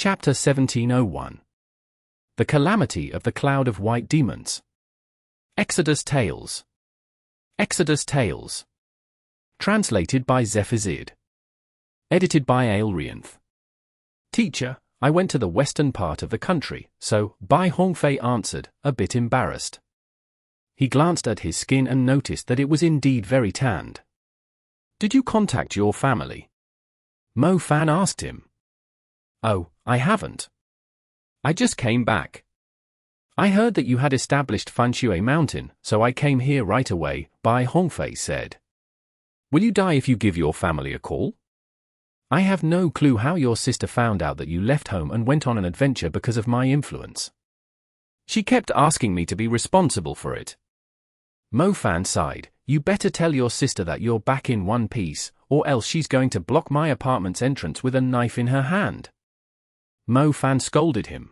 Chapter 1701. The Calamity of the Cloud of White Demons. Exodus Tales. Exodus Tales. Translated by Zephazid. Edited by Aelrianth. Teacher, I went to the western part of the country, so, Bai Hongfei answered, a bit embarrassed. He glanced at his skin and noticed that it was indeed very tanned. Did you contact your family? Mo Fan asked him. Oh, I haven't. I just came back. I heard that you had established Fanshui Mountain, so I came here right away, Bai Hongfei said. Will you die if you give your family a call? I have no clue how your sister found out that you left home and went on an adventure because of my influence. She kept asking me to be responsible for it. Mo Fan sighed. You better tell your sister that you're back in one piece, or else she's going to block my apartment's entrance with a knife in her hand. Mo Fan scolded him.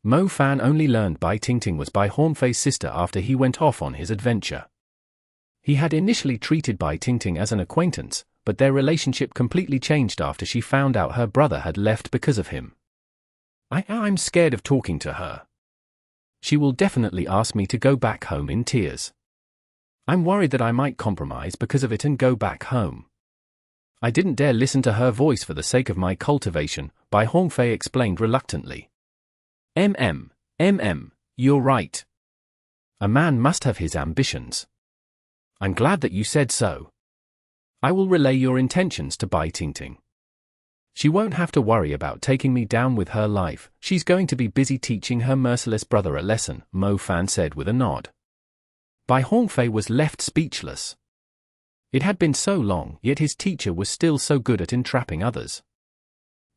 Mo Fan only learned Bai Tingting was Bai Hongfei's sister after he went off on his adventure. He had initially treated Bai Tingting as an acquaintance, but their relationship completely changed after she found out her brother had left because of him. I'm scared of talking to her. She will definitely ask me to go back home in tears. I'm worried that I might compromise because of it and go back home. I didn't dare listen to her voice for the sake of my cultivation, Bai Hongfei explained reluctantly. You're right. A man must have his ambitions. I'm glad that you said so. I will relay your intentions to Bai Tingting. She won't have to worry about taking me down with her life, she's going to be busy teaching her merciless brother a lesson, Mo Fan said with a nod. Bai Hongfei was left speechless. It had been so long, yet his teacher was still so good at entrapping others.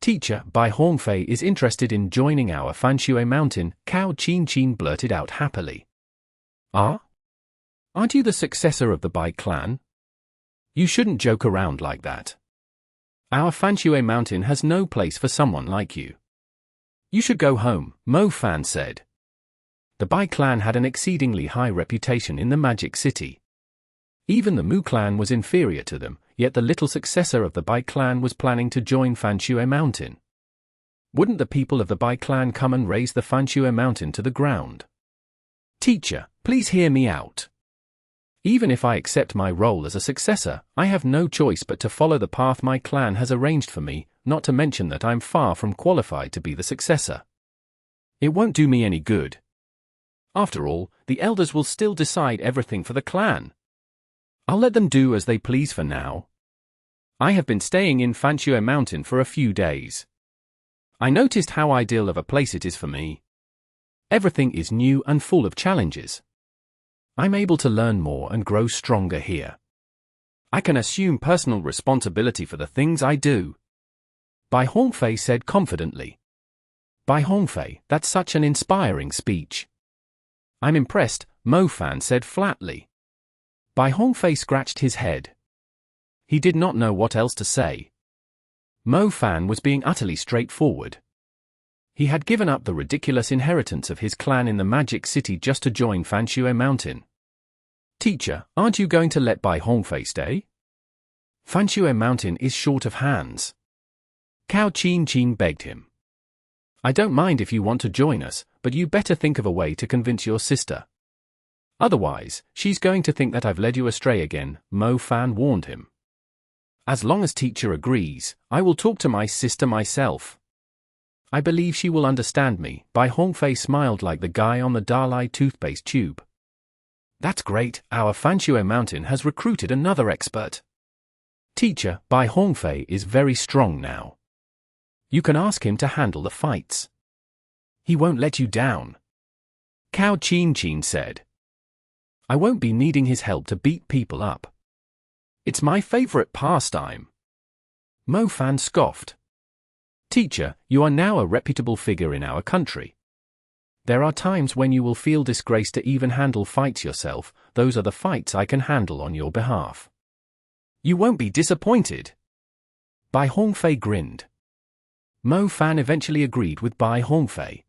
Teacher, Bai Hongfei is interested in joining our Fanshui Mountain, Cao Qin blurted out happily. Ah? Aren't you the successor of the Bai clan? You shouldn't joke around like that. Our Fanshui Mountain has no place for someone like you. You should go home, Mo Fan said. The Bai clan had an exceedingly high reputation in the Magic City. Even the Mu clan was inferior to them, yet the little successor of the Bai clan was planning to join Fanshui Mountain. Wouldn't the people of the Bai clan come and raise the Fanshui Mountain to the ground? Teacher, please hear me out. Even if I accept my role as a successor, I have no choice but to follow the path my clan has arranged for me, not to mention that I'm far from qualified to be the successor. It won't do me any good. After all, the elders will still decide everything for the clan. I'll let them do as they please for now. I have been staying in Fanshui Mountain for a few days. I noticed how ideal of a place it is for me. Everything is new and full of challenges. I'm able to learn more and grow stronger here. I can assume personal responsibility for the things I do. Bai Hongfei said confidently. Bai Hongfei, that's such an inspiring speech. I'm impressed, Mo Fan said flatly. Bai Hongfei scratched his head. He did not know what else to say. Mo Fan was being utterly straightforward. He had given up the ridiculous inheritance of his clan in the Magic City just to join Fanshui Mountain. Teacher, aren't you going to let Bai Hongfei stay? Fanshui Mountain is short of hands. Cao Qin begged him. I don't mind if you want to join us, but you better think of a way to convince your sister. Otherwise, she's going to think that I've led you astray again, Mo Fan warned him. As long as teacher agrees, I will talk to my sister myself. I believe she will understand me, Bai Hongfei smiled like the guy on the Dalai toothpaste tube. That's great, our Fanshui Mountain has recruited another expert. Teacher, Bai Hongfei is very strong now. You can ask him to handle the fights. He won't let you down. Cao Qin said. I won't be needing his help to beat people up. It's my favorite pastime. Mo Fan scoffed. Teacher, you are now a reputable figure in our country. There are times when you will feel disgraced to even handle fights yourself, those are the fights I can handle on your behalf. You won't be disappointed. Bai Hongfei grinned. Mo Fan eventually agreed with Bai Hongfei.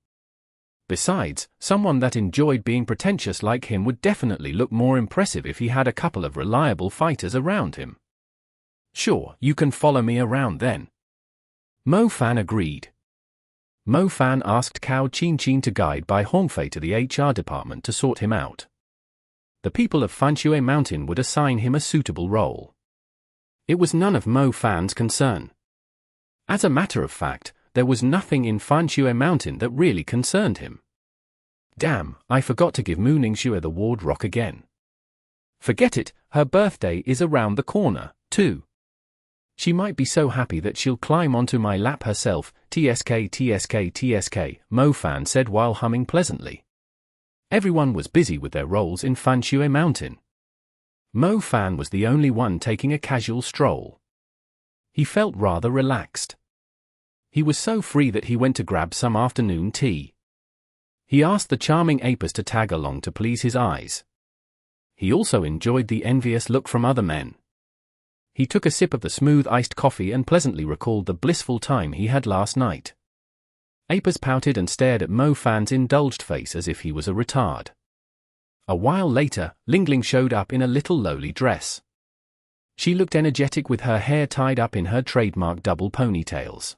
Besides, someone that enjoyed being pretentious like him would definitely look more impressive if he had a couple of reliable fighters around him. Sure, you can follow me around then. Mo Fan agreed. Mo Fan asked Cao Qin to guide Bai Hongfei to the HR department to sort him out. The people of Fanshui Mountain would assign him a suitable role. It was none of Mo Fan's concern. As a matter of fact, there was nothing in Fanshui Mountain that really concerned him. Damn, I forgot to give Mu Ningxue the ward rock again. Forget it, her birthday is around the corner, too. She might be so happy that she'll climb onto my lap herself. TSK TSK TSK, Mo Fan said while humming pleasantly. Everyone was busy with their roles in Fanshui Mountain. Mo Fan was the only one taking a casual stroll. He felt rather relaxed. He was so free that he went to grab some afternoon tea. He asked the charming apers to tag along to please his eyes. He also enjoyed the envious look from other men. He took a sip of the smooth iced coffee and pleasantly recalled the blissful time he had last night. Apers pouted and stared at Mo Fan's indulged face as if he was a retard. A while later, Liling showed up in a little lowly dress. She looked energetic with her hair tied up in her trademark double ponytails.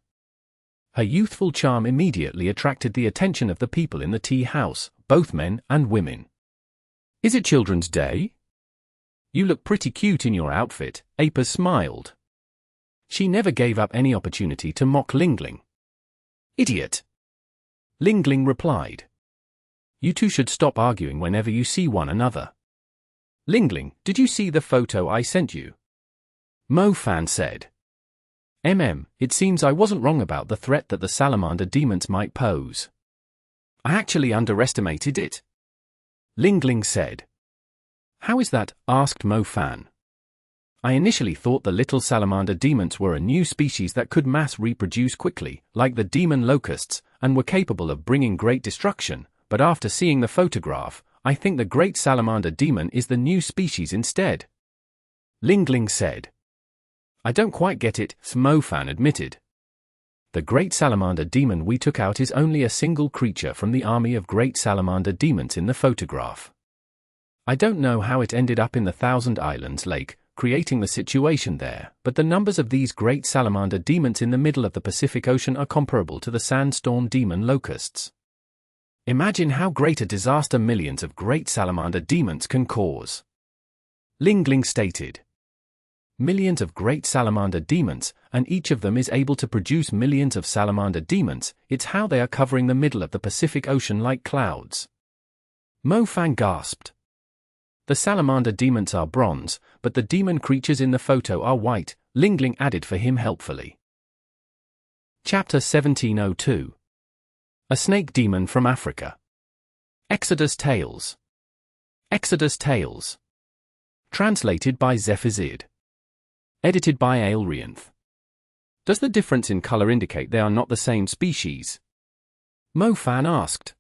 Her youthful charm immediately attracted the attention of the people in the tea house, both men and women. Is it Children's Day? You look pretty cute in your outfit, Apers smiled. She never gave up any opportunity to mock Liling. Idiot! Liling replied. You two should stop arguing whenever you see one another. Liling, did you see the photo I sent you? Mo Fan said. It seems I wasn't wrong about the threat that the salamander demons might pose. I actually underestimated it. Liling said. How is that? Asked Mo Fan. I initially thought the little salamander demons were a new species that could mass reproduce quickly, like the demon locusts, and were capable of bringing great destruction, but after seeing the photograph, I think the great salamander demon is the new species instead. Liling said. I don't quite get it, Mo Fan admitted. The great salamander demon we took out is only a single creature from the army of great salamander demons in the photograph. I don't know how it ended up in the Thousand Islands Lake, creating the situation there, but the numbers of these great salamander demons in the middle of the Pacific Ocean are comparable to the sandstorm demon locusts. Imagine how great a disaster millions of great salamander demons can cause. Liling stated. Millions of great salamander demons, and each of them is able to produce millions of salamander demons. It's how they are covering the middle of the Pacific Ocean like clouds. Mo Fan gasped. The salamander demons are bronze, but the demon creatures in the photo are white, Liling added for him helpfully. Chapter 1702. A Snake Demon from Africa. Exodus Tales. Exodus Tales. Translated by Zephazid. Edited by Aelrianth. Does the difference in color indicate they are not the same species? Mo Fan asked.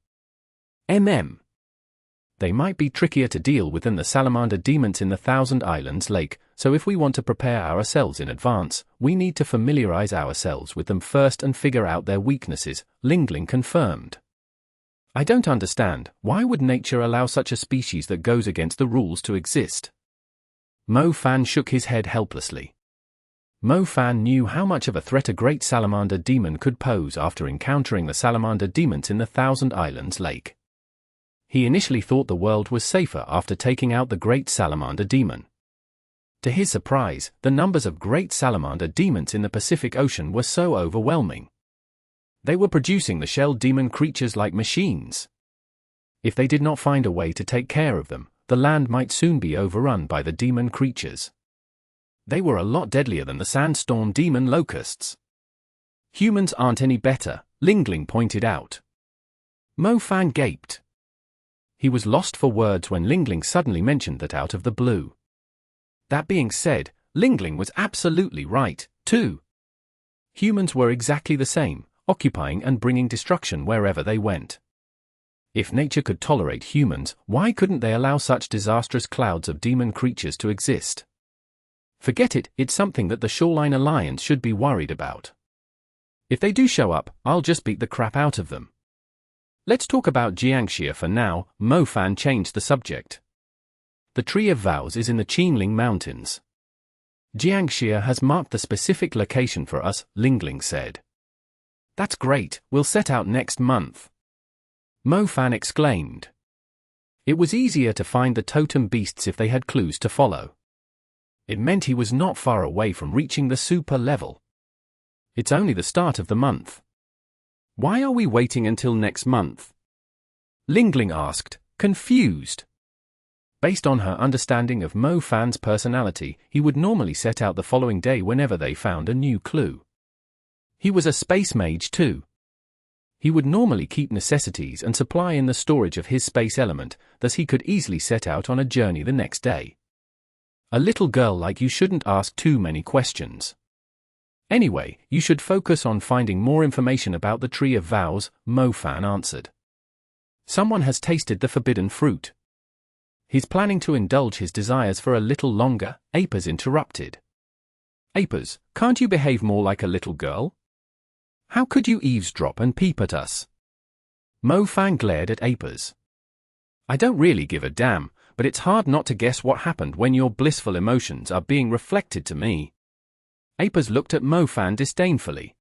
They might be trickier to deal with than the salamander demons in the Thousand Islands Lake, so if we want to prepare ourselves in advance, we need to familiarize ourselves with them first and figure out their weaknesses, Liling confirmed. I don't understand, why would nature allow such a species that goes against the rules to exist? Mo Fan shook his head helplessly. Mo Fan knew how much of a threat a great salamander demon could pose after encountering the salamander demons in the Thousand Islands Lake. He initially thought the world was safer after taking out the great salamander demon. To his surprise, the numbers of great salamander demons in the Pacific Ocean were so overwhelming. They were producing the shell demon creatures like machines. If they did not find a way to take care of them, the land might soon be overrun by the demon creatures. They were a lot deadlier than the sandstorm demon locusts. Humans aren't any better, Liling pointed out. Mo Fan gaped. He was lost for words when Liling suddenly mentioned that out of the blue. That being said, Liling was absolutely right, too. Humans were exactly the same, occupying and bringing destruction wherever they went. If nature could tolerate humans, why couldn't they allow such disastrous clouds of demon creatures to exist? Forget it, it's something that the Shoreline Alliance should be worried about. If they do show up, I'll just beat the crap out of them. Let's talk about Jiangxia for now, Mo Fan changed the subject. The Tree of Vows is in the Qinling Mountains. Jiangxia has marked the specific location for us, Liling said. That's great, we'll set out next month. Mofan exclaimed. It was easier to find the totem beasts if they had clues to follow. It meant he was not far away from reaching the super level. It's only the start of the month. Why are we waiting until next month? Linden asked, confused. Based on her understanding of Mofan's personality, he would normally set out the following day whenever they found a new clue. He was a space mage too. He would normally keep necessities and supply in the storage of his space element, thus he could easily set out on a journey the next day. A little girl like you shouldn't ask too many questions. Anyway, you should focus on finding more information about the Tree of Vows, Mofan answered. Someone has tasted the forbidden fruit. He's planning to indulge his desires for a little longer, Apis interrupted. Apis, can't you behave more like a little girl? How could you eavesdrop and peep at us? Mofan glared at Apis. I don't really give a damn, but it's hard not to guess what happened when your blissful emotions are being reflected to me. Apis looked at Mofan disdainfully.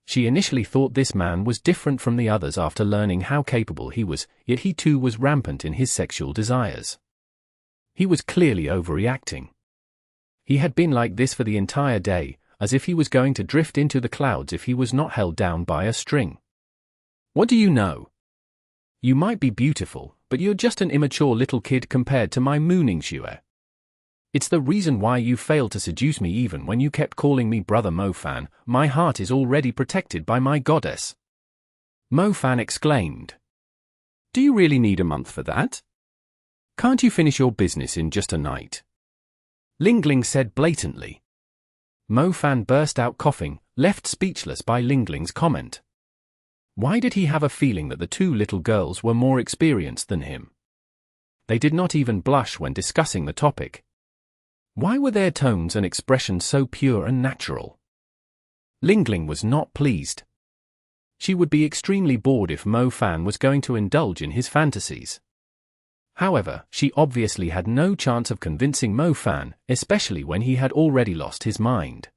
She initially thought this man was different from the others after learning how capable he was, yet he too was rampant in his sexual desires. He was clearly overreacting. He had been like this for the entire day, as if he was going to drift into the clouds if he was not held down by a string. What do you know? You might be beautiful, but you're just an immature little kid compared to my mooning Shue. It's the reason why you failed to seduce me even when you kept calling me Brother Mofan. My heart is already protected by my goddess. Mofan exclaimed. Do you really need a month for that? Can't you finish your business in just a night? Linden said blatantly. Mofan burst out coughing, left speechless by Lingling's comment. Why did he have a feeling that the two little girls were more experienced than him? They did not even blush when discussing the topic. Why were their tones and expressions so pure and natural? Linden was not pleased. She would be extremely bored if Mofan was going to indulge in his fantasies. However, she obviously had no chance of convincing Mofan, especially when he had already lost his mind.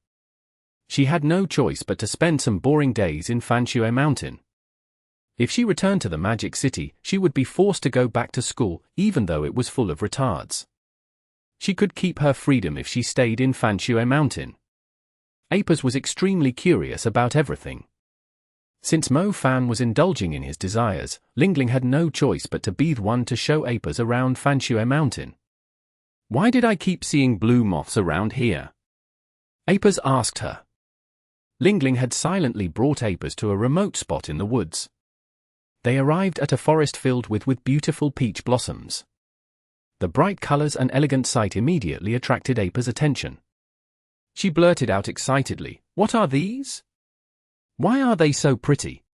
She had no choice but to spend some boring days in Fanshue Mountain. If she returned to the Magic City, she would be forced to go back to school, even though it was full of retards. She could keep her freedom if she stayed in Fanshue Mountain. Apis was extremely curious about everything. Since Mofan was indulging in his desires, Linden had no choice but to be the one to show Apis around Fanshue Mountain. Why did I keep seeing blue moths around here? Apis asked her. Linden had silently brought Apis to a remote spot in the woods. They arrived at a forest filled with beautiful peach blossoms. The bright colors and elegant sight immediately attracted Apis' attention. She blurted out excitedly, "What are these? Why are they so pretty?"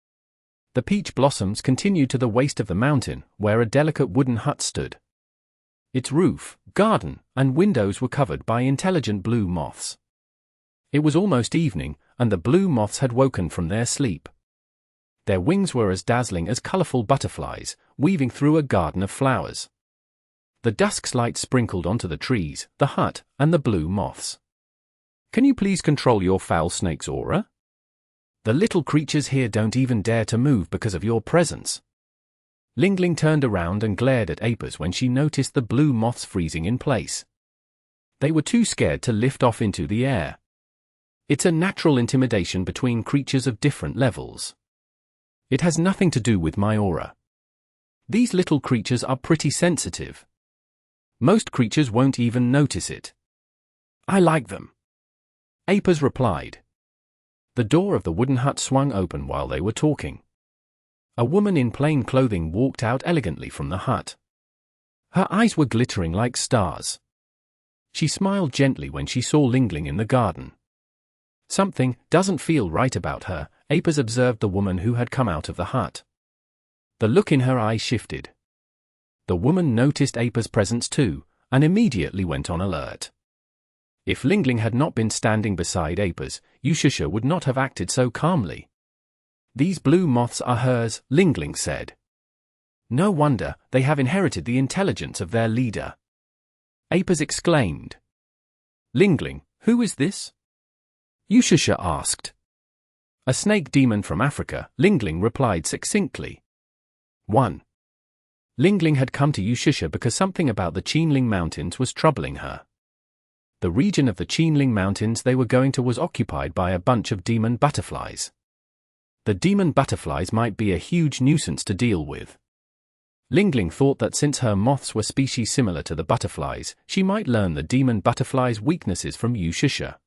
The peach blossoms continued to the waist of the mountain, where a delicate wooden hut stood. Its roof, garden, and windows were covered by intelligent blue moths. It was almost evening, and the blue moths had woken from their sleep. Their wings were as dazzling as colorful butterflies, weaving through a garden of flowers. The dusk's light sprinkled onto the trees, the hut, and the blue moths. Can you please control your foul snake's aura? The little creatures here don't even dare to move because of your presence. Linden turned around and glared at Apis when she noticed the blue moths freezing in place. They were too scared to lift off into the air. It's a natural intimidation between creatures of different levels. It has nothing to do with my aura. These little creatures are pretty sensitive. Most creatures won't even notice it. I like them. Apis replied. The door of the wooden hut swung open while they were talking. A woman in plain clothing walked out elegantly from the hut. Her eyes were glittering like stars. She smiled gently when she saw Linden in the garden. Something doesn't feel right about her, Apis observed the woman who had come out of the hut. The look in her eyes shifted. The woman noticed Apis' presence too, and immediately went on alert. If Linden had not been standing beside Apis, Yushusha would not have acted so calmly. These blue moths are hers, Linden said. No wonder, they have inherited the intelligence of their leader. Apis exclaimed. Linden, who is this? Yushusha asked. A snake demon from Africa, Linden replied succinctly. 1. Linden had come to Yushusha because something about the Qinling Mountains was troubling her. The region of the Qinling Mountains they were going to was occupied by a bunch of demon butterflies. The demon butterflies might be a huge nuisance to deal with. Linden thought that since her moths were species similar to the butterflies, she might learn the demon butterflies' weaknesses from Yushusha.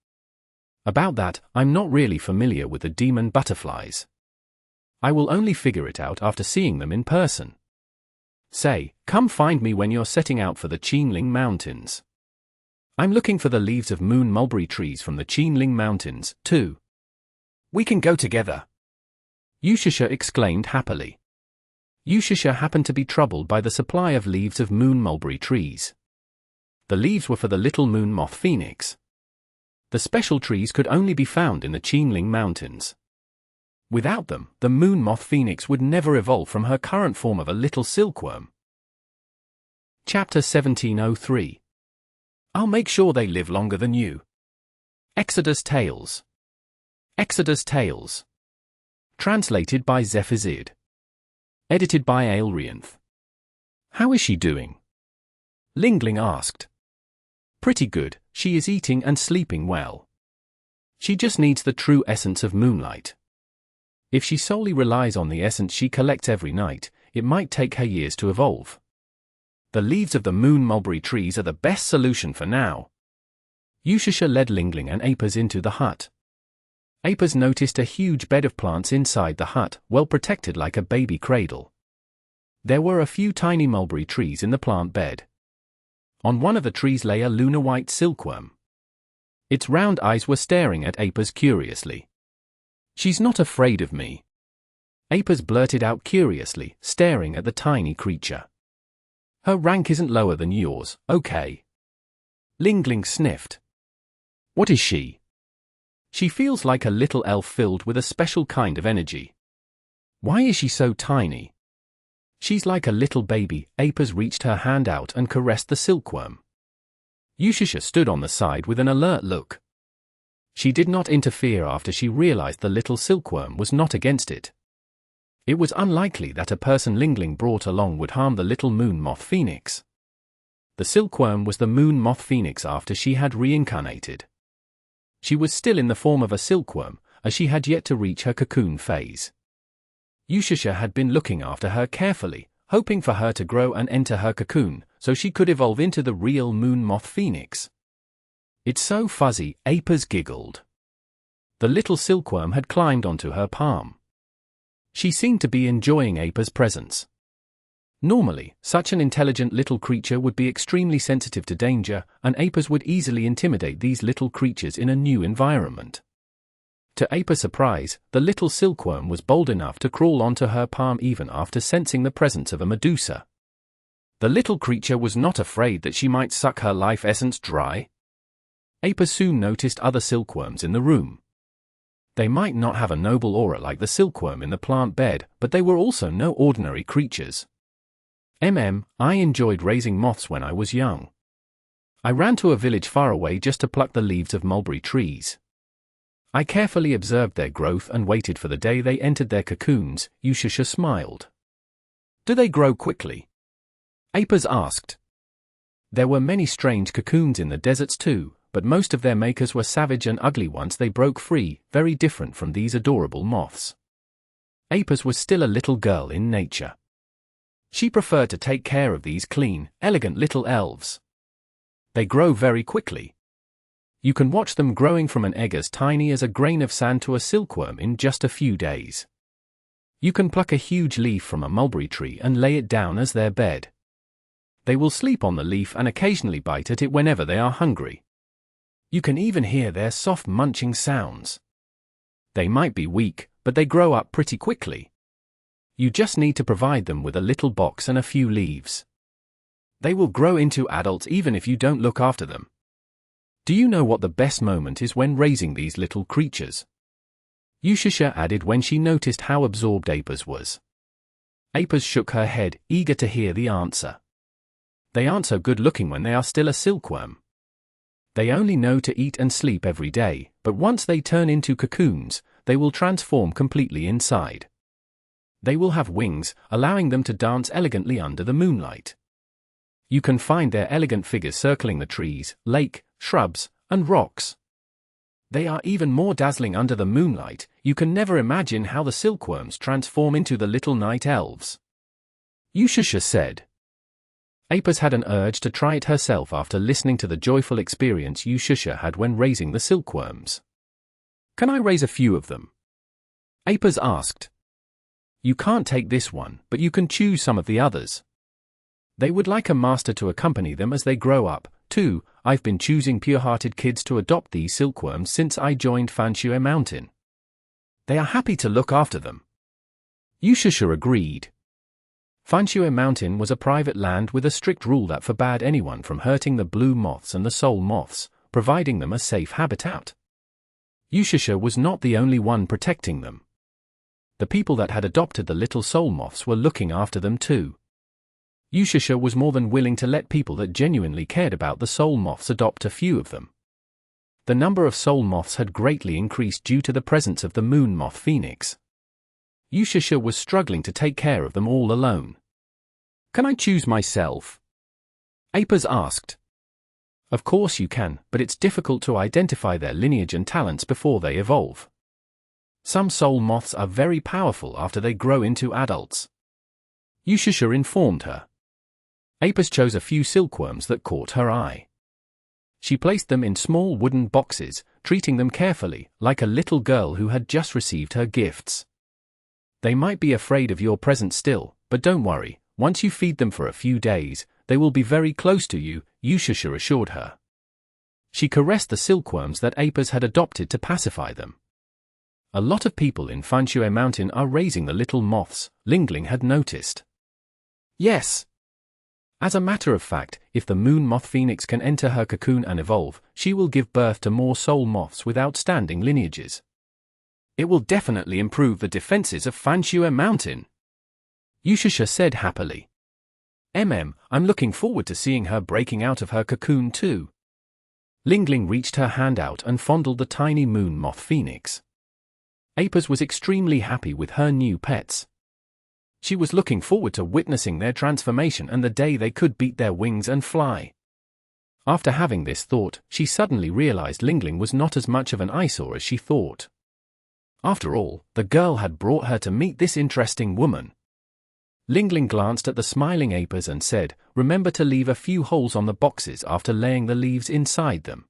About that, I'm not really familiar with the demon butterflies. I will only figure it out after seeing them in person. Say, come find me when you're setting out for the Qinling Mountains. I'm looking for the leaves of moon mulberry trees from the Qinling Mountains, too. We can go together, Yushusha exclaimed happily. Yushusha happened to be troubled by the supply of leaves of moon mulberry trees. The leaves were for the little moon moth phoenix. The special trees could only be found in the Qinling Mountains. Without them, the moon moth phoenix would never evolve from her current form of a little silkworm. Chapter 1703. I'll make sure they live longer than you. Exodus Tales. Exodus Tales. Translated by Zephazid. Edited by Aelrianth. How is she doing? Linden asked. Pretty good, she is eating and sleeping well. She just needs the true essence of moonlight. If she solely relies on the essence she collects every night, it might take her years to evolve. The leaves of the moon mulberry trees are the best solution for now. Yushusha led Linden and Apis into the hut. Apis noticed a huge bed of plants inside the hut, well protected like a baby cradle. There were a few tiny mulberry trees in the plant bed. On one of the trees lay a lunar white silkworm. Its round eyes were staring at Apis curiously. She's not afraid of me. Apis blurted out curiously, staring at the tiny creature. Her rank isn't lower than yours, okay? Linden sniffed. What is she? She feels like a little elf filled with a special kind of energy. Why is she so tiny? She's like a little baby. Apis reached her hand out and caressed the silkworm. Yushusha stood on the side with an alert look. She did not interfere after she realized the little silkworm was not against it. It was unlikely that a person Linden brought along would harm the little moon moth phoenix. The silkworm was the moon moth phoenix after she had reincarnated. She was still in the form of a silkworm, as she had yet to reach her cocoon phase. Yushusha had been looking after her carefully, hoping for her to grow and enter her cocoon, so she could evolve into the real moon moth phoenix. It's so fuzzy, Apis giggled. The little silkworm had climbed onto her palm. She seemed to be enjoying Apis' presence. Normally, such an intelligent little creature would be extremely sensitive to danger, and Apis would easily intimidate these little creatures in a new environment. To Apis' surprise, the little silkworm was bold enough to crawl onto her palm even after sensing the presence of a Medusa. The little creature was not afraid that she might suck her life essence dry. Apis soon noticed other silkworms in the room. They might not have a noble aura like the silkworm in the plant bed, but they were also no ordinary creatures. I enjoyed raising moths when I was young. I ran to a village far away just to pluck the leaves of mulberry trees. I carefully observed their growth and waited for the day they entered their cocoons. Yushusha smiled. Do they grow quickly? Apis asked. There were many strange cocoons in the deserts too, but most of their makers were savage and ugly once they broke free, very different from these adorable moths. Apis was still a little girl in nature. She preferred to take care of these clean, elegant little elves. They grow very quickly. You can watch them growing from an egg as tiny as a grain of sand to a silkworm in just a few days. You can pluck a huge leaf from a mulberry tree and lay it down as their bed. They will sleep on the leaf and occasionally bite at it whenever they are hungry. You can even hear their soft munching sounds. They might be weak, but they grow up pretty quickly. You just need to provide them with a little box and a few leaves. They will grow into adults even if you don't look after them. Do you know what the best moment is when raising these little creatures? Yushusha added when she noticed how absorbed Apis was. Apis shook her head, eager to hear the answer. They aren't so good looking when they are still a silkworm. They only know to eat and sleep every day, but once they turn into cocoons, they will transform completely inside. They will have wings, allowing them to dance elegantly under the moonlight. You can find their elegant figures circling the trees, lake, shrubs, and rocks. They are even more dazzling under the moonlight. You can never imagine how the silkworms transform into the little night elves. Yushasha said. Apis had an urge to try it herself after listening to the joyful experience Yushasha had when raising the silkworms. Can I raise a few of them? Apis asked. You can't take this one, but you can choose some of the others. They would like a master to accompany them as they grow up, too. I've been choosing pure-hearted kids to adopt these silkworms since I joined Fanshue Mountain. They are happy to look after them. Yushasha agreed. Fanshue Mountain was a private land with a strict rule that forbade anyone from hurting the blue moths and the soul moths, providing them a safe habitat. Yushasha was not the only one protecting them. The people that had adopted the little soul moths were looking after them too. Yushasha was more than willing to let people that genuinely cared about the soul moths adopt a few of them. The number of soul moths had greatly increased due to the presence of the moon moth phoenix. Yushasha was struggling to take care of them all alone. Can I choose myself? Apis asked. Of course you can, but it's difficult to identify their lineage and talents before they evolve. Some soul moths are very powerful after they grow into adults. Yushasha informed her. Apis chose a few silkworms that caught her eye. She placed them in small wooden boxes, treating them carefully, like a little girl who had just received her gifts. They might be afraid of your presence still, but don't worry, once you feed them for a few days, they will be very close to you, Yushasha assured her. She caressed the silkworms that Apis had adopted to pacify them. A lot of people in Fanshue Mountain are raising the little moths, Linden had noticed. Yes. As a matter of fact, if the moon moth phoenix can enter her cocoon and evolve, she will give birth to more soul moths with outstanding lineages. It will definitely improve the defenses of Fanshue Mountain. Yushasha said happily. I'm looking forward to seeing her breaking out of her cocoon too. Linden reached her hand out and fondled the tiny moon moth phoenix. Apis was extremely happy with her new pets. She was looking forward to witnessing their transformation and the day they could beat their wings and fly. After having this thought, she suddenly realized Linden was not as much of an eyesore as she thought. After all, the girl had brought her to meet this interesting woman. Linden glanced at the smiling Apis and said, remember to leave a few holes on the boxes after laying the leaves inside them.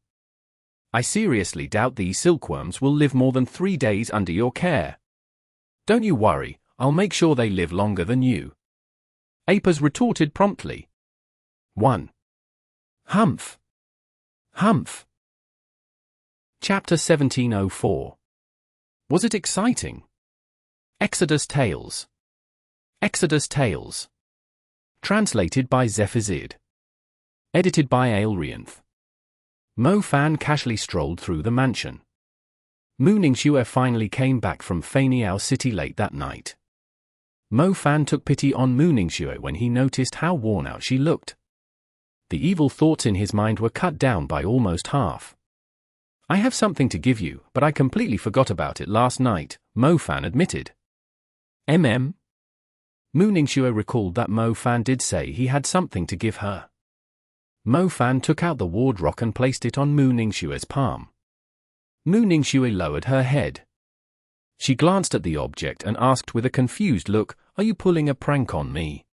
I seriously doubt these silkworms will live more than 3 days under your care. Don't you worry, I'll make sure they live longer than you. Apis retorted promptly. 1. Humph. Humph. Chapter 1704. Was it exciting? Exodus Tales. Exodus Tales. Translated by Zephazid. Edited by Aelrianth. Mo Fan casually strolled through the mansion. Mu Ningxue finally came back from Feiniao City late that night. Mo Fan took pity on Mu Ningxue when he noticed how worn out she looked. The evil thoughts in his mind were cut down by almost half. I have something to give you, but I completely forgot about it last night, Mo Fan admitted. Mu Ningxue recalled that Mo Fan did say he had something to give her. Mo Fan took out the ward rock and placed it on Mu Ningxue's palm. Mu Ningxue lowered her head. She glanced at the object and asked with a confused look, are you pulling a prank on me?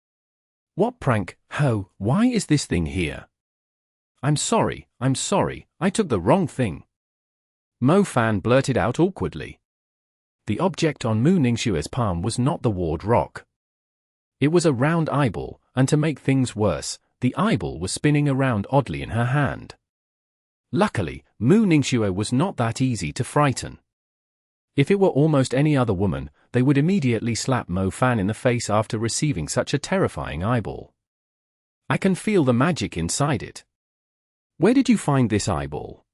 What prank? Ho, why is this thing here? I'm sorry, I took the wrong thing. Mo Fan blurted out awkwardly. The object on Mu Ningxue's palm was not the ward rock. It was a round eyeball, and to make things worse, the eyeball was spinning around oddly in her hand. Luckily, Mu Ningxue was not that easy to frighten. If it were almost any other woman, they would immediately slap Mo Fan in the face after receiving such a terrifying eyeball. I can feel the magic inside it. Where did you find this eyeball?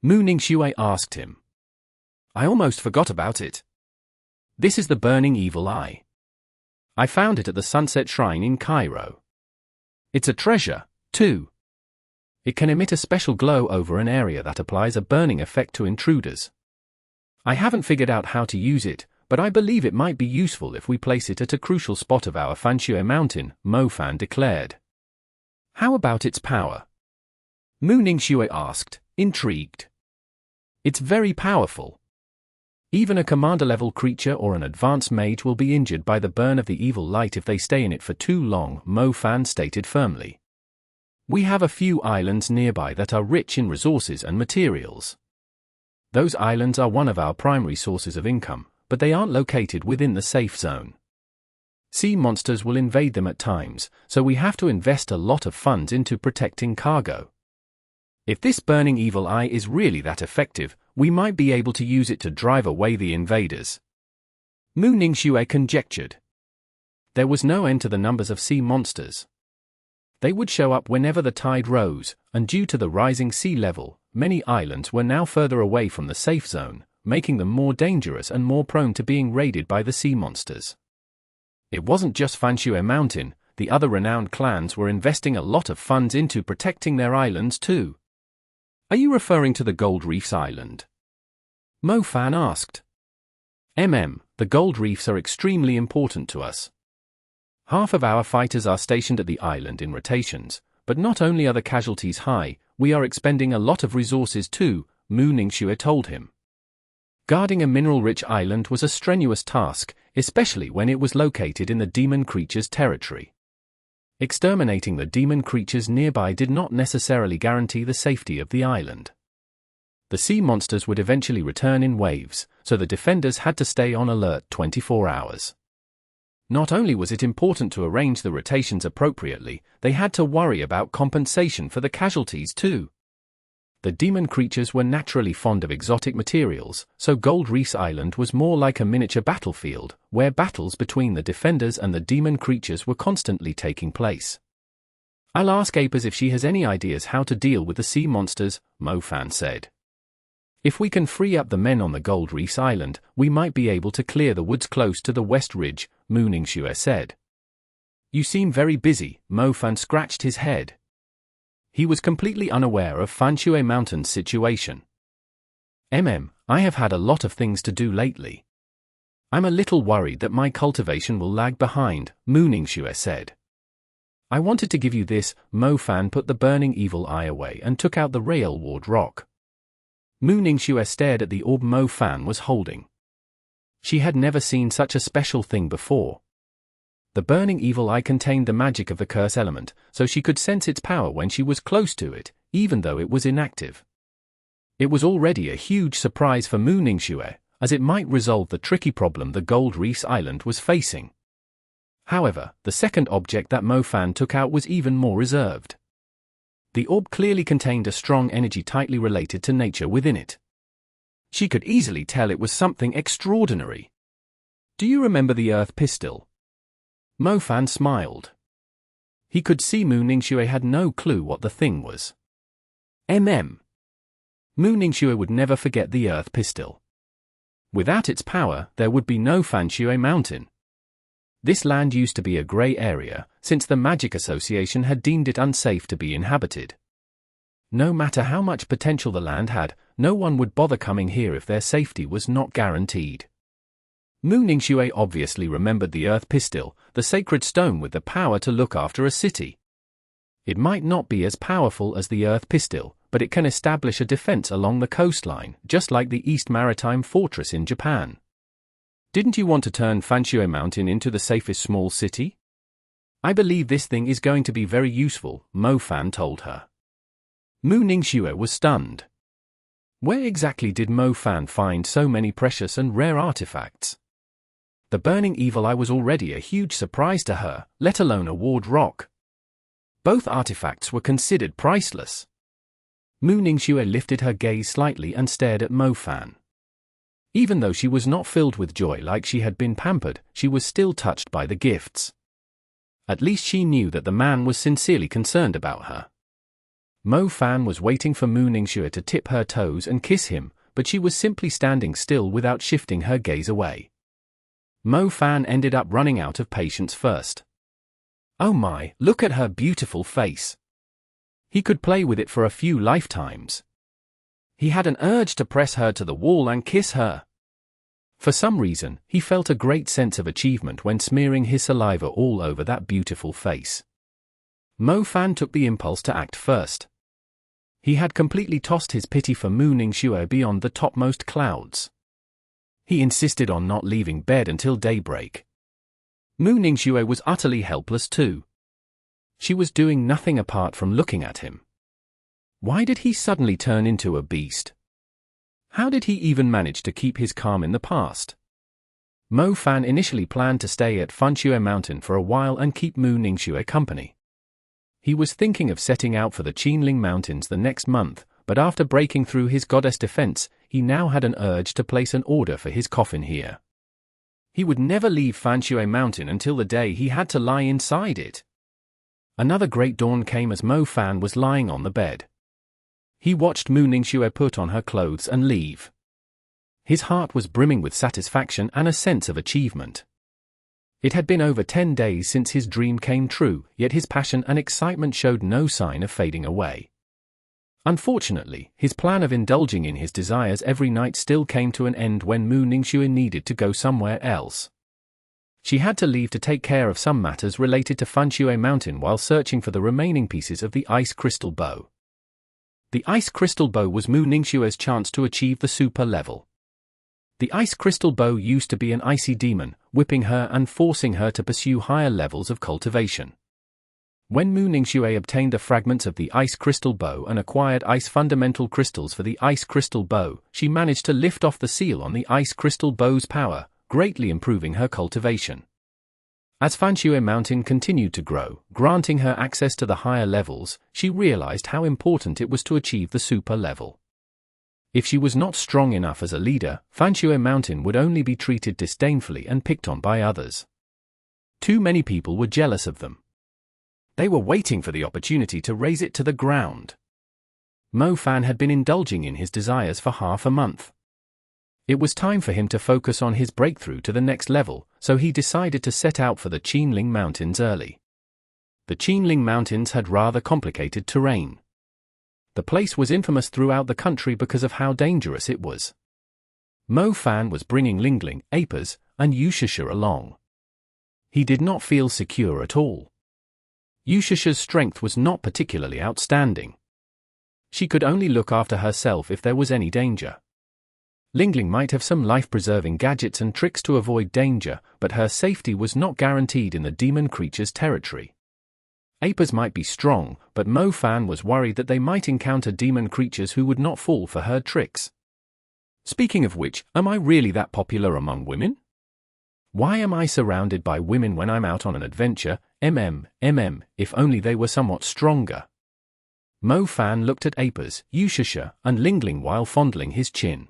Mu Ningxue asked him. I almost forgot about it. This is the burning evil eye. I found it at the Sunset Shrine in Cairo. It's a treasure, too. It can emit a special glow over an area that applies a burning effect to intruders. I haven't figured out how to use it, but I believe it might be useful if we place it at a crucial spot of our Fanshui Mountain, Mo Fan declared. How about its power? Mu Ningxue asked, intrigued. It's very powerful. Even a commander-level creature or an advanced mage will be injured by the burn of the evil light if they stay in it for too long, Mo Fan stated firmly. We have a few islands nearby that are rich in resources and materials. Those islands are one of our primary sources of income, but they aren't located within the safe zone. Sea monsters will invade them at times, so we have to invest a lot of funds into protecting cargo. If this burning evil eye is really that effective, we might be able to use it to drive away the invaders. Mu Ningxue conjectured. There was no end to the numbers of sea monsters. They would show up whenever the tide rose, and due to the rising sea level, many islands were now further away from the safe zone, making them more dangerous and more prone to being raided by the sea monsters. It wasn't just Fanshui Mountain, the other renowned clans were investing a lot of funds into protecting their islands too. Are you referring to the Gold Reefs Island? Mo Fan asked. The Gold Reefs are extremely important to us. Half of our fighters are stationed at the island in rotations, but not only are the casualties high, we are expending a lot of resources too, Mu Ningxue told him. Guarding a mineral-rich island was a strenuous task, especially when it was located in the demon creature's territory. Exterminating the demon creatures nearby did not necessarily guarantee the safety of the island. The sea monsters would eventually return in waves, so the defenders had to stay on alert 24 hours. Not only was it important to arrange the rotations appropriately, they had to worry about compensation for the casualties too. The demon creatures were naturally fond of exotic materials, so Gold Reefs Island was more like a miniature battlefield, where battles between the defenders and the demon creatures were constantly taking place. I'll ask Apers if she has any ideas how to deal with the sea monsters, Mo Fan said. If we can free up the men on the Gold Reefs Island, we might be able to clear the woods close to the West Ridge, Mu Ningxue said. You seem very busy, Mo Fan scratched his head. He was completely unaware of Fanshui Mountain's situation. I have had a lot of things to do lately. I'm a little worried that my cultivation will lag behind, Mu Ningxue said. I wanted to give you this, Mo Fan put the burning evil eye away and took out the railward rock. Mu Ningxue stared at the orb Mo Fan was holding. She had never seen such a special thing before. The burning evil eye contained the magic of the curse element, so she could sense its power when she was close to it, even though it was inactive. It was already a huge surprise for Mu Ningxue, as it might resolve the tricky problem the Gold Reefs Island was facing. However, the second object that Mo Fan took out was even more reserved. The orb clearly contained a strong energy tightly related to nature within it. She could easily tell it was something extraordinary. Do you remember the Earth Pistol? Mo Fan smiled. He could see Mu Ningxue had no clue what the thing was. Mu Ningxue would never forget the Earth Pistol. Without its power, there would be no Fanshui Mountain. This land used to be a grey area, since the Magic Association had deemed it unsafe to be inhabited. No matter how much potential the land had, no one would bother coming here if their safety was not guaranteed. Mu Ningxue obviously remembered the Earth Pistol, the sacred stone with the power to look after a city. It might not be as powerful as the Earth Pistol, but it can establish a defense along the coastline, just like the East Maritime Fortress in Japan. Didn't you want to turn Fanshui Mountain into the safest small city? I believe this thing is going to be very useful, Mo Fan told her. Mu Ningxue was stunned. Where exactly did Mo Fan find so many precious and rare artifacts? The burning evil eye was already a huge surprise to her, let alone a ward rock. Both artifacts were considered priceless. Mu Ningxue lifted her gaze slightly and stared at Mo Fan. Even though she was not filled with joy like she had been pampered, she was still touched by the gifts. At least she knew that the man was sincerely concerned about her. Mo Fan was waiting for Mu Ningxue to tip her toes and kiss him, but she was simply standing still without shifting her gaze away. Mo Fan ended up running out of patience first. Oh my, look at her beautiful face. He could play with it for a few lifetimes. He had an urge to press her to the wall and kiss her. For some reason, he felt a great sense of achievement when smearing his saliva all over that beautiful face. Mo Fan took the impulse to act first. He had completely tossed his pity for Mu Ningxue beyond the topmost clouds. He insisted on not leaving bed until daybreak. Mu Ningxue was utterly helpless too. She was doing nothing apart from looking at him. Why did he suddenly turn into a beast? How did he even manage to keep his calm in the past? Mo Fan initially planned to stay at Fanxue Mountain for a while and keep Mu Ningxue company. He was thinking of setting out for the Qinling Mountains the next month, but after breaking through his goddess defense, he now had an urge to place an order for his coffin here. He would never leave Fanxue Mountain until the day he had to lie inside it. Another great dawn came as Mo Fan was lying on the bed. He watched Mu Ningxue put on her clothes and leave. His heart was brimming with satisfaction and a sense of achievement. It had been over 10 days since his dream came true, yet his passion and excitement showed no sign of fading away. Unfortunately, his plan of indulging in his desires every night still came to an end when Mu Ningxue needed to go somewhere else. She had to leave to take care of some matters related to Fanxue Mountain while searching for the remaining pieces of the ice crystal bow. The ice crystal bow was Mu Ningxue's chance to achieve the super level. The ice crystal bow used to be an icy demon, whipping her and forcing her to pursue higher levels of cultivation. When Mu Ningxue obtained the fragments of the ice crystal bow and acquired ice fundamental crystals for the ice crystal bow, she managed to lift off the seal on the ice crystal bow's power, greatly improving her cultivation. As Fanxue Mountain continued to grow, granting her access to the higher levels, she realized how important it was to achieve the super level. If she was not strong enough as a leader, Fanxue Mountain would only be treated disdainfully and picked on by others. Too many people were jealous of them. They were waiting for the opportunity to raze it to the ground. Mo Fan had been indulging in his desires for half a month. It was time for him to focus on his breakthrough to the next level, so he decided to set out for the Qinling Mountains early. The Qinling Mountains had rather complicated terrain. The place was infamous throughout the country because of how dangerous it was. Mo Fan was bringing Lingling, Apers, and Yushusha along. He did not feel secure at all. Yushusha's strength was not particularly outstanding. She could only look after herself if there was any danger. Lingling might have some life-preserving gadgets and tricks to avoid danger, but her safety was not guaranteed in the demon creature's territory. Apers might be strong, but Mo Fan was worried that they might encounter demon creatures who would not fall for her tricks. Speaking of which, am I really that popular among women? Why am I surrounded by women when I'm out on an adventure? If only they were somewhat stronger. Mo Fan looked at Apers, Yushusha, and Lingling while fondling his chin.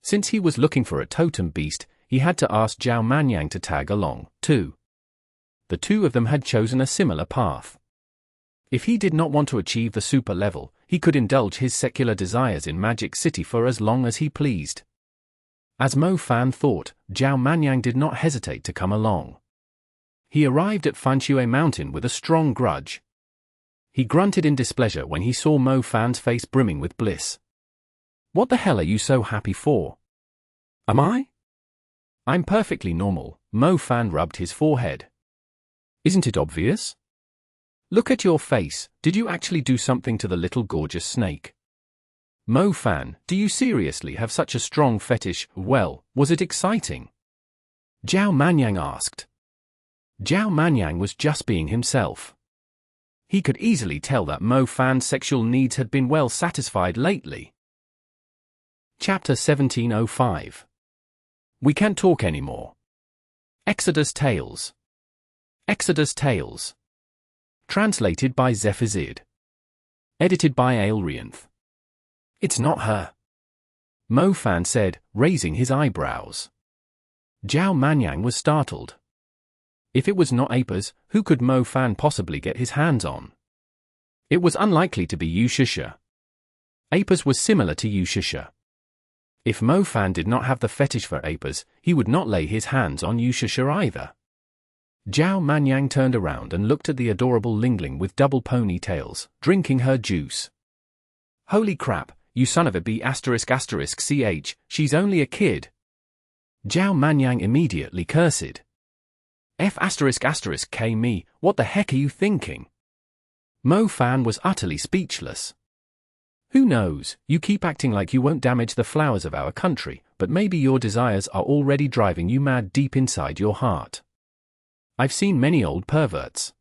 Since he was looking for a totem beast, he had to ask Zhao Manyang to tag along, too. The two of them had chosen a similar path. If he did not want to achieve the super level, he could indulge his secular desires in Magic City for as long as he pleased. As Mo Fan thought, Zhao Manyang did not hesitate to come along. He arrived at Fanxue Mountain with a strong grudge. He grunted in displeasure when he saw Mo Fan's face brimming with bliss. What the hell are you so happy for? Am I? I'm perfectly normal, Mo Fan rubbed his forehead. Isn't it obvious? Look at your face, did you actually do something to the little gorgeous snake? Mo Fan, do you seriously have such a strong fetish? Well, was it exciting? Zhao Manyang asked. Zhao Manyang was just being himself. He could easily tell that Mo Fan's sexual needs had been well satisfied lately. Chapter 1705. We Can't Talk Anymore. Exodus Tales. Exodus Tales. Translated by Zephazid. Edited by Aelrianth. It's not her. Mo Fan said, raising his eyebrows. Zhao Manyang was startled. If it was not Apers, who could Mo Fan possibly get his hands on? It was unlikely to be Yushusha. Apers was similar to Yushusha. If Mo Fan did not have the fetish for Apers, he would not lay his hands on Yushusha either. Zhao Manyang turned around and looked at the adorable Lingling with double ponytails, drinking her juice. Holy crap, you son of a b****ch, she's only a kid. Zhao Manyang immediately cursed. F***K me, what the heck are you thinking? Mo Fan was utterly speechless. Who knows, you keep acting like you won't damage the flowers of our country, but maybe your desires are already driving you mad deep inside your heart. I've seen many old perverts.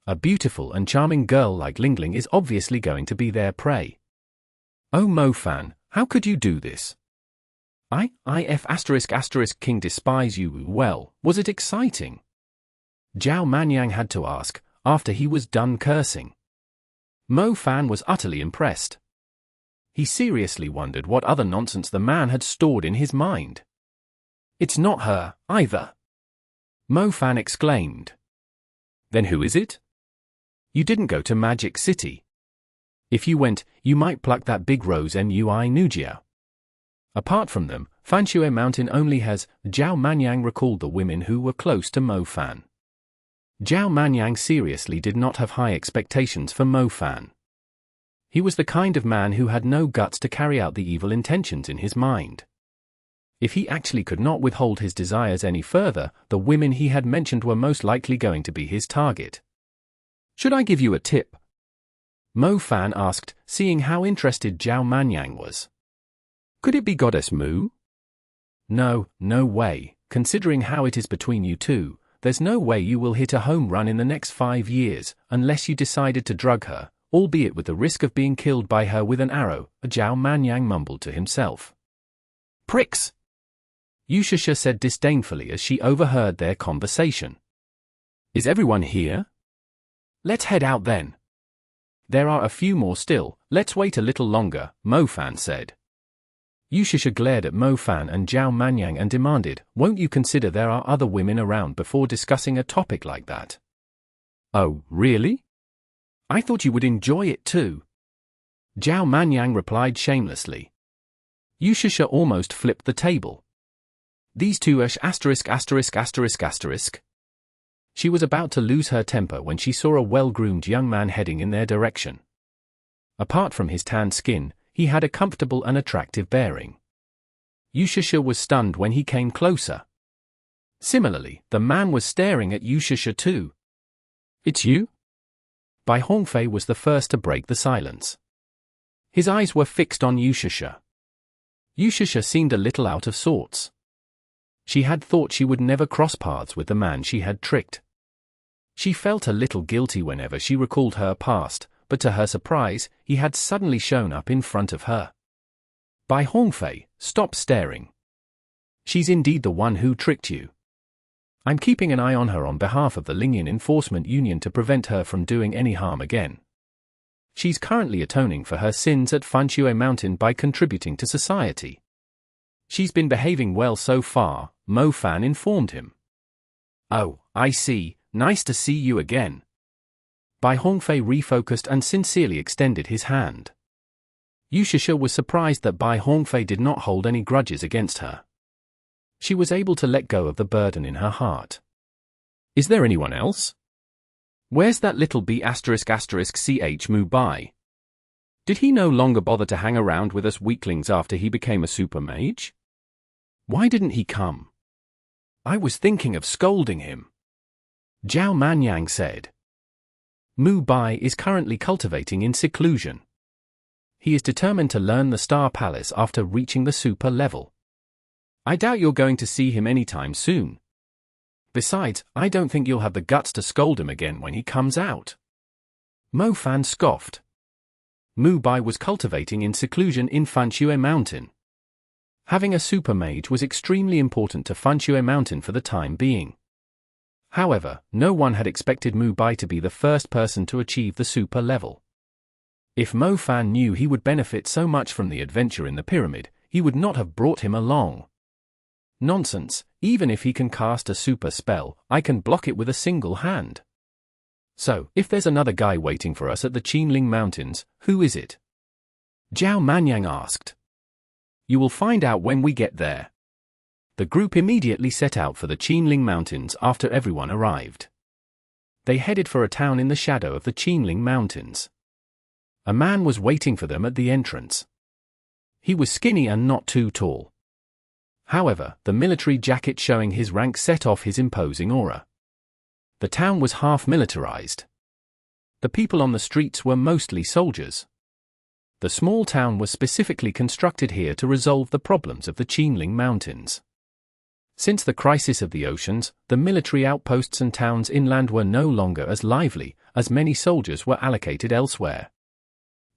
A beautiful and charming girl like Liling is obviously going to be their prey. Oh Mo Fan, how could you do this? King despise you. Well, was it exciting? Zhao Manyang had to ask, after he was done cursing. Mo Fan was utterly impressed. He seriously wondered what other nonsense the man had stored in his mind. It's not her, either. Mo Fan exclaimed. Then who is it? You didn't go to Magic City. If you went, you might pluck that big rose Nui Nujia. Apart from them, Fanshui Mountain only has. Zhao Manyang recalled the women who were close to Mo Fan. Zhao Manyang seriously did not have high expectations for Mo Fan. He was the kind of man who had no guts to carry out the evil intentions in his mind. If he actually could not withhold his desires any further, the women he had mentioned were most likely going to be his target. Should I give you a tip? Mo Fan asked, seeing how interested Zhao Manyang was. Could it be Goddess Mu? No, no way. Considering how it is between you two, there's no way you will hit a home run in the next 5 years, unless you decided to drug her, albeit with the risk of being killed by her with an arrow, Zhao Manyang mumbled to himself. Pricks! Yushasha said disdainfully as she overheard their conversation. Is everyone here? Let's head out then. There are a few more still, let's wait a little longer, Mo Fan said. Yushasha glared at Mo Fan and Zhao Manyang and demanded, won't you consider there are other women around before discussing a topic like that? Oh, really? I thought you would enjoy it too. Zhao Manyang replied shamelessly. Yushasha almost flipped the table. These two ********. She was about to lose her temper when she saw a well-groomed young man heading in their direction. Apart from his tanned skin, he had a comfortable and attractive bearing. Yushasha was stunned when he came closer. Similarly, the man was staring at Yushasha too. It's you? Bai Hongfei was the first to break the silence. His eyes were fixed on Yushasha. Yushasha seemed a little out of sorts. She had thought she would never cross paths with the man she had tricked. She felt a little guilty whenever she recalled her past, but to her surprise, he had suddenly shown up in front of her. Bai Hongfei, stop staring. She's indeed the one who tricked you. I'm keeping an eye on her on behalf of the Lingyan Enforcement Union to prevent her from doing any harm again. She's currently atoning for her sins at Fanshui Mountain by contributing to society. She's been behaving well so far, Mo Fan informed him. Oh, I see, nice to see you again. Bai Hongfei refocused and sincerely extended his hand. Yushasha was surprised that Bai Hongfei did not hold any grudges against her. She was able to let go of the burden in her heart. Is there anyone else? Where's that little B****ch Mu Bai? Did he no longer bother to hang around with us weaklings after he became a super mage? Why didn't he come? I was thinking of scolding him. Zhao Manyang said. Mu Bai is currently cultivating in seclusion. He is determined to learn the Star Palace after reaching the super level. I doubt you're going to see him anytime soon. Besides, I don't think you'll have the guts to scold him again when he comes out. Mo Fan scoffed. Mu Bai was cultivating in seclusion in Fanshui Mountain. Having a super mage was extremely important to Fanshui Mountain for the time being. However, no one had expected Mu Bai to be the first person to achieve the super level. If Mo Fan knew he would benefit so much from the adventure in the pyramid, he would not have brought him along. Nonsense, even if he can cast a super spell, I can block it with a single hand. So, if there's another guy waiting for us at the Qinling Mountains, who is it? Zhao Manyang asked. You will find out when we get there. The group immediately set out for the Qinling Mountains after everyone arrived. They headed for a town in the shadow of the Qinling Mountains. A man was waiting for them at the entrance. He was skinny and not too tall. However, the military jacket showing his rank set off his imposing aura. The town was half militarized. The people on the streets were mostly soldiers. The small town was specifically constructed here to resolve the problems of the Qinling Mountains. Since the crisis of the oceans, the military outposts and towns inland were no longer as lively, as many soldiers were allocated elsewhere.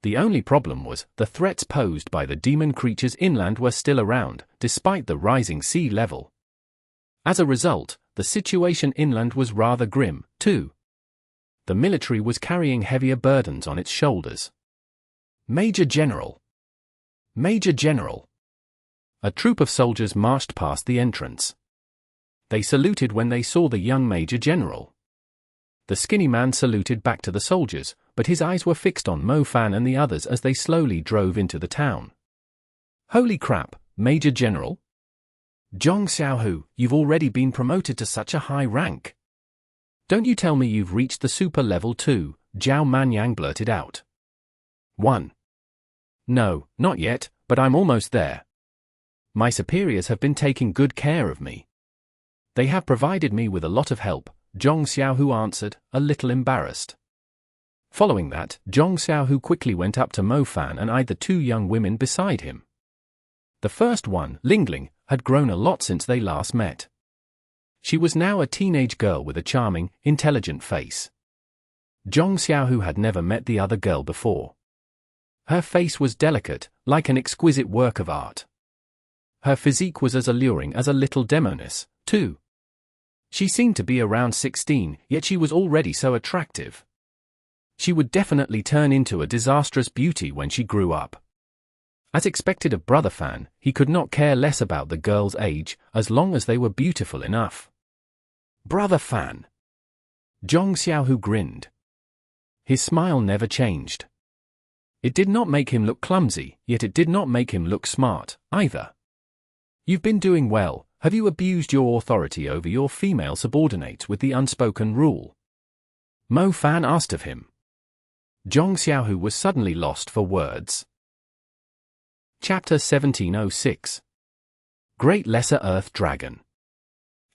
The only problem was, the threats posed by the demon creatures inland were still around, despite the rising sea level. As a result, the situation inland was rather grim, too. The military was carrying heavier burdens on its shoulders. Major General. Major General. A troop of soldiers marched past the entrance. They saluted when they saw the young Major General. The skinny man saluted back to the soldiers, but his eyes were fixed on Mo Fan and the others as they slowly drove into the town. Holy crap, Major General? Zhong Xiaohu, you've already been promoted to such a high rank. Don't you tell me you've reached the super level 2, Zhao Manyang blurted out. 1. No, not yet, but I'm almost there. My superiors have been taking good care of me. They have provided me with a lot of help, Zhong Xiaohu answered, a little embarrassed. Following that, Zhong Xiaohu quickly went up to Mo Fan and eyed the two young women beside him. The first one, Liling, had grown a lot since they last met. She was now a teenage girl with a charming, intelligent face. Zhong Xiaohu had never met the other girl before. Her face was delicate, like an exquisite work of art. Her physique was as alluring as a little demoness, too. She seemed to be around 16, yet she was already so attractive. She would definitely turn into a disastrous beauty when she grew up. As expected of Brother Fan, he could not care less about the girl's age, as long as they were beautiful enough. Brother Fan. Zhong Xiaohu grinned. His smile never changed. It did not make him look clumsy, yet it did not make him look smart, either. You've been doing well. Have you abused your authority over your female subordinates with the unspoken rule? Mo Fan asked of him. Zhong Xiaohu was suddenly lost for words. Chapter 1706. Great Lesser Earth Dragon.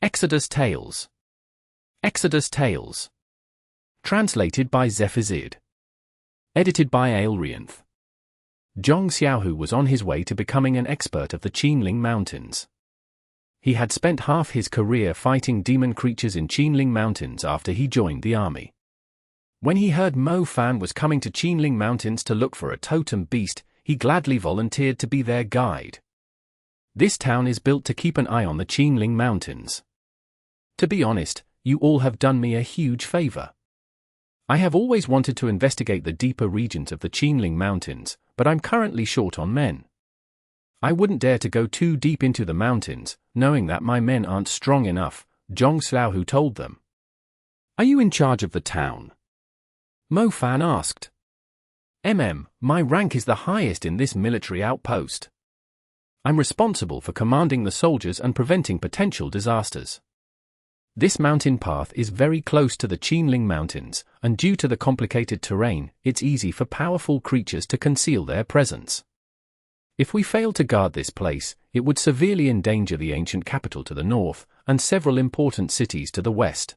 Exodus Tales. Exodus Tales. Translated by Zephazid. Edited by Aelrianth. Zhong Xiaohu was on his way to becoming an expert of the Qinling Mountains. He had spent half his career fighting demon creatures in Qinling Mountains after he joined the army. When he heard Mo Fan was coming to Qinling Mountains to look for a totem beast, he gladly volunteered to be their guide. This town is built to keep an eye on the Qinling Mountains. To be honest, you all have done me a huge favor. I have always wanted to investigate the deeper regions of the Qinling Mountains, but I'm currently short on men. I wouldn't dare to go too deep into the mountains, knowing that my men aren't strong enough, Zhong Xiaohu told them. Are you in charge of the town? Mo Fan asked. My rank is the highest in this military outpost. I'm responsible for commanding the soldiers and preventing potential disasters. This mountain path is very close to the Qinling Mountains, and due to the complicated terrain, it's easy for powerful creatures to conceal their presence. If we fail to guard this place, it would severely endanger the ancient capital to the north, and several important cities to the west.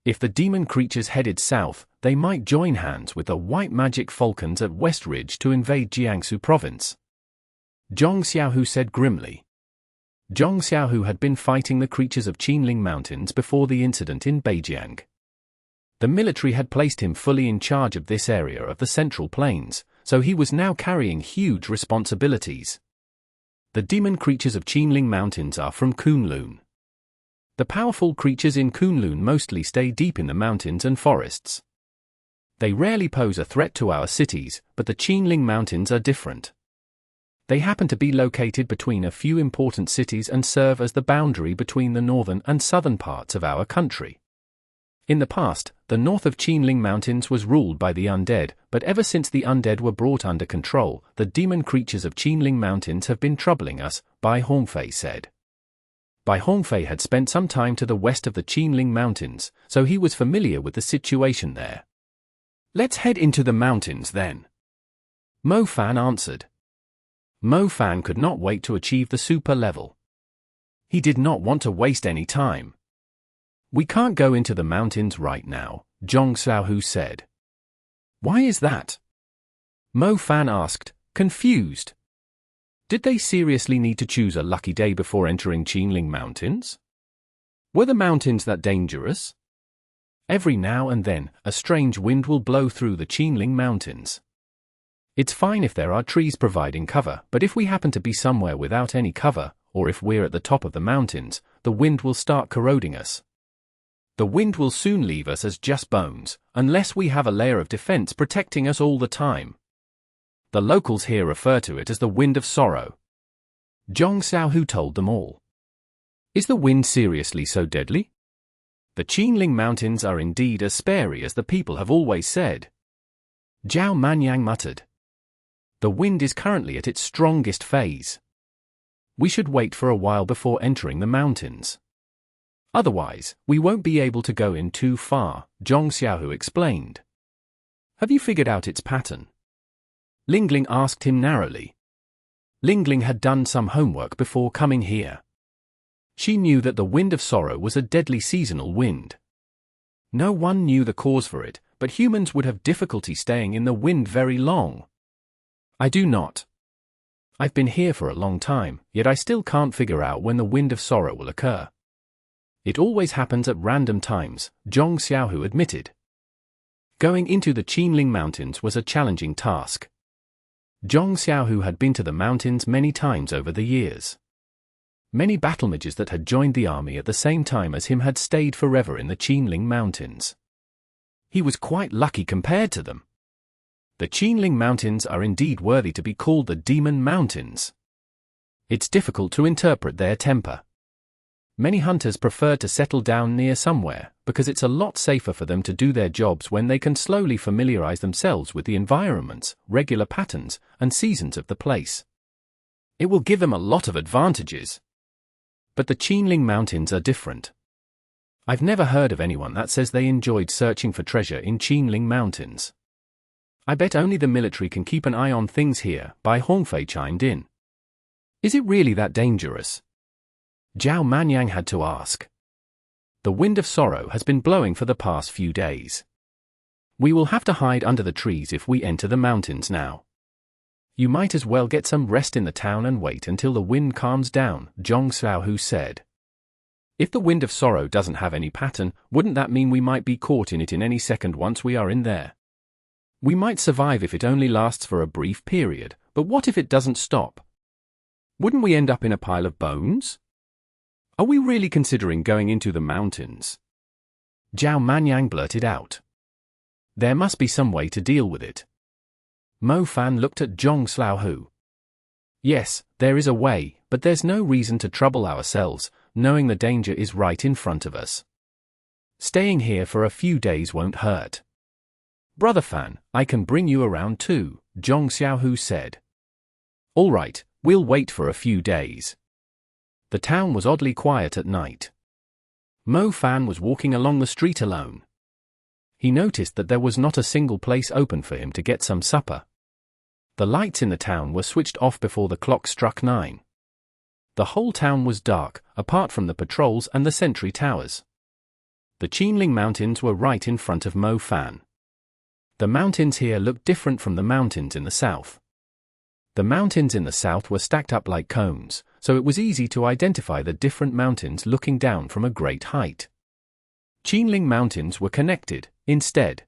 If the demon creatures headed south, they might join hands with the white magic falcons at West Ridge to invade Jiangsu province. Zhong Xiaohu said grimly. Zhong Xiaohu had been fighting the creatures of Qinling Mountains before the incident in Beijiang. The military had placed him fully in charge of this area of the Central Plains, so he was now carrying huge responsibilities. The demon creatures of Qinling Mountains are from Kunlun. The powerful creatures in Kunlun mostly stay deep in the mountains and forests. They rarely pose a threat to our cities, but the Qinling Mountains are different. They happen to be located between a few important cities and serve as the boundary between the northern and southern parts of our country. In the past, the north of Qinling Mountains was ruled by the undead, but ever since the undead were brought under control, the demon creatures of Qinling Mountains have been troubling us, Bai Hongfei said. Bai Hongfei had spent some time to the west of the Qinling Mountains, so he was familiar with the situation there. Let's head into the mountains then. Mo Fan answered. Mo Fan could not wait to achieve the super level. He did not want to waste any time. "We can't go into the mountains right now," Zhong Xiaohu said. "Why is that?" Mo Fan asked, confused. Did they seriously need to choose a lucky day before entering Qinling Mountains? Were the mountains that dangerous? Every now and then, a strange wind will blow through the Qinling Mountains. It's fine if there are trees providing cover, but if we happen to be somewhere without any cover, or if we're at the top of the mountains, the wind will start corroding us. The wind will soon leave us as just bones, unless we have a layer of defense protecting us all the time. The locals here refer to it as the wind of sorrow. Zhong Xiaohu told them all. Is the wind seriously so deadly? The Qinling Mountains are indeed as scary as the people have always said. Zhao Manyang muttered. The wind is currently at its strongest phase. We should wait for a while before entering the mountains. Otherwise, we won't be able to go in too far, Zhong Xiaohu explained. Have you figured out its pattern? Lingling asked him narrowly. Lingling had done some homework before coming here. She knew that the wind of sorrow was a deadly seasonal wind. No one knew the cause for it, but humans would have difficulty staying in the wind very long. I do not. I've been here for a long time, yet I still can't figure out when the wind of sorrow will occur. It always happens at random times, Zhong Xiaohu admitted. Going into the Qinling Mountains was a challenging task. Zhong Xiaohu had been to the mountains many times over the years. Many battle mages that had joined the army at the same time as him had stayed forever in the Qinling Mountains. He was quite lucky compared to them. The Qinling Mountains are indeed worthy to be called the Demon Mountains. It's difficult to interpret their temper. Many hunters prefer to settle down near somewhere, because it's a lot safer for them to do their jobs when they can slowly familiarize themselves with the environments, regular patterns, and seasons of the place. It will give them a lot of advantages. But the Qinling Mountains are different. I've never heard of anyone that says they enjoyed searching for treasure in Qinling Mountains. I bet only the military can keep an eye on things here, Bai Hongfei chimed in. Is it really that dangerous? Zhao Manyang had to ask. The wind of sorrow has been blowing for the past few days. We will have to hide under the trees if we enter the mountains now. You might as well get some rest in the town and wait until the wind calms down, Zhong Xiaohu said. If the wind of sorrow doesn't have any pattern, wouldn't that mean we might be caught in it in any second once we are in there? We might survive if it only lasts for a brief period, but what if it doesn't stop? Wouldn't we end up in a pile of bones? Are we really considering going into the mountains? Zhao Manyang blurted out. There must be some way to deal with it. Mo Fan looked at Zhong Xiaohu. Yes, there is a way, but there's no reason to trouble ourselves, knowing the danger is right in front of us. Staying here for a few days won't hurt. Brother Fan, I can bring you around too, Zhong Xiaohu said. All right, we'll wait for a few days. The town was oddly quiet at night. Mo Fan was walking along the street alone. He noticed that there was not a single place open for him to get some supper. The lights in the town were switched off before the clock struck 9. The whole town was dark, apart from the patrols and the sentry towers. The Qinling Mountains were right in front of Mo Fan. The mountains here looked different from the mountains in the south. The mountains in the south were stacked up like cones, so it was easy to identify the different mountains looking down from a great height. Qinling Mountains were connected, instead.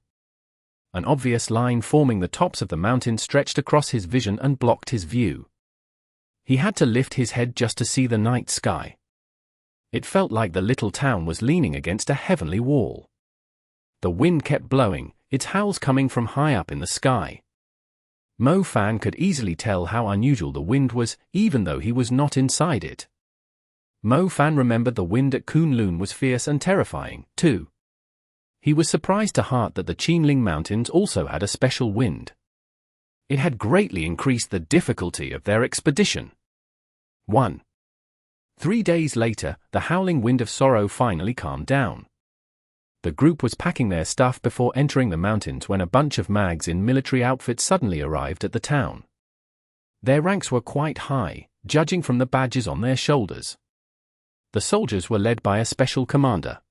An obvious line forming the tops of the mountains stretched across his vision and blocked his view. He had to lift his head just to see the night sky. It felt like the little town was leaning against a heavenly wall. The wind kept blowing, its howls coming from high up in the sky. Mo Fan could easily tell how unusual the wind was, even though he was not inside it. Mo Fan remembered the wind at Kunlun was fierce and terrifying, too. He was surprised to heart that the Qinling Mountains also had a special wind. It had greatly increased the difficulty of their expedition. 1. 3 days later, the howling wind of sorrow finally calmed down. The group was packing their stuff before entering the mountains when a bunch of mags in military outfits suddenly arrived at the town. Their ranks were quite high, judging from the badges on their shoulders. The soldiers were led by a special commander.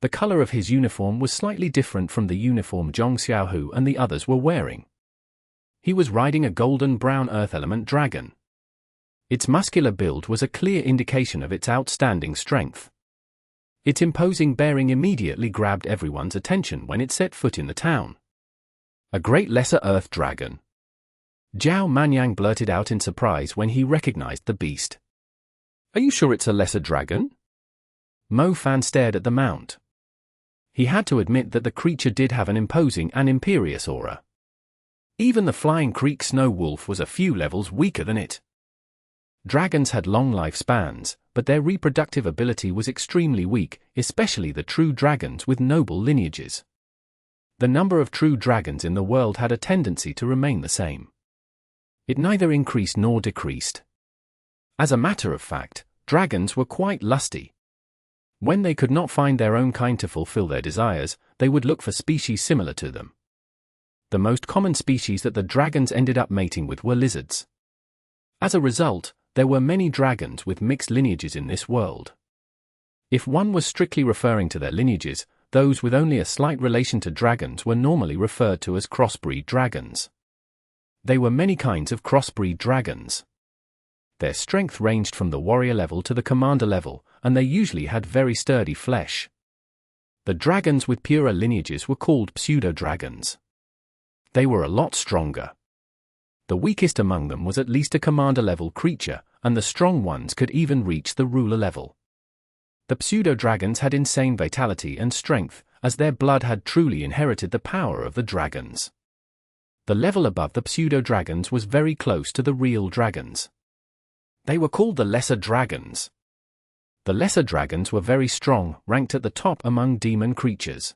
The color of his uniform was slightly different from the uniform Zhong Xiaohu and the others were wearing. He was riding a golden-brown earth element dragon. Its muscular build was a clear indication of its outstanding strength. Its imposing bearing immediately grabbed everyone's attention when it set foot in the town. A great lesser earth dragon. Zhao Manyang blurted out in surprise when he recognized the beast. Are you sure it's a lesser dragon? Mo Fan stared at the mount. He had to admit that the creature did have an imposing and imperious aura. Even the Flying Creek Snow Wolf was a few levels weaker than it. Dragons had long lifespans, but their reproductive ability was extremely weak, especially the true dragons with noble lineages. The number of true dragons in the world had a tendency to remain the same. It neither increased nor decreased. As a matter of fact, dragons were quite lusty. When they could not find their own kind to fulfill their desires, they would look for species similar to them. The most common species that the dragons ended up mating with were lizards. As a result, there were many dragons with mixed lineages in this world. If one was strictly referring to their lineages, those with only a slight relation to dragons were normally referred to as crossbreed dragons. There were many kinds of crossbreed dragons. Their strength ranged from the warrior level to the commander level, and they usually had very sturdy flesh. The dragons with purer lineages were called pseudo-dragons. They were a lot stronger. The weakest among them was at least a commander-level creature, and the strong ones could even reach the ruler level. The pseudo-dragons had insane vitality and strength, as their blood had truly inherited the power of the dragons. The level above the pseudo-dragons was very close to the real dragons. They were called the lesser dragons. The lesser dragons were very strong, ranked at the top among demon creatures.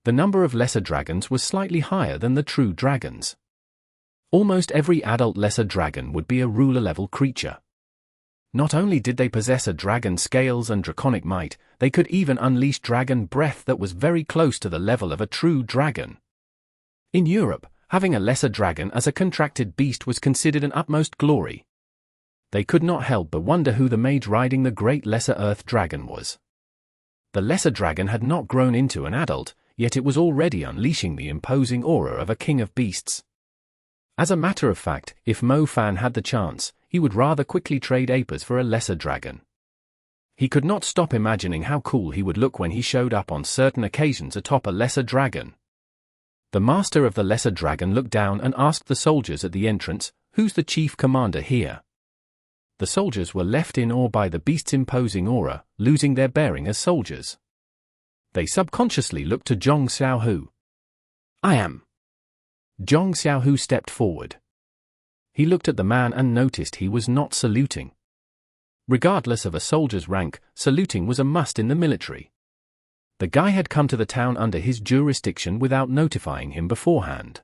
The number of lesser dragons was slightly higher than the true dragons. Almost every adult lesser dragon would be a ruler-level creature. Not only did they possess a dragon scales and draconic might, they could even unleash dragon breath that was very close to the level of a true dragon. In Europe, having a lesser dragon as a contracted beast was considered an utmost glory. They could not help but wonder who the mage riding the great lesser earth dragon was. The lesser dragon had not grown into an adult, yet it was already unleashing the imposing aura of a king of beasts. As a matter of fact, if Mo Fan had the chance, he would rather quickly trade Apers for a lesser dragon. He could not stop imagining how cool he would look when he showed up on certain occasions atop a lesser dragon. The master of the lesser dragon looked down and asked the soldiers at the entrance, "Who's the chief commander here?" The soldiers were left in awe by the beast's imposing aura, losing their bearing as soldiers. They subconsciously looked to Zhong Xiaohu. "I am." Zhong Xiaohu stepped forward. He looked at the man and noticed he was not saluting. Regardless of a soldier's rank, saluting was a must in the military. The guy had come to the town under his jurisdiction without notifying him beforehand.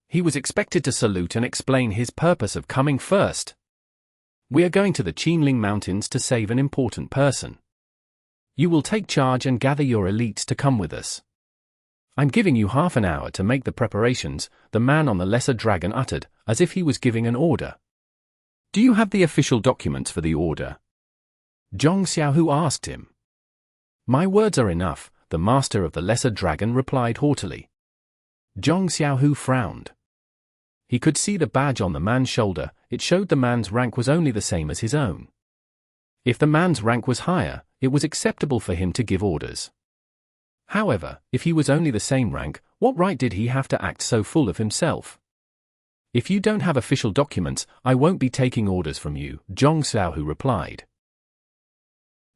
He was expected to salute and explain his purpose of coming first. "We are going to the Qinling Mountains to save an important person. You will take charge and gather your elites to come with us. I'm giving you half an hour to make the preparations," the man on the lesser dragon uttered, as if he was giving an order. "Do you have the official documents for the order?" Zhong Xiaohu asked him. "My words are enough," the master of the lesser dragon replied haughtily. Zhong Xiaohu frowned. He could see the badge on the man's shoulder. It showed the man's rank was only the same as his own. If the man's rank was higher, it was acceptable for him to give orders. However, if he was only the same rank, what right did he have to act so full of himself? "If you don't have official documents, I won't be taking orders from you," Zhong Xiaohu replied.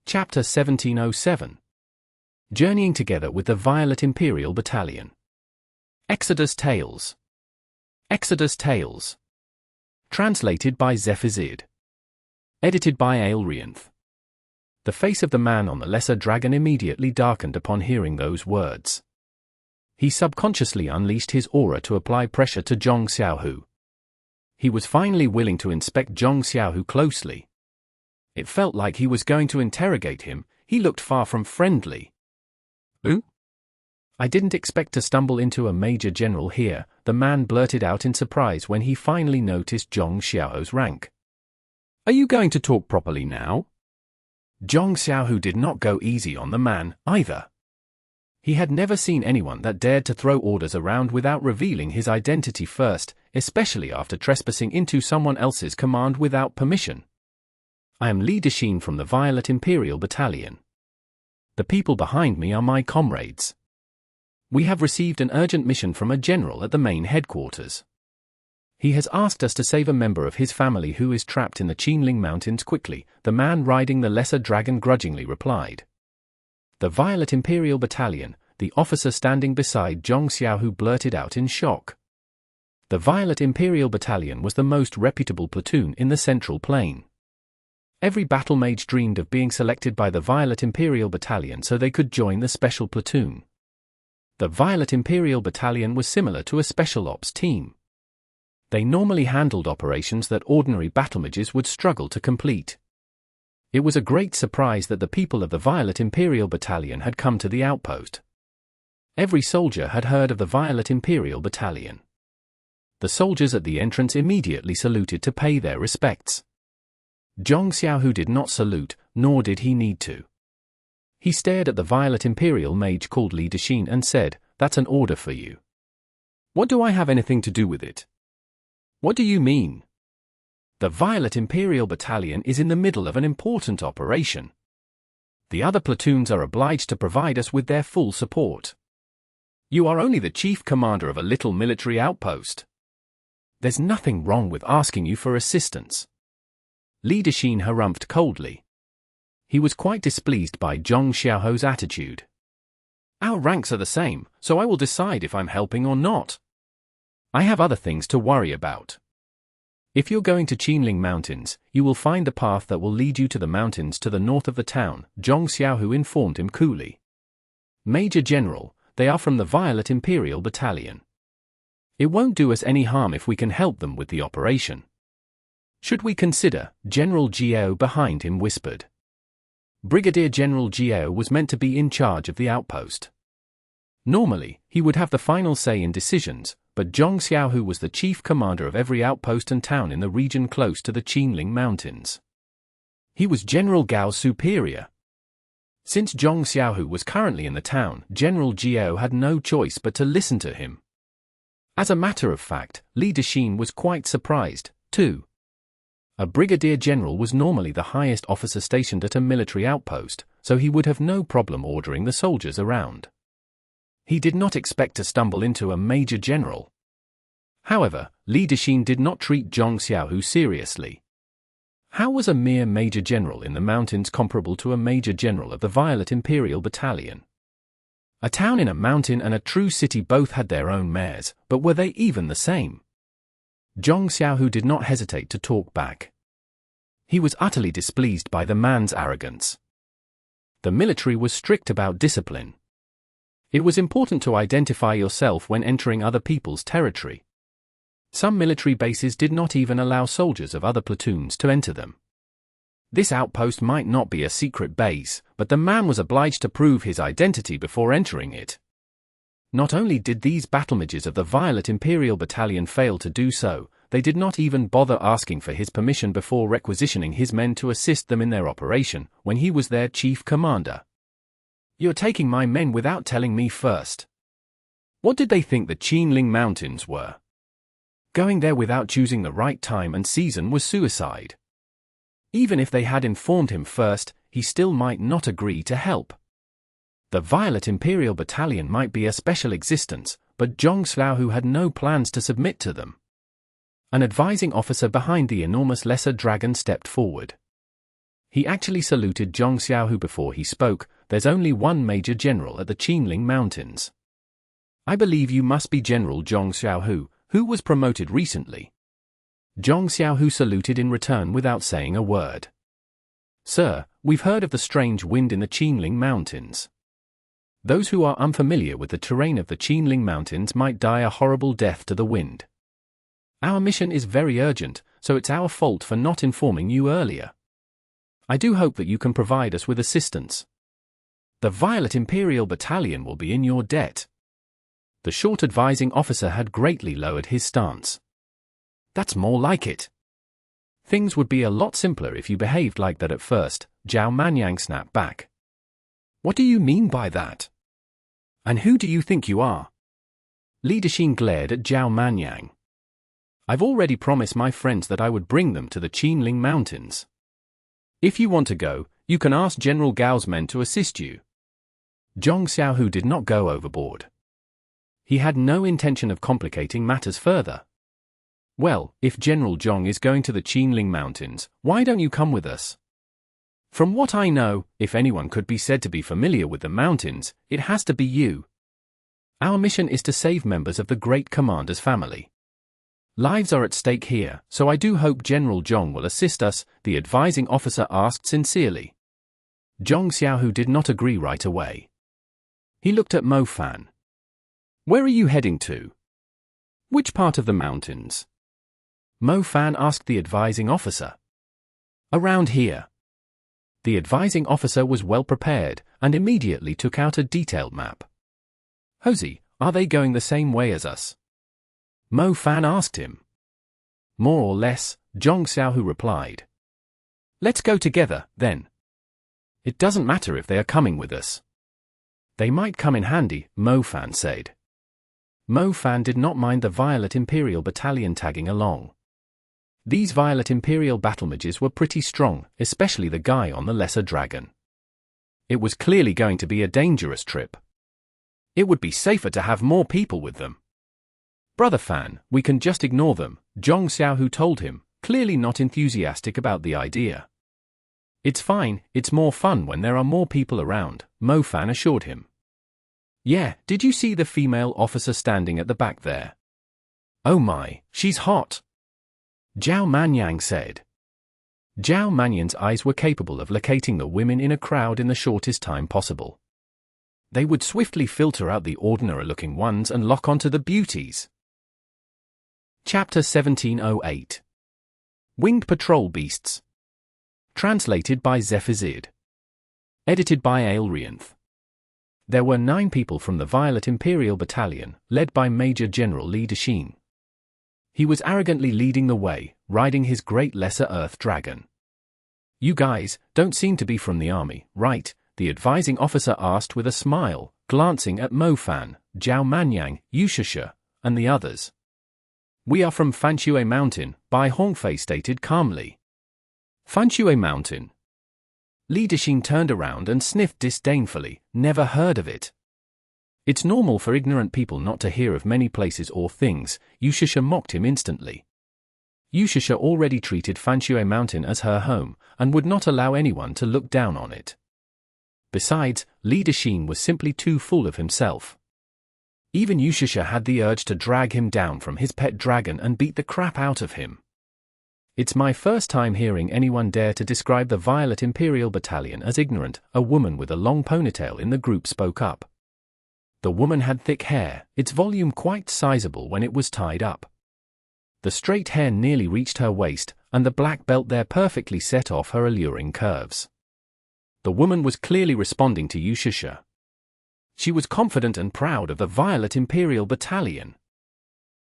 Chapter 1707. Journeying together with the Violet Imperial Battalion. Exodus Tales. Exodus Tales. Translated by Zephizid. Edited by Aelrianth. The face of the man on the lesser dragon immediately darkened upon hearing those words. He subconsciously unleashed his aura to apply pressure to Zhong Xiaohu. He was finally willing to inspect Zhong Xiaohu closely. It felt like he was going to interrogate him. He looked far from friendly. "Who? I didn't expect to stumble into a major general here," the man blurted out in surprise when he finally noticed Zhong Xiaohu's rank. "Are you going to talk properly now?" Zhong Xiaohu did not go easy on the man, either. He had never seen anyone that dared to throw orders around without revealing his identity first, especially after trespassing into someone else's command without permission. I am Li Dexin from the Violet Imperial Battalion. The people behind me are my comrades. We have received an urgent mission from a general at the main headquarters. He has asked us to save a member of his family who is trapped in the Qinling Mountains quickly, the man riding the lesser dragon grudgingly replied. The Violet Imperial Battalion, the officer standing beside Zhong Xiaohu blurted out in shock. The Violet Imperial Battalion was the most reputable platoon in the Central Plain. Every battle mage dreamed of being selected by the Violet Imperial Battalion so they could join the special platoon. The Violet Imperial Battalion was similar to a special ops team. They normally handled operations that ordinary battlemages would struggle to complete. It was a great surprise that the people of the Violet Imperial Battalion had come to the outpost. Every soldier had heard of the Violet Imperial Battalion. The soldiers at the entrance immediately saluted to pay their respects. Zhong Xiaohu did not salute, nor did he need to. He stared at the Violet Imperial mage called Li Dexin and said, "That's an order for you." "What do I have anything to do with it?" "What do you mean?" "The Violet Imperial Battalion is in the middle of an important operation. The other platoons are obliged to provide us with their full support. You are only the chief commander of a little military outpost. There's nothing wrong with asking you for assistance." Li Dexin harumphed coldly. He was quite displeased by Zhong Xiaohu's attitude. "Our ranks are the same, so I will decide if I'm helping or not. I have other things to worry about. If you're going to Qinling Mountains, you will find the path that will lead you to the mountains to the north of the town," Zhong Xiaohu informed him coolly. "Major General, they are from the Violet Imperial Battalion. It won't do us any harm if we can help them with the operation. Should we consider?" General Jiao behind him whispered. Brigadier General Jiao was meant to be in charge of the outpost. Normally, he would have the final say in decisions, but Zhong Xiaohu was the chief commander of every outpost and town in the region close to the Qinling Mountains. He was General Gao's superior. Since Zhong Xiaohu was currently in the town, General Jiao had no choice but to listen to him. As a matter of fact, Li Dexin was quite surprised, too. A brigadier general was normally the highest officer stationed at a military outpost, so he would have no problem ordering the soldiers around. He did not expect to stumble into a major general. However, Li Dexin did not treat Zhong Xiaohu seriously. How was a mere major general in the mountains comparable to a major general of the Violet Imperial Battalion? A town in a mountain and a true city both had their own mayors, but were they even the same? Zhong Xiaohu did not hesitate to talk back. He was utterly displeased by the man's arrogance. The military was strict about discipline. It was important to identify yourself when entering other people's territory. Some military bases did not even allow soldiers of other platoons to enter them. This outpost might not be a secret base, but the man was obliged to prove his identity before entering it. Not only did these battlemages of the Violet Imperial Battalion fail to do so, they did not even bother asking for his permission before requisitioning his men to assist them in their operation, when he was their chief commander. "You're taking my men without telling me first." What did they think the Qinling Mountains were? Going there without choosing the right time and season was suicide. Even if they had informed him first, he still might not agree to help. The Violet Imperial Battalion might be a special existence, but Zhong Xiaohu had no plans to submit to them. An advising officer behind the enormous lesser dragon stepped forward. He actually saluted Zhong Xiaohu before he spoke. "There's only one major general at the Qinling Mountains. I believe you must be General Zhong Xiaohu, who was promoted recently." Zhong Xiaohu saluted in return without saying a word. "Sir, we've heard of the strange wind in the Qinling Mountains. Those who are unfamiliar with the terrain of the Qinling Mountains might die a horrible death to the wind. Our mission is very urgent, so it's our fault for not informing you earlier. I do hope that you can provide us with assistance. The Violet Imperial Battalion will be in your debt." The short advising officer had greatly lowered his stance. "That's more like it. Things would be a lot simpler if you behaved like that at first," Zhao Manyang snapped back. What do you mean by that? And who do you think you are? Li Dexin glared at Zhao Manyang. I've already promised my friends that I would bring them to the Qinling Mountains. If you want to go, you can ask General Gao's men to assist you. Zhong Xiaohu did not go overboard. He had no intention of complicating matters further. Well, if General Zhong is going to the Qinling Mountains, why don't you come with us? From what I know, if anyone could be said to be familiar with the mountains, it has to be you. Our mission is to save members of the great commander's family. Lives are at stake here, so I do hope General Zhong will assist us, the advising officer asked sincerely. Zhong Xiaohu did not agree right away. He looked at Mo Fan. Where are you heading to? Which part of the mountains? Mo Fan asked the advising officer. Around here. The advising officer was well prepared, and immediately took out a detailed map. Hosey, are they going the same way as us? Mo Fan asked him. More or less, Zhong Xiaohu replied. Let's go together, then. It doesn't matter if they are coming with us. They might come in handy, Mo Fan said. Mo Fan did not mind the Violet Imperial Battalion tagging along. These Violet Imperial battle mages were pretty strong, especially the guy on the lesser dragon. It was clearly going to be a dangerous trip. It would be safer to have more people with them. Brother Fan, we can just ignore them, Zhong Xiaohu told him, clearly not enthusiastic about the idea. It's fine, it's more fun when there are more people around, Mo Fan assured him. Yeah, did you see the female officer standing at the back there? Oh my, she's hot. Zhao Manyang said. Zhao Manyang's eyes were capable of locating the women in a crowd in the shortest time possible. They would swiftly filter out the ordinary-looking ones and lock onto the beauties. Chapter 1708. Winged Patrol Beasts. Translated by Zephazid. Edited by Aelrianth. There were 9 people from the Violet Imperial Battalion, led by Major General Li Dexin. He was arrogantly leading the way, riding his great lesser earth dragon. You guys don't seem to be from the army, right? The advising officer asked with a smile, glancing at Mo Fan, Zhao Manyang, Yushasha, and the others. We are from Fanxue Mountain, Bai Hongfei stated calmly. Fanxue Mountain. Li Dexin turned around and sniffed disdainfully, never heard of it. It's normal for ignorant people not to hear of many places or things, Yushasha mocked him instantly. Yushasha already treated Fanxue Mountain as her home, and would not allow anyone to look down on it. Besides, Li Dexin was simply too full of himself. Even Yushasha had the urge to drag him down from his pet dragon and beat the crap out of him. It's my first time hearing anyone dare to describe the Violet Imperial Battalion as ignorant, a woman with a long ponytail in the group spoke up. The woman had thick hair, its volume quite sizable when it was tied up. The straight hair nearly reached her waist, and the black belt there perfectly set off her alluring curves. The woman was clearly responding to Yushasha. She was confident and proud of the Violet Imperial Battalion.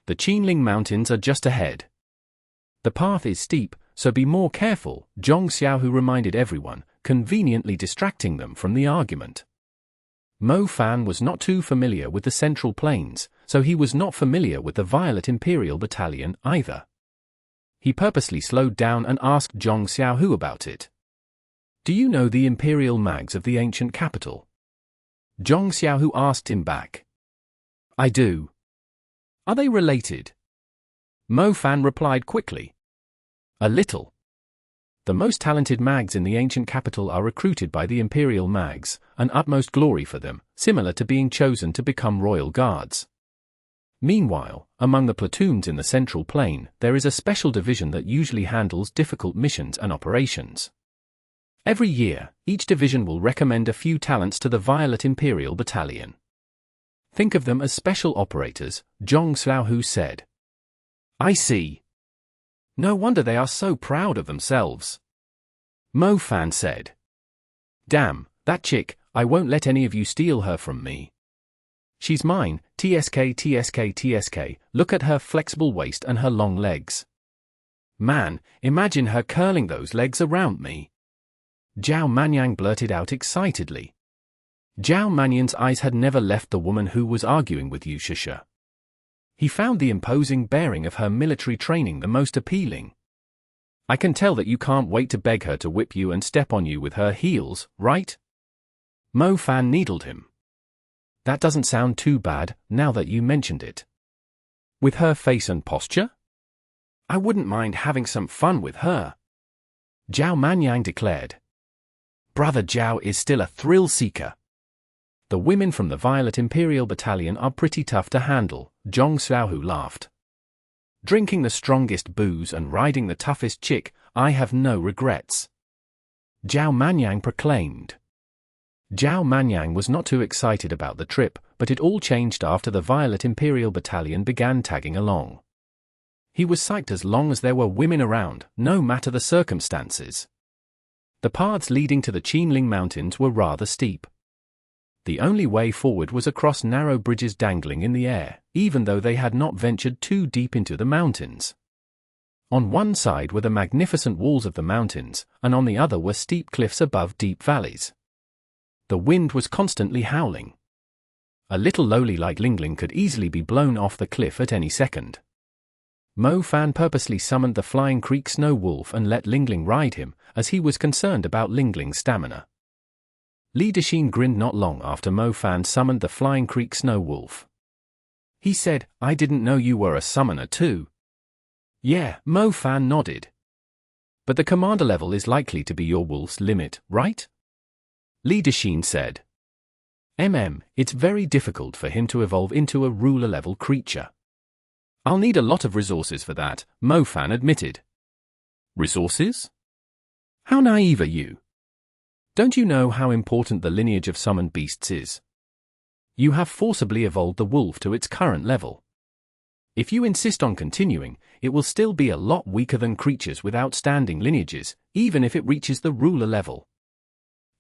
The Qinling Mountains are just ahead. The path is steep, so be more careful, Zhong Xiaohu reminded everyone, conveniently distracting them from the argument. Mo Fan was not too familiar with the Central Plains, so he was not familiar with the Violet Imperial Battalion either. He purposely slowed down and asked Zhong Xiaohu about it. Do you know the Imperial Mags of the ancient capital? Zhong Xiaohu asked him back. I do. Are they related? Mo Fan replied quickly. A little. The most talented mags in the ancient capital are recruited by the Imperial Mags, an utmost glory for them, similar to being chosen to become royal guards. Meanwhile, among the platoons in the Central Plain, there is a special division that usually handles difficult missions and operations. Every year, each division will recommend a few talents to the Violet Imperial Battalion. Think of them as special operators, Zhong Xiaohu said. I see. No wonder they are so proud of themselves. Mo Fan said. Damn, that chick, I won't let any of you steal her from me. She's mine, TSK TSK TSK, look at her flexible waist and her long legs. Man, imagine her curling those legs around me. Zhao Manyang blurted out excitedly. Zhao Manyan's eyes had never left the woman who was arguing with Yu Shisha. He found the imposing bearing of her military training the most appealing. I can tell that you can't wait to beg her to whip you and step on you with her heels, right? Mo Fan needled him. That doesn't sound too bad, now that you mentioned it. With her face and posture? I wouldn't mind having some fun with her. Zhao Manyang declared. Brother Zhao is still a thrill-seeker. The women from the Violet Imperial Battalion are pretty tough to handle, Zhong Xiaohu laughed. Drinking the strongest booze and riding the toughest chick, I have no regrets. Zhao Manyang proclaimed. Zhao Manyang was not too excited about the trip, but it all changed after the Violet Imperial Battalion began tagging along. He was psyched as long as there were women around, no matter the circumstances. The paths leading to the Qinling Mountains were rather steep. The only way forward was across narrow bridges dangling in the air, even though they had not ventured too deep into the mountains. On one side were the magnificent walls of the mountains, and on the other were steep cliffs above deep valleys. The wind was constantly howling. A little lowly like Lingling could easily be blown off the cliff at any second. Mo Fan purposely summoned the Flying Creek Snow Wolf and let Lingling ride him, as he was concerned about Lingling's stamina. Li Dexin grinned not long after Mo Fan summoned the Flying Creek Snow Wolf. He said, I didn't know you were a summoner too. Yeah, Mo Fan nodded. But the commander level is likely to be your wolf's limit, right? Li Dexin said. It's very difficult for him to evolve into a ruler-level creature. I'll need a lot of resources for that, Mo Fan admitted. Resources? How naive are you? Don't you know how important the lineage of summoned beasts is? You have forcibly evolved the wolf to its current level. If you insist on continuing, it will still be a lot weaker than creatures with outstanding lineages, even if it reaches the ruler level.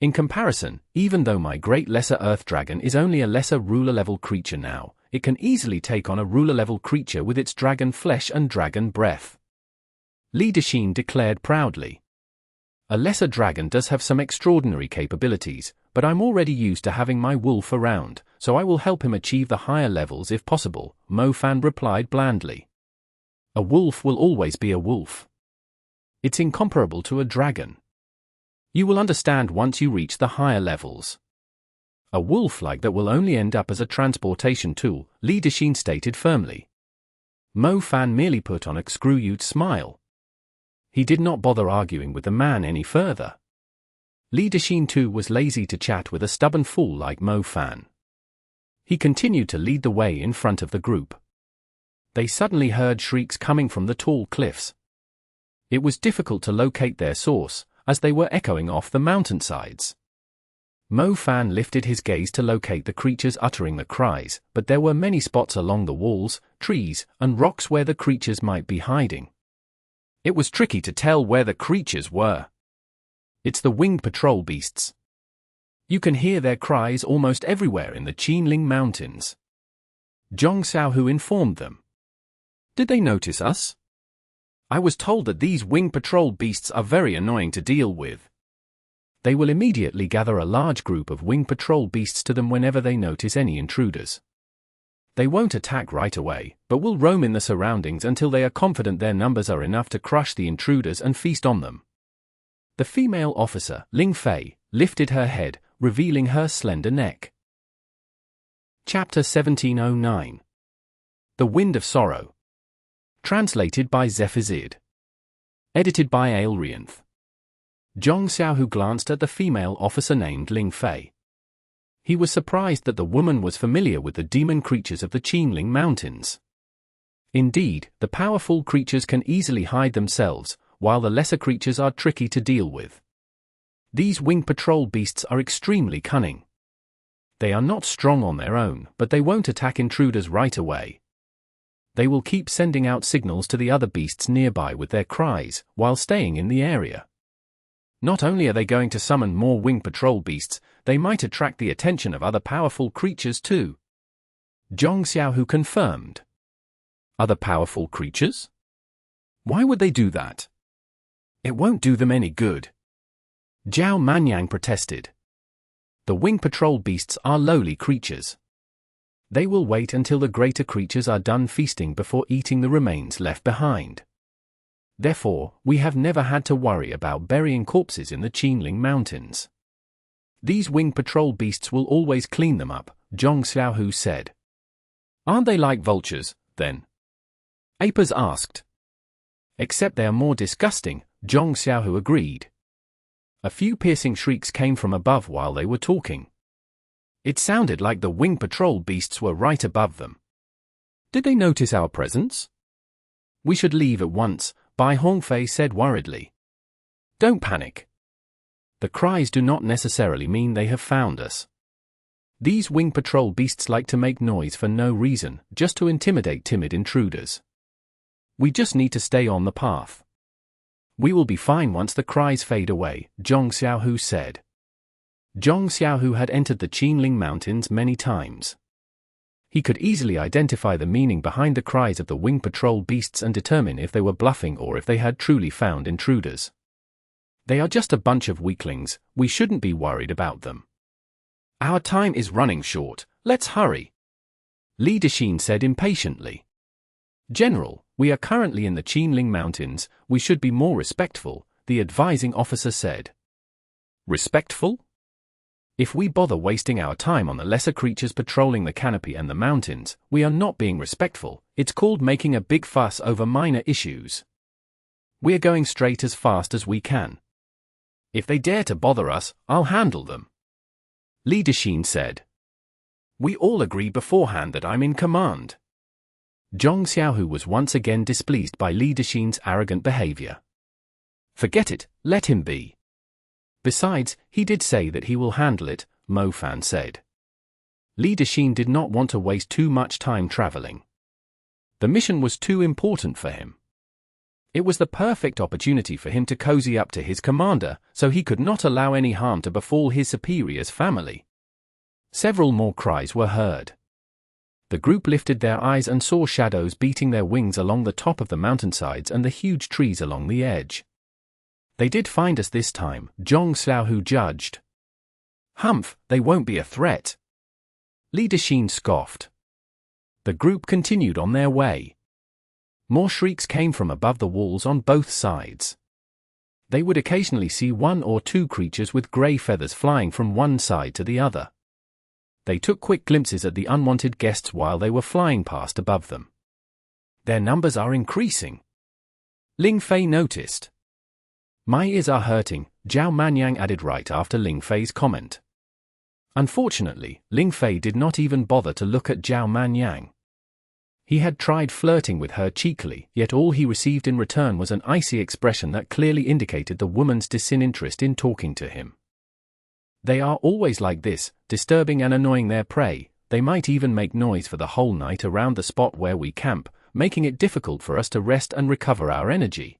In comparison, even though my great lesser earth dragon is only a lesser ruler-level creature now, it can easily take on a ruler-level creature with its dragon flesh and dragon breath. Li Dexin declared proudly. A lesser dragon does have some extraordinary capabilities, but I'm already used to having my wolf around, so I will help him achieve the higher levels if possible, Mo Fan replied blandly. A wolf will always be a wolf. It's incomparable to a dragon. You will understand once you reach the higher levels. A wolf like that will only end up as a transportation tool, Li Dexin stated firmly. Mo Fan merely put on a screw-you smile. He did not bother arguing with the man any further. Li Dexin too was lazy to chat with a stubborn fool like Mo Fan. He continued to lead the way in front of the group. They suddenly heard shrieks coming from the tall cliffs. It was difficult to locate their source, as they were echoing off the mountainsides. Mo Fan lifted his gaze to locate the creatures uttering the cries, but there were many spots along the walls, trees, and rocks where the creatures might be hiding. It was tricky to tell where the creatures were. It's the winged patrol beasts. You can hear their cries almost everywhere in the Qinling Mountains. Zhong Xiaohu informed them. Did they notice us? I was told that these winged patrol beasts are very annoying to deal with. They will immediately gather a large group of winged patrol beasts to them whenever they notice any intruders. They won't attack right away, but will roam in the surroundings until they are confident their numbers are enough to crush the intruders and feast on them. The female officer, Ling Fei, lifted her head, revealing her slender neck. Chapter 1709. The Wind of Sorrow. Translated by Zephazid. Edited by Aelrianth. Zhong Xiaohu glanced at the female officer named Ling Fei. He was surprised that the woman was familiar with the demon creatures of the Qinling Mountains. Indeed, the powerful creatures can easily hide themselves, while the lesser creatures are tricky to deal with. These winged patrol beasts are extremely cunning. They are not strong on their own, but they won't attack intruders right away. They will keep sending out signals to the other beasts nearby with their cries, while staying in the area. Not only are they going to summon more winged patrol beasts, they might attract the attention of other powerful creatures too. Zhong Xiaohu confirmed. Other powerful creatures? Why would they do that? It won't do them any good. Zhao Manyang protested. The wing patrol beasts are lowly creatures. They will wait until the greater creatures are done feasting before eating the remains left behind. Therefore, we have never had to worry about burying corpses in the Qinling Mountains. These wing patrol beasts will always clean them up, Zhong Xiaohu said. Aren't they like vultures, then? Apers asked. Except they are more disgusting, Zhong Xiaohu agreed. A few piercing shrieks came from above while they were talking. It sounded like the wing patrol beasts were right above them. Did they notice our presence? We should leave at once, Bai Hongfei said worriedly. Don't panic. The cries do not necessarily mean they have found us. These wing patrol beasts like to make noise for no reason, just to intimidate timid intruders. We just need to stay on the path. We will be fine once the cries fade away, Zhong Xiaohu said. Zhong Xiaohu had entered the Qinling Mountains many times. He could easily identify the meaning behind the cries of the wing patrol beasts and determine if they were bluffing or if they had truly found intruders. They are just a bunch of weaklings, we shouldn't be worried about them. Our time is running short, let's hurry. Li Dexin said impatiently. General, we are currently in the Qinling Mountains, we should be more respectful, the advising officer said. Respectful? If we bother wasting our time on the lesser creatures patrolling the canopy and the mountains, we are not being respectful, it's called making a big fuss over minor issues. We are going straight as fast as we can. If they dare to bother us, I'll handle them. Li Dexin said. We all agree beforehand that I'm in command. Zhong Xiaohu was once again displeased by Li Dexin's arrogant behavior. Forget it, let him be. Besides, he did say that he will handle it, Mo Fan said. Li Dexin did not want to waste too much time traveling. The mission was too important for him. It was the perfect opportunity for him to cozy up to his commander, so he could not allow any harm to befall his superior's family. Several more cries were heard. The group lifted their eyes and saw shadows beating their wings along the top of the mountainsides and the huge trees along the edge. They did find us this time, Zhong Xiaohu judged. Humph, they won't be a threat. Li Dexin scoffed. The group continued on their way. More shrieks came from above the walls on both sides. They would occasionally see one or two creatures with grey feathers flying from one side to the other. They took quick glimpses at the unwanted guests while they were flying past above them. Their numbers are increasing. Ling Fei noticed. My ears are hurting, Zhao Manyang added right after Ling Fei's comment. Unfortunately, Ling Fei did not even bother to look at Zhao Manyang. He had tried flirting with her cheekily, yet all he received in return was an icy expression that clearly indicated the woman's disinterest in talking to him. They are always like this, disturbing and annoying their prey. They might even make noise for the whole night around the spot where we camp, making it difficult for us to rest and recover our energy.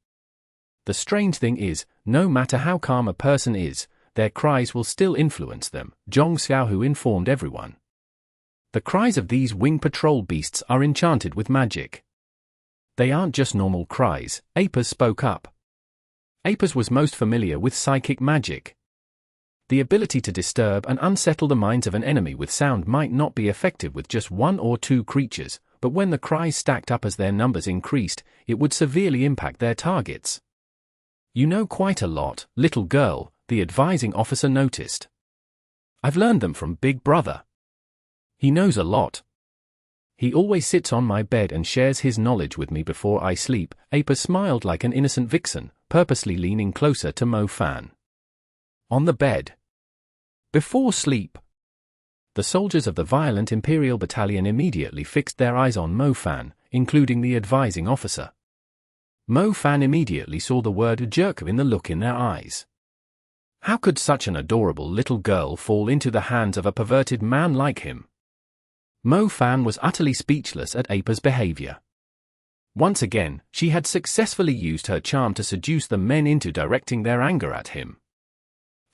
The strange thing is, no matter how calm a person is, their cries will still influence them, Zhong Xiaohu informed everyone. The cries of these wing patrol beasts are enchanted with magic. They aren't just normal cries, Apers spoke up. Apers was most familiar with psychic magic. The ability to disturb and unsettle the minds of an enemy with sound might not be effective with just one or two creatures, but when the cries stacked up as their numbers increased, it would severely impact their targets. You know quite a lot, little girl, the advising officer noticed. I've learned them from Big Brother. He knows a lot. He always sits on my bed and shares his knowledge with me before I sleep. Aper smiled like an innocent vixen, purposely leaning closer to Mo Fan. On the bed. Before sleep. The soldiers of the violent Imperial Battalion immediately fixed their eyes on Mo Fan, including the advising officer. Mo Fan immediately saw the word jerk in the look in their eyes. How could such an adorable little girl fall into the hands of a perverted man like him? Mo Fan was utterly speechless at Aper's behavior. Once again, she had successfully used her charm to seduce the men into directing their anger at him.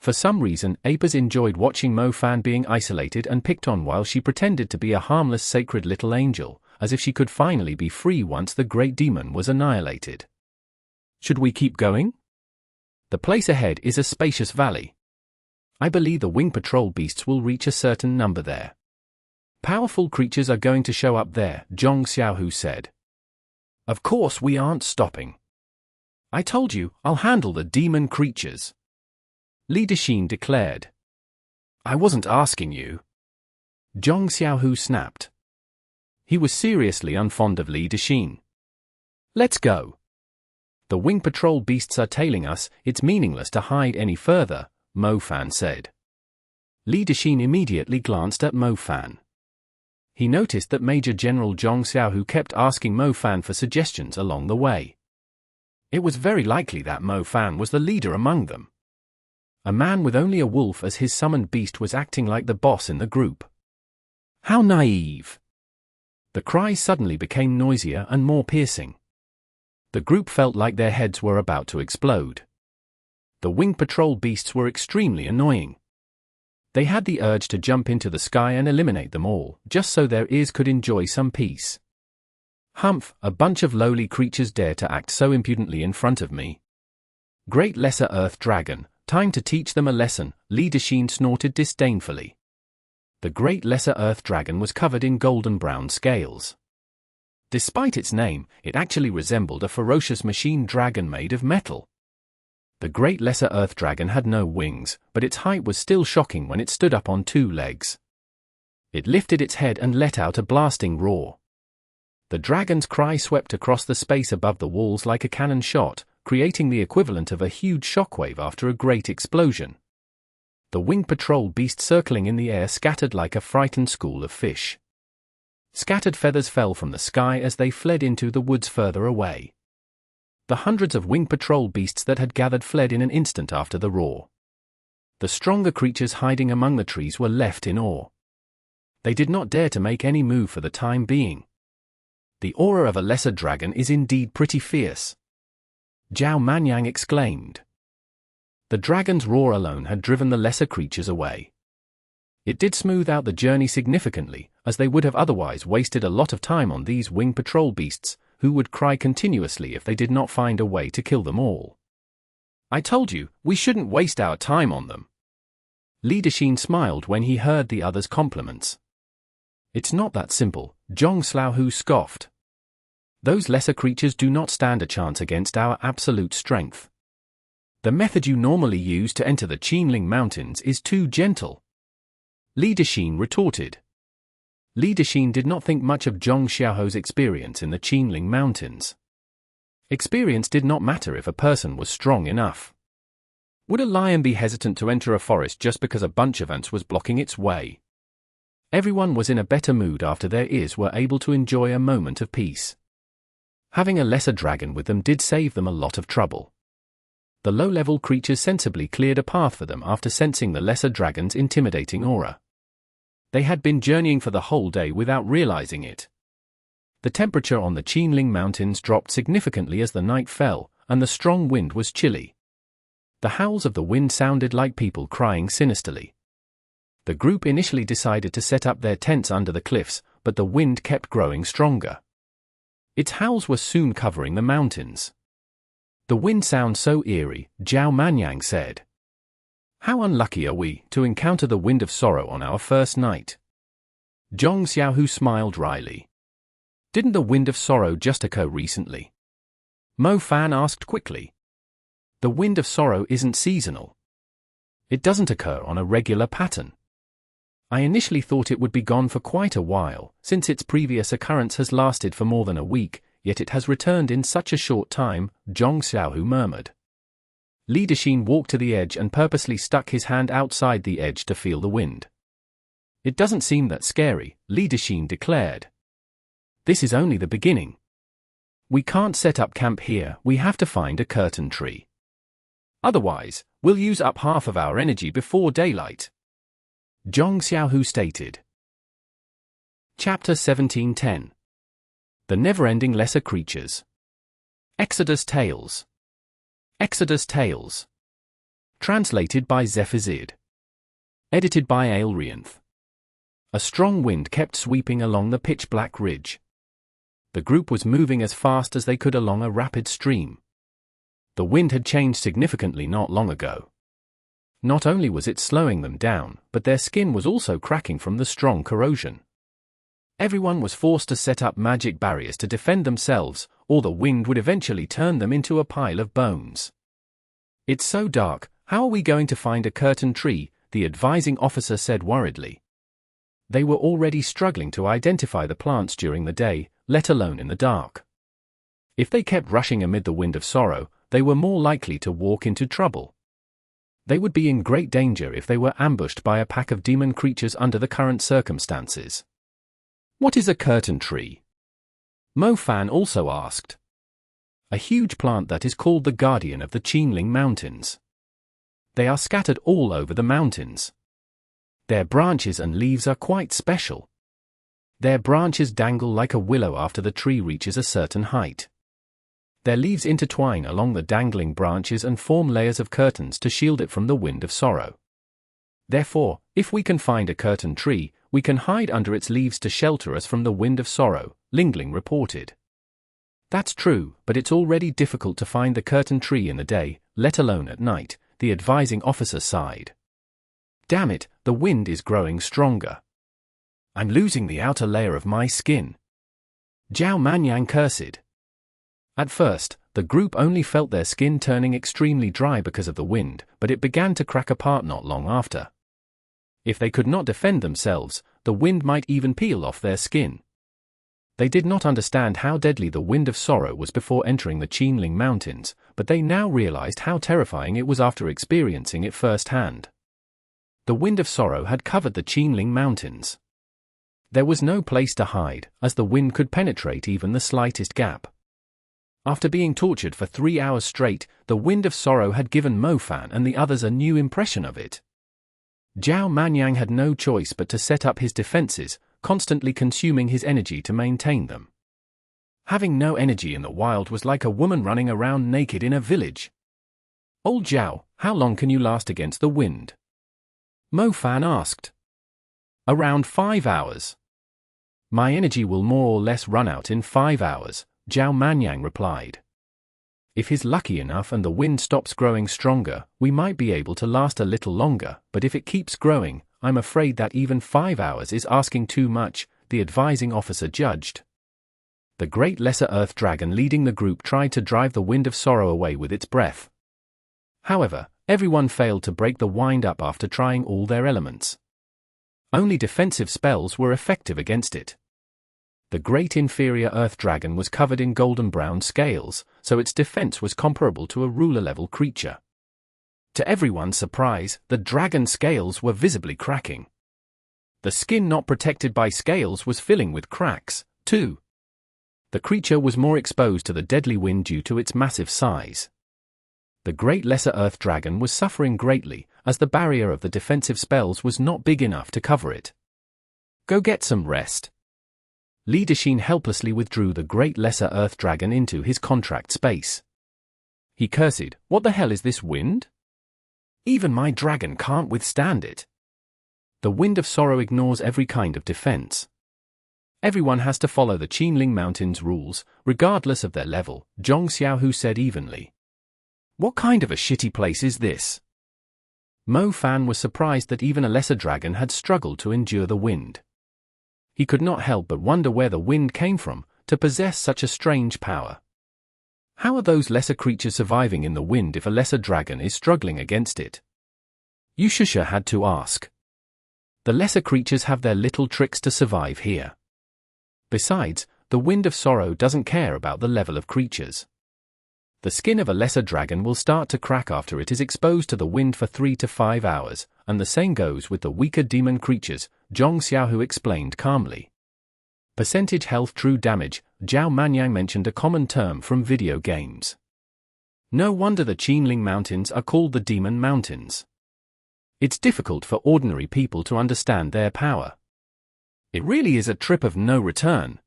For some reason, Apers enjoyed watching Mo Fan being isolated and picked on while she pretended to be a harmless sacred little angel, as if she could finally be free once the great demon was annihilated. Should we keep going? The place ahead is a spacious valley. I believe the wing patrol beasts will reach a certain number there. Powerful creatures are going to show up there, Zhong Xiaohu said. Of course we aren't stopping. I told you, I'll handle the demon creatures. Li Dexin declared. I wasn't asking you. Zhong Xiaohu snapped. He was seriously unfond of Li Dexin. Let's go. The wing patrol beasts are tailing us, it's meaningless to hide any further, Mo Fan said. Li Dexin immediately glanced at Mo Fan. He noticed that Major General Zhong Xiaohu kept asking Mo Fan for suggestions along the way. It was very likely that Mo Fan was the leader among them. A man with only a wolf as his summoned beast was acting like the boss in the group. How naive! The cries suddenly became noisier and more piercing. The group felt like their heads were about to explode. The wing patrol beasts were extremely annoying. They had the urge to jump into the sky and eliminate them all, just so their ears could enjoy some peace. Humph, a bunch of lowly creatures dare to act so impudently in front of me. Great Lesser Earth Dragon, time to teach them a lesson, Li Dexin snorted disdainfully. The Great Lesser Earth Dragon was covered in golden-brown scales. Despite its name, it actually resembled a ferocious machine dragon made of metal. The Great Lesser Earth Dragon had no wings, but its height was still shocking when it stood up on two legs. It lifted its head and let out a blasting roar. The dragon's cry swept across the space above the walls like a cannon shot, creating the equivalent of a huge shockwave after a great explosion. The wing patrol beast circling in the air scattered like a frightened school of fish. Scattered feathers fell from the sky as they fled into the woods further away. The hundreds of wing patrol beasts that had gathered fled in an instant after the roar. The stronger creatures hiding among the trees were left in awe. They did not dare to make any move for the time being. The aura of a lesser dragon is indeed pretty fierce. Zhao Manyang exclaimed. The dragon's roar alone had driven the lesser creatures away. It did smooth out the journey significantly, as they would have otherwise wasted a lot of time on these wing patrol beasts, who would cry continuously if they did not find a way to kill them all. I told you, we shouldn't waste our time on them. Li Dexin smiled when he heard the others' compliments. It's not that simple, Zhong Xiaohu scoffed. Those lesser creatures do not stand a chance against our absolute strength. The method you normally use to enter the Qinling Mountains is too gentle. Li Dexin retorted. Li Dexin did not think much of Zhong Xiaohu's experience in the Qinling Mountains. Experience did not matter if a person was strong enough. Would a lion be hesitant to enter a forest just because a bunch of ants was blocking its way? Everyone was in a better mood after their ears were able to enjoy a moment of peace. Having a lesser dragon with them did save them a lot of trouble. The low-level creatures sensibly cleared a path for them after sensing the lesser dragon's intimidating aura. They had been journeying for the whole day without realizing it. The temperature on the Qinling Mountains dropped significantly as the night fell, and the strong wind was chilly. The howls of the wind sounded like people crying sinisterly. The group initially decided to set up their tents under the cliffs, but the wind kept growing stronger. Its howls were soon covering the mountains. The wind sounds so eerie, Zhao Manyang said. How unlucky are we to encounter the wind of sorrow on our first night? Zhong Xiaohu smiled wryly. Didn't the wind of sorrow just occur recently? Mo Fan asked quickly. The wind of sorrow isn't seasonal. It doesn't occur on a regular pattern. I initially thought it would be gone for quite a while, since its previous occurrence has lasted for more than a week, yet it has returned in such a short time, Zhong Xiaohu murmured. Li Dexin walked to the edge and purposely stuck his hand outside the edge to feel the wind. It doesn't seem that scary, Li Dexin declared. This is only the beginning. We can't set up camp here, we have to find a curtain tree. Otherwise, we'll use up half of our energy before daylight. Zhong Xiaohu stated. Chapter 1710. The Never-Ending Lesser Creatures. Exodus Tales. Exodus Tales. Translated by Zephazid. Edited by Aelrianth. A strong wind kept sweeping along the pitch-black ridge. The group was moving as fast as they could along a rapid stream. The wind had changed significantly not long ago. Not only was it slowing them down, but their skin was also cracking from the strong corrosion. Everyone was forced to set up magic barriers to defend themselves, or the wind would eventually turn them into a pile of bones. "It's so dark, how are we going to find a curtain tree?" the advising officer said worriedly. They were already struggling to identify the plants during the day, let alone in the dark. If they kept rushing amid the wind of sorrow, they were more likely to walk into trouble. They would be in great danger if they were ambushed by a pack of demon creatures under the current circumstances. "What is a curtain tree?" Mo Fan also asked. "A huge plant that is called the guardian of the Qinling Mountains. They are scattered all over the mountains. Their branches and leaves are quite special. Their branches dangle like a willow after the tree reaches a certain height. Their leaves intertwine along the dangling branches and form layers of curtains to shield it from the wind of sorrow. Therefore, if we can find a curtain tree, we can hide under its leaves to shelter us from the wind of sorrow," Linden reported. "That's true, but it's already difficult to find the curtain tree in the day, let alone at night," the advising officer sighed. "Damn it, the wind is growing stronger. I'm losing the outer layer of my skin." Zhao Manyang cursed. At first, the group only felt their skin turning extremely dry because of the wind, but it began to crack apart not long after. If they could not defend themselves, the wind might even peel off their skin. They did not understand how deadly the wind of sorrow was before entering the Qinling Mountains, but they now realized how terrifying it was after experiencing it firsthand. The wind of sorrow had covered the Qinling Mountains. There was no place to hide, as the wind could penetrate even the slightest gap. After being tortured for 3 hours straight, the wind of sorrow had given Mo Fan and the others a new impression of it. Zhao Manyang had no choice but to set up his defenses, constantly consuming his energy to maintain them. Having no energy in the wild was like a woman running around naked in a village. "Old Zhao, how long can you last against the wind?" Mo Fan asked. "Around 5 hours. My energy will more or less run out in 5 hours, Zhao Manyang replied. "If he's lucky enough and the wind stops growing stronger, we might be able to last a little longer, but if it keeps growing, I'm afraid that even 5 hours is asking too much," the advising officer judged. The great lesser earth dragon leading the group tried to drive the wind of sorrow away with its breath. However, everyone failed to break the wind up after trying all their elements. Only defensive spells were effective against it. The great inferior earth dragon was covered in golden-brown scales, so its defense was comparable to a ruler-level creature. To everyone's surprise, the dragon's scales were visibly cracking. The skin not protected by scales was filling with cracks, too. The creature was more exposed to the deadly wind due to its massive size. The great lesser earth dragon was suffering greatly, as the barrier of the defensive spells was not big enough to cover it. "Go get some rest." Li Dexin helplessly withdrew the great lesser earth dragon into his contract space. He cursed, "What the hell is this wind? Even my dragon can't withstand it." The wind of sorrow ignores every kind of defense. Everyone has to follow the Qinling Mountains rules, regardless of their level, Zhong Xiaohu said evenly. "What kind of a shitty place is this?" Mo Fan was surprised that even a lesser dragon had struggled to endure the wind. He could not help but wonder where the wind came from, to possess such a strange power. How are those lesser creatures surviving in the wind if a lesser dragon is struggling against it? Yushusha had to ask. The lesser creatures have their little tricks to survive here. Besides, the wind of sorrow doesn't care about the level of creatures. The skin of a lesser dragon will start to crack after it is exposed to the wind for 3 to 5 hours, and the same goes with the weaker demon creatures, Zhong Xiaohu explained calmly. Percentage health true damage, Zhao Manyang mentioned a common term from video games. No wonder the Qinling Mountains are called the Demon Mountains. It's difficult for ordinary people to understand their power. It really is a trip of no return.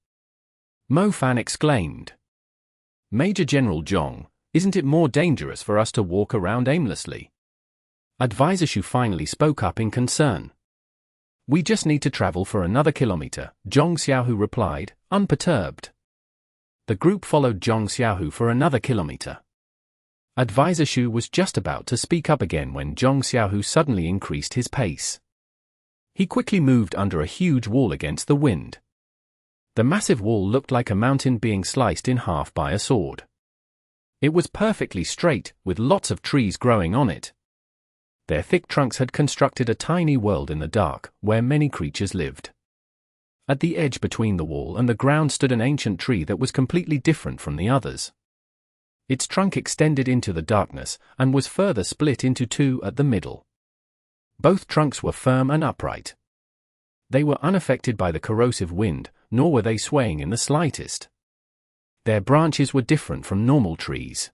Mo Fan exclaimed. Major General Zhong, isn't it more dangerous for us to walk around aimlessly? Advisor Shu finally spoke up in concern. We just need to travel for another kilometer, Zhong Xiaohu replied, unperturbed. The group followed Zhong Xiaohu for another kilometer. Advisor Shu was just about to speak up again when Zhong Xiaohu suddenly increased his pace. He quickly moved under a huge wall against the wind. The massive wall looked like a mountain being sliced in half by a sword. It was perfectly straight, with lots of trees growing on it. Their thick trunks had constructed a tiny world in the dark, where many creatures lived. At the edge between the wall and the ground stood an ancient tree that was completely different from the others. Its trunk extended into the darkness, and was further split into two at the middle. Both trunks were firm and upright. They were unaffected by the corrosive wind, nor were they swaying in the slightest. Their branches were different from normal trees.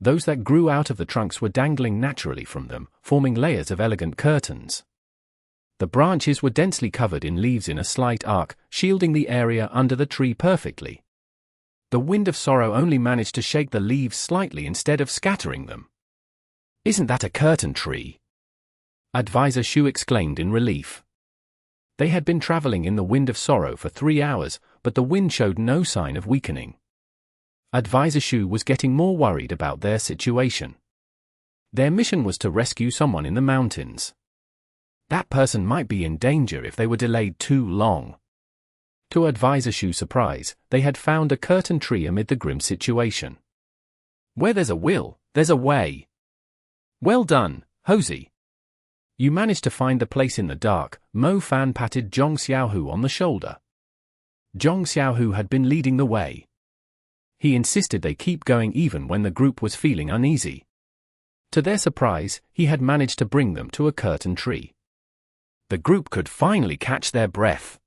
Those that grew out of the trunks were dangling naturally from them, forming layers of elegant curtains. The branches were densely covered in leaves in a slight arc, shielding the area under the tree perfectly. The wind of sorrow only managed to shake the leaves slightly instead of scattering them. "Isn't that a curtain tree?" Advisor Shu exclaimed in relief. They had been traveling in the wind of sorrow for 3 hours, but the wind showed no sign of weakening. Advisor Shu was getting more worried about their situation. Their mission was to rescue someone in the mountains. That person might be in danger if they were delayed too long. To Advisor Shu's surprise, they had found a curtain tree amid the grim situation. "Where there's a will, there's a way." "Well done, Hosey. You managed to find the place in the dark." Mo Fan patted Zhong Xiaohu on the shoulder. Zhong Xiaohu had been leading the way. He insisted they keep going even when the group was feeling uneasy. To their surprise, he had managed to bring them to a curtain tree. The group could finally catch their breath.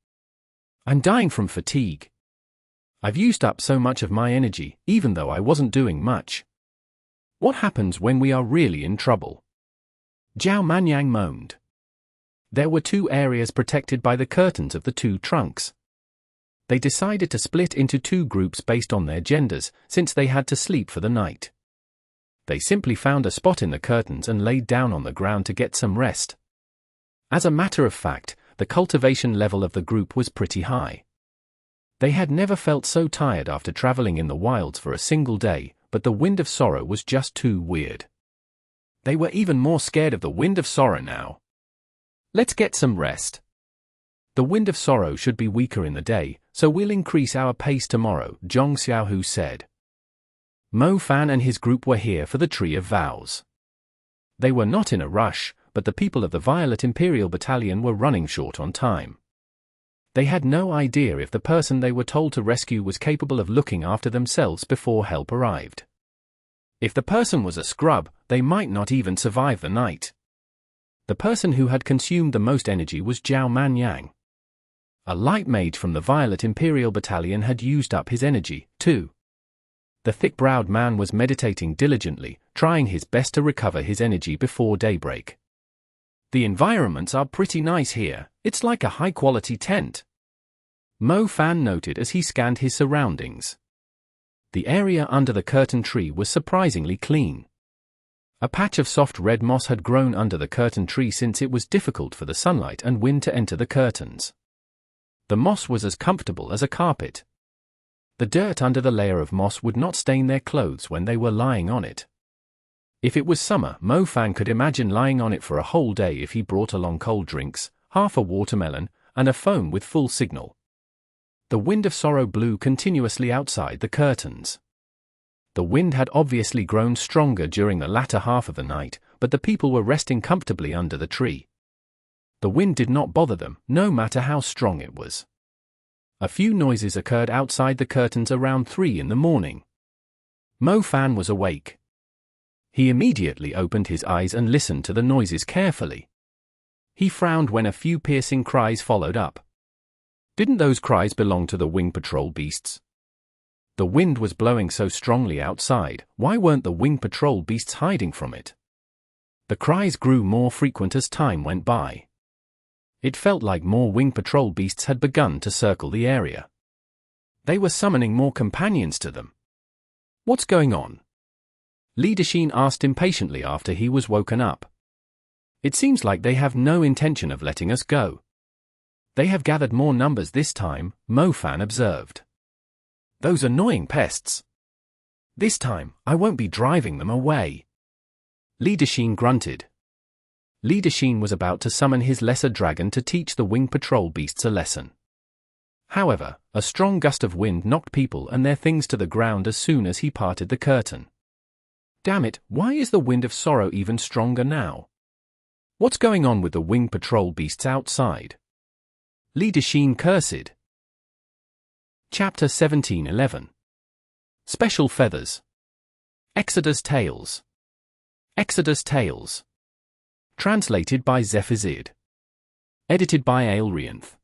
"I'm dying from fatigue. I've used up so much of my energy, even though I wasn't doing much. What happens when we are really in trouble?" Zhao Manyang moaned. There were 2 areas protected by the curtains of the 2 trunks. They decided to split into 2 groups based on their genders, since they had to sleep for the night. They simply found a spot in the curtains and laid down on the ground to get some rest. As a matter of fact, the cultivation level of the group was pretty high. They had never felt so tired after traveling in the wilds for a single day, but the wind of sorrow was just too weird. They were even more scared of the wind of sorrow now. "Let's get some rest. The wind of sorrow should be weaker in the day, so we'll increase our pace tomorrow," Zhong Xiaohu said. Mo Fan and his group were here for the Tree of Vows. They were not in a rush, but the people of the Violet Imperial Battalion were running short on time. They had no idea if the person they were told to rescue was capable of looking after themselves before help arrived. If the person was a scrub, they might not even survive the night. The person who had consumed the most energy was Zhao Manyang. A light mage from the Violet Imperial Battalion had used up his energy, too. The thick-browed man was meditating diligently, trying his best to recover his energy before daybreak. "The environments are pretty nice here, it's like a high-quality tent," Mo Fan noted as he scanned his surroundings. The area under the curtain tree was surprisingly clean. A patch of soft red moss had grown under the curtain tree since it was difficult for the sunlight and wind to enter the curtains. The moss was as comfortable as a carpet. The dirt under the layer of moss would not stain their clothes when they were lying on it. If it was summer, Mo Fan could imagine lying on it for a whole day if he brought along cold drinks, half a watermelon, and a phone with full signal. The wind of sorrow blew continuously outside the curtains. The wind had obviously grown stronger during the latter half of the night, but the people were resting comfortably under the tree. The wind did not bother them, no matter how strong it was. A few noises occurred outside the curtains around 3 in the morning. Mo Fan was awake. He immediately opened his eyes and listened to the noises carefully. He frowned when a few piercing cries followed up. Didn't those cries belong to the wing patrol beasts? The wind was blowing so strongly outside, why weren't the wing patrol beasts hiding from it? The cries grew more frequent as time went by. It felt like more wing patrol beasts had begun to circle the area. They were summoning more companions to them. "What's going on?" Li Dexin asked impatiently after he was woken up. "It seems like they have no intention of letting us go." "They have gathered more numbers this time," Mo Fan observed. "Those annoying pests." This time, I won't be driving them away. Linden grunted. Linden was about to summon his lesser dragon to teach the wing patrol beasts a lesson. However, a strong gust of wind knocked people and their things to the ground as soon as he parted the curtain. Damn it, why is the wind of sorrow even stronger now? What's going on with the wing patrol beasts outside? Linden cursed. Chapter 17:11. Special Feathers. Exodus Tales. Exodus Tales. Translated by Zephazid. Edited by Aelrianth.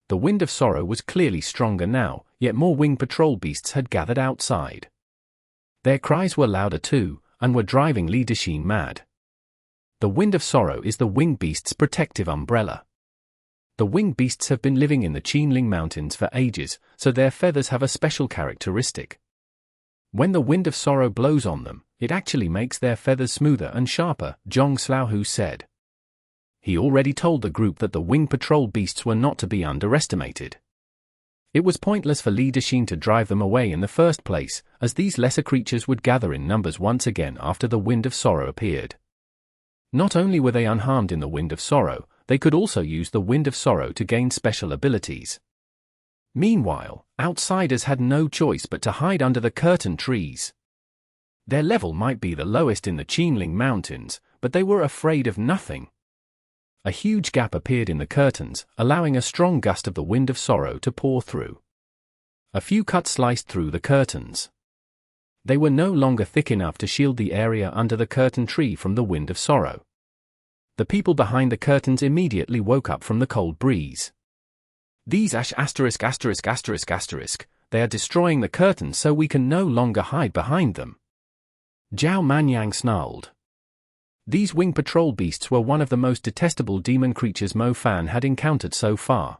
The wind of sorrow was clearly stronger now, yet more wing patrol beasts had gathered outside. Their cries were louder too, and were driving Linden mad. The wind of sorrow is the wing beast's protective umbrella. The wing beasts have been living in the Qinling Mountains for ages, so their feathers have a special characteristic. When the wind of sorrow blows on them, it actually makes their feathers smoother and sharper, Zhong Xiaohu said. He already told the group that the wing patrol beasts were not to be underestimated. It was pointless for Linden to drive them away in the first place, as these lesser creatures would gather in numbers once again after the wind of sorrow appeared. Not only were they unharmed in the wind of sorrow, they could also use the wind of sorrow to gain special abilities. Meanwhile, outsiders had no choice but to hide under the curtain trees. Their level might be the lowest in the Qinling Mountains, but they were afraid of nothing. A huge gap appeared in the curtains, allowing a strong gust of the wind of sorrow to pour through. A few cuts sliced through the curtains. They were no longer thick enough to shield the area under the curtain tree from the wind of sorrow. The people behind the curtains immediately woke up from the cold breeze. These they are destroying the curtains so we can no longer hide behind them. Zhao Manyang snarled. These wing patrol beasts were one of the most detestable demon creatures Mo Fan had encountered so far.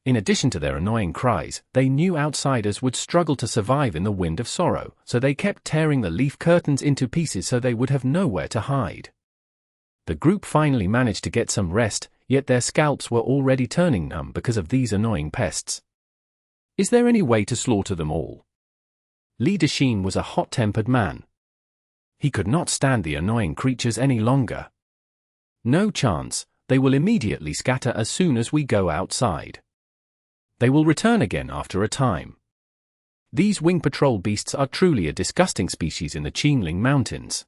In addition to their annoying cries, they knew outsiders would struggle to survive in the wind of sorrow, so they kept tearing the leaf curtains into pieces so they would have nowhere to hide. The group finally managed to get some rest, yet their scalps were already turning numb because of these annoying pests. Is there any way to slaughter them all? Linden was a hot-tempered man. He could not stand the annoying creatures any longer. No chance, they will immediately scatter as soon as we go outside. They will return again after a time. These wing patrol beasts are truly a disgusting species in the Qinling Mountains.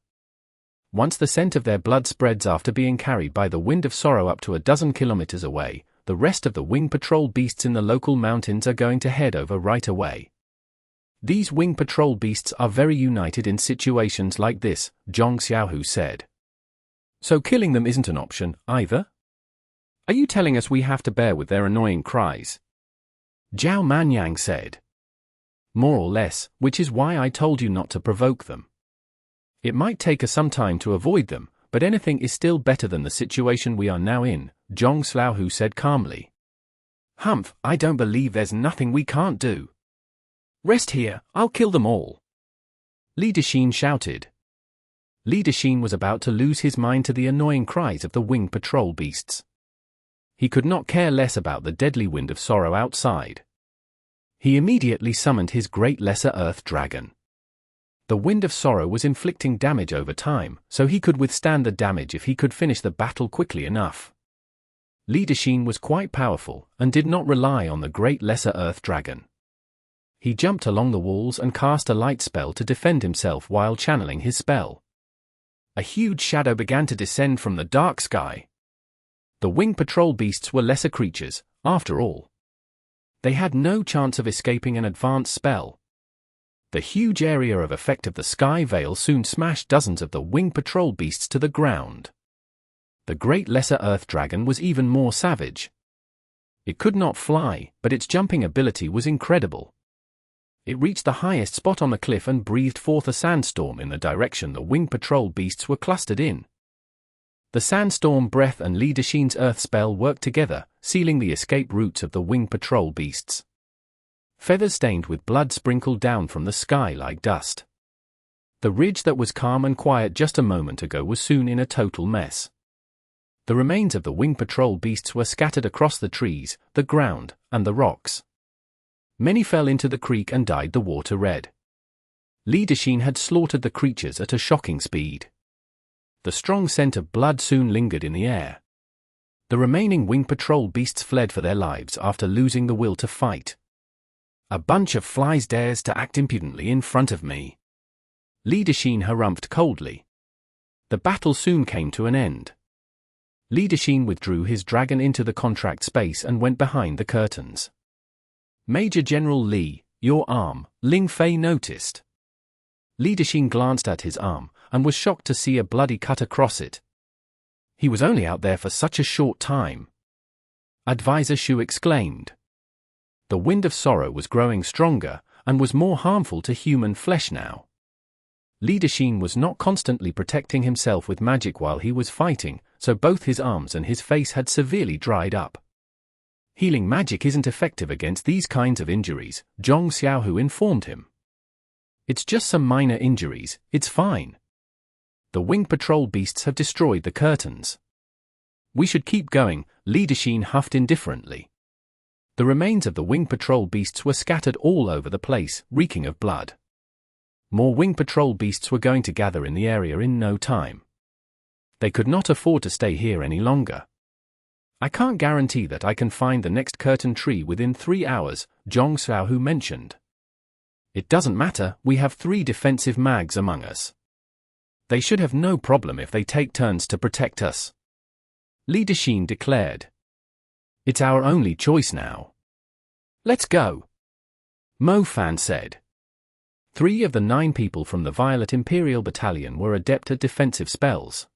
Once the scent of their blood spreads after being carried by the wind of sorrow up to a dozen kilometers away, the rest of the wing patrol beasts in the local mountains are going to head over right away. These wing patrol beasts are very united in situations like this, Zhong Xiaohu said. So killing them isn't an option, either? Are you telling us we have to bear with their annoying cries? Zhao Manyang said. More or less, which is why I told you not to provoke them. It might take us some time to avoid them, but anything is still better than the situation we are now in, Zhong Xiaohu said calmly. Humph, I don't believe there's nothing we can't do. Rest here, I'll kill them all. Linden shouted. Linden was about to lose his mind to the annoying cries of the wing patrol beasts. He could not care less about the deadly wind of sorrow outside. He immediately summoned his great lesser earth dragon. The wind of sorrow was inflicting damage over time, so he could withstand the damage if he could finish the battle quickly enough. Linden was quite powerful, and did not rely on the great lesser earth dragon. He jumped along the walls and cast a light spell to defend himself while channeling his spell. A huge shadow began to descend from the dark sky. The wing patrol beasts were lesser creatures, after all. They had no chance of escaping an advanced spell. The huge area of effect of the sky veil soon smashed dozens of the wing patrol beasts to the ground. The great lesser earth dragon was even more savage. It could not fly, but its jumping ability was incredible. It reached the highest spot on the cliff and breathed forth a sandstorm in the direction the wing patrol beasts were clustered in. The sandstorm breath and Liden's earth spell worked together, sealing the escape routes of the wing patrol beasts. Feathers stained with blood sprinkled down from the sky like dust. The ridge that was calm and quiet just a moment ago was soon in a total mess. The remains of the wing patrol beasts were scattered across the trees, the ground, and the rocks. Many fell into the creek and dyed the water red. Linden had slaughtered the creatures at a shocking speed. The strong scent of blood soon lingered in the air. The remaining wing patrol beasts fled for their lives after losing the will to fight. A bunch of flies dares to act impudently in front of me. Linden harumphed coldly. The battle soon came to an end. Linden withdrew his dragon into the contract space and went behind the curtains. Major General Li, your arm, Ling Fei noticed. Linden glanced at his arm, and was shocked to see a bloody cut across it. He was only out there for such a short time. Advisor Shu exclaimed. The wind of sorrow was growing stronger, and was more harmful to human flesh now. Linden was not constantly protecting himself with magic while he was fighting, so both his arms and his face had severely dried up. Healing magic isn't effective against these kinds of injuries, Zhong Xiaohu informed him. It's just some minor injuries, it's fine. The wing patrol beasts have destroyed the curtains. We should keep going, Linden huffed indifferently. The remains of the wing patrol beasts were scattered all over the place, reeking of blood. More wing patrol beasts were going to gather in the area in no time. They could not afford to stay here any longer. I can't guarantee that I can find the next curtain tree within 3 hours, Zhong Xiaohu mentioned. It doesn't matter, we have 3 defensive mags among us. They should have no problem if they take turns to protect us. Linden declared. It's our only choice now. Let's go. Mo Fan said. 3 of the 9 people from the Violet Imperial Battalion were adept at defensive spells.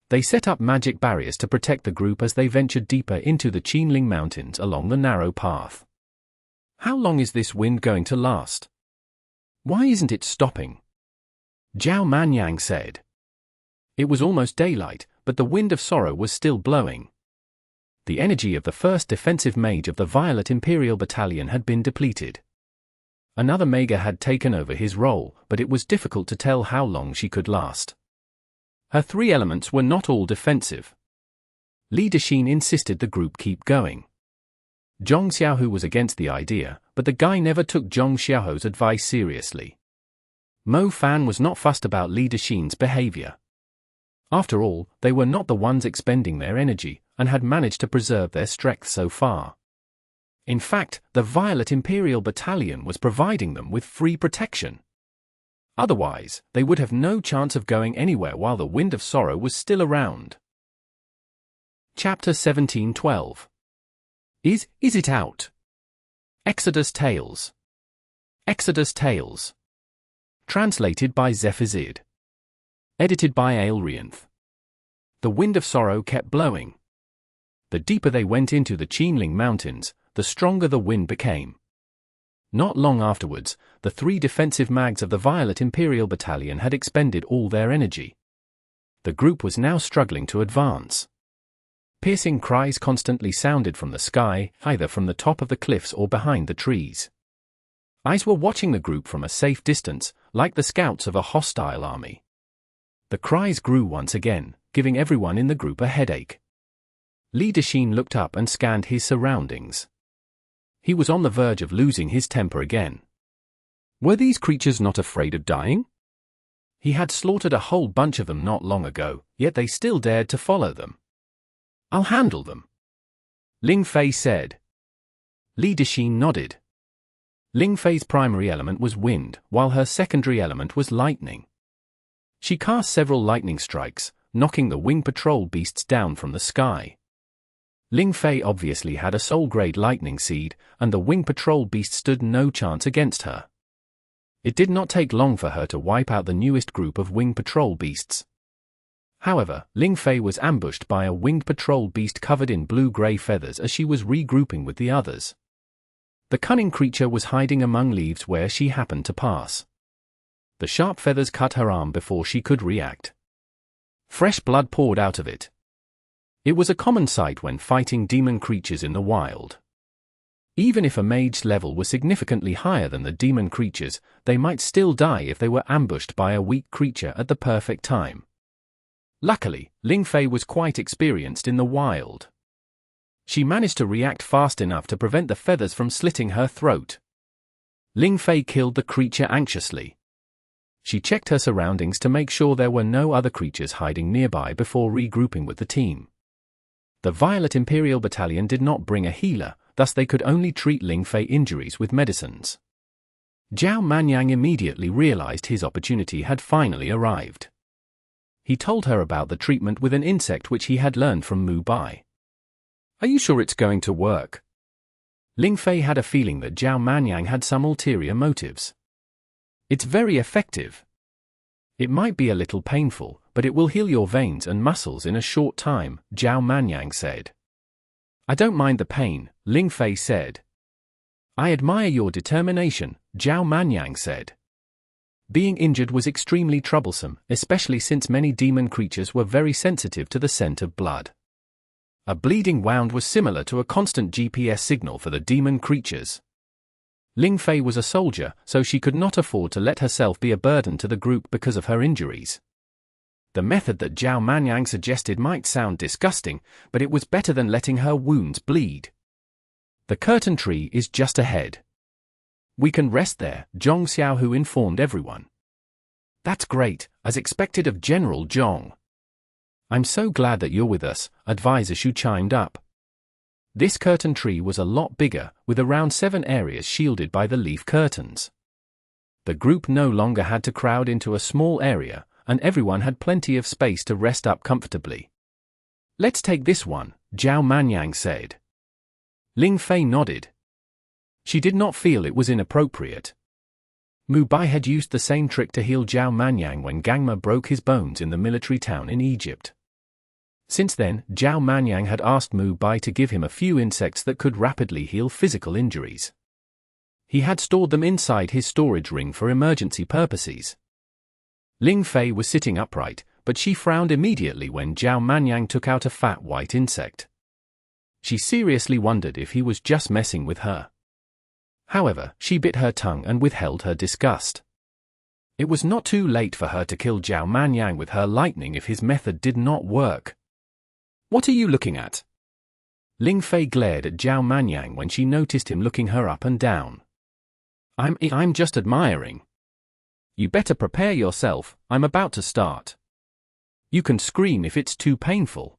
They set up magic barriers to protect the group as they ventured deeper into the Qinling Mountains along the narrow path. How long is this wind going to last? Why isn't it stopping? Zhao Manyang said. It was almost daylight, but the wind of sorrow was still blowing. The energy of the first defensive mage of the Violet Imperial Battalion had been depleted. Another Mage had taken over his role, but it was difficult to tell how long she could last. Her 3 elements were not all defensive. Linden insisted the group keep going. Zhong Xiaohu was against the idea, but the guy never took Zhong Xiaohu's advice seriously. Mo Fan was not fussed about Liden's behavior. After all, they were not the ones expending their energy, and had managed to preserve their strength so far. In fact, the Violet Imperial Battalion was providing them with free protection. Otherwise, they would have no chance of going anywhere while the Wind of Sorrow was still around. Chapter 1712. Is it out? Exodus Tales. Exodus Tales. Translated by Zephazid. Edited by Aelrianth. The Wind of Sorrow kept blowing. The deeper they went into the Qinling Mountains, the stronger the wind became. Not long afterwards, the 3 defensive mags of the Violet Imperial Battalion had expended all their energy. The group was now struggling to advance. Piercing cries constantly sounded from the sky, either from the top of the cliffs or behind the trees. Eyes were watching the group from a safe distance, like the scouts of a hostile army. The cries grew once again, giving everyone in the group a headache. Linden looked up and scanned his surroundings. He was on the verge of losing his temper again. Were these creatures not afraid of dying? He had slaughtered a whole bunch of them not long ago, yet they still dared to follow them. I'll handle them, Ling Fei said. Linden nodded. Ling Fei's primary element was wind, while her secondary element was lightning. She cast several lightning strikes, knocking the wing patrol beasts down from the sky. Ling Fei obviously had a soul-grade lightning seed, and the wing patrol beast stood no chance against her. It did not take long for her to wipe out the newest group of wing patrol beasts. However, Ling Fei was ambushed by a winged patrol beast covered in blue-grey feathers as she was regrouping with the others. The cunning creature was hiding among leaves where she happened to pass. The sharp feathers cut her arm before she could react. Fresh blood poured out of it. It was a common sight when fighting demon creatures in the wild. Even if a mage's level was significantly higher than the demon creatures, they might still die if they were ambushed by a weak creature at the perfect time. Luckily, Ling Fei was quite experienced in the wild. She managed to react fast enough to prevent the feathers from slitting her throat. Ling Fei killed the creature anxiously. She checked her surroundings to make sure there were no other creatures hiding nearby before regrouping with the team. The Violet Imperial Battalion did not bring a healer, thus they could only treat Ling Fei injuries with medicines. Zhao Manyang immediately realized his opportunity had finally arrived. He told her about the treatment with an insect which he had learned from Mu Bai. "Are you sure it's going to work?" Ling Fei had a feeling that Zhao Manyang had some ulterior motives. "It's very effective. It might be a little painful, but it will heal your veins and muscles in a short time," Zhao Manyang said. "I don't mind the pain," Ling Fei said. "I admire your determination," Zhao Manyang said. Being injured was extremely troublesome, especially since many demon creatures were very sensitive to the scent of blood. A bleeding wound was similar to a constant GPS signal for the demon creatures. Ling Fei was a soldier, so she could not afford to let herself be a burden to the group because of her injuries. The method that Zhao Manyang suggested might sound disgusting, but it was better than letting her wounds bleed. "The curtain tree is just ahead. We can rest there," Zhong Xiaohu informed everyone. "That's great, as expected of General Zhong." "I'm so glad that you're with us," Advisor Shu chimed up. This curtain tree was a lot bigger, with around 7 areas shielded by the leaf curtains. The group no longer had to crowd into a small area, and everyone had plenty of space to rest up comfortably. "Let's take this one," Zhao Manyang said. Ling Fei nodded. She did not feel it was inappropriate. Mu Bai had used the same trick to heal Zhao Manyang when Gangma broke his bones in the military town in Egypt. Since then, Zhao Manyang had asked Mu Bai to give him a few insects that could rapidly heal physical injuries. He had stored them inside his storage ring for emergency purposes. Ling Fei was sitting upright, but she frowned immediately when Zhao Manyang took out a fat white insect. She seriously wondered if he was just messing with her. However, she bit her tongue and withheld her disgust. It was not too late for her to kill Zhao Manyang with her lightning if his method did not work. "What are you looking at?" Ling Fei glared at Zhao Manyang when she noticed him looking her up and down. I'm just admiring." "You better prepare yourself, I'm about to start." "You can scream if it's too painful."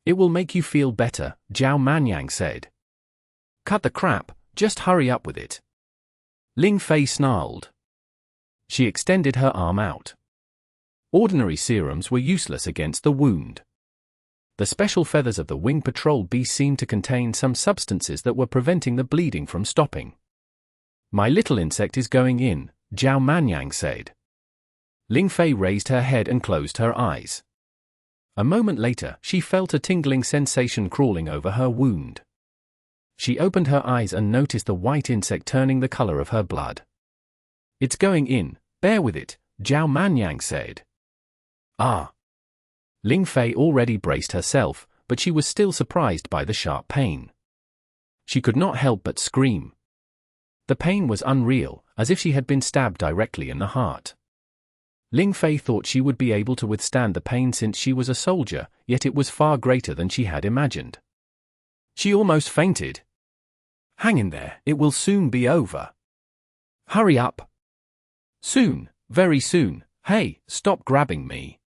"It will make you feel better," Zhao Manyang said. "Cut the crap, just hurry up with it." Ling Fei snarled. She extended her arm out. Ordinary serums were useless against the wound. The special feathers of the wing patrol beast seemed to contain some substances that were preventing the bleeding from stopping. "My little insect is going in," Zhao Manyang said. Ling Fei raised her head and closed her eyes. A moment later, she felt a tingling sensation crawling over her wound. She opened her eyes and noticed the white insect turning the color of her blood. "It's going in, bear with it," Zhao Manyang said. "Ah." Ling Fei already braced herself, but she was still surprised by the sharp pain. She could not help but scream. The pain was unreal, as if she had been stabbed directly in the heart. Ling Fei thought she would be able to withstand the pain since she was a soldier, yet it was far greater than she had imagined. She almost fainted. "Hang in there, it will soon be over." "Hurry up." "Soon, very soon, hey, stop grabbing me."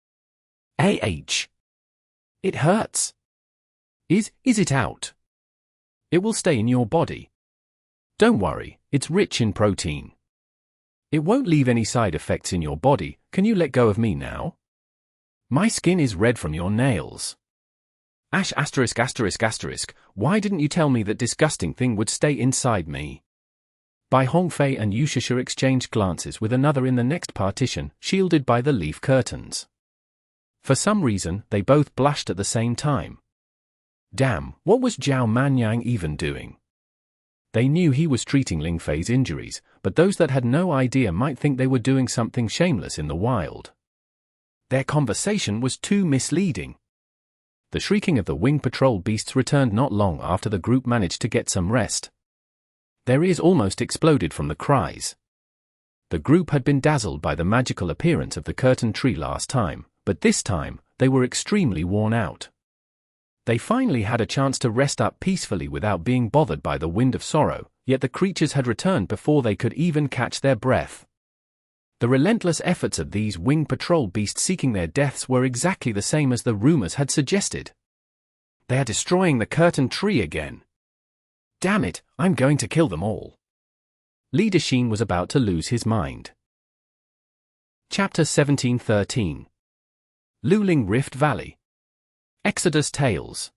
It hurts." Is it out?" "It will stay in your body. Don't worry, it's rich in protein. It won't leave any side effects in your body. Can you let go of me now? My skin is red from your nails." *******. Why didn't you tell me that disgusting thing would stay inside me?" Bai Hongfei and Yushasha exchanged glances with another in the next partition, shielded by the leaf curtains. For some reason, they both blushed at the same time. Damn, what was Zhao Manyang even doing? They knew he was treating Ling Fei's injuries, but those that had no idea might think they were doing something shameless in the wild. Their conversation was too misleading. The shrieking of the wing patrol beasts returned not long after the group managed to get some rest. Their ears almost exploded from the cries. The group had been dazzled by the magical appearance of the curtain tree last time, but this time, they were extremely worn out. They finally had a chance to rest up peacefully without being bothered by the wind of sorrow, yet the creatures had returned before they could even catch their breath. The relentless efforts of these winged patrol beasts seeking their deaths were exactly the same as the rumors had suggested. They are destroying the curtain tree again. Damn it, I'm going to kill them all. Leader Sheen was about to lose his mind. Chapter 1713. Luling Rift Valley. Exodus Tales.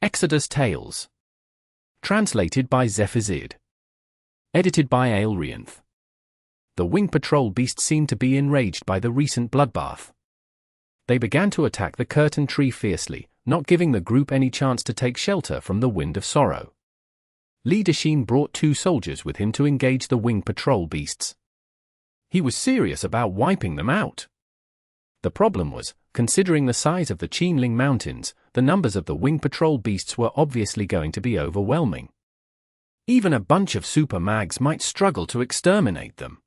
Exodus Tales. Translated by Zephazid. Edited by Aelrianth. The winged patrol beasts seemed to be enraged by the recent bloodbath. They began to attack the curtain tree fiercely, not giving the group any chance to take shelter from the wind of sorrow. Leader Sheen brought 2 soldiers with him to engage the winged patrol beasts. He was serious about wiping them out. The problem was, considering the size of the Qinling Mountains, the numbers of the winged patrol beasts were obviously going to be overwhelming. Even a bunch of super mags might struggle to exterminate them.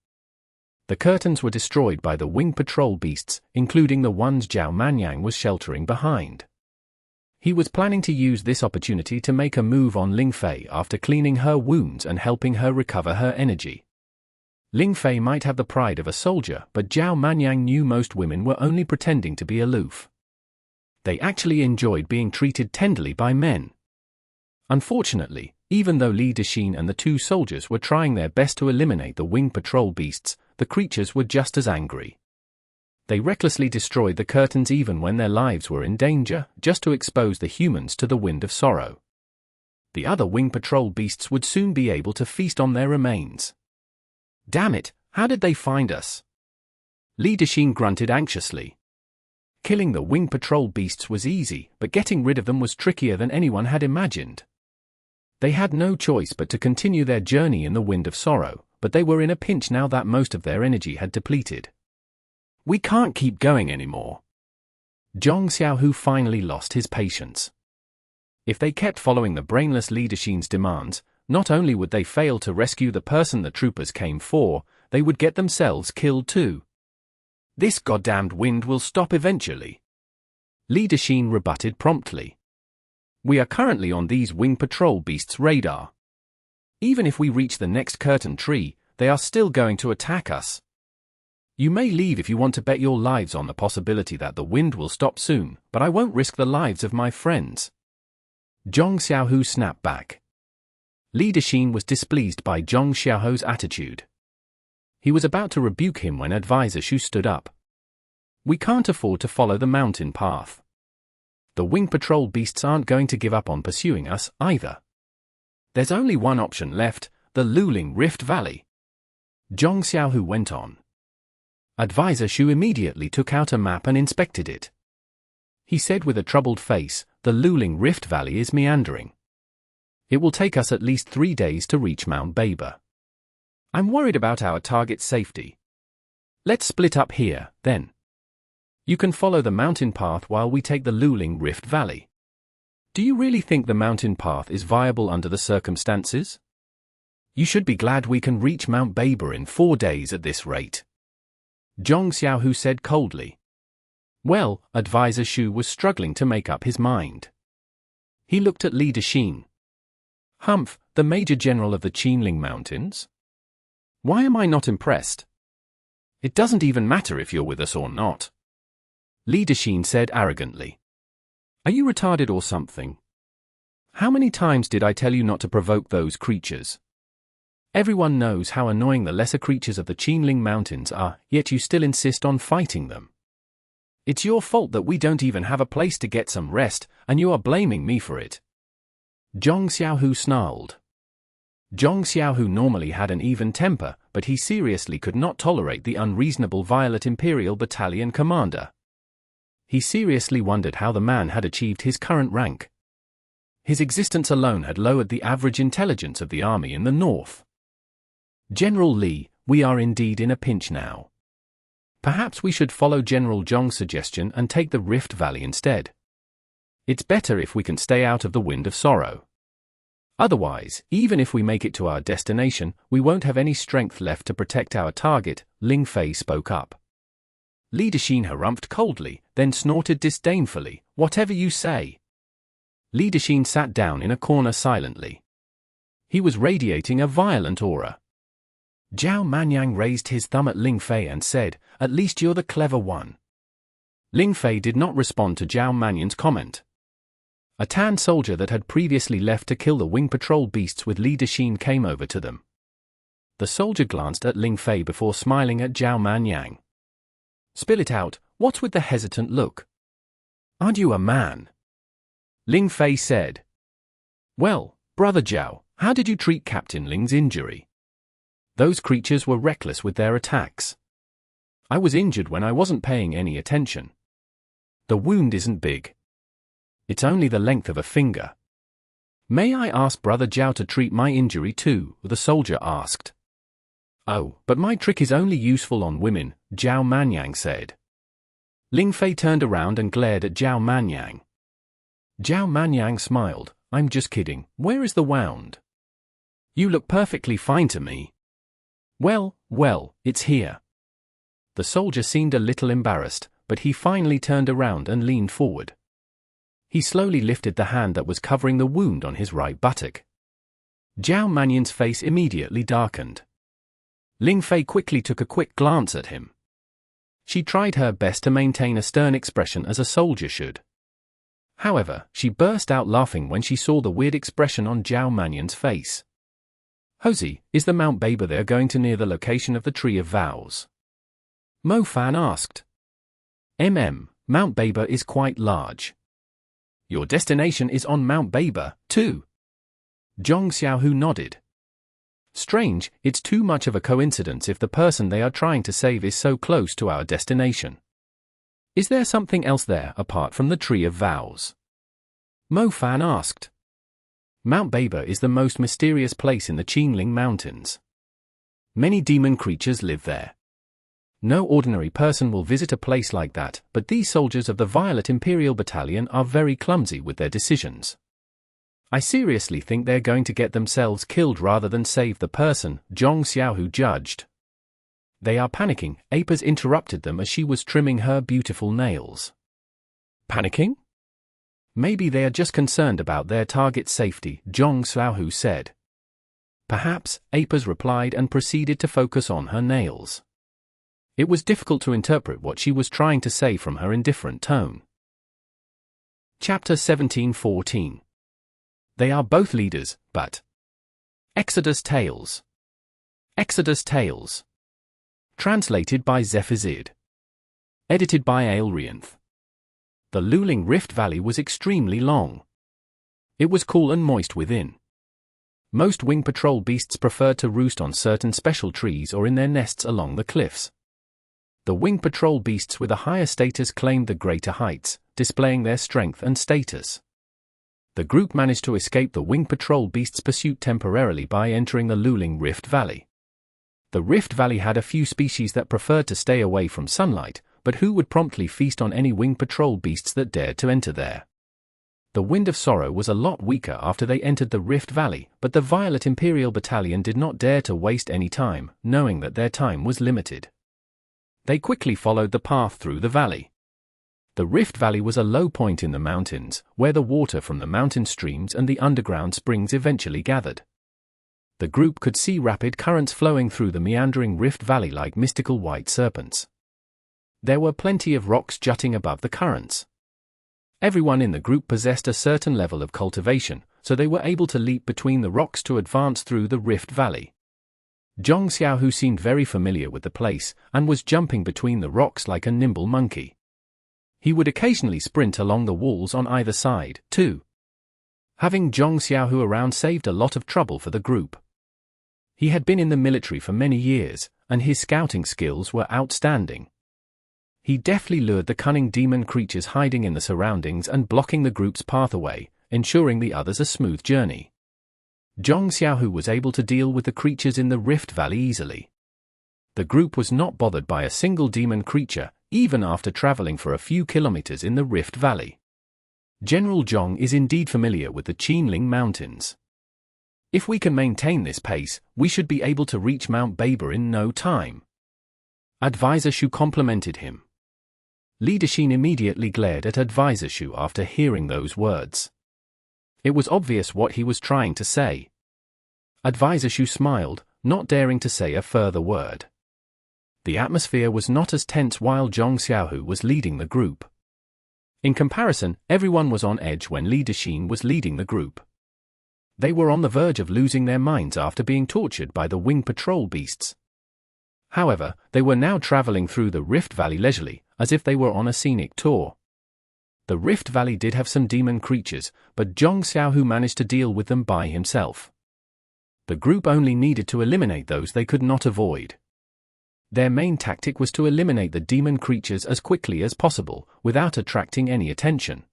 The curtains were destroyed by the winged patrol beasts, including the ones Zhao Manyang was sheltering behind. He was planning to use this opportunity to make a move on Ling Fei after cleaning her wounds and helping her recover her energy. Ling Fei might have the pride of a soldier, but Zhao Manyang knew most women were only pretending to be aloof. They actually enjoyed being treated tenderly by men. Unfortunately, even though Leader Sheen and the 2 soldiers were trying their best to eliminate the winged patrol beasts, the creatures were just as angry. They recklessly destroyed the curtains even when their lives were in danger, just to expose the humans to the wind of sorrow. The other winged patrol beasts would soon be able to feast on their remains. Damn it, how did they find us? Leader Sheen grunted anxiously. Killing the winged patrol beasts was easy, but getting rid of them was trickier than anyone had imagined. They had no choice but to continue their journey in the wind of sorrow, but they were in a pinch now that most of their energy had depleted. We can't keep going anymore. Zhong Xiaohu finally lost his patience. If they kept following the brainless Leader Sheen's demands, not only would they fail to rescue the person the troopers came for, they would get themselves killed too. This goddamned wind will stop eventually. Leader Sheen rebutted promptly. We are currently on these winged patrol beasts' radar. Even if we reach the next curtain tree, they are still going to attack us. You may leave if you want to bet your lives on the possibility that the wind will stop soon, but I won't risk the lives of my friends. Zhong Xiaohu snapped back. Leader Sheen was displeased by Zhong Xiaohu's attitude. He was about to rebuke him when Advisor Shu stood up. We can't afford to follow the mountain path. The winged patrol beasts aren't going to give up on pursuing us, either. There's only one option left, the Luling Rift Valley. Zhong Xiaohu went on. Advisor Shu immediately took out a map and inspected it. He said with a troubled face, the Luling Rift Valley is meandering. It will take us at least 3 days to reach Mount Baber. I'm worried about our target's safety. Let's split up here, then. You can follow the mountain path while we take the Luling Rift Valley. Do you really think the mountain path is viable under the circumstances? You should be glad we can reach Mount Baber in 4 days at this rate. Zhong Xiaohu said coldly. Well, Advisor Shu was struggling to make up his mind. He looked at Leader Sheen. Humph, the Major General of the Qinling Mountains? Why am I not impressed? It doesn't even matter if you're with us or not. Leader Sheen said arrogantly. Are you retarded or something? How many times did I tell you not to provoke those creatures? Everyone knows how annoying the lesser creatures of the Qinling Mountains are, yet you still insist on fighting them. It's your fault that we don't even have a place to get some rest, and you are blaming me for it. Zhong Xiaohu snarled. Zhong Xiaohu normally had an even temper, but he seriously could not tolerate the unreasonable Violet Imperial Battalion commander. He seriously wondered how the man had achieved his current rank. His existence alone had lowered the average intelligence of the army in the north. General Li, we are indeed in a pinch now. Perhaps we should follow General Zhong's suggestion and take the Rift Valley instead. It's better if we can stay out of the wind of sorrow. Otherwise, even if we make it to our destination, we won't have any strength left to protect our target, Ling Fei spoke up. Leader Sheen harumphed coldly, then snorted disdainfully, whatever you say. Leader Sheen sat down in a corner silently. He was radiating a violent aura. Zhao Manyang raised his thumb at Ling Fei and said, "At least you're the clever one." Ling Fei did not respond to Zhao Manyang's comment. A tan soldier that had previously left to kill the wing patrol beasts with Li Dexin came over to them. The soldier glanced at Ling Fei before smiling at Zhao Manyang. "Spill it out, what's with the hesitant look? Aren't you a man?" Ling Fei said. "Well, Brother Zhao, how did you treat Captain Ling's injury? Those creatures were reckless with their attacks. I was injured when I wasn't paying any attention. The wound isn't big. It's only the length of a finger." "May I ask Brother Zhao to treat my injury too?" the soldier asked. "Oh, but my trick is only useful on women," Zhao Manyang said. Ling Fei turned around and glared at Zhao Manyang. Zhao Manyang smiled. "I'm just kidding, where is the wound? You look perfectly fine to me." Well, it's here." The soldier seemed a little embarrassed, but he finally turned around and leaned forward. He slowly lifted the hand that was covering the wound on his right buttock. Zhao Manyang's face immediately darkened. Ling Fei quickly took a quick glance at him. She tried her best to maintain a stern expression as a soldier should. However, she burst out laughing when she saw the weird expression on Zhao Manyang's face. "Hosey, is the Mount Baber there going to near the location of the Tree of Vows?" Mo Fan asked. Mount Baber is quite large. Your destination is on Mount Baber, too?" Zhong Xiaohu nodded. "Strange, it's too much of a coincidence if the person they are trying to save is so close to our destination. Is there something else there apart from the Tree of Vows?" Mo Fan asked. Mount Baber is the most mysterious place in the Qingling Mountains. Many demon creatures live there. No ordinary person will visit a place like that, but these soldiers of the Violet Imperial Battalion are very clumsy with their decisions. I seriously think they're going to get themselves killed rather than save the person, Zhong Xiaohu judged. They are panicking, Apers interrupted them as she was trimming her beautiful nails. Panicking? Maybe they are just concerned about their target's safety, Zhong Xiaohu said. Perhaps, Apers replied and proceeded to focus on her nails. It was difficult to interpret what she was trying to say from her indifferent tone. Chapter 17:14. They are both leaders, but... Exodus Tales. Exodus Tales. Translated by Zephazid. Edited by Aelrianth. The Luling Rift Valley was extremely long. It was cool and moist within. Most wing patrol beasts preferred to roost on certain special trees or in their nests along the cliffs. The wing patrol beasts with a higher status claimed the greater heights, displaying their strength and status. The group managed to escape the wing patrol beasts' pursuit temporarily by entering the Luling Rift Valley. The Rift Valley had a few species that preferred to stay away from sunlight, but who would promptly feast on any wing patrol beasts that dared to enter there. The Wind of Sorrow was a lot weaker after they entered the Rift Valley, but the Violet Imperial Battalion did not dare to waste any time, knowing that their time was limited. They quickly followed the path through the valley. The Rift Valley was a low point in the mountains, where the water from the mountain streams and the underground springs eventually gathered. The group could see rapid currents flowing through the meandering Rift Valley like mystical white serpents. There were plenty of rocks jutting above the currents. Everyone in the group possessed a certain level of cultivation, so they were able to leap between the rocks to advance through the Rift Valley. Zhong Xiaohu seemed very familiar with the place, and was jumping between the rocks like a nimble monkey. He would occasionally sprint along the walls on either side, too. Having Zhong Xiaohu around saved a lot of trouble for the group. He had been in the military for many years, and his scouting skills were outstanding. He deftly lured the cunning demon creatures hiding in the surroundings and blocking the group's path away, ensuring the others a smooth journey. Zhong Xiaohu was able to deal with the creatures in the Rift Valley easily. The group was not bothered by a single demon creature, even after traveling for a few kilometers in the Rift Valley. General Zhong is indeed familiar with the Qingling Mountains. If we can maintain this pace, we should be able to reach Mount Baber in no time. Advisor Shu complimented him. Li Dexin immediately glared at Advisor Shu after hearing those words. It was obvious what he was trying to say. Advisor Shu smiled, not daring to say a further word. The atmosphere was not as tense while Zhong Xiaohu was leading the group. In comparison, everyone was on edge when Li Dexin was leading the group. They were on the verge of losing their minds after being tortured by the wing patrol beasts. However, they were now traveling through the Rift Valley leisurely, as if they were on a scenic tour. The Rift Valley did have some demon creatures, but Zhong Xiaohu managed to deal with them by himself. The group only needed to eliminate those they could not avoid. Their main tactic was to eliminate the demon creatures as quickly as possible, without attracting any attention.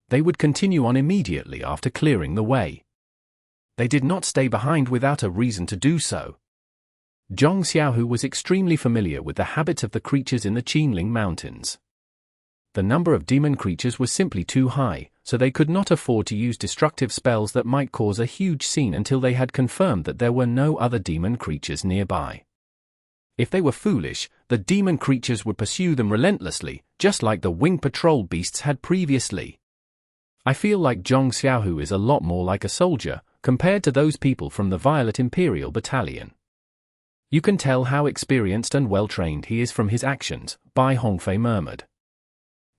They would continue on immediately after clearing the way. They did not stay behind without a reason to do so. Zhong Xiaohu was extremely familiar with the habits of the creatures in the Qinling Mountains. The number of demon creatures was simply too high, so they could not afford to use destructive spells that might cause a huge scene until they had confirmed that there were no other demon creatures nearby. If they were foolish, the demon creatures would pursue them relentlessly, just like the wing patrol beasts had previously. I feel like Zhong Xiaohu is a lot more like a soldier, compared to those people from the Violet Imperial Battalion. You can tell how experienced and well-trained he is from his actions, Bai Hongfei murmured.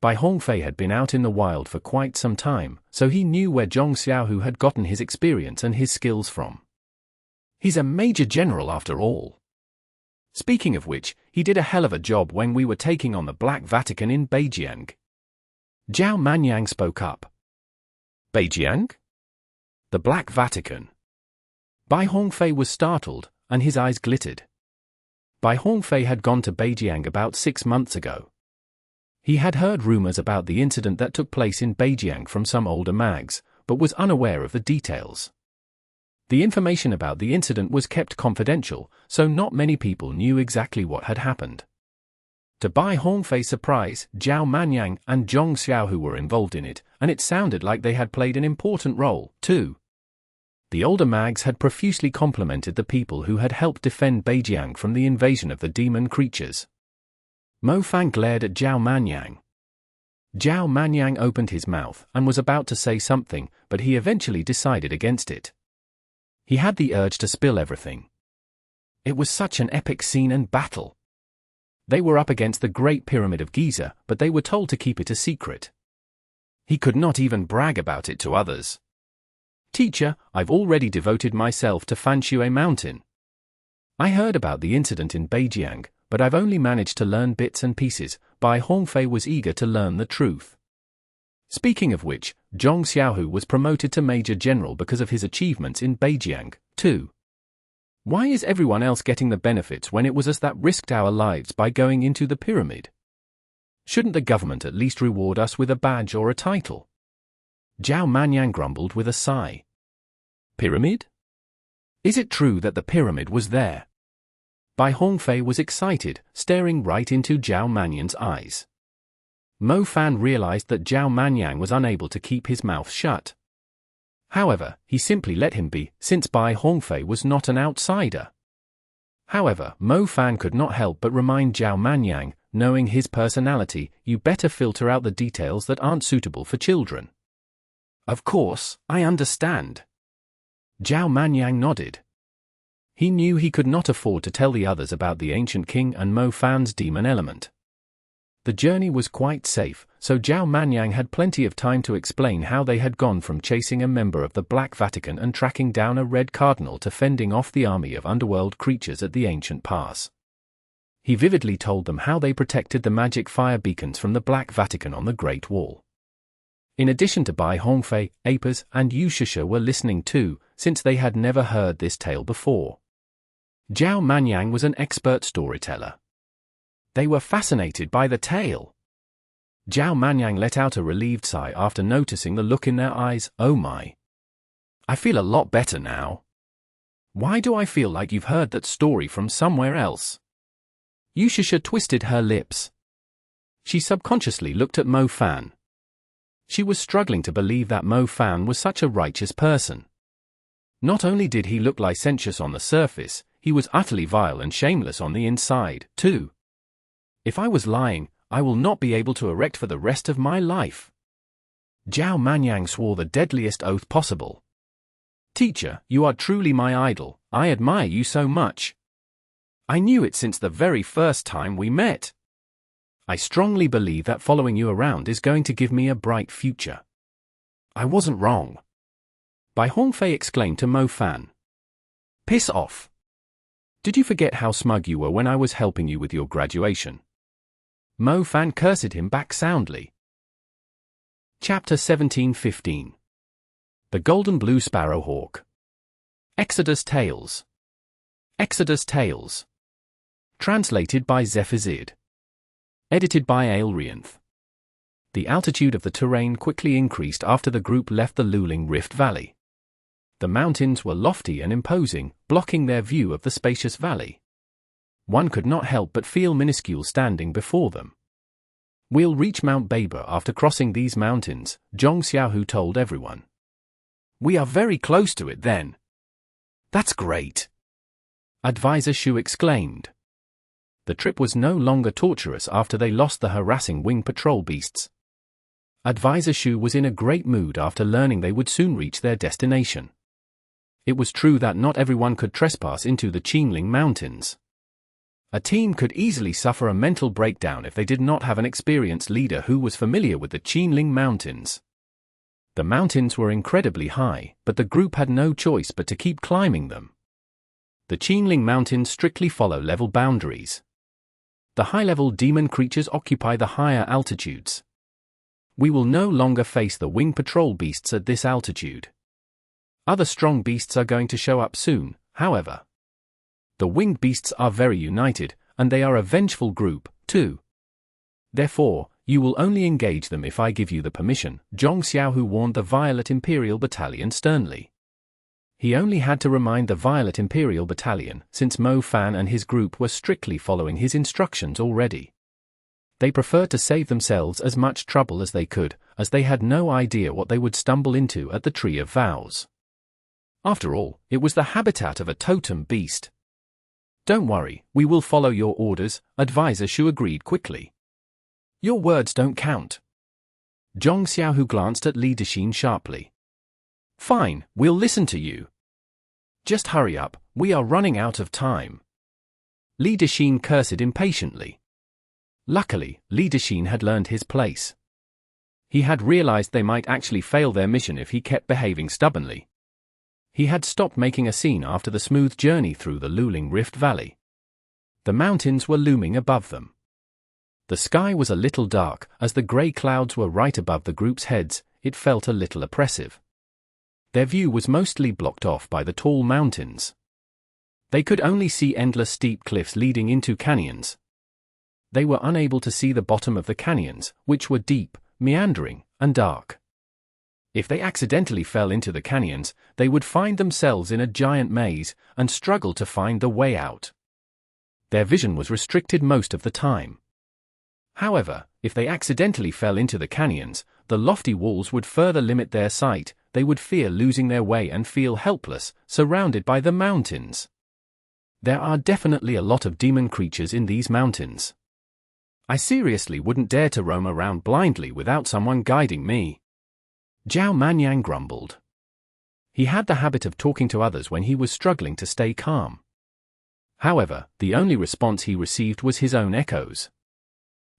Bai Hongfei had been out in the wild for quite some time, so he knew where Zhong Xiaohu had gotten his experience and his skills from. He's a major general after all. Speaking of which, he did a hell of a job when we were taking on the Black Vatican in Beijiang. Zhao Manyang spoke up. Beijiang? The Black Vatican. Bai Hongfei was startled, and his eyes glittered. Bai Hongfei had gone to Beijiang about 6 months ago. He had heard rumors about the incident that took place in Beijiang from some older mags, but was unaware of the details. The information about the incident was kept confidential, so not many people knew exactly what had happened. To Bai Hongfei's surprise, Zhao Manyang and Zhong Xiaohu were involved in it, and it sounded like they had played an important role, too. The older mags had profusely complimented the people who had helped defend Beijiang from the invasion of the demon creatures. Mo Fan glared at Zhao Manyang. Zhao Manyang opened his mouth and was about to say something, but he eventually decided against it. He had the urge to spill everything. It was such an epic scene and battle. They were up against the Great Pyramid of Giza, but they were told to keep it a secret. He could not even brag about it to others. Teacher, I've already devoted myself to Fanshui Mountain. I heard about the incident in Beijiang, but I've only managed to learn bits and pieces. Bai Hongfei was eager to learn the truth. Speaking of which, Zhong Xiaohu was promoted to Major General because of his achievements in Beijiang, too. Why is everyone else getting the benefits when it was us that risked our lives by going into the pyramid? Shouldn't the government at least reward us with a badge or a title? Zhao Manyang grumbled with a sigh. Pyramid? Is it true that the pyramid was there? Bai Hongfei was excited, staring right into Zhao Manyang's eyes. Mo Fan realized that Zhao Manyang was unable to keep his mouth shut. However, he simply let him be, since Bai Hongfei was not an outsider. However, Mo Fan could not help but remind Zhao Manyang, knowing his personality, you better filter out the details that aren't suitable for children. Of course, I understand. Zhao Manyang nodded. He knew he could not afford to tell the others about the ancient king and Mo Fan's demon element. The journey was quite safe, so Zhao Manyang had plenty of time to explain how they had gone from chasing a member of the Black Vatican and tracking down a red cardinal to fending off the army of underworld creatures at the ancient pass. He vividly told them how they protected the magic fire beacons from the Black Vatican on the Great Wall. In addition to Bai Hongfei, Apers and Yushusha were listening too, since they had never heard this tale before. Zhao Manyang was an expert storyteller. They were fascinated by the tale. Zhao Manyang let out a relieved sigh after noticing the look in their eyes. Oh my. I feel a lot better now. Why do I feel like you've heard that story from somewhere else? Yushusha twisted her lips. She subconsciously looked at Mo Fan. She was struggling to believe that Mo Fan was such a righteous person. Not only did he look licentious on the surface, he was utterly vile and shameless on the inside, too. If I was lying, I will not be able to erect for the rest of my life. Zhao Manyang swore the deadliest oath possible. Teacher, you are truly my idol. I admire you so much. I knew it since the very first time we met. I strongly believe that following you around is going to give me a bright future. I wasn't wrong. Bai Hongfei exclaimed to Mo Fan. Piss off. Did you forget how smug you were when I was helping you with your graduation? Mo Fan cursed him back soundly. Chapter 17:15. The Golden Blue Sparrowhawk. Exodus Tales. Exodus Tales. Translated by Zephazid. Edited by Aelrianth. The altitude of the terrain quickly increased after the group left the Luling Rift Valley. The mountains were lofty and imposing, blocking their view of the spacious valley. One could not help but feel minuscule standing before them. We'll reach Mount Baber after crossing these mountains, Zhong Xiaohu told everyone. We are very close to it then. That's great. Advisor Shu exclaimed. The trip was no longer torturous after they lost the harassing wing patrol beasts. Advisor Shu was in a great mood after learning they would soon reach their destination. It was true that not everyone could trespass into the Qingling Mountains. A team could easily suffer a mental breakdown if they did not have an experienced leader who was familiar with the Qingling Mountains. The mountains were incredibly high, but the group had no choice but to keep climbing them. The Qingling Mountains strictly follow level boundaries. The high-level demon creatures occupy the higher altitudes. We will no longer face the wing patrol beasts at this altitude. Other strong beasts are going to show up soon, however. The winged beasts are very united, and they are a vengeful group, too. Therefore, you will only engage them if I give you the permission, Zhong Xiaohu warned the Violet Imperial Battalion sternly. He only had to remind the Violet Imperial Battalion, since Mo Fan and his group were strictly following his instructions already. They preferred to save themselves as much trouble as they could, as they had no idea what they would stumble into at the Tree of Vows. After all, it was the habitat of a totem beast. Don't worry, we will follow your orders, Advisor Shu agreed quickly. Your words don't count. Zhong Xiaohu glanced at Li Dexin sharply. Fine, we'll listen to you. Just hurry up, we are running out of time. Li Dexin cursed impatiently. Luckily, Li Dexin had learned his place. He had realized they might actually fail their mission if he kept behaving stubbornly. He had stopped making a scene after the smooth journey through the Luling Rift Valley. The mountains were looming above them. The sky was a little dark, as the grey clouds were right above the group's heads. It felt a little oppressive. Their view was mostly blocked off by the tall mountains. They could only see endless steep cliffs leading into canyons. They were unable to see the bottom of the canyons, which were deep, meandering, and dark. If they accidentally fell into the canyons, they would find themselves in a giant maze, and struggle to find the way out. Their vision was restricted most of the time. However, if they accidentally fell into the canyons, the lofty walls would further limit their sight. They would fear losing their way and feel helpless, surrounded by the mountains. There are definitely a lot of demon creatures in these mountains. I seriously wouldn't dare to roam around blindly without someone guiding me. Zhao Manyang grumbled. He had the habit of talking to others when he was struggling to stay calm. However, the only response he received was his own echoes.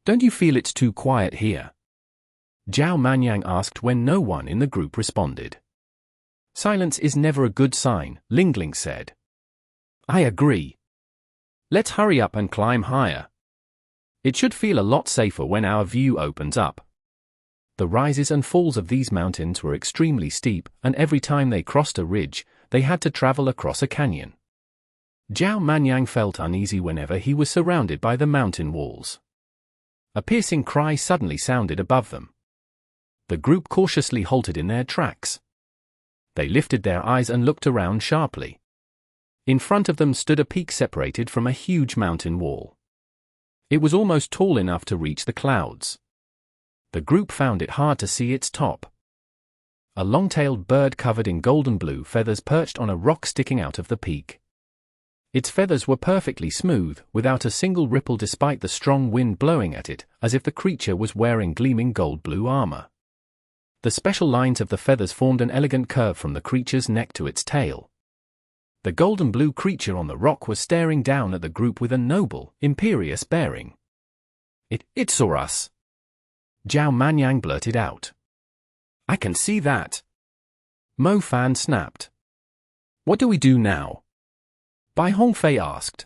Don't you feel it's too quiet here? Zhao Manyang asked when no one in the group responded. Silence is never a good sign, Ling said. I agree. Let's hurry up and climb higher. It should feel a lot safer when our view opens up. The rises and falls of these mountains were extremely steep, and every time they crossed a ridge, they had to travel across a canyon. Zhao Manyang felt uneasy whenever he was surrounded by the mountain walls. A piercing cry suddenly sounded above them. The group cautiously halted in their tracks. They lifted their eyes and looked around sharply. In front of them stood a peak separated from a huge mountain wall. It was almost tall enough to reach the clouds. The group found it hard to see its top. A long-tailed bird covered in golden blue feathers perched on a rock sticking out of the peak. Its feathers were perfectly smooth, without a single ripple despite the strong wind blowing at it, as if the creature was wearing gleaming gold-blue armor. The special lines of the feathers formed an elegant curve from the creature's neck to its tail. The golden blue creature on the rock was staring down at the group with a noble, imperious bearing. It saw us. Zhao Manyang blurted out. I can see that. Mo Fan snapped. What do we do now? Bai Hongfei asked.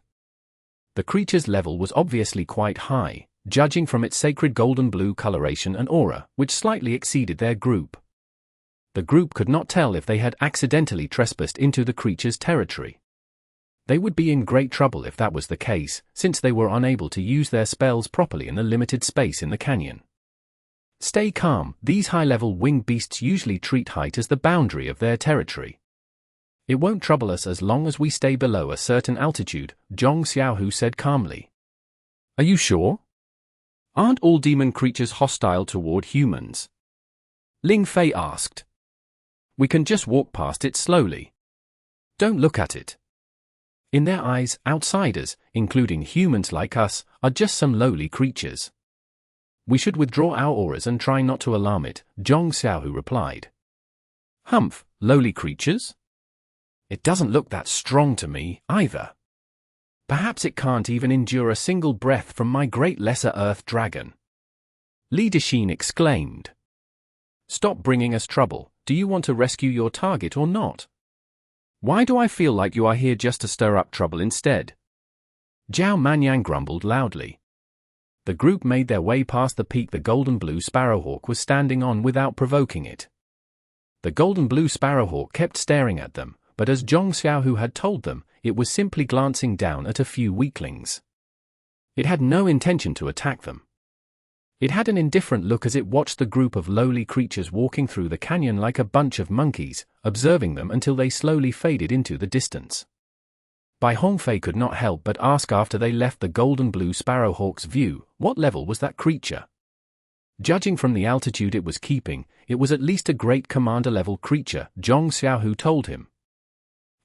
The creature's level was obviously quite high, judging from its sacred golden blue coloration and aura, which slightly exceeded their group. The group could not tell if they had accidentally trespassed into the creature's territory. They would be in great trouble if that was the case, since they were unable to use their spells properly in the limited space in the canyon. Stay calm, these high-level winged beasts usually treat height as the boundary of their territory. It won't trouble us as long as we stay below a certain altitude, Zhong Xiaohu said calmly. Are you sure? Aren't all demon creatures hostile toward humans? Ling Fei asked. We can just walk past it slowly. Don't look at it. In their eyes, outsiders, including humans like us, are just some lowly creatures. We should withdraw our auras and try not to alarm it, Zhong Xiaohu replied. Humph, lowly creatures? It doesn't look that strong to me, either. Perhaps it can't even endure a single breath from my great lesser earth dragon. Li Dexin exclaimed. Stop bringing us trouble, do you want to rescue your target or not? Why do I feel like you are here just to stir up trouble instead? Zhao Manyang grumbled loudly. The group made their way past the peak the golden blue Sparrowhawk was standing on without provoking it. The golden blue Sparrowhawk kept staring at them, but as Zhong Xiaohu had told them, it was simply glancing down at a few weaklings. It had no intention to attack them. It had an indifferent look as it watched the group of lowly creatures walking through the canyon like a bunch of monkeys, observing them until they slowly faded into the distance. Bai Hongfei could not help but ask after they left the golden blue Sparrowhawk's view, what level was that creature? Judging from the altitude it was keeping, it was at least a great commander level creature, Zhong Xiaohu told him.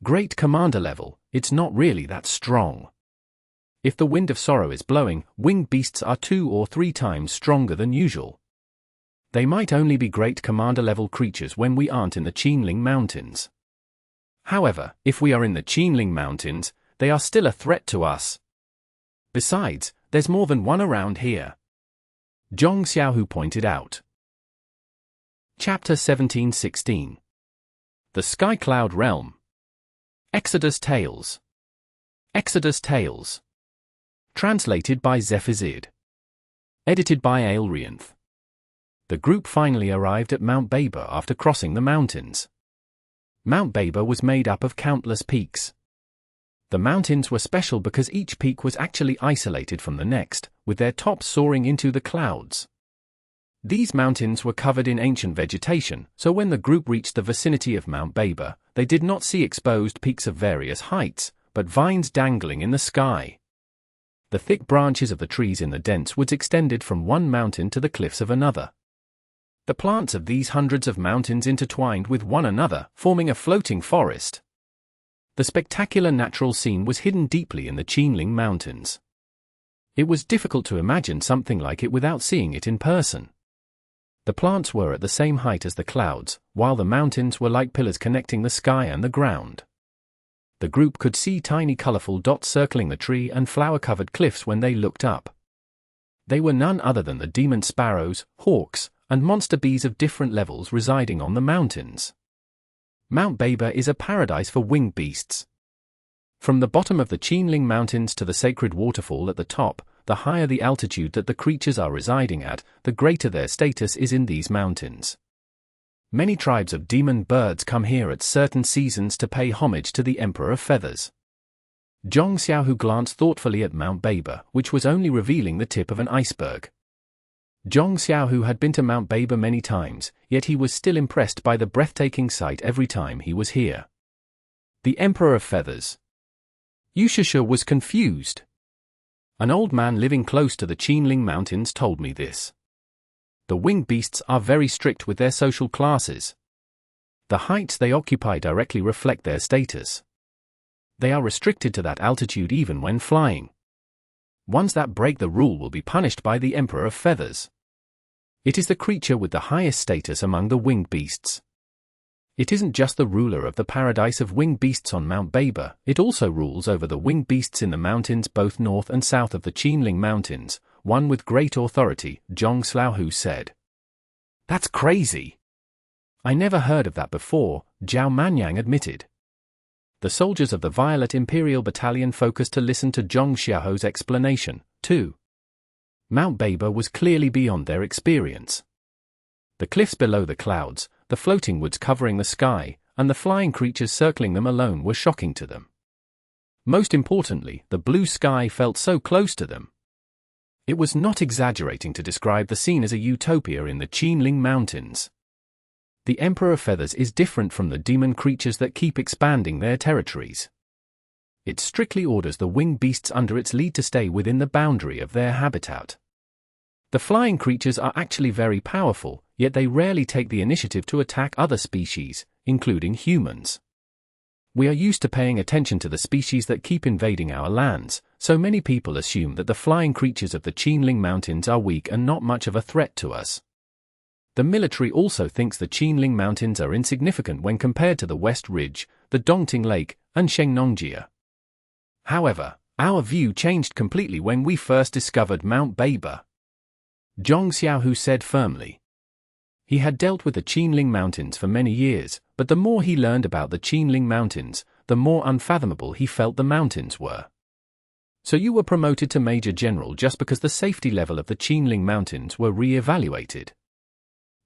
Great commander level, it's not really that strong. If the wind of sorrow is blowing, winged beasts are 2 or 3 times stronger than usual. They might only be great commander level creatures when we aren't in the Qinling Mountains. However, if we are in the Qinling Mountains, they are still a threat to us. Besides, there's more than one around here. Zhong Xiaohu pointed out. Chapter 1716. The Skycloud Realm. Exodus Tales. Exodus Tales. Translated by Zephizid. Edited by Aelrianth. The group finally arrived at Mount Baber after crossing the mountains. Mount Baber was made up of countless peaks. The mountains were special because each peak was actually isolated from the next, with their tops soaring into the clouds. These mountains were covered in ancient vegetation, so when the group reached the vicinity of Mount Baber, they did not see exposed peaks of various heights, but vines dangling in the sky. The thick branches of the trees in the dense woods extended from one mountain to the cliffs of another. The plants of these hundreds of mountains intertwined with one another, forming a floating forest. The spectacular natural scene was hidden deeply in the Qinling Mountains. It was difficult to imagine something like it without seeing it in person. The plants were at the same height as the clouds, while the mountains were like pillars connecting the sky and the ground. The group could see tiny colorful dots circling the tree and flower-covered cliffs when they looked up. They were none other than the demon sparrows, hawks, and monster bees of different levels residing on the mountains. Mount Baber is a paradise for winged beasts. From the bottom of the Qinling Mountains to the sacred waterfall at the top, the higher the altitude that the creatures are residing at, the greater their status is in these mountains. Many tribes of demon birds come here at certain seasons to pay homage to the Emperor of Feathers. Zhong Xiaohu glanced thoughtfully at Mount Baber, which was only revealing the tip of an iceberg. Zhong Xiaohu had been to Mount Baber many times, yet he was still impressed by the breathtaking sight every time he was here. The Emperor of Feathers. Yushasha was confused. An old man living close to the Qinling Mountains told me this. The winged beasts are very strict with their social classes. The heights they occupy directly reflect their status. They are restricted to that altitude even when flying. Ones that break the rule will be punished by the Emperor of Feathers. It is the creature with the highest status among the winged beasts. It isn't just the ruler of the paradise of winged beasts on Mount Baber, it also rules over the winged beasts in the mountains both north and south of the Qinling Mountains, one with great authority, Zhong Slouhu said. That's crazy. I never heard of that before, Zhao Manyang admitted. The soldiers of the Violet Imperial Battalion focused to listen to Zhong Xiaohu's explanation, too. Mount Baber was clearly beyond their experience. The cliffs below the clouds, the floating woods covering the sky, and the flying creatures circling them alone were shocking to them. Most importantly, the blue sky felt so close to them. It was not exaggerating to describe the scene as a utopia in the Qinling Mountains. The Emperor of Feathers is different from the demon creatures that keep expanding their territories. It strictly orders the winged beasts under its lead to stay within the boundary of their habitat. The flying creatures are actually very powerful, yet they rarely take the initiative to attack other species, including humans. We are used to paying attention to the species that keep invading our lands, so many people assume that the flying creatures of the Qinling Mountains are weak and not much of a threat to us. The military also thinks the Qinling Mountains are insignificant when compared to the West Ridge, the Dongting Lake, and Shengnongjia. However, our view changed completely when we first discovered Mount Baber. Zhong Xiaohu said firmly. He had dealt with the Qinling Mountains for many years, but the more he learned about the Qinling Mountains, the more unfathomable he felt the mountains were. So you were promoted to Major General just because the safety level of the Qinling Mountains were re-evaluated?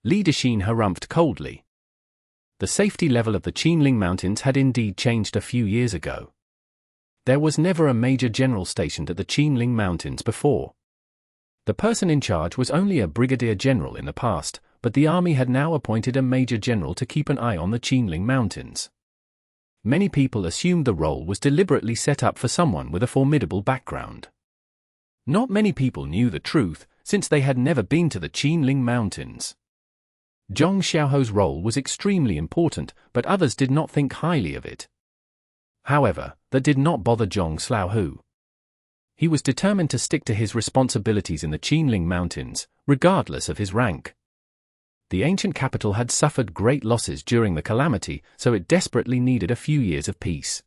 Li Dexin harumphed coldly. The safety level of the Qinling Mountains had indeed changed a few years ago. There was never a Major General stationed at the Qinling Mountains before. The person in charge was only a Brigadier General in the past, but the army had now appointed a Major General to keep an eye on the Qinling Mountains. Many people assumed the role was deliberately set up for someone with a formidable background. Not many people knew the truth, since they had never been to the Qinling Mountains. Zhong Xiaohu's role was extremely important, but others did not think highly of it. However, that did not bother Zhong Xiaohu. He was determined to stick to his responsibilities in the Qinling Mountains, regardless of his rank. The ancient capital had suffered great losses during the Calamity, so it desperately needed a few years of peace.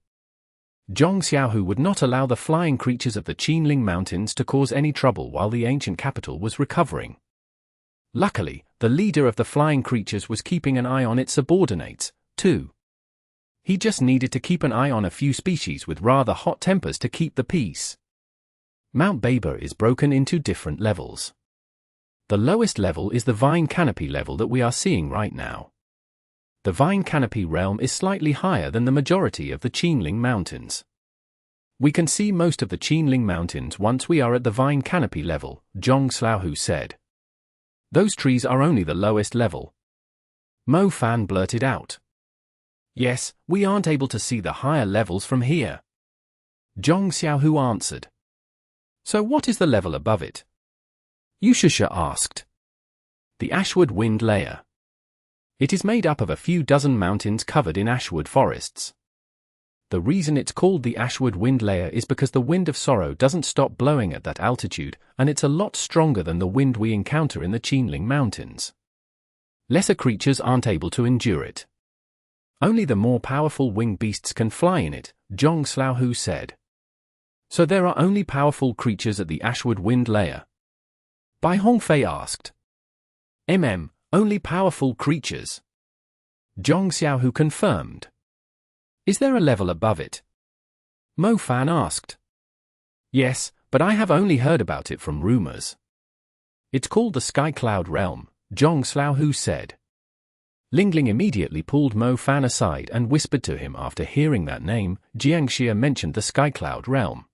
Zhong Xiaohu would not allow the flying creatures of the Qinling Mountains to cause any trouble while the ancient capital was recovering. Luckily, the leader of the flying creatures was keeping an eye on its subordinates, too. He just needed to keep an eye on a few species with rather hot tempers to keep the peace. Mount Baber is broken into different levels. The lowest level is the vine canopy level that we are seeing right now. The vine canopy realm is slightly higher than the majority of the Qinling Mountains. We can see most of the Qinling Mountains once we are at the vine canopy level, Zhong Xiaohu said. Those trees are only the lowest level. Mo Fan blurted out. Yes, we aren't able to see the higher levels from here. Zhong Xiaohu answered. So what is the level above it? Yushusha asked. The Ashwood Wind Layer. It is made up of a few dozen mountains covered in ashwood forests. The reason it's called the Ashwood Wind Layer is because the wind of sorrow doesn't stop blowing at that altitude, and it's a lot stronger than the wind we encounter in the Qinling Mountains. Lesser creatures aren't able to endure it. Only the more powerful winged beasts can fly in it, Zhong Xiaohu said. So there are only powerful creatures at the Ashwood Wind Layer? Bai Hongfei asked. Only powerful creatures. Zhong Xiaohu confirmed. Is there a level above it? Mo Fan asked. Yes, but I have only heard about it from rumors. It's called the Skycloud realm, Zhong Xiaohu said. Linden immediately pulled Mo Fan aside and whispered to him after hearing that name. Jiangxia mentioned the Skycloud realm.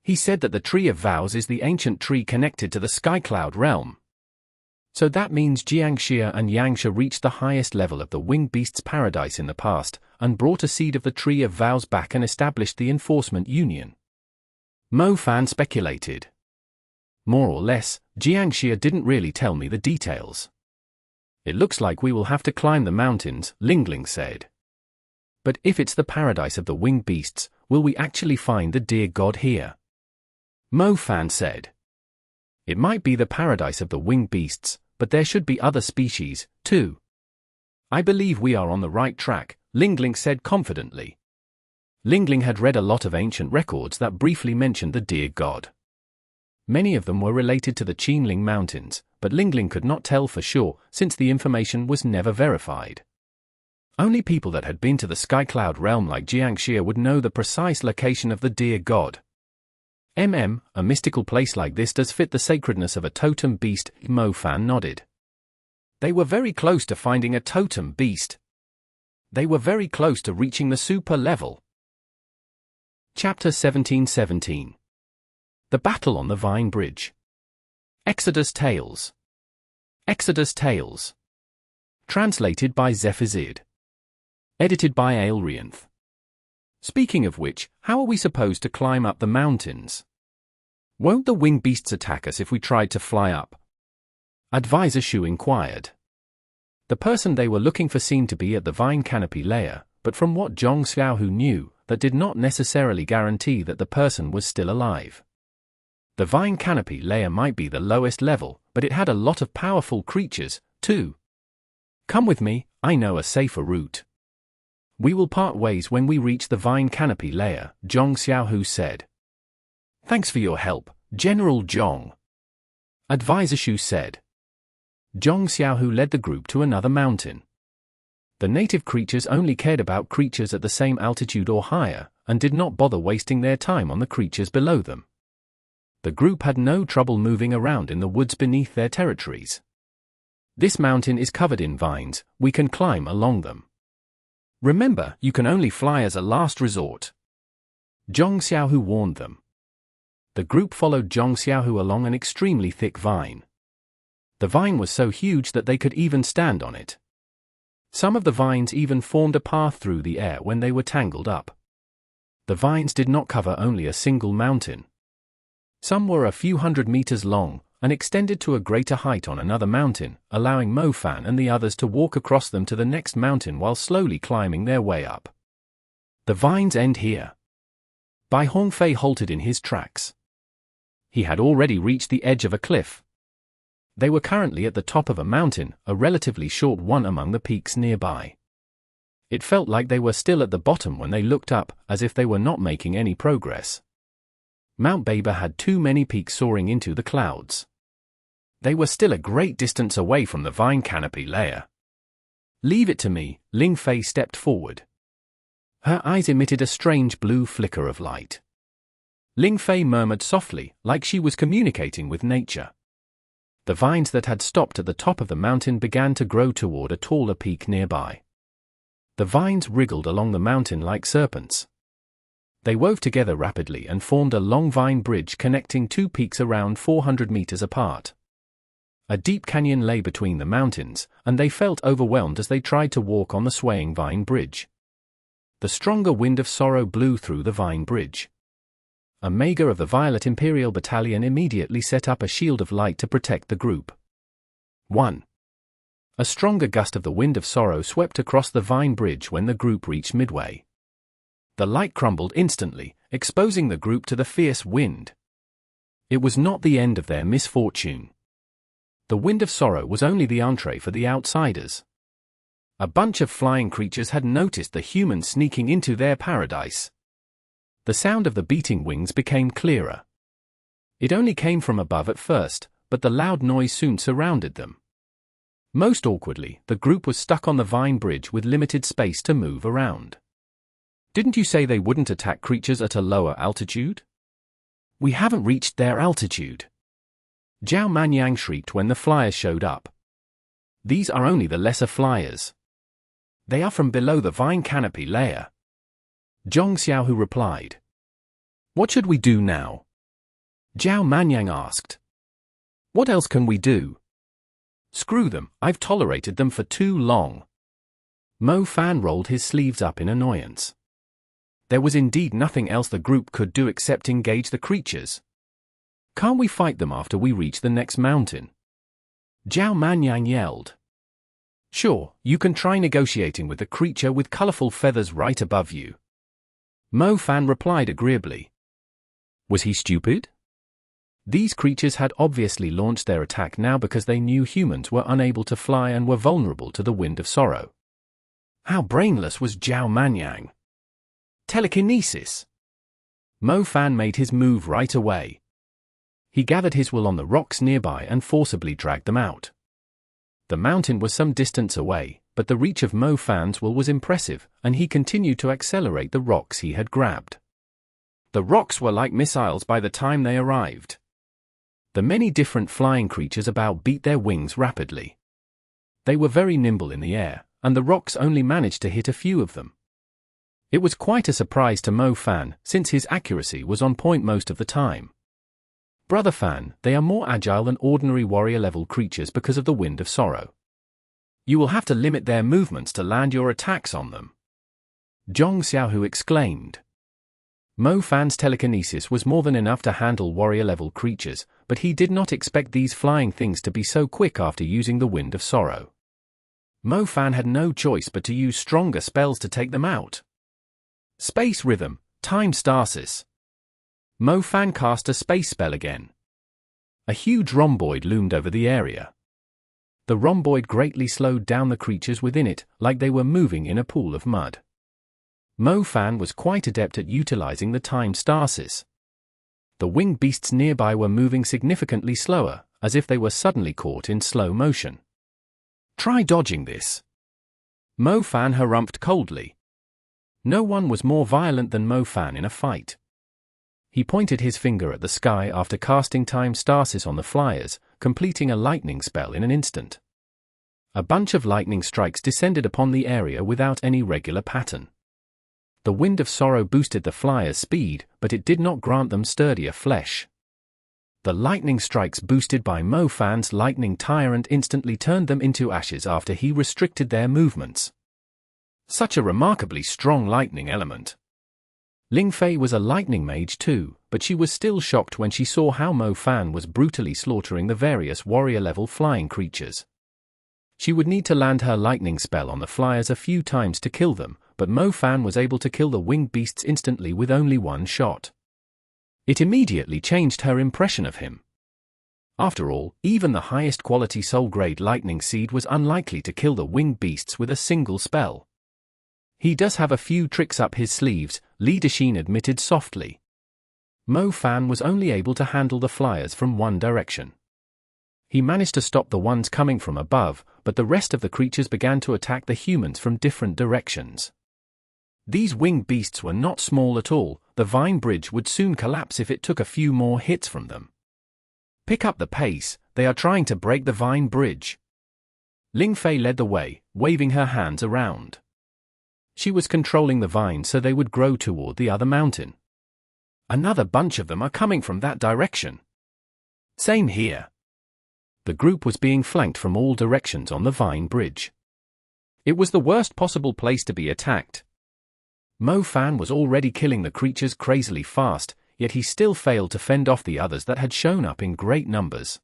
He said that the Tree of Vows is the ancient tree connected to the Skycloud realm. So that means Jiangxia and Yangsha reached the highest level of the winged beast's paradise in the past, and brought a seed of the Tree of Vows back and established the Enforcement Union. Mo Fan speculated. More or less, Jiangxia didn't really tell me the details. It looks like we will have to climb the mountains, Linden said. But if it's the paradise of the winged beasts, will we actually find the dear god here? Mo Fan said. It might be the paradise of the winged beasts, but there should be other species, too. I believe we are on the right track, Liling said confidently. Liling had read a lot of ancient records that briefly mentioned the deer god. Many of them were related to the Qinling Mountains, but Liling could not tell for sure, since the information was never verified. Only people that had been to the Skycloud realm like Jiangxia would know the precise location of the deer god. A mystical place like this does fit the sacredness of a totem beast, Mo Fan nodded. They were very close to finding a totem beast. They were very close to reaching the super level. Chapter 1717. The Battle on the Vine Bridge. Exodus Tales. Exodus Tales. Translated by Zephazid. Edited by Aelrianth. Speaking of which, how are we supposed to climb up the mountains? Won't the winged beasts attack us if we tried to fly up? Advisor Shu inquired. The person they were looking for seemed to be at the vine canopy layer, but from what Zhong Xiaohu knew, that did not necessarily guarantee that the person was still alive. The vine canopy layer might be the lowest level, but it had a lot of powerful creatures, too. Come with me, I know a safer route. We will part ways when we reach the vine canopy layer, Zhong Xiaohu said. Thanks for your help, General Zhong. Advisor Shu said. Zhong Xiaohu led the group to another mountain. The native creatures only cared about creatures at the same altitude or higher, and did not bother wasting their time on the creatures below them. The group had no trouble moving around in the woods beneath their territories. This mountain is covered in vines, we can climb along them. Remember, you can only fly as a last resort. Zhong Xiaohu warned them. The group followed Zhong Xiaohu along an extremely thick vine. The vine was so huge that they could even stand on it. Some of the vines even formed a path through the air when they were tangled up. The vines did not cover only a single mountain. Some were a few hundred meters long, and extended to a greater height on another mountain, allowing Mo Fan and the others to walk across them to the next mountain while slowly climbing their way up. The vines end here. Bai Hongfei halted in his tracks. He had already reached the edge of a cliff. They were currently at the top of a mountain, a relatively short one among the peaks nearby. It felt like they were still at the bottom when they looked up, as if they were not making any progress. Mount Baber had too many peaks soaring into the clouds. They were still a great distance away from the vine canopy layer. Leave it to me, Ling Fei stepped forward. Her eyes emitted a strange blue flicker of light. Ling Fei murmured softly, like she was communicating with nature. The vines that had stopped at the top of the mountain began to grow toward a taller peak nearby. The vines wriggled along the mountain like serpents. They wove together rapidly and formed a long vine bridge connecting two peaks around 400 meters apart. A deep canyon lay between the mountains, and they felt overwhelmed as they tried to walk on the swaying vine bridge. The stronger wind of sorrow blew through the vine bridge. A Mage of the Violet Imperial Battalion immediately set up a shield of light to protect the group. 1. A stronger gust of the wind of sorrow swept across the vine bridge when the group reached midway. The light crumbled instantly, exposing the group to the fierce wind. It was not the end of their misfortune. The wind of sorrow was only the entree for the outsiders. A bunch of flying creatures had noticed the humans sneaking into their paradise. The sound of the beating wings became clearer. It only came from above at first, but the loud noise soon surrounded them. Most awkwardly, the group was stuck on the vine bridge with limited space to move around. Didn't you say they wouldn't attack creatures at a lower altitude? We haven't reached their altitude. Zhao Manyang shrieked when the flyers showed up. These are only the lesser flyers. They are from below the vine canopy layer. Zhong Xiaohu replied. What should we do now? Zhao Manyang asked. What else can we do? Screw them, I've tolerated them for too long. Mo Fan rolled his sleeves up in annoyance. There was indeed nothing else the group could do except engage the creatures. Can't we fight them after we reach the next mountain? Zhao Manyang yelled. Sure, you can try negotiating with the creature with colorful feathers right above you. Mo Fan replied agreeably. Was he stupid? These creatures had obviously launched their attack now because they knew humans were unable to fly and were vulnerable to the Wind of Sorrow. How brainless was Zhao Manyang? Telekinesis! Mo Fan made his move right away. He gathered his will on the rocks nearby and forcibly dragged them out. The mountain was some distance away, but the reach of Mo Fan's will was impressive, and he continued to accelerate the rocks he had grabbed. The rocks were like missiles by the time they arrived. The many different flying creatures about beat their wings rapidly. They were very nimble in the air, and the rocks only managed to hit a few of them. It was quite a surprise to Mo Fan, since his accuracy was on point most of the time. Brother Fan, they are more agile than ordinary warrior-level creatures because of the Wind of Sorrow. You will have to limit their movements to land your attacks on them. Zhong Xiaohu exclaimed. Mo Fan's telekinesis was more than enough to handle warrior-level creatures, but he did not expect these flying things to be so quick after using the Wind of Sorrow. Mo Fan had no choice but to use stronger spells to take them out. Space Rhythm, Time Stasis. Mo Fan cast a space spell again. A huge rhomboid loomed over the area. The rhomboid greatly slowed down the creatures within it, like they were moving in a pool of mud. Mo Fan was quite adept at utilizing the time stasis. The winged beasts nearby were moving significantly slower, as if they were suddenly caught in slow motion. Try dodging this. Mo Fan harumphed coldly. No one was more violent than Mo Fan in a fight. He pointed his finger at the sky after casting time stasis on the flyers, completing a lightning spell in an instant. A bunch of lightning strikes descended upon the area without any regular pattern. The Wind of Sorrow boosted the flyers' speed, but it did not grant them sturdier flesh. The lightning strikes boosted by Mo Fan's lightning tyrant instantly turned them into ashes after he restricted their movements. Such a remarkably strong lightning element. Ling Fei was a lightning mage too, but she was still shocked when she saw how Mo Fan was brutally slaughtering the various warrior-level flying creatures. She would need to land her lightning spell on the flyers a few times to kill them, but Mo Fan was able to kill the winged beasts instantly with only one shot. It immediately changed her impression of him. After all, even the highest quality soul-grade lightning seed was unlikely to kill the winged beasts with a single spell. He does have a few tricks up his sleeves, Li Dexin admitted softly. Mo Fan was only able to handle the flyers from one direction. He managed to stop the ones coming from above, but the rest of the creatures began to attack the humans from different directions. These winged beasts were not small at all, the vine bridge would soon collapse if it took a few more hits from them. Pick up the pace, they are trying to break the vine bridge. Ling Fei led the way, waving her hands around. She was controlling the vines so they would grow toward the other mountain. Another bunch of them are coming from that direction. Same here. The group was being flanked from all directions on the vine bridge. It was the worst possible place to be attacked. Mo Fan was already killing the creatures crazily fast, yet he still failed to fend off the others that had shown up in great numbers.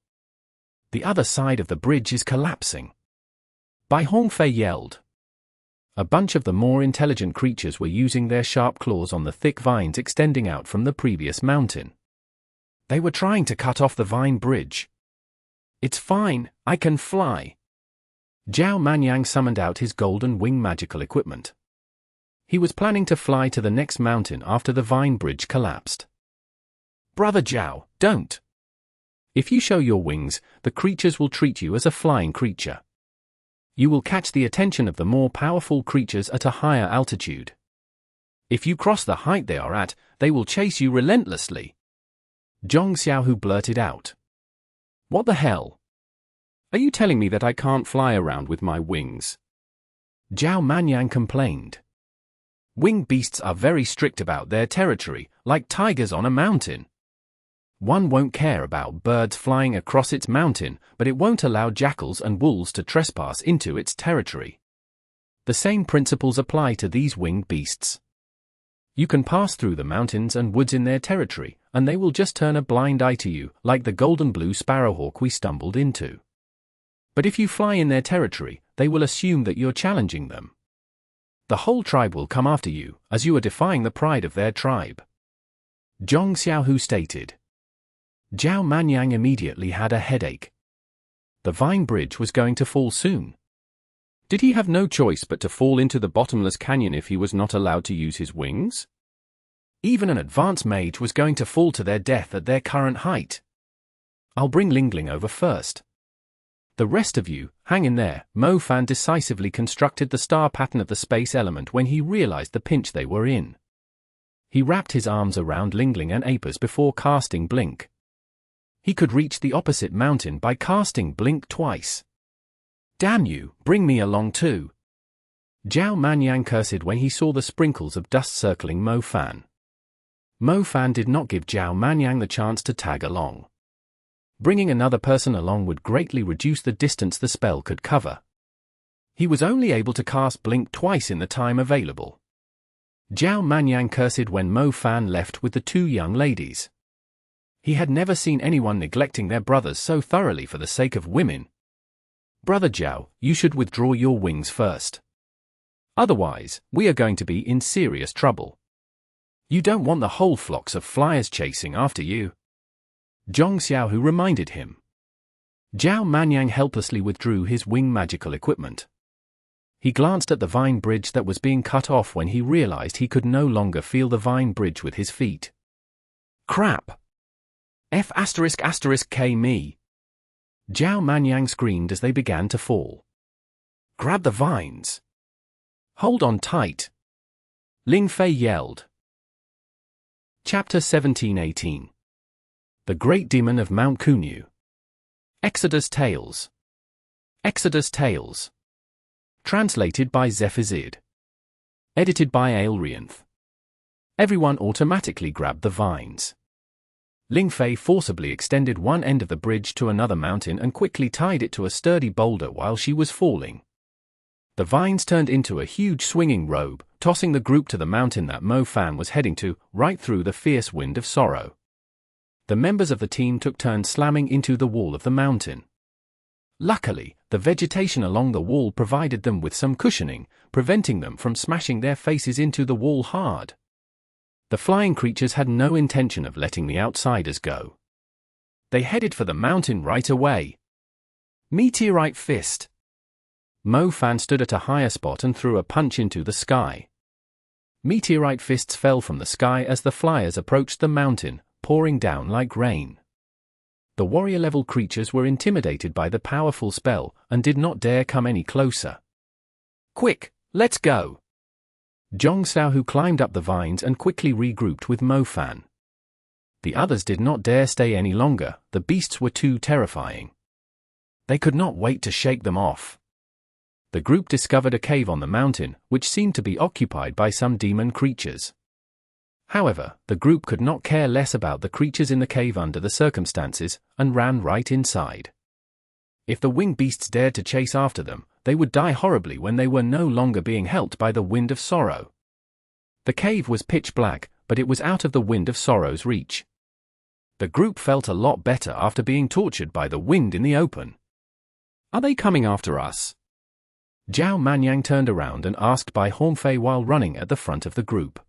The other side of the bridge is collapsing. Bai Hongfei yelled. A bunch of the more intelligent creatures were using their sharp claws on the thick vines extending out from the previous mountain. They were trying to cut off the vine bridge. It's fine, I can fly. Zhao Manyang summoned out his golden wing magical equipment. He was planning to fly to the next mountain after the vine bridge collapsed. Brother Zhao, don't. If you show your wings, the creatures will treat you as a flying creature. You will catch the attention of the more powerful creatures at a higher altitude. If you cross the height they are at, they will chase you relentlessly. Zhong Xiaohu blurted out. What the hell? Are you telling me that I can't fly around with my wings? Zhao Manyang complained. Winged beasts are very strict about their territory, like tigers on a mountain. One won't care about birds flying across its mountain, but it won't allow jackals and wolves to trespass into its territory. The same principles apply to these winged beasts. You can pass through the mountains and woods in their territory, and they will just turn a blind eye to you, like the golden blue Sparrowhawk we stumbled into. But if you fly in their territory, they will assume that you're challenging them. The whole tribe will come after you, as you are defying the pride of their tribe. Zhong Xiaohu stated. Zhao Manyang immediately had a headache. The vine bridge was going to fall soon. Did he have no choice but to fall into the bottomless canyon if he was not allowed to use his wings? Even an advanced mage was going to fall to their death at their current height. I'll bring Liling over first. The rest of you, hang in there. Mo Fan decisively constructed the star pattern of the space element when he realized the pinch they were in. He wrapped his arms around Liling and Apis before casting Blink. He could reach the opposite mountain by casting Blink twice. Damn you, bring me along too. Zhao Manyang cursed when he saw the sprinkles of dust circling Mo Fan. Mo Fan did not give Zhao Manyang the chance to tag along. Bringing another person along would greatly reduce the distance the spell could cover. He was only able to cast Blink twice in the time available. Zhao Manyang cursed when Mo Fan left with the two young ladies. He had never seen anyone neglecting their brothers so thoroughly for the sake of women. Brother Zhao, you should withdraw your wings first. Otherwise, we are going to be in serious trouble. You don't want the whole flocks of flyers chasing after you. Zhong Xiaohu reminded him. Zhao Manyang helplessly withdrew his wing magical equipment. He glanced at the vine bridge that was being cut off when he realized he could no longer feel the vine bridge with his feet. Crap! F***K me! Zhao Manyang screamed as they began to fall. Grab the vines! Hold on tight! Ling Fei yelled. Chapter 1718. The Great Demon of Mount Kunyu. Exodus Tales. Exodus Tales. Translated by Zephazid. Edited by Aelrianth. Everyone automatically grabbed the vines. Ling Fei forcibly extended one end of the bridge to another mountain and quickly tied it to a sturdy boulder while she was falling. The vines turned into a huge swinging robe, tossing the group to the mountain that Mo Fan was heading to, right through the fierce wind of sorrow. The members of the team took turns slamming into the wall of the mountain. Luckily, the vegetation along the wall provided them with some cushioning, preventing them from smashing their faces into the wall hard. The flying creatures had no intention of letting the outsiders go. They headed for the mountain right away. Meteorite Fist. Mo Fan stood at a higher spot and threw a punch into the sky. Meteorite fists fell from the sky as the flyers approached the mountain, pouring down like rain. The warrior-level creatures were intimidated by the powerful spell and did not dare come any closer. Quick, let's go! Zhong Xiaohu climbed up the vines and quickly regrouped with Mo Fan. The others did not dare stay any longer, the beasts were too terrifying. They could not wait to shake them off. The group discovered a cave on the mountain, which seemed to be occupied by some demon creatures. However, the group could not care less about the creatures in the cave under the circumstances, and ran right inside. If the winged beasts dared to chase after them, they would die horribly when they were no longer being helped by the wind of sorrow. The cave was pitch black, but it was out of the wind of sorrow's reach. The group felt a lot better after being tortured by the wind in the open. Are they coming after us? Zhao Manyang turned around and asked Bai Hongfei while running at the front of the group.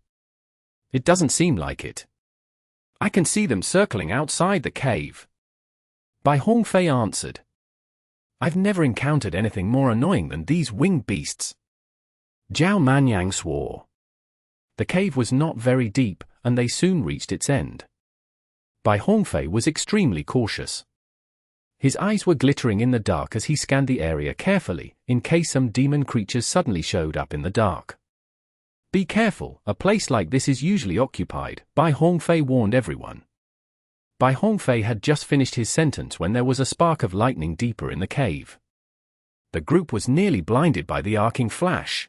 It doesn't seem like it. I can see them circling outside the cave. Bai Hongfei answered. I've never encountered anything more annoying than these winged beasts. Zhao Manyang swore. The cave was not very deep, and they soon reached its end. Bai Hongfei was extremely cautious. His eyes were glittering in the dark as he scanned the area carefully, in case some demon creatures suddenly showed up in the dark. Be careful, a place like this is usually occupied, Bai Hongfei warned everyone. Bai Hongfei had just finished his sentence when there was a spark of lightning deeper in the cave. The group was nearly blinded by the arcing flash.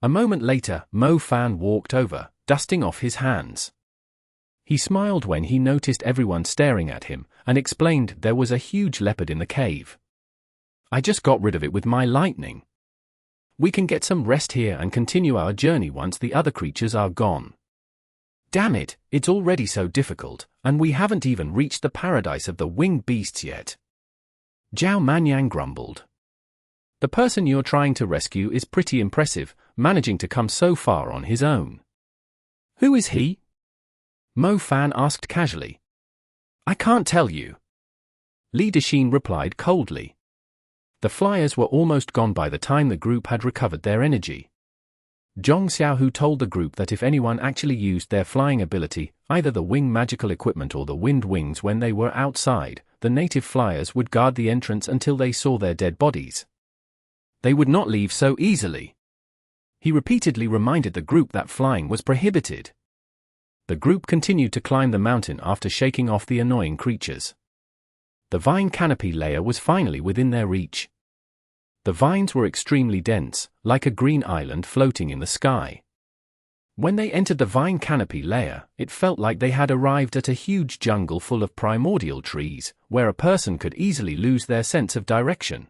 A moment later, Mo Fan walked over, dusting off his hands. He smiled when he noticed everyone staring at him, and explained there was a huge leopard in the cave. I just got rid of it with my lightning. We can get some rest here and continue our journey once the other creatures are gone. Damn it, it's already so difficult, and we haven't even reached the paradise of the winged beasts yet. Zhao Manyang grumbled. The person you're trying to rescue is pretty impressive, managing to come so far on his own. Who is he? Mo Fan asked casually. I can't tell you. Li Dexin replied coldly. The flyers were almost gone by the time the group had recovered their energy. Zhong Xiaohu told the group that if anyone actually used their flying ability, either the wing magical equipment or the wind wings when they were outside, the native flyers would guard the entrance until they saw their dead bodies. They would not leave so easily. He repeatedly reminded the group that flying was prohibited. The group continued to climb the mountain after shaking off the annoying creatures. The vine canopy layer was finally within their reach. The vines were extremely dense, like a green island floating in the sky. When they entered the vine canopy layer, it felt like they had arrived at a huge jungle full of primordial trees, where a person could easily lose their sense of direction.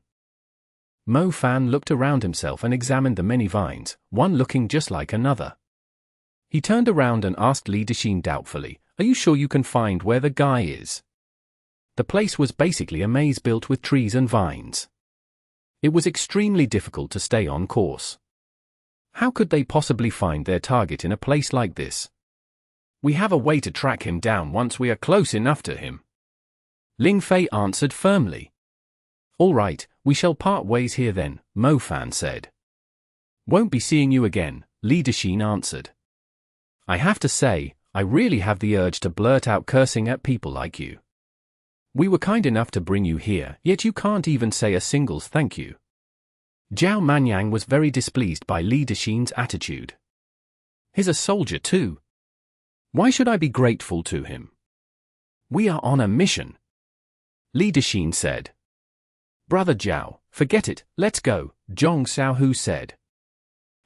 Mo Fan looked around himself and examined the many vines, one looking just like another. He turned around and asked Li Dexin doubtfully, "Are you sure you can find where the guy is?" The place was basically a maze built with trees and vines. It was extremely difficult to stay on course. How could they possibly find their target in a place like this? "We have a way to track him down once we are close enough to him," Ling Fei answered firmly. "All right, we shall part ways here then," Mo Fan said. "Won't be seeing you again," Li Dexin answered. "I have to say, I really have the urge to blurt out cursing at people like you. We were kind enough to bring you here, yet you can't even say a single thank you." Zhao Manyang was very displeased by Li Dexin's attitude. "He's a soldier too. Why should I be grateful to him? We are on a mission," Li Dexin said. "Brother Zhao, forget it, let's go," Zhong Xiaohu said.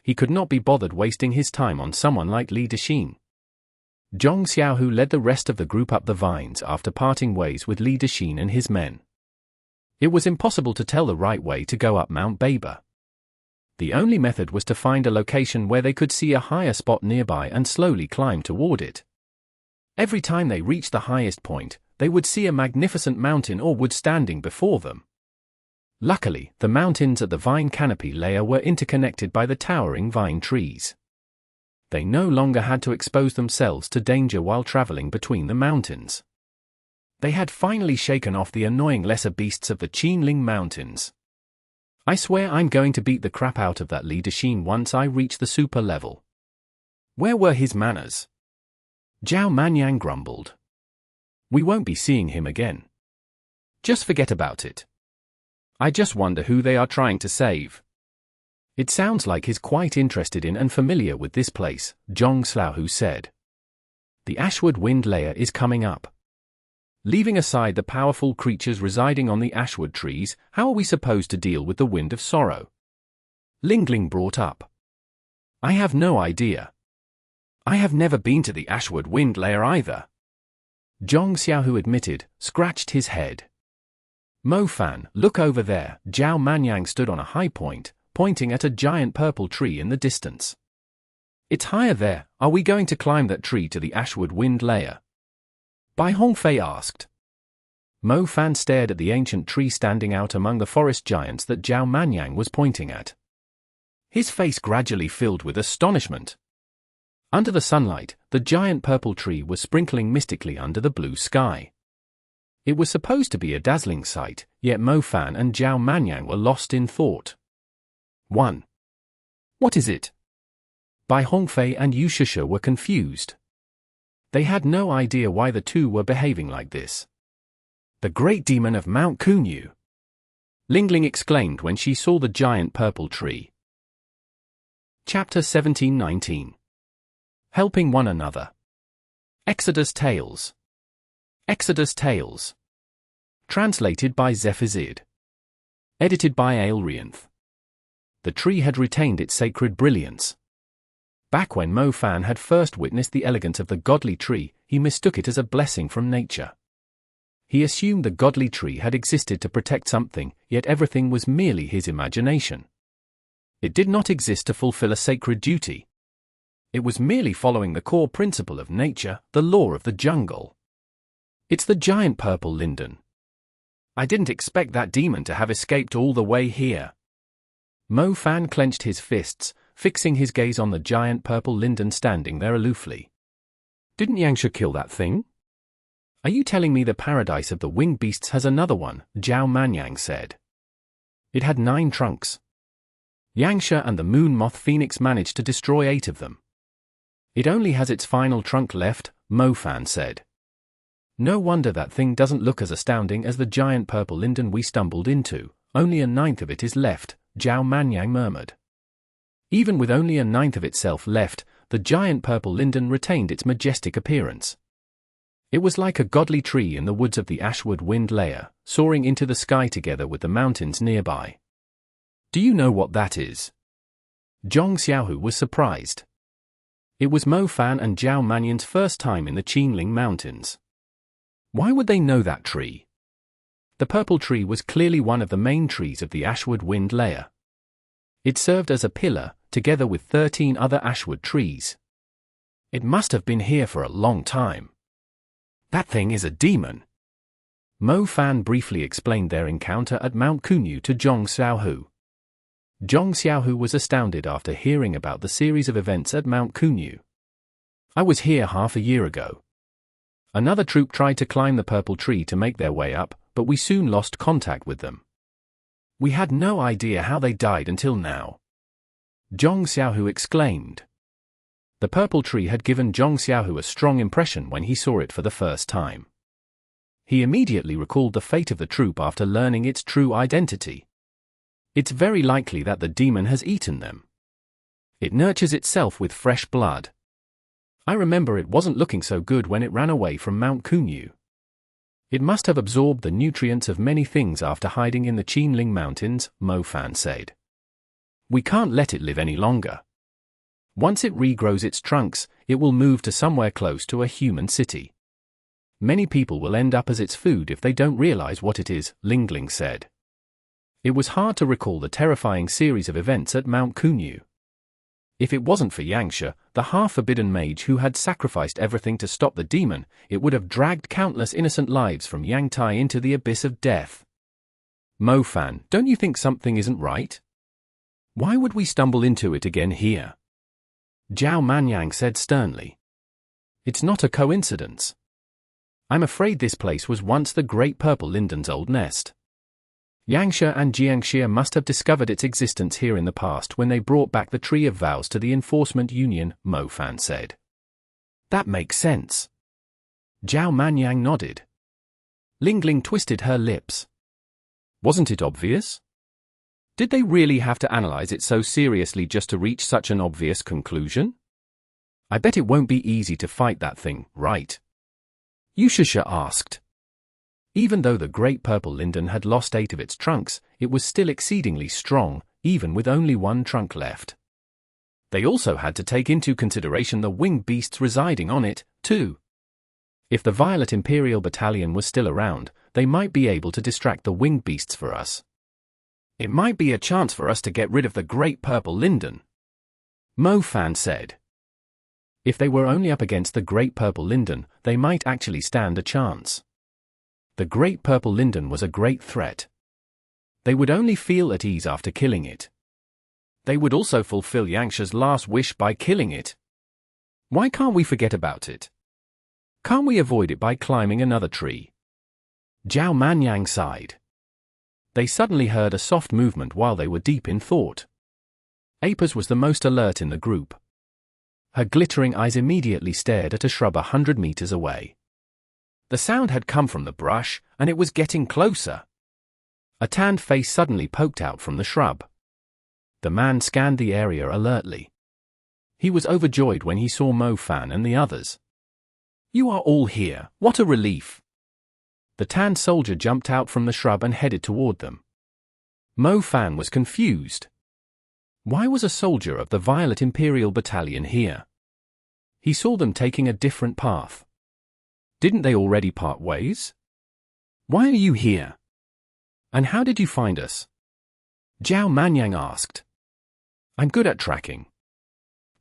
He could not be bothered wasting his time on someone like Li Dexin. Zhong Xiaohu led the rest of the group up the vines after parting ways with Li Dexin and his men. It was impossible to tell the right way to go up Mount Baber. The only method was to find a location where they could see a higher spot nearby and slowly climb toward it. Every time they reached the highest point, they would see a magnificent mountain or wood standing before them. Luckily, the mountains at the vine canopy layer were interconnected by the towering vine trees. They no longer had to expose themselves to danger while traveling between the mountains. They had finally shaken off the annoying lesser beasts of the Qinling Mountains. "I swear I'm going to beat the crap out of that Li Dexin once I reach the super level." Where were his manners? Zhao Manyang grumbled. "We won't be seeing him again. Just forget about it. I just wonder who they are trying to save." "It sounds like he's quite interested in and familiar with this place," Zhong Xiaohu said. "The Ashwood Wind layer is coming up. Leaving aside the powerful creatures residing on the Ashwood trees, how are we supposed to deal with the Wind of Sorrow?" Ling brought up. "I have no idea. I have never been to the Ashwood Wind layer either," Zhong Xiaohu admitted, scratched his head. "Mo Fan, look over there." Zhao Manyang stood on a high point, pointing at a giant purple tree in the distance. "It's higher there. Are we going to climb that tree to the Ashwood Wind layer?" Bai Hongfei asked. Mo Fan stared at the ancient tree standing out among the forest giants that Zhao Manyang was pointing at. His face gradually filled with astonishment. Under the sunlight, the giant purple tree was sprinkling mystically under the blue sky. It was supposed to be a dazzling sight, yet Mo Fan and Zhao Manyang were lost in thought. 1. What is it? Bai Hongfei and Yu Shisha were confused. They had no idea why the two were behaving like this. "The great demon of Mount Kunyu!" Ling exclaimed when she saw the giant purple tree. Chapter 17-19. Helping One Another. Exodus Tales. Exodus Tales. Translated by Zephazid. Edited by Aelrianth. The tree had retained its sacred brilliance. Back when Mo Fan had first witnessed the elegance of the godly tree, he mistook it as a blessing from nature. He assumed the godly tree had existed to protect something, yet everything was merely his imagination. It did not exist to fulfill a sacred duty. It was merely following the core principle of nature, the law of the jungle. "It's the giant purple Linden. I didn't expect that demon to have escaped all the way here." Mo Fan clenched his fists, fixing his gaze on the giant purple Linden standing there aloofly. "Didn't Yangsha kill that thing?" Are you telling me the paradise of the winged beasts has another one? Zhao Manyang said. It had 9 trunks. Yangsha and the moon moth phoenix managed to destroy 8 of them. It only has its final trunk left, Mo Fan said. No wonder that thing doesn't look as astounding as the giant purple linden we stumbled into. Only a 9th of it is left, Zhao Manyang murmured. Even with only a 9th of itself left, the giant purple linden retained its majestic appearance. It was like a godly tree in the woods of the Ashwood Wind Layer, soaring into the sky together with the mountains nearby. Do you know what that is? Zhong Xiaohu was surprised. It was Mo Fan and Zhao Manyang's first time in the Qinling Mountains. Why would they know that tree? The purple tree was clearly one of the main trees of the Ashwood Wind Layer. It served as a pillar, together with 13 other ashwood trees. It must have been here for a long time. That thing is a demon. Mo Fan briefly explained their encounter at Mount Kunyu to Zhong Xiaohu. Zhong Xiaohu was astounded after hearing about the series of events at Mount Kunyu. I was here half a year ago. Another troop tried to climb the purple tree to make their way up, but we soon lost contact with them. We had no idea how they died until now. Zhong Xiaohu exclaimed. The purple tree had given Zhong Xiaohu a strong impression when he saw it for the first time. He immediately recalled the fate of the troop after learning its true identity. It's very likely that the demon has eaten them. It nurtures itself with fresh blood. I remember it wasn't looking so good when it ran away from Mount Kunyu. It must have absorbed the nutrients of many things after hiding in the Qinling Mountains, Mo Fan said. We can't let it live any longer. Once it regrows its trunks, it will move to somewhere close to a human city. Many people will end up as its food if they don't realize what it is, Ling said. It was hard to recall the terrifying series of events at Mount Kunyu. If it wasn't for Yangsha, the half-forbidden mage who had sacrificed everything to stop the demon, it would have dragged countless innocent lives from Yangtai into the abyss of death. Mo Fan, don't you think something isn't right? Why would we stumble into it again here? Zhao Manyang said sternly. It's not a coincidence. I'm afraid this place was once the great purple linden's old nest. Yangsha and Jiangxia must have discovered its existence here in the past when they brought back the Tree of Vows to the Enforcement Union, Mo Fan said. That makes sense. Zhao Manyang nodded. Ling twisted her lips. Wasn't it obvious? Did they really have to analyze it so seriously just to reach such an obvious conclusion? I bet it won't be easy to fight that thing, right? Yushasha asked. Even though the great purple linden had lost 8 of its trunks, it was still exceedingly strong, even with only 1 trunk left. They also had to take into consideration the winged beasts residing on it, too. If the Violet Imperial Battalion was still around, they might be able to distract the winged beasts for us. It might be a chance for us to get rid of the great purple linden. Mo Fan said. If they were only up against the great purple linden, they might actually stand a chance. The great purple linden was a great threat. They would only feel at ease after killing it. They would also fulfill Yangsha's last wish by killing it. Why can't we forget about it? Can't we avoid it by climbing another tree? Zhao Manyang sighed. They suddenly heard a soft movement while they were deep in thought. Apis was the most alert in the group. Her glittering eyes immediately stared at a shrub 100 meters away. The sound had come from the brush, and it was getting closer. A tanned face suddenly poked out from the shrub. The man scanned the area alertly. He was overjoyed when he saw Mo Fan and the others. You are all here, what a relief! The tanned soldier jumped out from the shrub and headed toward them. Mo Fan was confused. Why was a soldier of the Violet Imperial Battalion here? He saw them taking a different path. Didn't they already part ways? Why are you here? And how did you find us? Zhao Manyang asked. I'm good at tracking.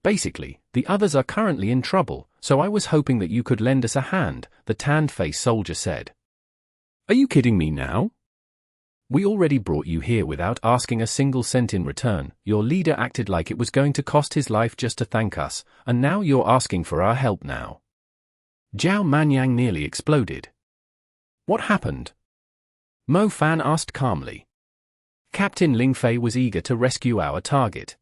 Basically, the others are currently in trouble, so I was hoping that you could lend us a hand, the tanned-faced soldier said. Are you kidding me now? We already brought you here without asking a single cent in return. Your leader acted like it was going to cost his life just to thank us, and now you're asking for our help now. Zhao Manyang nearly exploded. What happened? Mo Fan asked calmly. Captain Ling Fei was eager to rescue our target.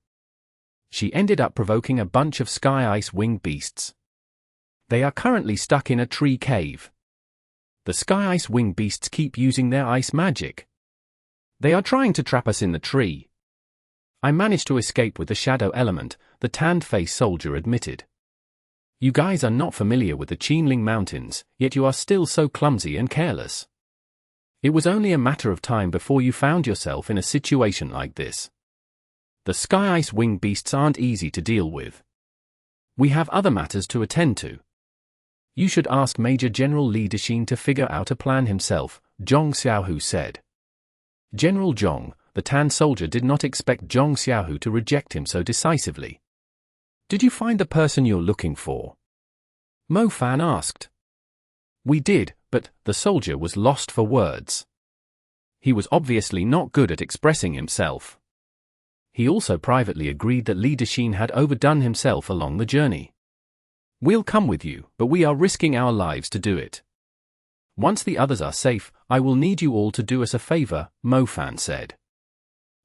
She ended up provoking a bunch of sky ice winged beasts. They are currently stuck in a tree cave. The sky ice winged beasts keep using their ice magic. They are trying to trap us in the tree. I managed to escape with the shadow element, the tanned-faced soldier admitted. You guys are not familiar with the Qinling Mountains, yet you are still so clumsy and careless. It was only a matter of time before you found yourself in a situation like this. The sky ice winged beasts aren't easy to deal with. We have other matters to attend to. You should ask Major General Li Dexin to figure out a plan himself, Zhong Xiaohu said. General Zhong, the tan soldier, did not expect Zhong Xiaohu to reject him so decisively. Did you find the person you're looking for? Mo Fan asked. We did, but the soldier was lost for words. He was obviously not good at expressing himself. He also privately agreed that Li Dexin had overdone himself along the journey. We'll come with you, but we are risking our lives to do it. Once the others are safe, I will need you all to do us a favor, Mo Fan said.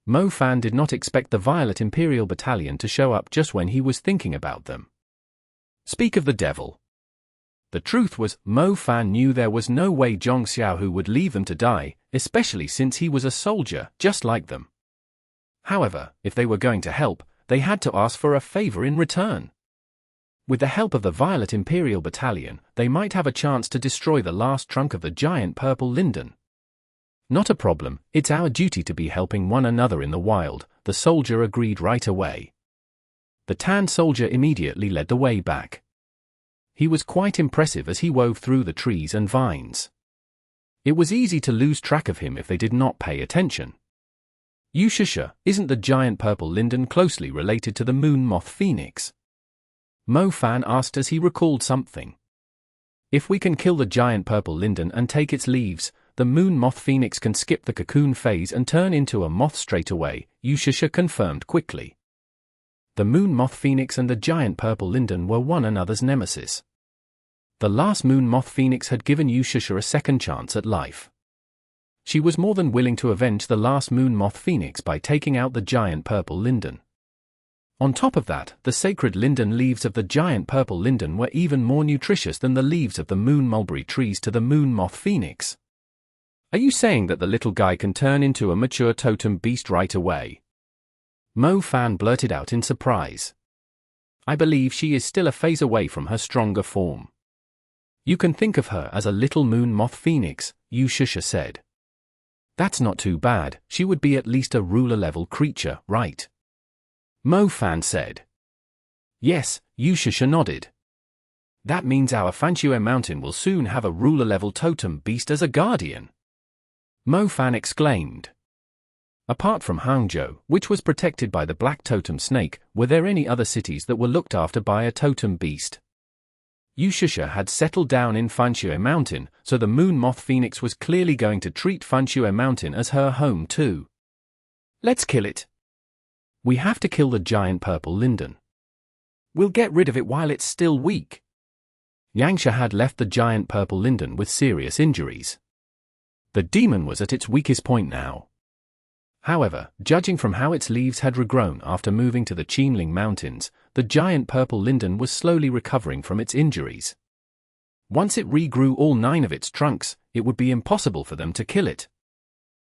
Mo Fan did not expect the Violet Imperial Battalion to show up just when he was thinking about them. Speak of the devil. The truth was, Mo Fan knew there was no way Zhong Xiaohu would leave them to die, especially since he was a soldier, just like them. However, if they were going to help, they had to ask for a favor in return. With the help of the Violet Imperial Battalion, they might have a chance to destroy the last trunk of the giant purple linden. Not a problem, it's our duty to be helping one another in the wild, the soldier agreed right away. The tan soldier immediately led the way back. He was quite impressive as he wove through the trees and vines. It was easy to lose track of him if they did not pay attention. Yushusha, isn't the giant purple linden closely related to the moon moth phoenix? Mo Fan asked as he recalled something. If we can kill the giant purple linden and take its leaves, the moon moth phoenix can skip the cocoon phase and turn into a moth straight away, Yushusha confirmed quickly. The moon moth phoenix and the giant purple linden were one another's nemesis. The last moon moth phoenix had given Yushusha a second chance at life. She was more than willing to avenge the last moon moth phoenix by taking out the giant purple linden. On top of that, the sacred linden leaves of the giant purple linden were even more nutritious than the leaves of the moon mulberry trees to the moon moth phoenix. Are you saying that the little guy can turn into a mature totem beast right away? Mo Fan blurted out in surprise. I believe she is still a phase away from her stronger form. You can think of her as a little moon moth phoenix, Yushusha said. That's not too bad, she would be at least a ruler-level creature, right? Mo Fan said. Yes, Yushusha nodded. That means our Fanxue Mountain will soon have a ruler-level totem beast as a guardian. Mo Fan exclaimed. Apart from Hangzhou, which was protected by the black totem snake, were there any other cities that were looked after by a totem beast? Yushusha had settled down in Fanxue Mountain, so the moon moth phoenix was clearly going to treat Fanxue Mountain as her home too. Let's kill it. We have to kill the giant purple linden. We'll get rid of it while it's still weak. Yangsha had left the giant purple linden with serious injuries. The demon was at its weakest point now. However, judging from how its leaves had regrown after moving to the Qinling Mountains, the giant purple linden was slowly recovering from its injuries. Once it regrew all 9 of its trunks, it would be impossible for them to kill it.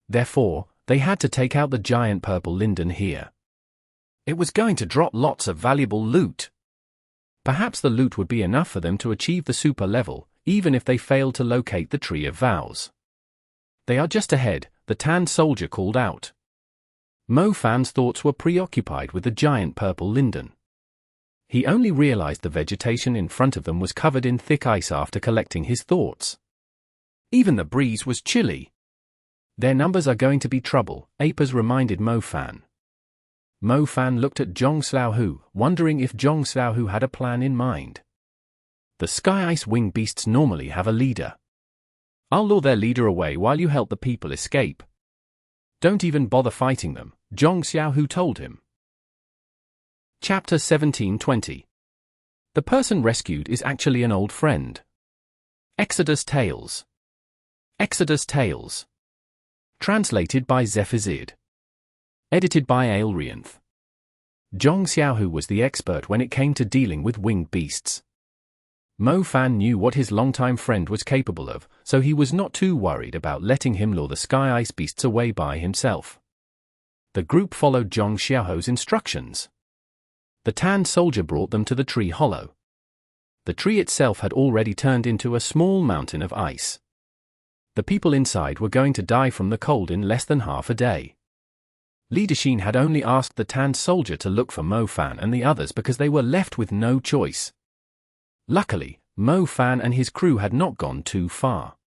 Therefore, they had to take out the giant purple linden here. It was going to drop lots of valuable loot. Perhaps the loot would be enough for them to achieve the super level, even if they failed to locate the Tree of Vows. They are just ahead, the tanned soldier called out. Mo Fan's thoughts were preoccupied with the giant purple linden. He only realized the vegetation in front of them was covered in thick ice after collecting his thoughts. Even the breeze was chilly. Their numbers are going to be trouble, Apers reminded Mo Fan. Mo Fan looked at Zhong Xiaohu, wondering if Zhong Xiaohu had a plan in mind. The sky ice wing beasts normally have a leader. I'll lure their leader away while you help the people escape. Don't even bother fighting them, Zhong Xiaohu told him. Chapter 1720. The person rescued is actually an old friend. Exodus Tales. Exodus Tales. Translated by Zephazid. Edited by Aelrianth. Zhong Xiaohu was the expert when it came to dealing with winged beasts. Mo Fan knew what his longtime friend was capable of, so he was not too worried about letting him lure the sky ice beasts away by himself. The group followed Zhong Xiaohu's instructions. The tanned soldier brought them to the tree hollow. The tree itself had already turned into a small mountain of ice. The people inside were going to die from the cold in less than half a day. Li Dexin had only asked the tanned soldier to look for Mo Fan and the others because they were left with no choice. Luckily, Mo Fan and his crew had not gone too far.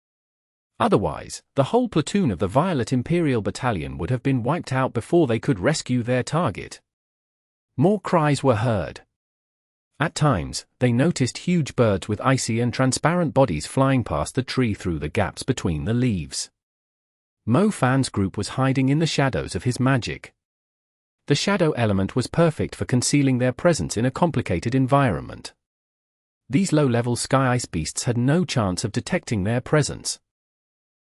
Otherwise, the whole platoon of the Violet Imperial Battalion would have been wiped out before they could rescue their target. More cries were heard. At times, they noticed huge birds with icy and transparent bodies flying past the tree through the gaps between the leaves. Mo Fan's group was hiding in the shadows of his magic. The shadow element was perfect for concealing their presence in a complicated environment. These low-level sky ice beasts had no chance of detecting their presence.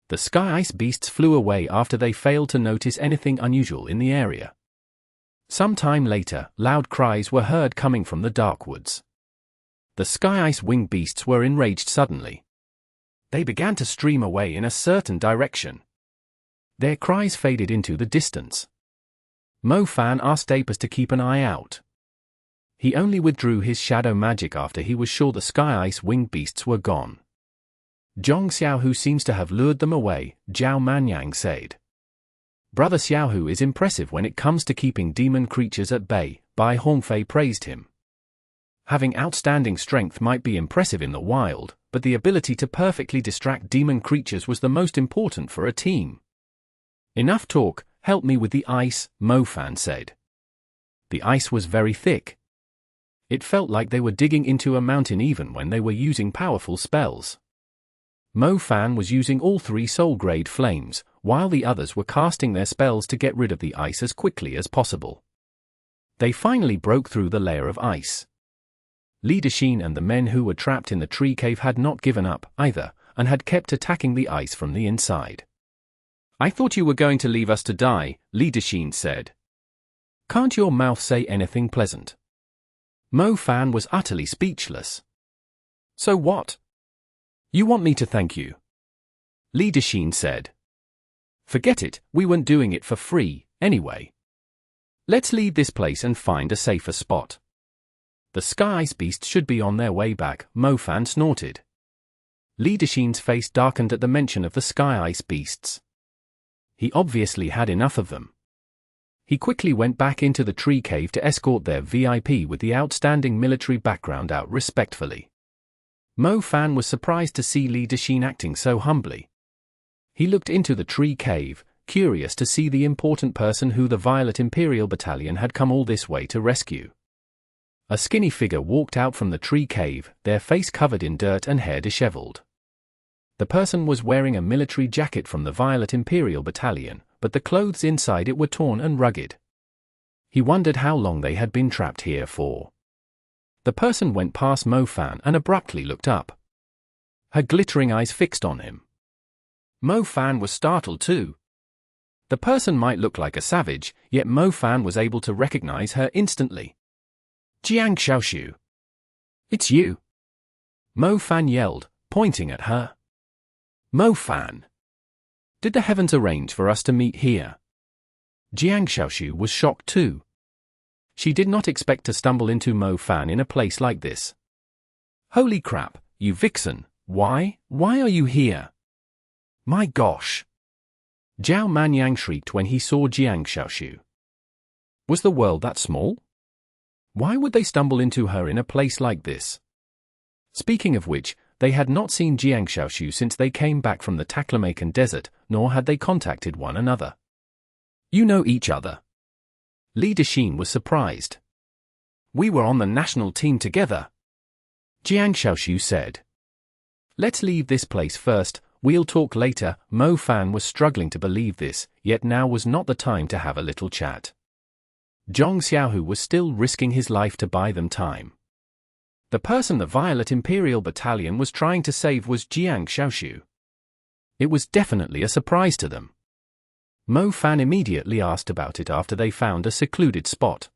The sky ice beasts flew away after they failed to notice anything unusual in the area. Some time later, loud cries were heard coming from the dark woods. The sky ice winged beasts were enraged suddenly. They began to stream away in a certain direction. Their cries faded into the distance. Mo Fan asked Apis to keep an eye out. He only withdrew his shadow magic after he was sure the sky ice winged beasts were gone. Zhong Xiaohu seems to have lured them away, Zhao Manyang said. Brother Xiaohu is impressive when it comes to keeping demon creatures at bay, Bai Hongfei praised him. Having outstanding strength might be impressive in the wild, but the ability to perfectly distract demon creatures was the most important for a team. Enough talk, help me with the ice, Mo Fan said. The ice was very thick. It felt like they were digging into a mountain even when they were using powerful spells. Mo Fan was using all 3 soul-grade flames, while the others were casting their spells to get rid of the ice as quickly as possible. They finally broke through the layer of ice. Li Dexin and the men who were trapped in the tree cave had not given up, either, and had kept attacking the ice from the inside. I thought you were going to leave us to die, Li Dexin said. Can't your mouth say anything pleasant? Mo Fan was utterly speechless. So what? You want me to thank you? Li Dexin said. Forget it, we weren't doing it for free, anyway. Let's leave this place and find a safer spot. The sky ice beasts should be on their way back, Mo Fan snorted. Li Dexin's face darkened at the mention of the sky ice beasts. He obviously had enough of them. He quickly went back into the tree cave to escort their VIP with the outstanding military background out respectfully. Mo Fan was surprised to see Li Dexin acting so humbly. He looked into the tree cave, curious to see the important person who the Violet Imperial Battalion had come all this way to rescue. A skinny figure walked out from the tree cave, their face covered in dirt and hair disheveled. The person was wearing a military jacket from the Violet Imperial Battalion, but the clothes inside it were torn and rugged. He wondered how long they had been trapped here for. The person went past Mo Fan and abruptly looked up. Her glittering eyes fixed on him. Mo Fan was startled too. The person might look like a savage, yet Mo Fan was able to recognize her instantly. Jiang Xiaoshu. It's you. Mo Fan yelled, pointing at her. Mo Fan. Did the heavens arrange for us to meet here? Jiang Xiaoshu was shocked too. She did not expect to stumble into Mo Fan in a place like this. Holy crap, you vixen, why are you here? My gosh! Zhao Manyang shrieked when he saw Jiang Xiaoshu. Was the world that small? Why would they stumble into her in a place like this? Speaking of which, they had not seen Jiang Xiaoshu since they came back from the Taklamakan desert, nor had they contacted one another. You know each other. Li Dexin was surprised. We were on the national team together. Jiang Xiaoshu said. Let's leave this place first, we'll talk later. Mo Fan was struggling to believe this, yet now was not the time to have a little chat. Zhong Xiaohu was still risking his life to buy them time. The person the Violet Imperial Battalion was trying to save was Jiang Xiaoshu. It was definitely a surprise to them. Mo Fan immediately asked about it after they found a secluded spot.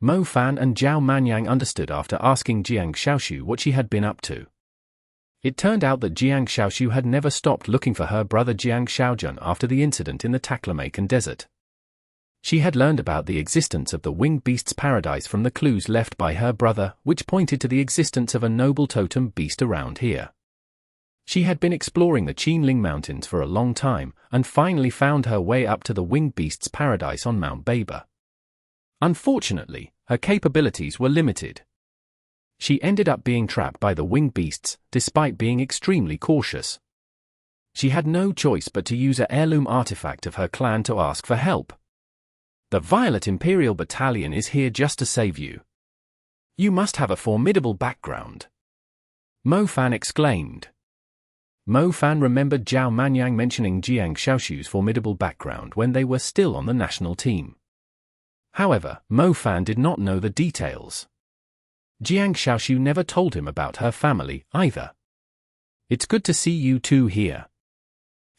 Mo Fan and Zhao Manyang understood after asking Jiang Xiaoshu what she had been up to. It turned out that Jiang Xiaoshu had never stopped looking for her brother Jiang Xiaojun after the incident in the Taklamakan desert. She had learned about the existence of the winged beast's paradise from the clues left by her brother, which pointed to the existence of a noble totem beast around here. She had been exploring the Qinling Mountains for a long time, and finally found her way up to the winged beast's paradise on Mount Baber. Unfortunately, her capabilities were limited. She ended up being trapped by the winged beasts, despite being extremely cautious. She had no choice but to use an heirloom artifact of her clan to ask for help. The Violet Imperial Battalion is here just to save you. You must have a formidable background. Mo Fan exclaimed. Mo Fan remembered Zhao Manyang mentioning Jiang Xiaoshu's formidable background when they were still on the national team. However, Mo Fan did not know the details. Jiang Xiaoshu never told him about her family, either. It's good to see you two here.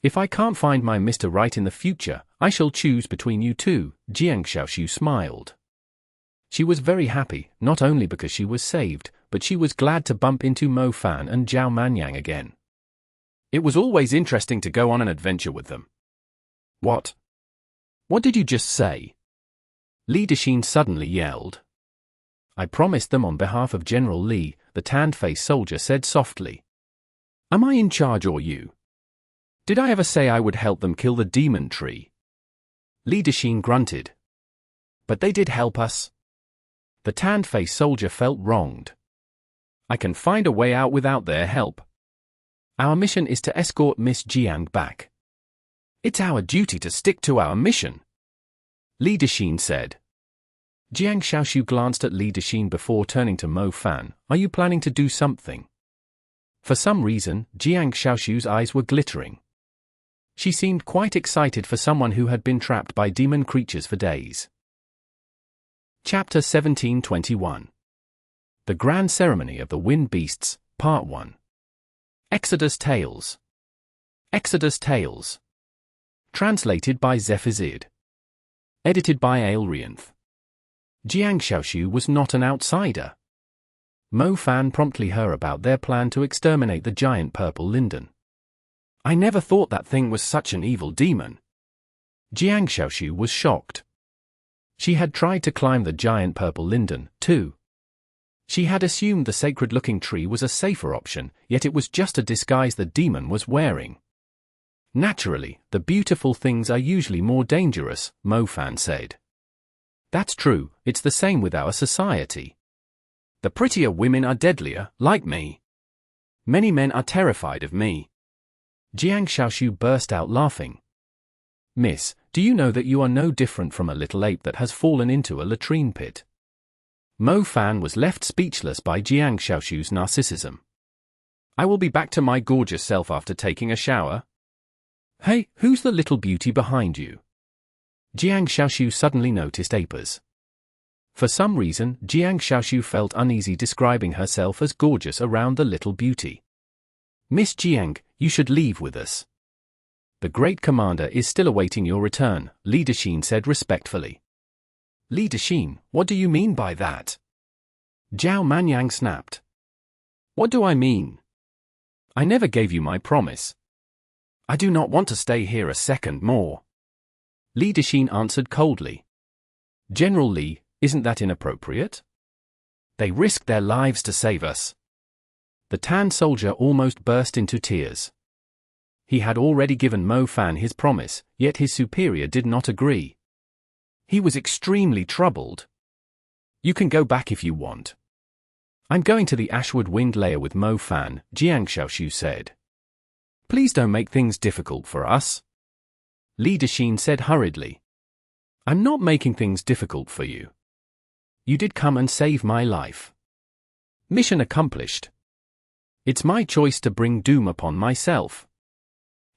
If I can't find my Mr. Right in the future, I shall choose between you two, Jiang Xiaoshu smiled. She was very happy, not only because she was saved, but she was glad to bump into Mo Fan and Zhao Manyang again. It was always interesting to go on an adventure with them. What? What did you just say? Li Dexin suddenly yelled. I promised them on behalf of General Li, the tanned-faced soldier said softly. Am I in charge or you? Did I ever say I would help them kill the demon tree? Li Dexin grunted. But they did help us. The tanned-faced soldier felt wronged. I can find a way out without their help. Our mission is to escort Miss Jiang back. It's our duty to stick to our mission, Li Dexin said. Jiang Xiaoshu glanced at Li Dexin before turning to Mo Fan. Are you planning to do something? For some reason, Jiang Xiaoshu's eyes were glittering. She seemed quite excited for someone who had been trapped by demon creatures for days. Chapter 1721. The Grand Ceremony of the Wind Beasts, Part 1. Exodus Tales. Exodus Tales. Translated by Zephazid. Edited by Aelrianth. Jiang Xiaoshu was not an outsider. Mo Fan promptly heard about their plan to exterminate the giant purple Linden. I never thought that thing was such an evil demon. Jiang Xiaoshu was shocked. She had tried to climb the giant purple Linden, too. She had assumed the sacred-looking tree was a safer option, yet it was just a disguise the demon was wearing. Naturally, the beautiful things are usually more dangerous, Mo Fan said. That's true, it's the same with our society. The prettier women are deadlier, like me. Many men are terrified of me. Jiang Xiaoshu burst out laughing. Miss, do you know that you are no different from a little ape that has fallen into a latrine pit? Mo Fan was left speechless by Jiang Xiaoshu's narcissism. I will be back to my gorgeous self after taking a shower. Hey, who's the little beauty behind you? Jiang Xiaoshu suddenly noticed Apers. For some reason, Jiang Xiaoshu felt uneasy describing herself as gorgeous around the little beauty. Miss Jiang, you should leave with us. The great commander is still awaiting your return, Li Dexin said respectfully. Li Dexin, what do you mean by that? Zhao Manyang snapped. What do I mean? I never gave you my promise. I do not want to stay here a second more. Li Dexin answered coldly. General Li, isn't that inappropriate? They risked their lives to save us. The tan soldier almost burst into tears. He had already given Mo Fan his promise, yet his superior did not agree. He was extremely troubled. You can go back if you want. I'm going to the Ashwood Winged Layer with Mo Fan, Jiang Xiaoshu said. Please don't make things difficult for us. Li Dexin said hurriedly. I'm not making things difficult for you. You did come and save my life. Mission accomplished. It's my choice to bring doom upon myself.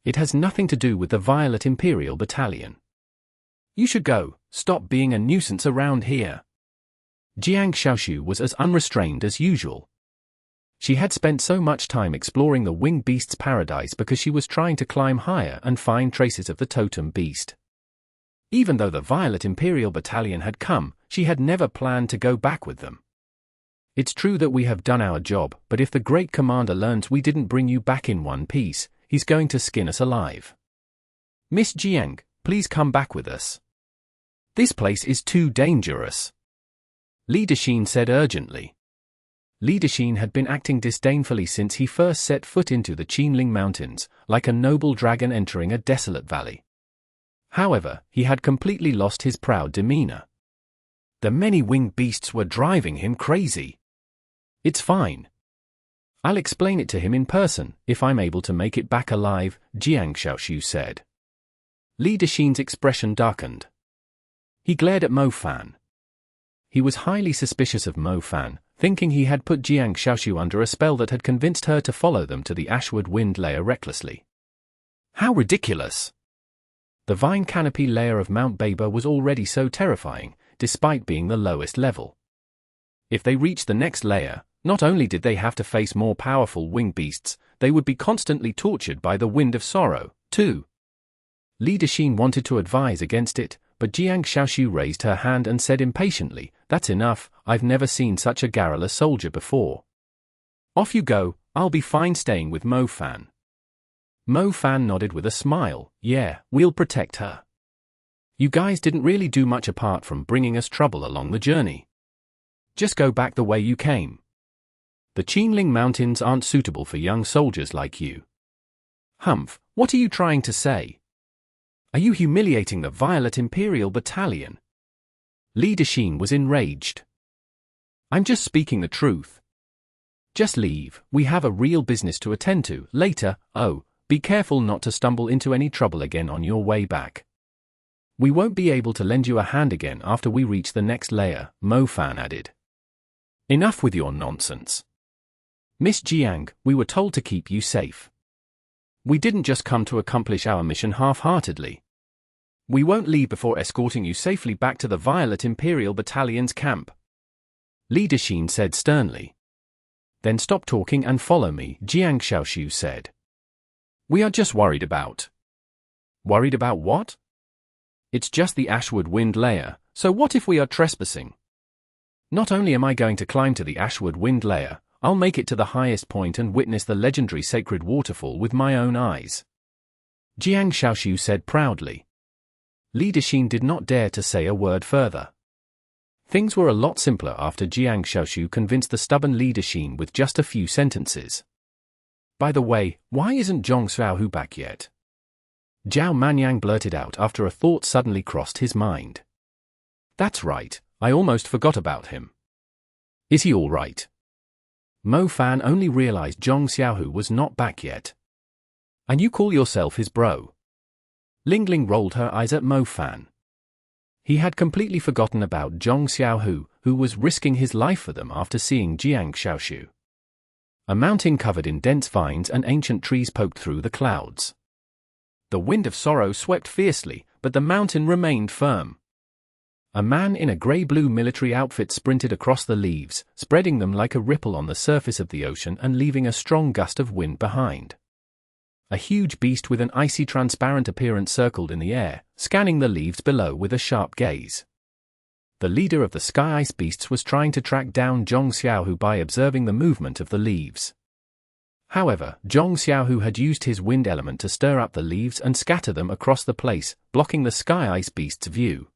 It has nothing to do with the Violet Imperial Battalion. You should go, stop being a nuisance around here. Jiang Xiaoshu was as unrestrained as usual. She had spent so much time exploring the winged beast's paradise because she was trying to climb higher and find traces of the totem beast. Even though the Violet Imperial Battalion had come, she had never planned to go back with them. It's true that we have done our job, but if the Great Commander learns we didn't bring you back in one piece, he's going to skin us alive. Miss Jiang, please come back with us. This place is too dangerous. Li Dexin said urgently. Li Dexin had been acting disdainfully since he first set foot into the Qinling Mountains, like a noble dragon entering a desolate valley. However, he had completely lost his proud demeanor. The many winged beasts were driving him crazy. It's fine. I'll explain it to him in person, if I'm able to make it back alive, Jiang Xiaoshu said. Li Dexin's expression darkened. He glared at Mo Fan. He was highly suspicious of Mo Fan, thinking he had put Jiang Xiaoshu under a spell that had convinced her to follow them to the Ashwood Wind layer recklessly. How ridiculous! The vine canopy layer of Mount Baber was already so terrifying, despite being the lowest level. If they reached the next layer, not only did they have to face more powerful winged beasts, they would be constantly tortured by the Wind of Sorrow, too. Li Dexin wanted to advise against it, but Jiang Xiaoshu raised her hand and said impatiently, "That's enough, I've never seen such a garrulous soldier before. Off you go, I'll be fine staying with Mo Fan." Mo Fan nodded with a smile, "Yeah, we'll protect her. You guys didn't really do much apart from bringing us trouble along the journey. Just go back the way you came. The Qinling Mountains aren't suitable for young soldiers like you." "Humph, what are you trying to say? Are you humiliating the Violet Imperial Battalion?" Li Dexin was enraged. "I'm just speaking the truth. Just leave, we have a real business to attend to later. Oh, be careful not to stumble into any trouble again on your way back. We won't be able to lend you a hand again after we reach the next layer," Mo Fan added. "Enough with your nonsense. Miss Jiang, we were told to keep you safe. We didn't just come to accomplish our mission half-heartedly. We won't leave before escorting you safely back to the Violet Imperial Battalion's camp," Li Dexin said sternly. "Then stop talking and follow me," Jiang Xiaoshu said. "We are just worried about." "Worried about what?" "It's just the Ashwood Wind layer, so what if we are trespassing? Not only am I going to climb to the Ashwood Wind layer, I'll make it to the highest point and witness the legendary sacred waterfall with my own eyes," Jiang Xiaoshu said proudly. Li Dexin did not dare to say a word further. Things were a lot simpler after Jiang Xiaoshu convinced the stubborn Li Dexin with just a few sentences. "By the way, why isn't Zhong Xiaohu back yet?" Zhao Manyang blurted out after a thought suddenly crossed his mind. "That's right, I almost forgot about him. Is he all right?" Mo Fan only realized Zhong Xiaohu was not back yet. "And you call yourself his bro?" Lingling rolled her eyes at Mo Fan. He had completely forgotten about Zhong Xiaohu, who was risking his life for them after seeing Jiang Xiaoshu. A mountain covered in dense vines and ancient trees poked through the clouds. The Wind of Sorrow swept fiercely, but the mountain remained firm. A man in a grey-blue military outfit sprinted across the leaves, spreading them like a ripple on the surface of the ocean and leaving a strong gust of wind behind. A huge beast with an icy transparent appearance circled in the air, scanning the leaves below with a sharp gaze. The leader of the Sky Ice Beasts was trying to track down Zhong Xiaohu by observing the movement of the leaves. However, Zhong Xiaohu had used his wind element to stir up the leaves and scatter them across the place, blocking the Sky Ice Beast's view.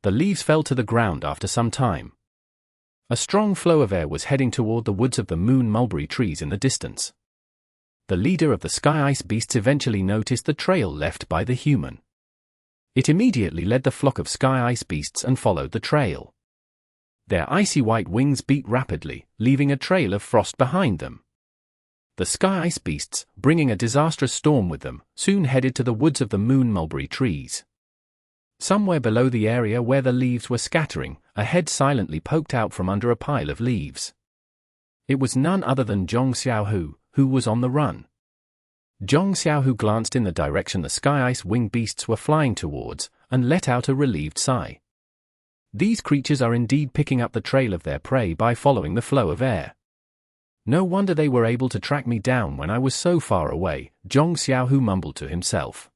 The leaves fell to the ground after some time. A strong flow of air was heading toward the woods of the moon mulberry trees in the distance. The leader of the Sky Ice Beasts eventually noticed the trail left by the human. It immediately led the flock of Sky Ice Beasts and followed the trail. Their icy white wings beat rapidly, leaving a trail of frost behind them. The Sky Ice Beasts, bringing a disastrous storm with them, soon headed to the woods of the moon mulberry trees. Somewhere below the area where the leaves were scattering, a head silently poked out from under a pile of leaves. It was none other than Zhong Xiaohu, who was on the run. Zhong Xiaohu glanced in the direction the Sky Ice winged beasts were flying towards, and let out a relieved sigh. These creatures are indeed picking up the trail of their prey by following the flow of air. No wonder they were able to track me down when I was so far away, Zhong Xiaohu mumbled to himself.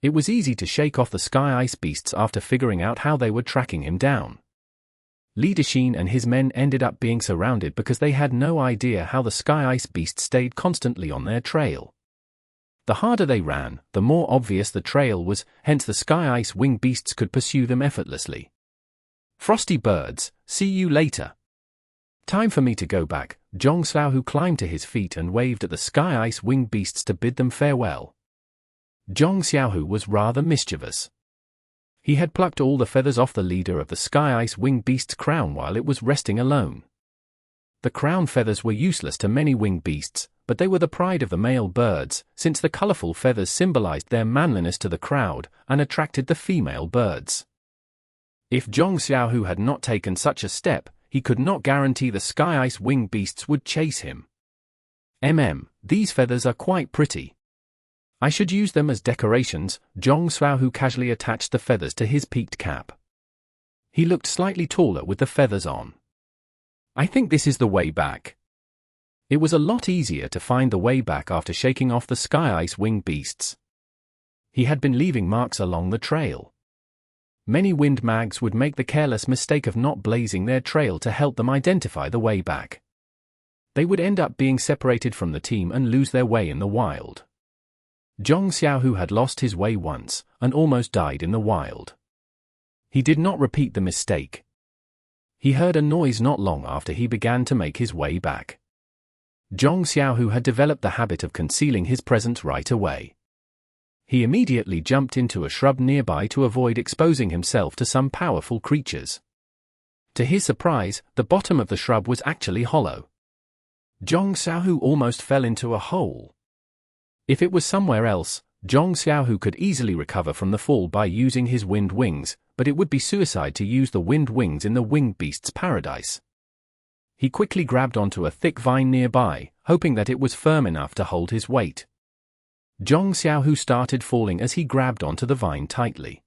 It was easy to shake off the sky ice beasts after figuring out how they were tracking him down. Li Dexin and his men ended up being surrounded because they had no idea how the sky ice beasts stayed constantly on their trail. The harder they ran, the more obvious the trail was, hence the sky ice wing beasts could pursue them effortlessly. Frosty birds, see you later. Time for me to go back. Zhong Xiaohu climbed to his feet and waved at the sky ice wing beasts to bid them farewell. Zhong Xiaohu was rather mischievous. He had plucked all the feathers off the leader of the sky ice wing beast's crown while it was resting alone. The crown feathers were useless to many wing beasts, but they were the pride of the male birds, since the colorful feathers symbolized their manliness to the crowd and attracted the female birds. If Zhong Xiaohu had not taken such a step, he could not guarantee the sky ice wing beasts would chase him. These feathers are quite pretty. I should use them as decorations. Zhong Xiaohu casually attached the feathers to his peaked cap. He looked slightly taller with the feathers on. I think this is the way back. It was a lot easier to find the way back after shaking off the sky ice wing beasts. He had been leaving marks along the trail. Many wind mags would make the careless mistake of not blazing their trail to help them identify the way back. They would end up being separated from the team and lose their way in the wild. Zhong Xiaohu had lost his way once, and almost died in the wild. He did not repeat the mistake. He heard a noise not long after he began to make his way back. Zhong Xiaohu had developed the habit of concealing his presence right away. He immediately jumped into a shrub nearby to avoid exposing himself to some powerful creatures. To his surprise, the bottom of the shrub was actually hollow. Zhong Xiaohu almost fell into a hole. If it was somewhere else, Zhong Xiaohu could easily recover from the fall by using his wind wings, but it would be suicide to use the wind wings in the winged beast's paradise. He quickly grabbed onto a thick vine nearby, hoping that it was firm enough to hold his weight. Zhong Xiaohu started falling as he grabbed onto the vine tightly.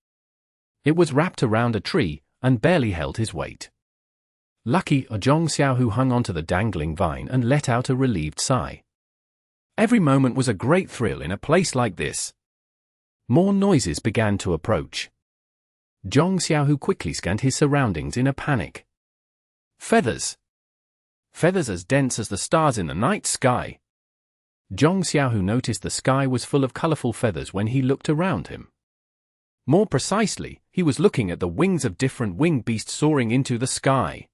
It was wrapped around a tree, and barely held his weight. Lucky, Zhong Xiaohu hung onto the dangling vine and let out a relieved sigh. Every moment was a great thrill in a place like this. More noises began to approach. Zhong Xiaohu quickly scanned his surroundings in a panic. Feathers! Feathers as dense as the stars in the night sky. Zhong Xiaohu noticed the sky was full of colorful feathers when he looked around him. More precisely, he was looking at the wings of different winged beasts soaring into the sky.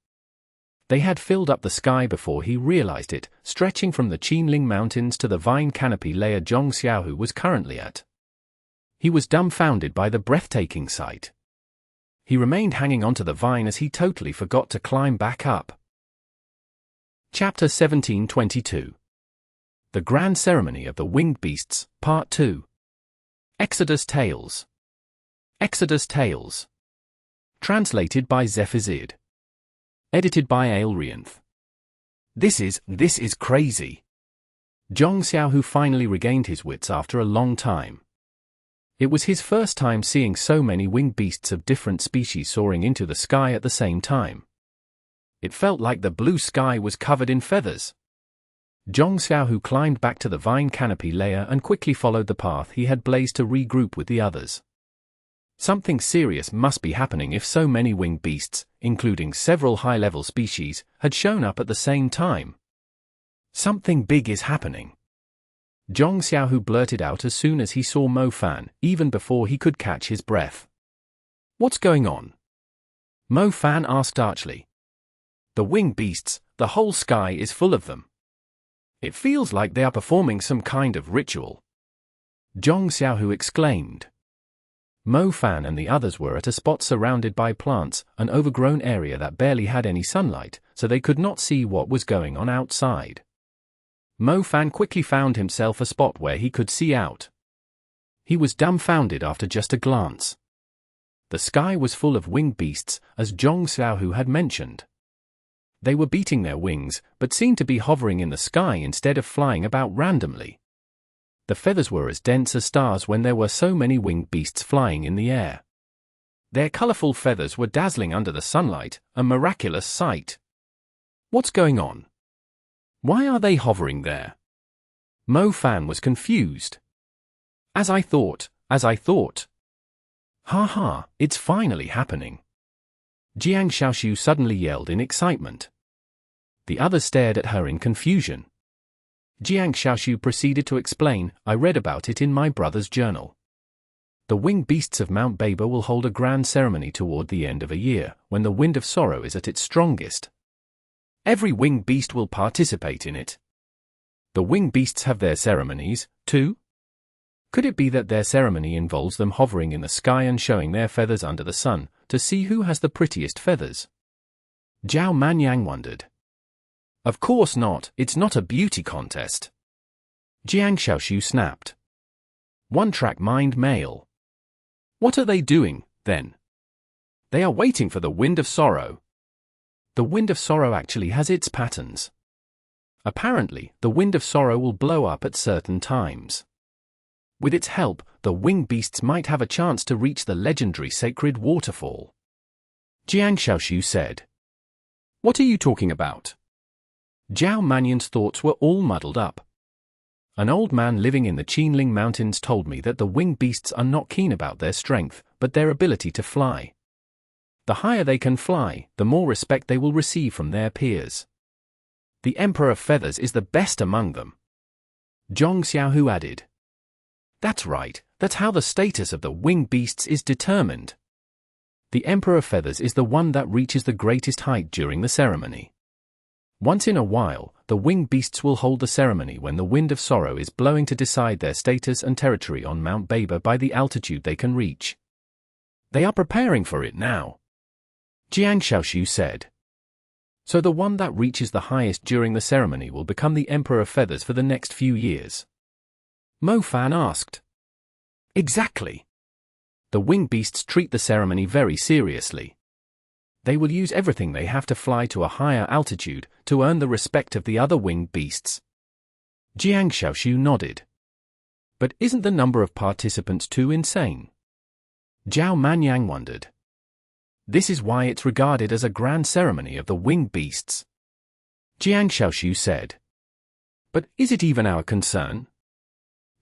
They had filled up the sky before he realized it, stretching from the Qinling Mountains to the vine canopy layer Zhong Xiaohu was currently at. He was dumbfounded by the breathtaking sight. He remained hanging onto the vine as he totally forgot to climb back up. Chapter 1722. The Grand Ceremony of the Winged Beasts, Part 2. Exodus Tales. Exodus Tales. Translated by Zephazid. Edited by Aelrianth. This is crazy. Zhong Xiaohu finally regained his wits after a long time. It was his first time seeing so many winged beasts of different species soaring into the sky at the same time. It felt like the blue sky was covered in feathers. Zhong Xiaohu climbed back to the vine canopy layer and quickly followed the path he had blazed to regroup with the others. Something serious must be happening if so many winged beasts, including several high-level species, had shown up at the same time. Something big is happening. Zhong Xiaohu blurted out as soon as he saw Mo Fan, even before he could catch his breath. What's going on? Mo Fan asked archly. The winged beasts, the whole sky is full of them. It feels like they are performing some kind of ritual. Zhong Xiaohu exclaimed. Mo Fan and the others were at a spot surrounded by plants, an overgrown area that barely had any sunlight, so they could not see what was going on outside. Mo Fan quickly found himself a spot where he could see out. He was dumbfounded after just a glance. The sky was full of winged beasts, as Zhong Xiaohu had mentioned. They were beating their wings, but seemed to be hovering in the sky instead of flying about randomly. The feathers were as dense as stars when there were so many winged beasts flying in the air. Their colorful feathers were dazzling under the sunlight, a miraculous sight. What's going on? Why are they hovering there? Mo Fan was confused. As I thought. Ha ha, it's finally happening. Jiang Xiaoshu suddenly yelled in excitement. The others stared at her in confusion. Jiang Xiaoshu proceeded to explain, I read about it in my brother's journal. The winged beasts of Mount Baber will hold a grand ceremony toward the end of a year, when the Wind of Sorrow is at its strongest. Every winged beast will participate in it. The winged beasts have their ceremonies, too? Could it be that their ceremony involves them hovering in the sky and showing their feathers under the sun, to see who has the prettiest feathers? Zhao Manyang wondered. Of course not, it's not a beauty contest. Jiang Xiaoshu snapped. One-track mind male. What are they doing, then? They are waiting for the Wind of Sorrow. The Wind of Sorrow actually has its patterns. Apparently, the Wind of Sorrow will blow up at certain times. With its help, the winged beasts might have a chance to reach the legendary sacred waterfall. Jiang Xiaoshu said. What are you talking about? Zhao Manyan's thoughts were all muddled up. An old man living in the Qinling Mountains told me that the winged beasts are not keen about their strength, but their ability to fly. The higher they can fly, the more respect they will receive from their peers. The Emperor of Feathers is the best among them. Zhong Xiaohu added. That's right, that's how the status of the winged beasts is determined. The Emperor of Feathers is the one that reaches the greatest height during the ceremony. Once in a while, the winged beasts will hold the ceremony when the Wind of Sorrow is blowing to decide their status and territory on Mount Baber by the altitude they can reach. They are preparing for it now. Jiang Xiaoshu said. So the one that reaches the highest during the ceremony will become the Emperor of Feathers for the next few years? Mo Fan asked. Exactly. The winged beasts treat the ceremony very seriously. They will use everything they have to fly to a higher altitude to earn the respect of the other winged beasts. Jiang Xiaoshu nodded. But isn't the number of participants too insane? Zhao Manyang wondered. This is why it's regarded as a grand ceremony of the winged beasts. Jiang Xiaoshu said. But is it even our concern?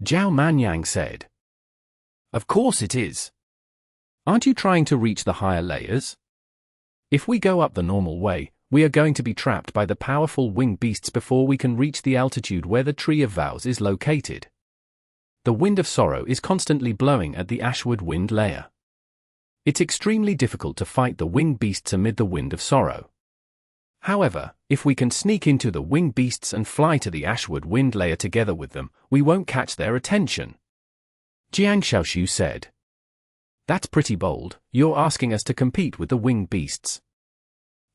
Zhao Manyang said. Of course it is. Aren't you trying to reach the higher layers? If we go up the normal way, we are going to be trapped by the powerful winged beasts before we can reach the altitude where the Tree of Vows is located. The Wind of Sorrow is constantly blowing at the ashwood wind layer. It's extremely difficult to fight the winged beasts amid the Wind of Sorrow. However, if we can sneak into the winged beasts and fly to the ashwood wind layer together with them, we won't catch their attention. Jiang Xiaoshu said. That's pretty bold, you're asking us to compete with the winged beasts.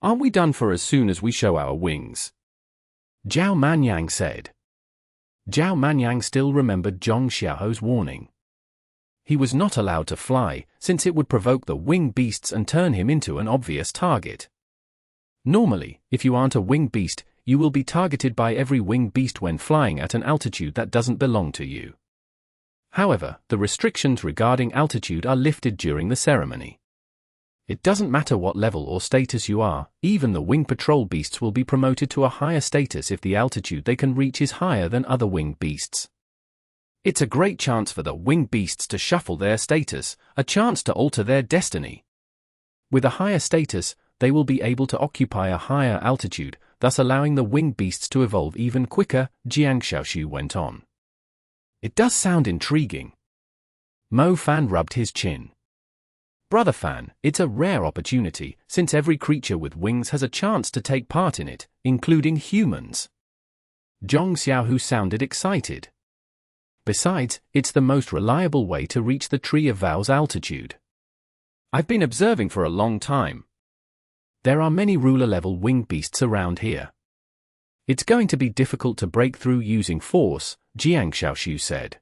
Aren't we done for as soon as we show our wings? Zhao Manyang said. Zhao Manyang still remembered Zhong Xiaohu's warning. He was not allowed to fly, since it would provoke the winged beasts and turn him into an obvious target. Normally, if you aren't a winged beast, you will be targeted by every winged beast when flying at an altitude that doesn't belong to you. However, the restrictions regarding altitude are lifted during the ceremony. It doesn't matter what level or status you are, even the winged patrol beasts will be promoted to a higher status if the altitude they can reach is higher than other winged beasts. It's a great chance for the winged beasts to shuffle their status, a chance to alter their destiny. With a higher status, they will be able to occupy a higher altitude, thus allowing the winged beasts to evolve even quicker, Jiang Xiaoshu went on. It does sound intriguing. Mo Fan rubbed his chin. Brother Fan, it's a rare opportunity, since every creature with wings has a chance to take part in it, including humans. Zhong Xiaohu sounded excited. Besides, it's the most reliable way to reach the Tree of Vows altitude. I've been observing for a long time. There are many ruler-level winged beasts around here. It's going to be difficult to break through using force, Jiang Xiaoshu said.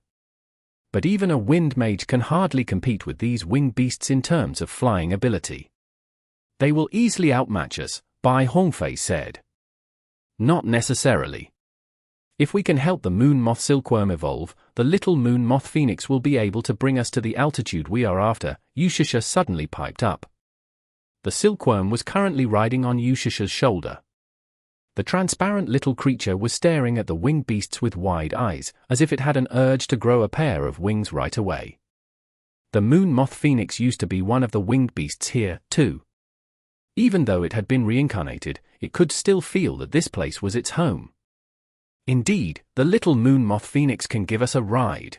But even a wind mage can hardly compete with these winged beasts in terms of flying ability. They will easily outmatch us, Bai Hongfei said. Not necessarily. If we can help the moon moth silkworm evolve, the little moon moth phoenix will be able to bring us to the altitude we are after, Yushisha suddenly piped up. The silkworm was currently riding on Yushisha's shoulder. The transparent little creature was staring at the winged beasts with wide eyes, as if it had an urge to grow a pair of wings right away. The moon moth phoenix used to be one of the winged beasts here, too. Even though it had been reincarnated, it could still feel that this place was its home. Indeed, the little moon moth phoenix can give us a ride.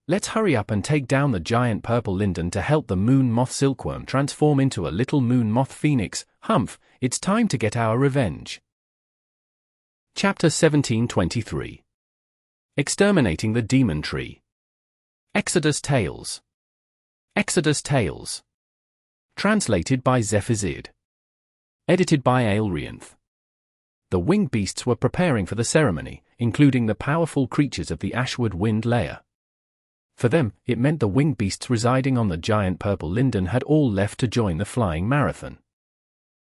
Let's hurry up and take down the giant purple linden to help the moon moth silkworm transform into a little moon moth phoenix. Humph, it's time to get our revenge. Chapter 1723. Exterminating the Demon Tree. Exodus Tales. Exodus Tales. Translated by Zephazid. Edited by Aelrianth. The winged beasts were preparing for the ceremony, including the powerful creatures of the Ashwood Wind layer. For them, it meant the winged beasts residing on the giant purple linden had all left to join the flying marathon.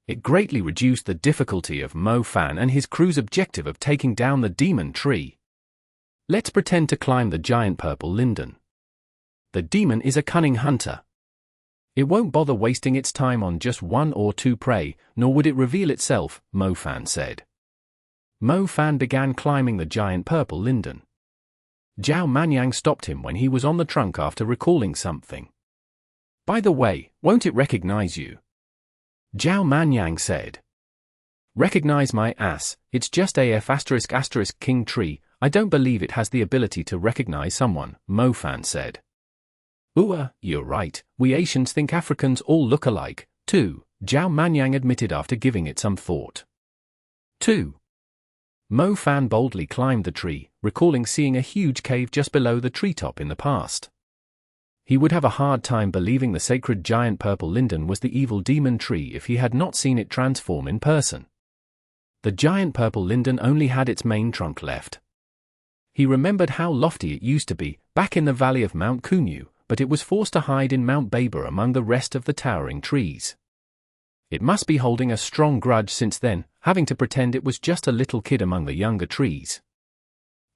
It greatly reduced the difficulty of Mo Fan and his crew's objective of taking down the demon tree. Let's pretend to climb the giant purple linden. The demon is a cunning hunter. It won't bother wasting its time on just one or two prey, nor would it reveal itself, Mo Fan said. Mo Fan began climbing the giant purple linden. Zhao Manyang stopped him when he was on the trunk after recalling something. By the way, won't it recognize you? Zhao Manyang said. Recognize my ass, it's just AF*** king tree, I don't believe it has the ability to recognize someone, Mo Fan said. You're right, we Asians think Africans all look alike, too, Zhao Manyang admitted after giving it some thought. 2. Mo Fan boldly climbed the tree, recalling seeing a huge cave just below the treetop in the past. He would have a hard time believing the sacred giant purple linden was the evil demon tree if he had not seen it transform in person. The giant purple linden only had its main trunk left. He remembered how lofty it used to be, back in the valley of Mount Kunyu, but it was forced to hide in Mount Baber among the rest of the towering trees. It must be holding a strong grudge since then, having to pretend it was just a little kid among the younger trees.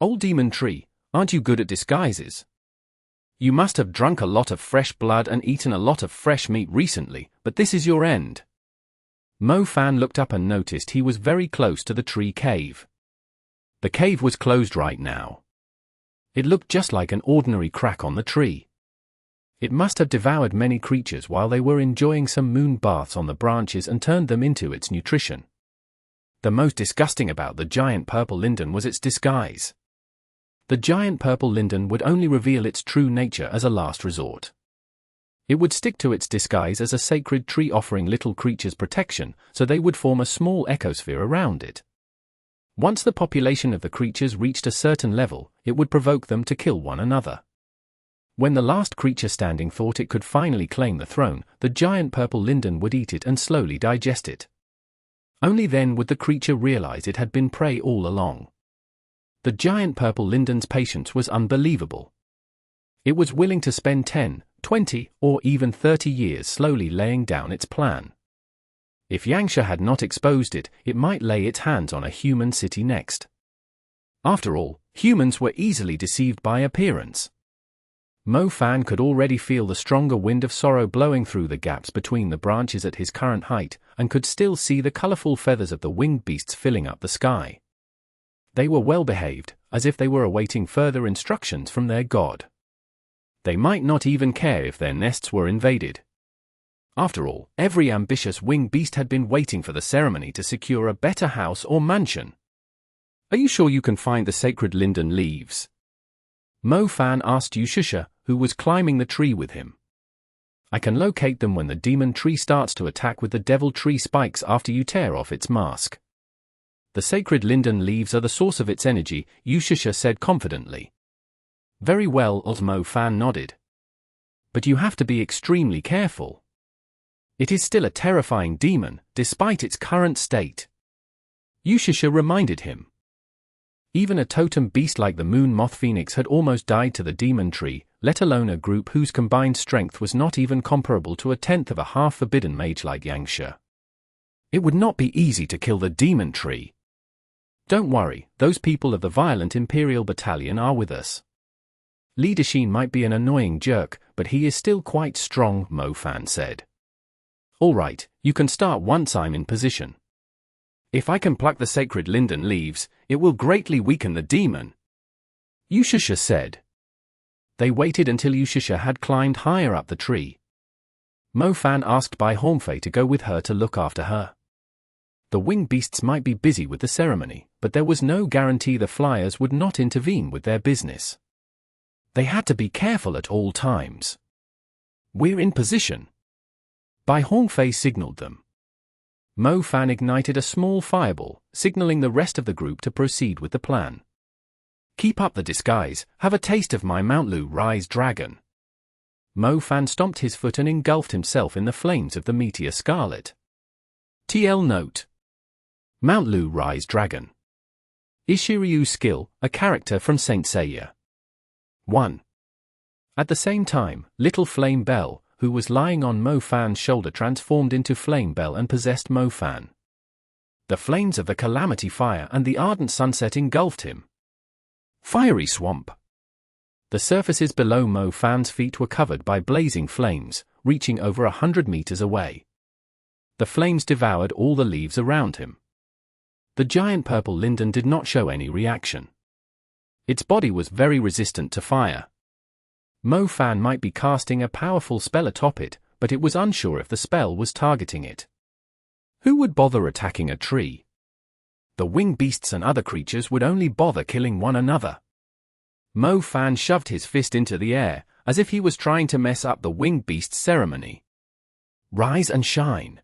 Old demon tree, aren't you good at disguises? You must have drunk a lot of fresh blood and eaten a lot of fresh meat recently, but this is your end. Mo Fan looked up and noticed he was very close to the tree cave. The cave was closed right now. It looked just like an ordinary crack on the tree. It must have devoured many creatures while they were enjoying some moon baths on the branches and turned them into its nutrition. The most disgusting about the giant purple linden was its disguise. The giant purple linden would only reveal its true nature as a last resort. It would stick to its disguise as a sacred tree offering little creatures protection, so they would form a small ecosphere around it. Once the population of the creatures reached a certain level, it would provoke them to kill one another. When the last creature standing thought it could finally claim the throne, the giant purple linden would eat it and slowly digest it. Only then would the creature realize it had been prey all along. The giant purple linden's patience was unbelievable. It was willing to spend 10, 20, or even 30 years slowly laying down its plan. If Yangsha had not exposed it, it might lay its hands on a human city next. After all, humans were easily deceived by appearance. Mo Fan could already feel the stronger wind of sorrow blowing through the gaps between the branches at his current height, and could still see the colorful feathers of the winged beasts filling up the sky. They were well behaved, as if they were awaiting further instructions from their god. They might not even care if their nests were invaded. After all, every ambitious winged beast had been waiting for the ceremony to secure a better house or mansion. Are you sure you can find the sacred linden leaves? Mo Fan asked Yushusha, who was climbing the tree with him. I can locate them when the demon tree starts to attack with the devil tree spikes after you tear off its mask. The sacred linden leaves are the source of its energy, Yushusha said confidently. Very well, Mo Fan nodded. But you have to be extremely careful. It is still a terrifying demon, despite its current state. Yushusha reminded him. Even a totem beast like the moon moth phoenix had almost died to the demon tree, let alone a group whose combined strength was not even comparable to a tenth of a half-forbidden mage like Yangsha. It would not be easy to kill the demon tree. Don't worry, those people of the violent Imperial Battalion are with us. Li Dexin might be an annoying jerk, but he is still quite strong, Mo Fan said. All right, you can start once I'm in position. If I can pluck the sacred linden leaves, it will greatly weaken the demon, Yushasha said. They waited until Yushasha had climbed higher up the tree. Mo-Fan asked Bai Hongfei to go with her to look after her. The winged beasts might be busy with the ceremony, but there was no guarantee the flyers would not intervene with their business. They had to be careful at all times. We're in position. Bai Hongfei signaled them. Mo-Fan ignited a small fireball, signaling the rest of the group to proceed with the plan. Keep up the disguise, have a taste of my Mount Lu Rise Dragon. Mo-Fan stomped his foot and engulfed himself in the flames of the meteor scarlet. TL note. Mount Lu Rise Dragon. Ishiryu skill, a character from Saint Seiya. 1. At the same time, Little Flame Bell, who was lying on Mo-Fan's shoulder, transformed into Flame Bell and possessed Mo-Fan. The flames of the Calamity fire and the ardent sunset engulfed him. Fiery swamp. The surfaces below Mo-Fan's feet were covered by blazing flames, reaching over 100 meters away. The flames devoured all the leaves around him. The giant purple linden did not show any reaction. Its body was very resistant to fire. Mo-Fan might be casting a powerful spell atop it, but it was unsure if the spell was targeting it. Who would bother attacking a tree? The winged beasts and other creatures would only bother killing one another. Mo-Fan shoved his fist into the air, as if he was trying to mess up the winged beast's ceremony. Rise and shine.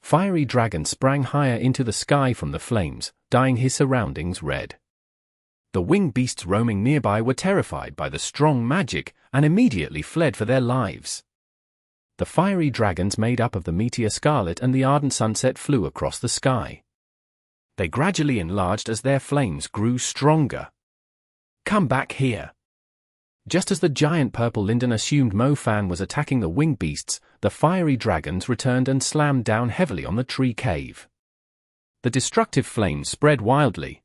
Fiery Dragon sprang higher into the sky from the flames, dyeing his surroundings red. The winged beasts roaming nearby were terrified by the strong magic, and immediately fled for their lives. The fiery dragons made up of the meteor scarlet and the ardent sunset flew across the sky. They gradually enlarged as their flames grew stronger. Come back here. Just as the giant purple linden assumed Mo-Fan was attacking the winged beasts, the fiery dragons returned and slammed down heavily on the tree cave. The destructive flames spread wildly.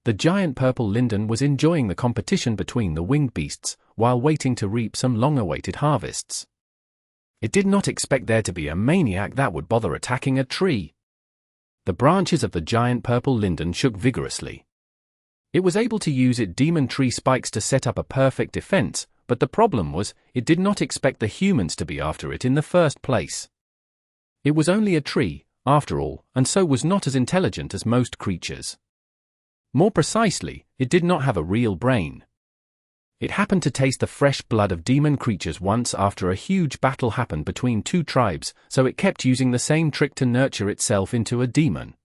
The giant purple linden was enjoying the competition between the winged beasts, while waiting to reap some long-awaited harvests. It did not expect there to be a maniac that would bother attacking a tree. The branches of the giant purple linden shook vigorously. It was able to use its demon tree spikes to set up a perfect defense, but the problem was, it did not expect the humans to be after it in the first place. It was only a tree, after all, and so was not as intelligent as most creatures. More precisely, it did not have a real brain. It happened to taste the fresh blood of demon creatures once after a huge battle happened between two tribes, so it kept using the same trick to nurture itself into a demon.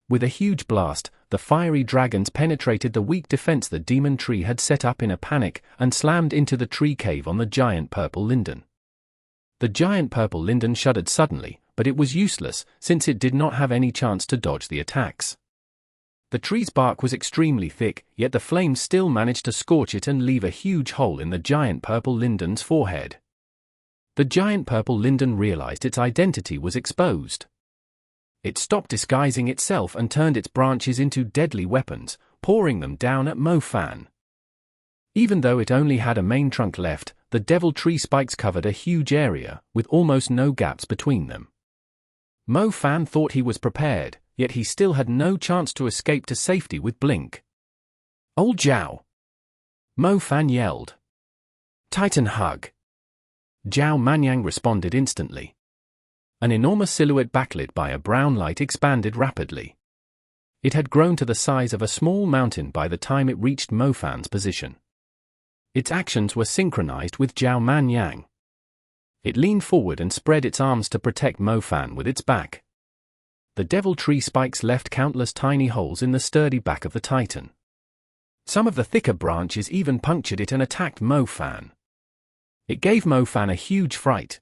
With a huge blast, the fiery dragons penetrated the weak defense the demon tree had set up in a panic and slammed into the tree cave on the giant purple linden. The giant purple linden shuddered suddenly, but it was useless since it did not have any chance to dodge the attacks. The tree's bark was extremely thick, yet the flames still managed to scorch it and leave a huge hole in the giant purple linden's forehead. The giant purple linden realized its identity was exposed. It stopped disguising itself and turned its branches into deadly weapons, pouring them down at Mo-Fan. Even though it only had a main trunk left, the devil tree spikes covered a huge area, with almost no gaps between them. Mo-Fan thought he was prepared, yet he still had no chance to escape to safety with Blink. Old Zhao! Mo-Fan yelled. Titan hug! Zhao Manyang responded instantly. An enormous silhouette backlit by a brown light expanded rapidly. It had grown to the size of a small mountain by the time it reached Mo-Fan's position. Its actions were synchronized with Zhao Manyang. It leaned forward and spread its arms to protect Mo-Fan with its back. The devil tree spikes left countless tiny holes in the sturdy back of the Titan. Some of the thicker branches even punctured it and attacked Mo-Fan. It gave Mo-Fan a huge fright.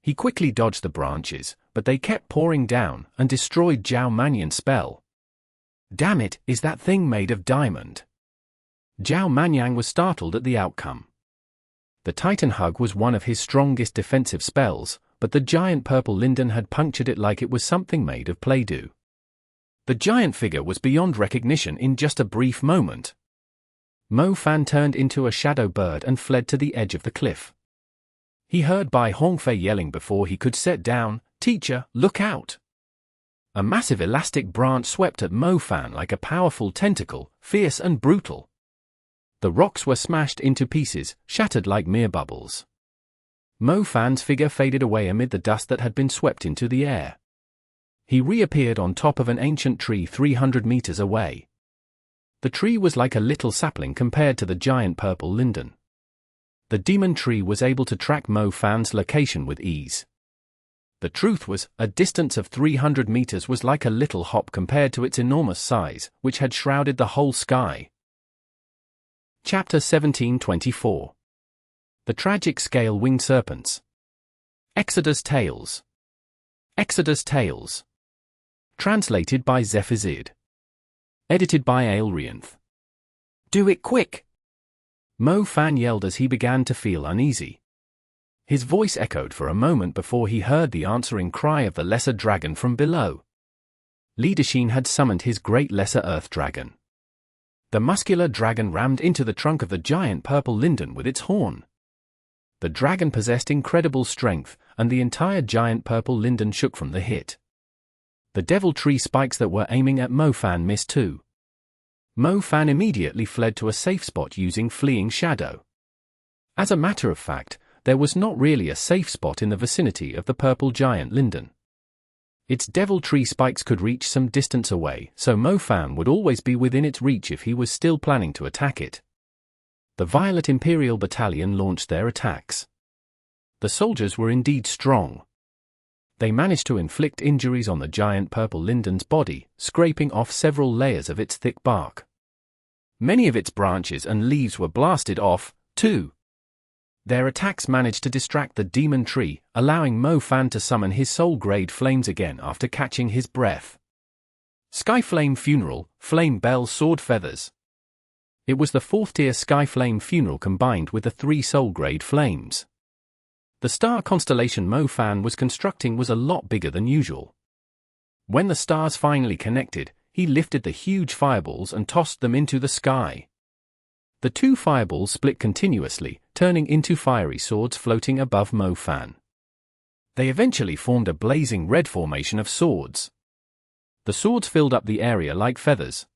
He quickly dodged the branches, but they kept pouring down and destroyed Zhao Manyang's spell. Damn it, is that thing made of diamond? Zhao Manyang was startled at the outcome. The Titan hug was one of his strongest defensive spells, but the giant purple linden had punctured it like it was something made of Play-Doh. The giant figure was beyond recognition in just a brief moment. Mo-Fan turned into a shadow bird and fled to the edge of the cliff. He heard Bai Hongfei yelling before he could set down, "Teacher, look out!" A massive elastic branch swept at Mofan like a powerful tentacle, fierce and brutal. The rocks were smashed into pieces, shattered like mere bubbles. Mofan's figure faded away amid the dust that had been swept into the air. He reappeared on top of an ancient tree 300 meters away. The tree was like a little sapling compared to the giant purple linden. The demon tree was able to track Mofan's location with ease. The truth was, a distance of 300 meters was like a little hop compared to its enormous size, which had shrouded the whole sky. Chapter 1724. The Tragic Scale-Winged Serpents. Exodus Tales. Exodus Tales. Translated by Zephizid. Edited by Aelrianth. Do it quick! Mofan yelled as he began to feel uneasy. His voice echoed for a moment before he heard the answering cry of the lesser dragon from below. Linden had summoned his great lesser earth dragon. The muscular dragon rammed into the trunk of the giant purple linden with its horn. The dragon possessed incredible strength, and the entire giant purple linden shook from the hit. The devil tree spikes that were aiming at Mofan missed too. Mofan immediately fled to a safe spot using Fleeing Shadow. As a matter of fact, there was not really a safe spot in the vicinity of the purple giant linden. Its devil tree spikes could reach some distance away, so Mofan would always be within its reach if he was still planning to attack it. The Violet Imperial Battalion launched their attacks. The soldiers were indeed strong. They managed to inflict injuries on the giant purple linden's body, scraping off several layers of its thick bark. Many of its branches and leaves were blasted off, too. Their attacks managed to distract the demon tree, allowing Mofan to summon his soul-grade flames again after catching his breath. Skyflame Funeral, Flame Bell Sword Feathers. It was the 4th-tier Skyflame Funeral combined with the 3 soul-grade flames. The star constellation Mofan was constructing was a lot bigger than usual. When the stars finally connected, he lifted the huge fireballs and tossed them into the sky. The 2 fireballs split continuously, turning into fiery swords floating above Mofan. They eventually formed a blazing red formation of swords. The swords filled up the area like feathers.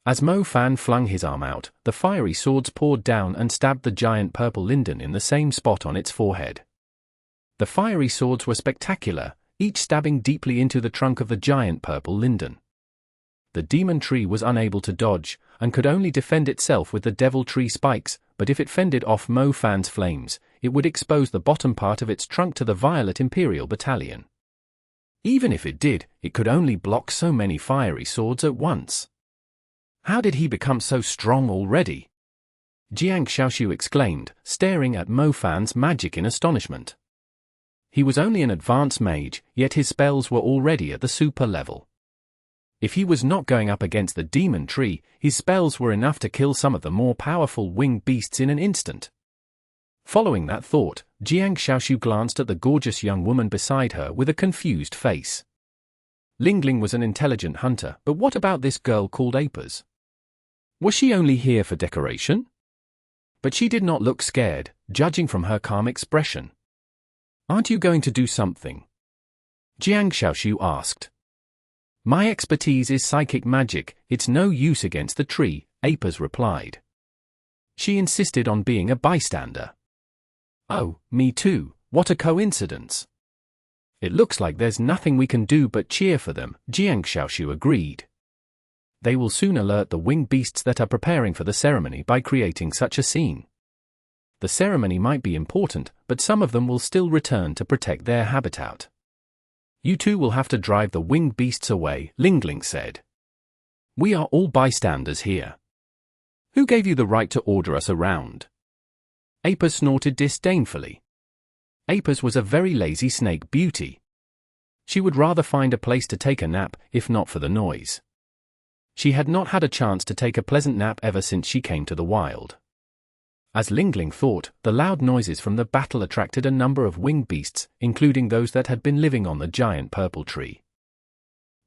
As Mofan flung his arm out, the fiery swords poured down and stabbed the giant purple linden in the same spot on its forehead. The fiery swords were spectacular, each stabbing deeply into the trunk of the giant purple linden. The demon tree was unable to dodge, and could only defend itself with the devil tree spikes, but if it fended off Mofan's flames, it would expose the bottom part of its trunk to the Violet Imperial Battalion. Even if it did, it could only block so many fiery swords at once. How did he become so strong already? Jiang Xiaoshu exclaimed, staring at Mofan's magic in astonishment. He was only an advanced mage, yet his spells were already at the super level. If he was not going up against the demon tree, his spells were enough to kill some of the more powerful winged beasts in an instant. Following that thought, Jiang Xiaoshu glanced at the gorgeous young woman beside her with a confused face. Lingling was an intelligent hunter, but what about this girl called Apers? Was she only here for decoration? But she did not look scared, judging from her calm expression. Aren't you going to do something? Jiang Xiaoshu asked. My expertise is psychic magic, it's no use against the tree, Apers replied. She insisted on being a bystander. Oh, me too, what a coincidence. It looks like there's nothing we can do but cheer for them, Jiang Xiaoshu agreed. They will soon alert the winged beasts that are preparing for the ceremony by creating such a scene. The ceremony might be important, but some of them will still return to protect their habitat. You two will have to drive the winged beasts away, Lingling said. We are all bystanders here. Who gave you the right to order us around? Apers snorted disdainfully. Apers was a very lazy snake beauty. She would rather find a place to take a nap, if not for the noise. She had not had a chance to take a pleasant nap ever since she came to the wild. As Lingling thought, the loud noises from the battle attracted a number of winged beasts, including those that had been living on the giant purple tree.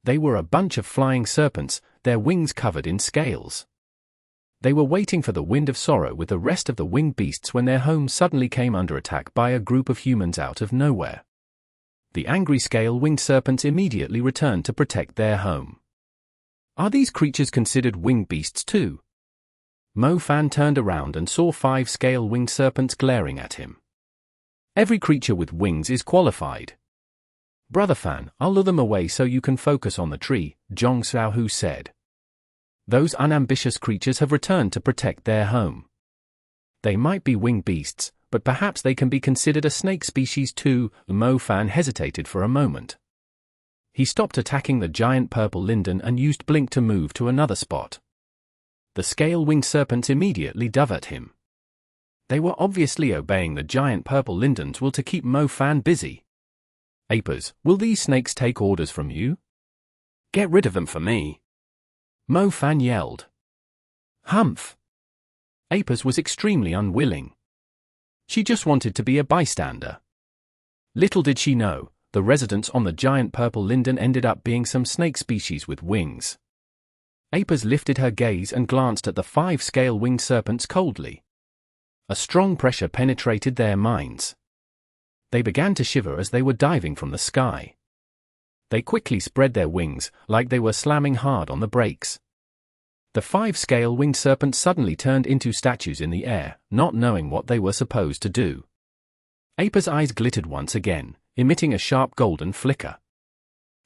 They were a bunch of flying serpents, their wings covered in scales. They were waiting for the wind of sorrow with the rest of the winged beasts when their home suddenly came under attack by a group of humans out of nowhere. The angry scale-winged serpents immediately returned to protect their home. Are these creatures considered winged beasts too? Mo Fan turned around and saw 5 scale-winged serpents glaring at him. Every creature with wings is qualified. Brother Fan, I'll lure them away so you can focus on the tree, Zhong Xiaohu said. Those unambitious creatures have returned to protect their home. They might be winged beasts, but perhaps they can be considered a snake species too. Mo Fan hesitated for a moment. He stopped attacking the giant purple linden and used Blink to move to another spot. The scale-winged serpents immediately dove at him. They were obviously obeying the giant purple linden's will to keep Mo Fan busy. Apers, will these snakes take orders from you? Get rid of them for me. Mo Fan yelled. Humph. Apers was extremely unwilling. She just wanted to be a bystander. Little did she know, the residents on the giant purple linden ended up being some snake species with wings. Apers lifted her gaze and glanced at the 5 scale-winged serpents coldly. A strong pressure penetrated their minds. They began to shiver as they were diving from the sky. They quickly spread their wings, like they were slamming hard on the brakes. The 5 scale-winged serpents suddenly turned into statues in the air, not knowing what they were supposed to do. Aper's eyes glittered once again, emitting a sharp golden flicker.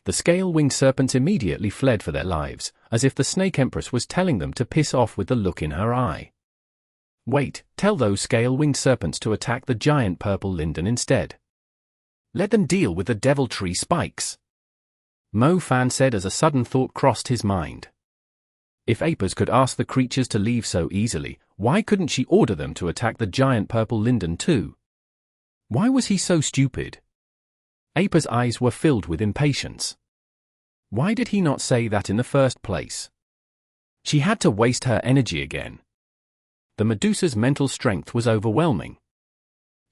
The scale-winged serpents immediately fled for their lives, as if the Snake Empress was telling them to piss off with the look in her eye. Wait, tell those scale-winged serpents to attack the giant purple linden instead. Let them deal with the devil tree spikes. Mo Fan said as a sudden thought crossed his mind. If Apers could ask the creatures to leave so easily, why couldn't she order them to attack the giant purple linden too? Why was he so stupid? Apers' eyes were filled with impatience. Why did he not say that in the first place? She had to waste her energy again. The Medusa's mental strength was overwhelming.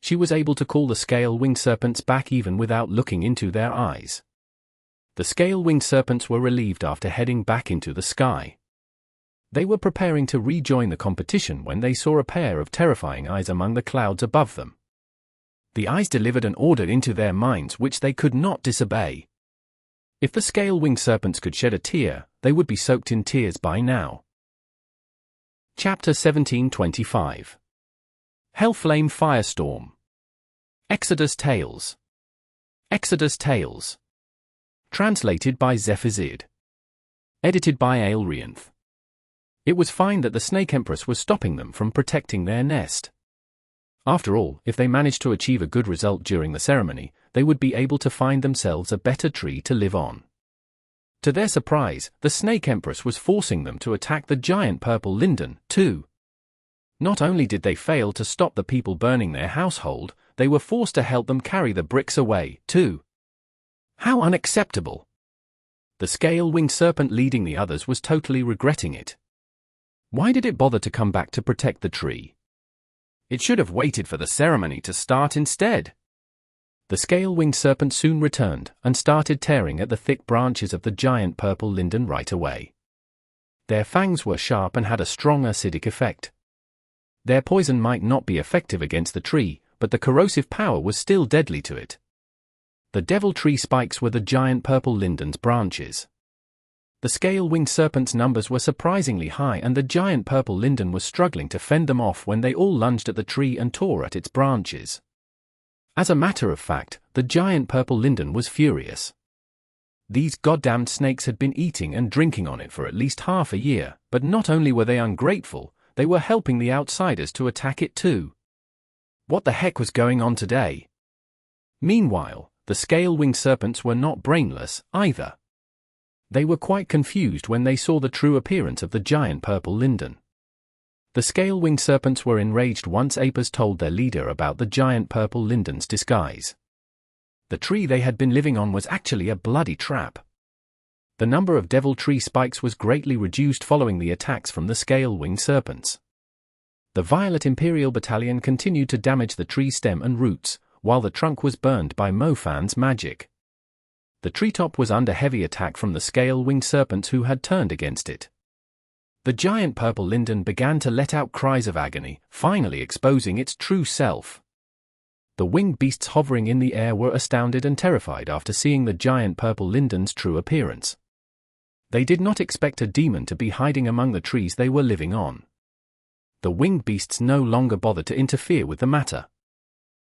She was able to call the scale-winged serpents back even without looking into their eyes. The scale-winged serpents were relieved after heading back into the sky. They were preparing to rejoin the competition when they saw a pair of terrifying eyes among the clouds above them. The eyes delivered an order into their minds which they could not disobey. If the scale-winged serpents could shed a tear, they would be soaked in tears by now. Chapter 1725. Hellflame Firestorm. Exodus Tales. Exodus Tales. Translated by Zephazid. Edited by Aelrianth. It was fine that the Snake Empress was stopping them from protecting their nest. After all, if they managed to achieve a good result during the ceremony, they would be able to find themselves a better tree to live on. To their surprise, the Snake Empress was forcing them to attack the giant purple linden, too. Not only did they fail to stop the people burning their household, they were forced to help them carry the bricks away, too. How unacceptable! The scale-winged serpent leading the others was totally regretting it. Why did it bother to come back to protect the tree? It should have waited for the ceremony to start instead. The scale-winged serpent soon returned and started tearing at the thick branches of the giant purple linden right away. Their fangs were sharp and had a strong acidic effect. Their poison might not be effective against the tree, but the corrosive power was still deadly to it. The devil tree spikes were the giant purple linden's branches. The scale-winged serpent's numbers were surprisingly high and the giant purple linden was struggling to fend them off when they all lunged at the tree and tore at its branches. As a matter of fact, the giant purple linden was furious. These goddamned snakes had been eating and drinking on it for at least half a year, but not only were they ungrateful, they were helping the outsiders to attack it too. What the heck was going on today? Meanwhile, the scale-winged serpents were not brainless, either. They were quite confused when they saw the true appearance of the giant purple linden. The scale-winged serpents were enraged once Apers told their leader about the giant purple linden's disguise. The tree they had been living on was actually a bloody trap. The number of devil tree spikes was greatly reduced following the attacks from the scale-winged serpents. The violet Imperial Battalion continued to damage the tree stem and roots, while the trunk was burned by Mo Fan's magic. The treetop was under heavy attack from the scale-winged serpents who had turned against it. The giant purple linden began to let out cries of agony, finally exposing its true self. The winged beasts hovering in the air were astounded and terrified after seeing the giant purple Linden's true appearance. They did not expect a demon to be hiding among the trees they were living on. The winged beasts no longer bothered to interfere with the matter.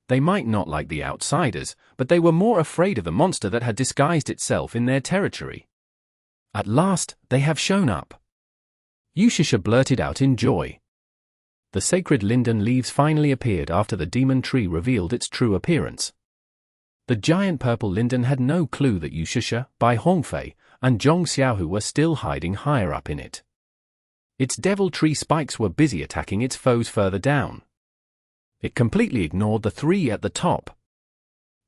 They might not like the outsiders, but they were more afraid of the monster that had disguised itself in their territory. At last, they have shown up. Yushasha blurted out in joy. The sacred linden leaves finally appeared after the demon tree revealed its true appearance. The giant purple linden had no clue that Yushasha, Bai Hongfei, and Zhong Xiaohu were still hiding higher up in it. Its devil tree spikes were busy attacking its foes further down. It completely ignored the three at the top.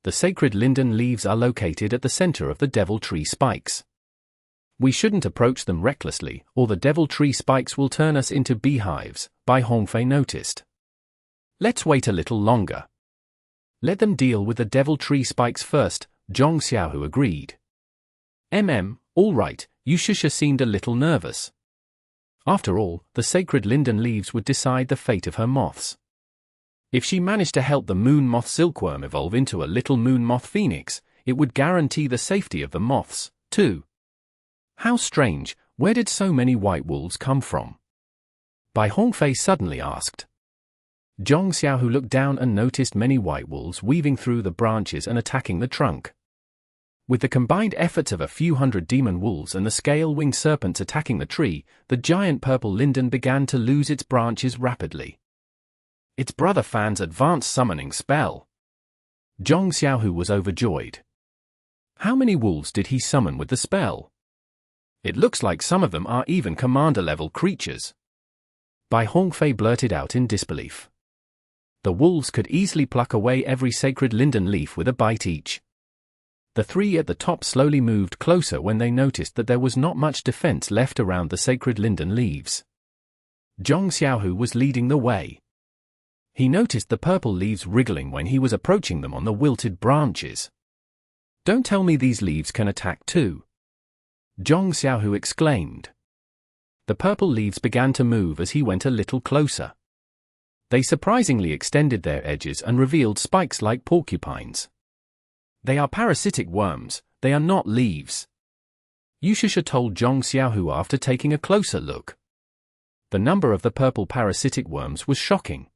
The sacred linden leaves are located at the center of the devil tree spikes. We shouldn't approach them recklessly, or the devil tree spikes will turn us into beehives, Bai Hongfei noticed. Let's wait a little longer. Let them deal with the devil tree spikes first, Zhong Xiaohu agreed. All right, Yushasha seemed a little nervous. After all, the sacred linden leaves would decide the fate of her moths. If she managed to help the moon moth silkworm evolve into a little moon moth phoenix, it would guarantee the safety of the moths, too. How strange, where did so many white wolves come from? Bai Hongfei suddenly asked. Zhong Xiaohu looked down and noticed many white wolves weaving through the branches and attacking the trunk. With the combined efforts of a few hundred demon wolves and the scale-winged serpents attacking the tree, the giant purple linden began to lose its branches rapidly. Its brother Fan's advanced summoning spell. Zhong Xiaohu was overjoyed. How many wolves did he summon with the spell? It looks like some of them are even commander-level creatures. Bai Hongfei blurted out in disbelief. The wolves could easily pluck away every sacred linden leaf with a bite each. The three at the top slowly moved closer when they noticed that there was not much defense left around the sacred linden leaves. Zhong Xiaohu was leading the way. He noticed the purple leaves wriggling when he was approaching them on the wilted branches. Don't tell me these leaves can attack too, Zhong Xiaohu exclaimed. The purple leaves began to move as he went a little closer. They surprisingly extended their edges and revealed spikes like porcupines. They are parasitic worms, they are not leaves, Yushasha told Zhong Xiaohu after taking a closer look. The number of the purple parasitic worms was shocking.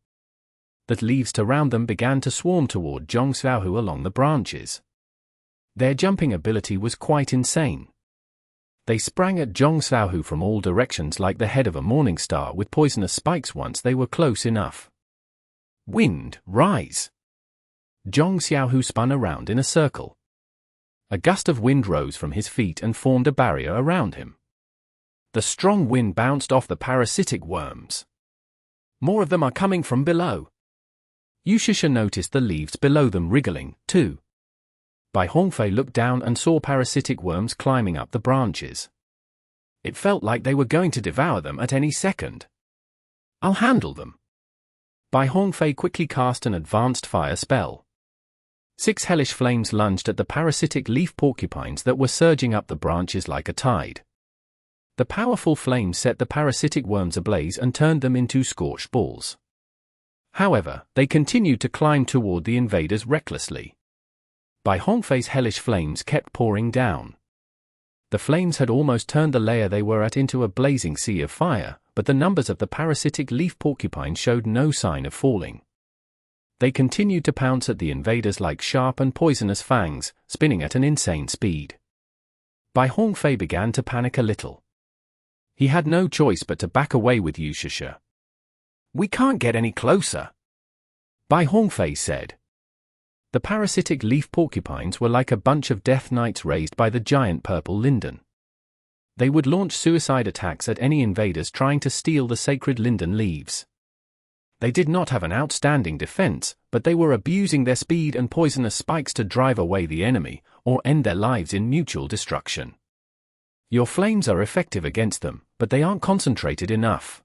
The leaves around them began to swarm toward Zhong Xiaohu along the branches. Their jumping ability was quite insane. They sprang at Zhong Xiaohu from all directions like the head of a morning star with poisonous spikes once they were close enough. Wind, rise! Zhong Xiaohu spun around in a circle. A gust of wind rose from his feet and formed a barrier around him. The strong wind bounced off the parasitic worms. More of them are coming from below. Yushasha noticed the leaves below them wriggling, too. Bai Hongfei looked down and saw parasitic worms climbing up the branches. It felt like they were going to devour them at any second. I'll handle them. Bai Hongfei quickly cast an advanced fire spell. 6 hellish flames lunged at the parasitic leaf porcupines that were surging up the branches like a tide. The powerful flames set the parasitic worms ablaze and turned them into scorched balls. However, they continued to climb toward the invaders recklessly. Bai Hongfei's hellish flames kept pouring down. The flames had almost turned the layer they were at into a blazing sea of fire, but the numbers of the parasitic leaf porcupines showed no sign of falling. They continued to pounce at the invaders like sharp and poisonous fangs, spinning at an insane speed. Bai Hongfei began to panic a little. He had no choice but to back away with Yushasha. We can't get any closer, Bai Hongfei said. The parasitic leaf porcupines were like a bunch of death knights raised by the giant purple linden. They would launch suicide attacks at any invaders trying to steal the sacred linden leaves. They did not have an outstanding defense, but they were abusing their speed and poisonous spikes to drive away the enemy, or end their lives in mutual destruction. Your flames are effective against them, but they aren't concentrated enough,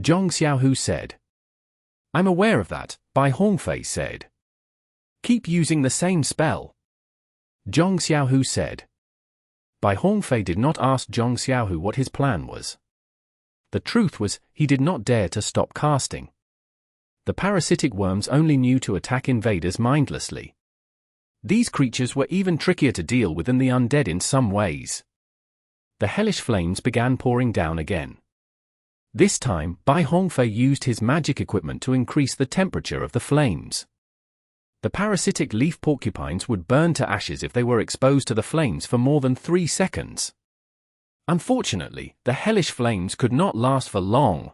Zhong Xiaohu said. I'm aware of that, Bai Hongfei said. Keep using the same spell, Zhong Xiaohu said. Bai Hongfei did not ask Zhong Xiaohu what his plan was. The truth was, he did not dare to stop casting. The parasitic worms only knew to attack invaders mindlessly. These creatures were even trickier to deal with than the undead in some ways. The hellish flames began pouring down again. This time, Bai Hongfei used his magic equipment to increase the temperature of the flames. The parasitic leaf porcupines would burn to ashes if they were exposed to the flames for more than 3 seconds. Unfortunately, the hellish flames could not last for long.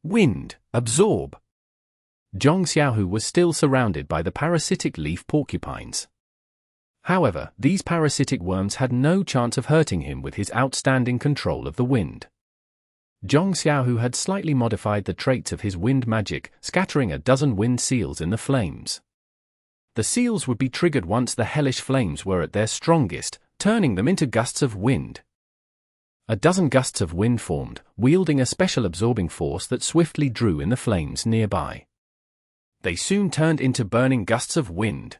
Wind, absorb. Zhong Xiaohu was still surrounded by the parasitic leaf porcupines. However, these parasitic worms had no chance of hurting him with his outstanding control of the wind. Zhong Xiaohu had slightly modified the traits of his wind magic, scattering a dozen wind seals in the flames. The seals would be triggered once the hellish flames were at their strongest, turning them into gusts of wind. A dozen gusts of wind formed, wielding a special absorbing force that swiftly drew in the flames nearby. They soon turned into burning gusts of wind.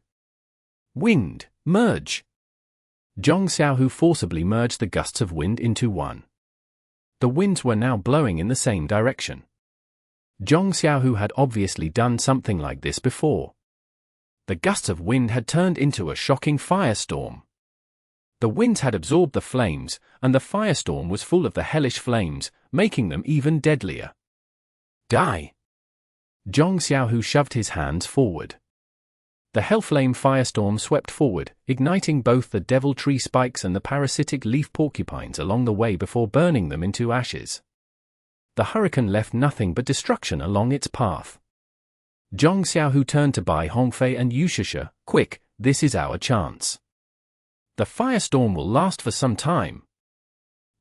Wind, merge! Zhong Xiaohu forcibly merged the gusts of wind into one. The winds were now blowing in the same direction. Zhong Xiaohu had obviously done something like this before. The gusts of wind had turned into a shocking firestorm. The winds had absorbed the flames, and the firestorm was full of the hellish flames, making them even deadlier. Die! Zhong Xiaohu shoved his hands forward. The Hellflame firestorm swept forward, igniting both the devil tree spikes and the parasitic leaf porcupines along the way before burning them into ashes. The hurricane left nothing but destruction along its path. Zhong Xiaohu turned to Bai Hongfei and Yushasha, "Quick, this is our chance. The firestorm will last for some time."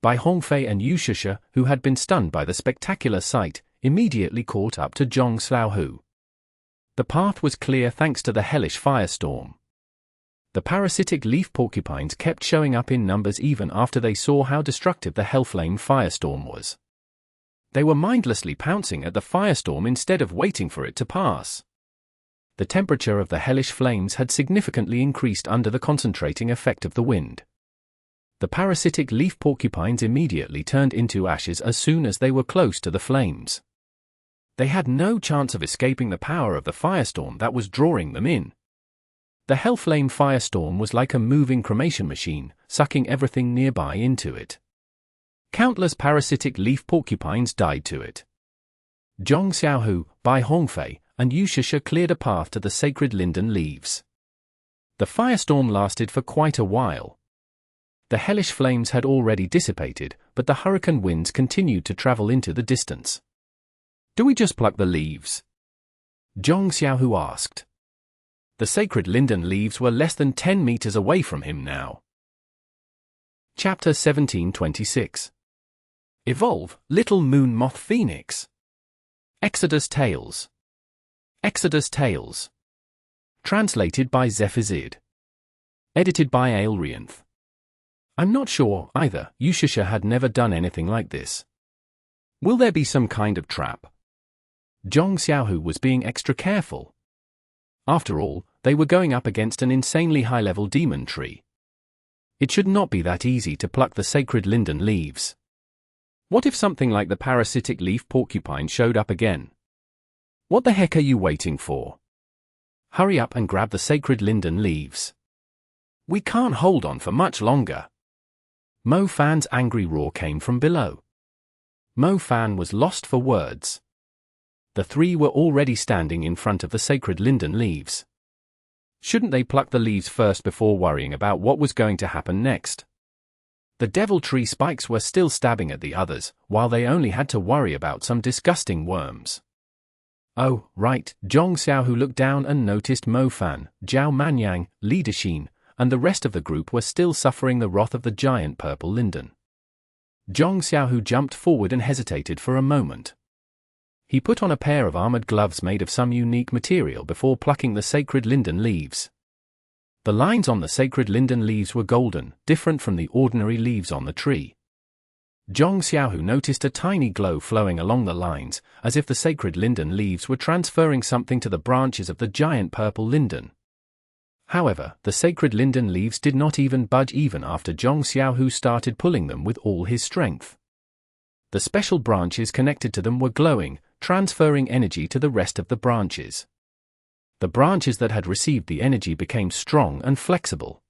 Bai Hongfei and Yushasha, who had been stunned by the spectacular sight, immediately caught up to Zhong Xiaohu. The path was clear thanks to the hellish firestorm. The parasitic leaf porcupines kept showing up in numbers even after they saw how destructive the Hellflame firestorm was. They were mindlessly pouncing at the firestorm instead of waiting for it to pass. The temperature of the hellish flames had significantly increased under the concentrating effect of the wind. The parasitic leaf porcupines immediately turned into ashes as soon as they were close to the flames. They had no chance of escaping the power of the firestorm that was drawing them in. The Hellflame firestorm was like a moving cremation machine, sucking everything nearby into it. Countless parasitic leaf porcupines died to it. Zhong Xiaohu, Bai Hongfei, and Yushasha cleared a path to the sacred Linden leaves. The firestorm lasted for quite a while. The hellish flames had already dissipated, but the hurricane winds continued to travel into the distance. "Do we just pluck the leaves?" Zhong Xiaohu asked. The sacred Linden leaves were less than 10 meters away from him now. Chapter 1726. Evolve, Little Moon Moth Phoenix. Exodus Tales. Exodus Tales. Translated by Zephazid. Edited by Aelrianth. I'm not sure, either. Yushasha had never done anything like this. Will there be some kind of trap? Zhong Xiaohu was being extra careful. After all, they were going up against an insanely high-level demon tree. It should not be that easy to pluck the sacred Linden leaves. What if something like the parasitic leaf porcupine showed up again? What the heck are you waiting for? Hurry up and grab the sacred Linden leaves. We can't hold on for much longer. Mo Fan's angry roar came from below. Mo Fan was lost for words. The three were already standing in front of the sacred Linden leaves. Shouldn't they pluck the leaves first before worrying about what was going to happen next? The devil tree spikes were still stabbing at the others, while they only had to worry about some disgusting worms. Oh, right, Zhong Xiaohu looked down and noticed Mo Fan, Zhao Manyang, Li Dexin, and the rest of the group were still suffering the wrath of the giant purple Linden. Zhong Xiaohu jumped forward and hesitated for a moment. He put on a pair of armored gloves made of some unique material before plucking the sacred Linden leaves. The lines on the sacred Linden leaves were golden, different from the ordinary leaves on the tree. Zhong Xiaohu noticed a tiny glow flowing along the lines, as if the sacred Linden leaves were transferring something to the branches of the giant purple Linden. However, the sacred Linden leaves did not even budge even after Zhong Xiaohu started pulling them with all his strength. The special branches connected to them were glowing, transferring energy to the rest of the branches. The branches that had received the energy became strong and flexible.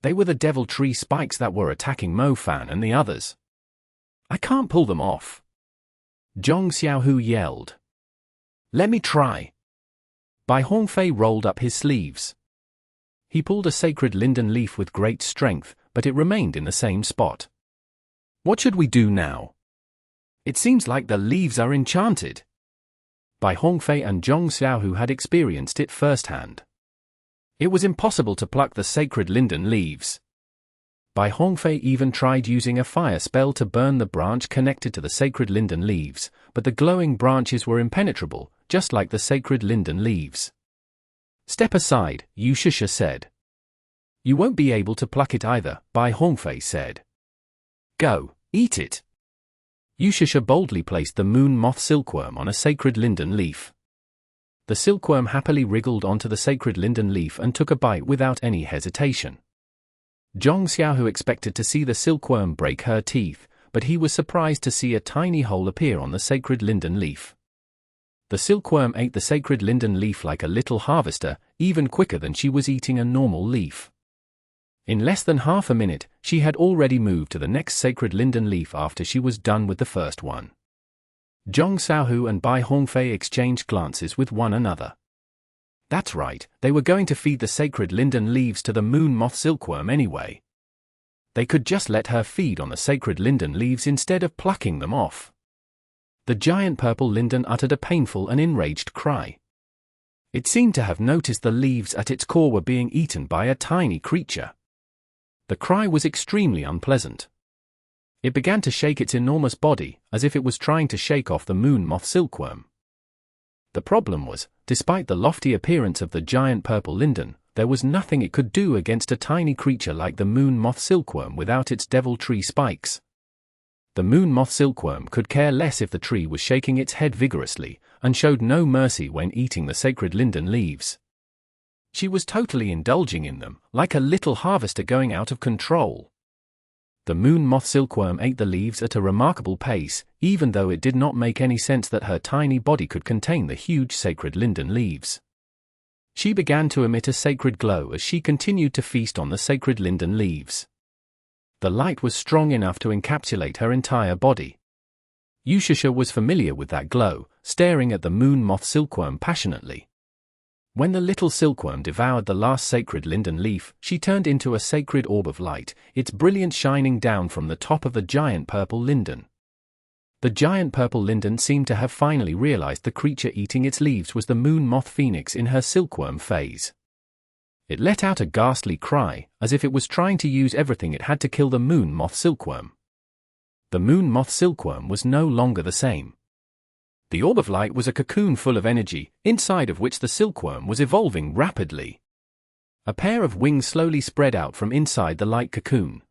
They were the devil tree spikes that were attacking Mo Fan and the others. I can't pull them off. Zhong Xiaohu yelled. Let me try. Bai Hongfei rolled up his sleeves. He pulled a sacred linden leaf with great strength, but it remained in the same spot. What should we do now? It seems like the leaves are enchanted. Bai Hongfei and Zhong Xiaohu had experienced it firsthand. It was impossible to pluck the sacred linden leaves. Bai Hongfei even tried using a fire spell to burn the branch connected to the sacred linden leaves, but the glowing branches were impenetrable, just like the sacred linden leaves. Step aside, Yushusha said. You won't be able to pluck it either, Bai Hongfei said. Go, eat it. Yushusha boldly placed the moon moth silkworm on a sacred linden leaf. The silkworm happily wriggled onto the sacred linden leaf and took a bite without any hesitation. Zhong Xiaohu expected to see the silkworm break her teeth, but he was surprised to see a tiny hole appear on the sacred linden leaf. The silkworm ate the sacred linden leaf like a little harvester, even quicker than she was eating a normal leaf. In less than half a minute, she had already moved to the next sacred linden leaf after she was done with the first one. Zhong Xiaohu and Bai Hongfei exchanged glances with one another. That's right, they were going to feed the sacred linden leaves to the moon moth silkworm anyway. They could just let her feed on the sacred linden leaves instead of plucking them off. The giant purple linden uttered a painful and enraged cry. It seemed to have noticed the leaves at its core were being eaten by a tiny creature. The cry was extremely unpleasant. It began to shake its enormous body, as if it was trying to shake off the moon moth silkworm. The problem was, despite the lofty appearance of the giant purple linden, there was nothing it could do against a tiny creature like the moon moth silkworm without its devil tree spikes. The moon moth silkworm could care less if the tree was shaking its head vigorously, and showed no mercy when eating the sacred linden leaves. She was totally indulging in them, like a little harvester going out of control. The moon moth silkworm ate the leaves at a remarkable pace, even though it did not make any sense that her tiny body could contain the huge sacred linden leaves. She began to emit a sacred glow as she continued to feast on the sacred linden leaves. The light was strong enough to encapsulate her entire body. Yushusha was familiar with that glow, staring at the moon moth silkworm passionately. When the little silkworm devoured the last sacred linden leaf, she turned into a sacred orb of light, its brilliance shining down from the top of the giant purple linden. The giant purple linden seemed to have finally realized the creature eating its leaves was the moon moth phoenix in her silkworm phase. It let out a ghastly cry, as if it was trying to use everything it had to kill the moon moth silkworm. The moon moth silkworm was no longer the same. The orb of light was a cocoon full of energy, inside of which the silkworm was evolving rapidly. A pair of wings slowly spread out from inside the light cocoon.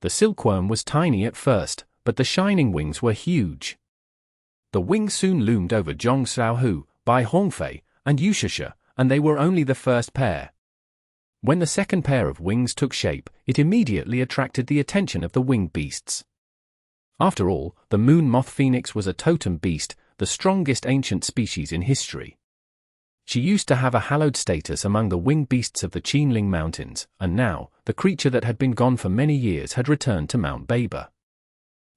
The silkworm was tiny at first, but the shining wings were huge. The wings soon loomed over Zhong Xiaohu, Bai Hongfei, and Yushusha, and they were only the first pair. When the second pair of wings took shape, it immediately attracted the attention of the winged beasts. After all, the moon moth phoenix was a totem beast, the strongest ancient species in history. She used to have a hallowed status among the winged beasts of the Qinling Mountains, and now, the creature that had been gone for many years had returned to Mount Baber.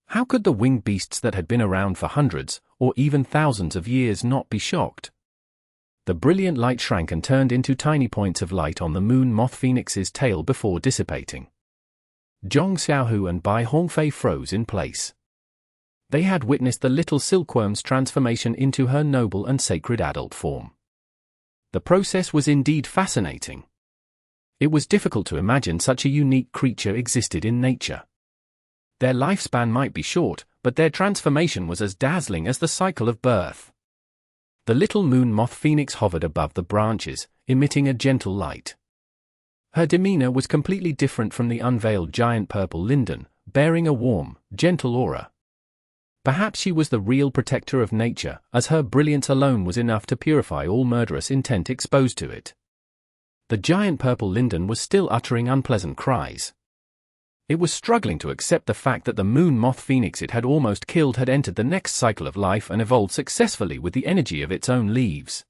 How could the winged beasts that had been around for hundreds, or even thousands of years not be shocked? The brilliant light shrank and turned into tiny points of light on the moon moth phoenix's tail before dissipating. Zhong Xiaohu and Bai Hongfei froze in place. They had witnessed the little silkworm's transformation into her noble and sacred adult form. The process was indeed fascinating. It was difficult to imagine such a unique creature existed in nature. Their lifespan might be short, but their transformation was as dazzling as the cycle of birth. The little moon moth phoenix hovered above the branches, emitting a gentle light. Her demeanor was completely different from the unveiled giant purple linden, bearing a warm, gentle aura. Perhaps she was the real protector of nature, as her brilliance alone was enough to purify all murderous intent exposed to it. The giant purple linden was still uttering unpleasant cries. It was struggling to accept the fact that the moon moth phoenix it had almost killed had entered the next cycle of life and evolved successfully with the energy of its own leaves.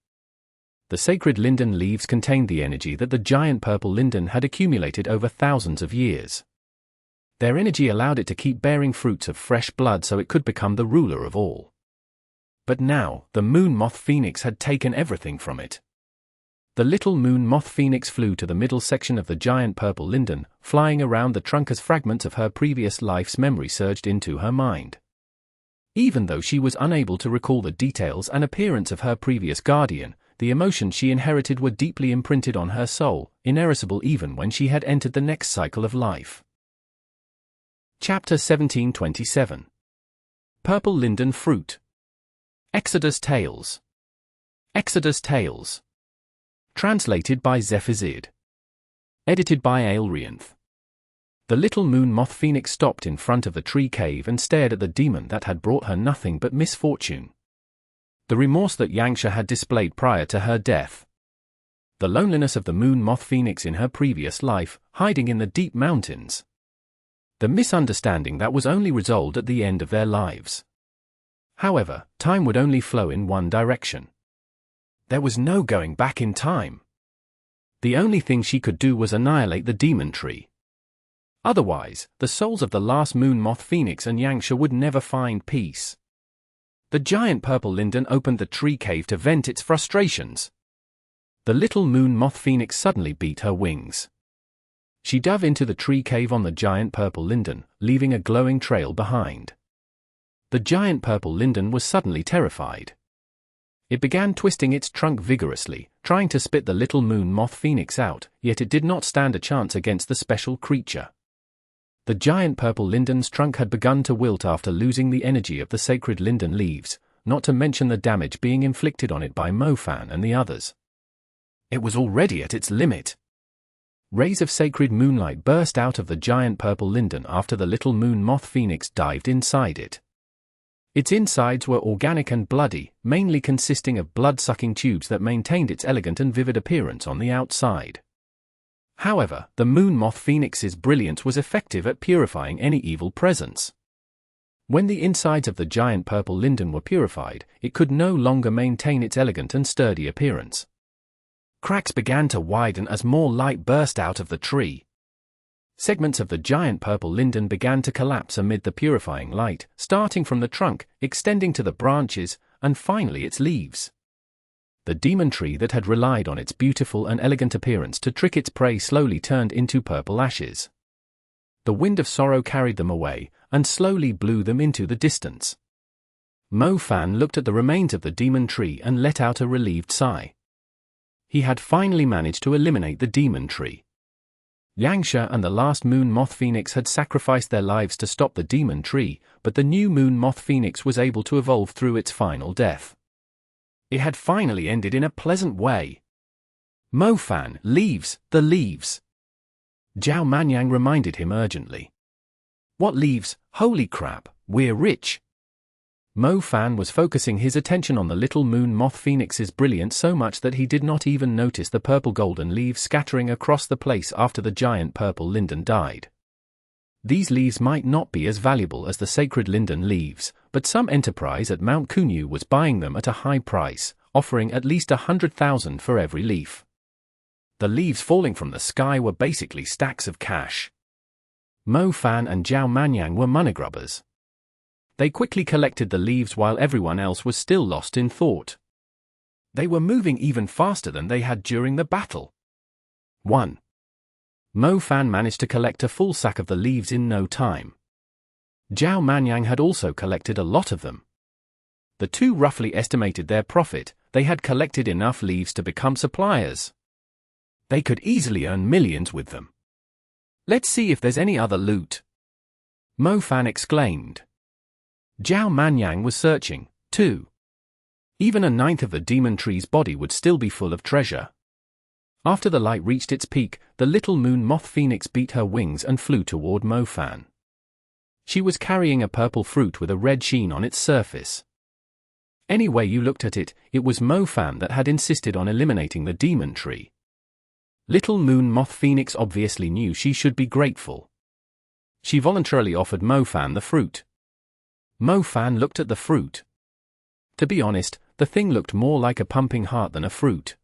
The sacred linden leaves contained the energy that the giant purple linden had accumulated over thousands of years. Their energy allowed it to keep bearing fruits of fresh blood so it could become the ruler of all. But now, the moon moth phoenix had taken everything from it. The little moon moth phoenix flew to the middle section of the giant purple linden, flying around the trunk as fragments of her previous life's memory surged into her mind. Even though she was unable to recall the details and appearance of her previous guardian, the emotions she inherited were deeply imprinted on her soul, inerasable even when she had entered the next cycle of life. Chapter 1727. Purple Linden Fruit. Exodus Tales. Exodus Tales. Translated by Zephazid. Edited by Aelrianth. The little moon moth phoenix stopped in front of the tree cave and stared at the demon that had brought her nothing but misfortune. The remorse that Yangsha had displayed prior to her death. The loneliness of the moon moth phoenix in her previous life, hiding in the deep mountains. The misunderstanding that was only resolved at the end of their lives. However, time would only flow in one direction. There was no going back in time. The only thing she could do was annihilate the demon tree. Otherwise, the souls of the last moon moth phoenix and Yangsha would never find peace. The giant purple linden opened the tree cave to vent its frustrations. The little moon moth phoenix suddenly beat her wings. She dove into the tree cave on the giant purple linden, leaving a glowing trail behind. The giant purple linden was suddenly terrified. It began twisting its trunk vigorously, trying to spit the little moon moth phoenix out, yet it did not stand a chance against the special creature. The giant purple linden's trunk had begun to wilt after losing the energy of the sacred linden leaves, not to mention the damage being inflicted on it by Mofan and the others. It was already at its limit. Rays of sacred moonlight burst out of the giant purple linden after the little moon moth phoenix dived inside it. Its insides were organic and bloody, mainly consisting of blood-sucking tubes that maintained its elegant and vivid appearance on the outside. However, the moon moth phoenix's brilliance was effective at purifying any evil presence. When the insides of the giant purple linden were purified, it could no longer maintain its elegant and sturdy appearance. Cracks began to widen as more light burst out of the tree. Segments of the giant purple linden began to collapse amid the purifying light, starting from the trunk, extending to the branches, and finally its leaves. The demon tree that had relied on its beautiful and elegant appearance to trick its prey slowly turned into purple ashes. The wind of sorrow carried them away, and slowly blew them into the distance. Mofan looked at the remains of the demon tree and let out a relieved sigh. He had finally managed to eliminate the demon tree. Yangsha and the last moon moth phoenix had sacrificed their lives to stop the demon tree, but the new moon moth phoenix was able to evolve through its final death. It had finally ended in a pleasant way. Mofan, leaves, the leaves. Zhao Manyang reminded him urgently. What leaves? Holy crap, we're rich. Mofan was focusing his attention on the little moon moth phoenix's brilliance so much that he did not even notice the purple golden leaves scattering across the place after the giant purple linden died. These leaves might not be as valuable as the sacred linden leaves, but some enterprise at Mount Kunyu was buying them at a high price, offering at least 100,000 for every leaf. The leaves falling from the sky were basically stacks of cash. Mofan and Zhao Manyang were moneygrubbers. They quickly collected the leaves while everyone else was still lost in thought. They were moving even faster than they had during the battle. 1. Mofan managed to collect a full sack of the leaves in no time. Zhao Manyang had also collected a lot of them. The two roughly estimated their profit. They had collected enough leaves to become suppliers. They could easily earn millions with them. Let's see if there's any other loot. Mofan exclaimed. Zhao Manyang was searching, too. Even a ninth of the demon tree's body would still be full of treasure. After the light reached its peak, the little moon moth phoenix beat her wings and flew toward Mofan. She was carrying a purple fruit with a red sheen on its surface. Any way you looked at it, it was Mofan that had insisted on eliminating the demon tree. Little moon moth phoenix obviously knew she should be grateful. She voluntarily offered Mo Fan the fruit. Mo Fan looked at the fruit. To be honest, the thing looked more like a pumping heart than a fruit.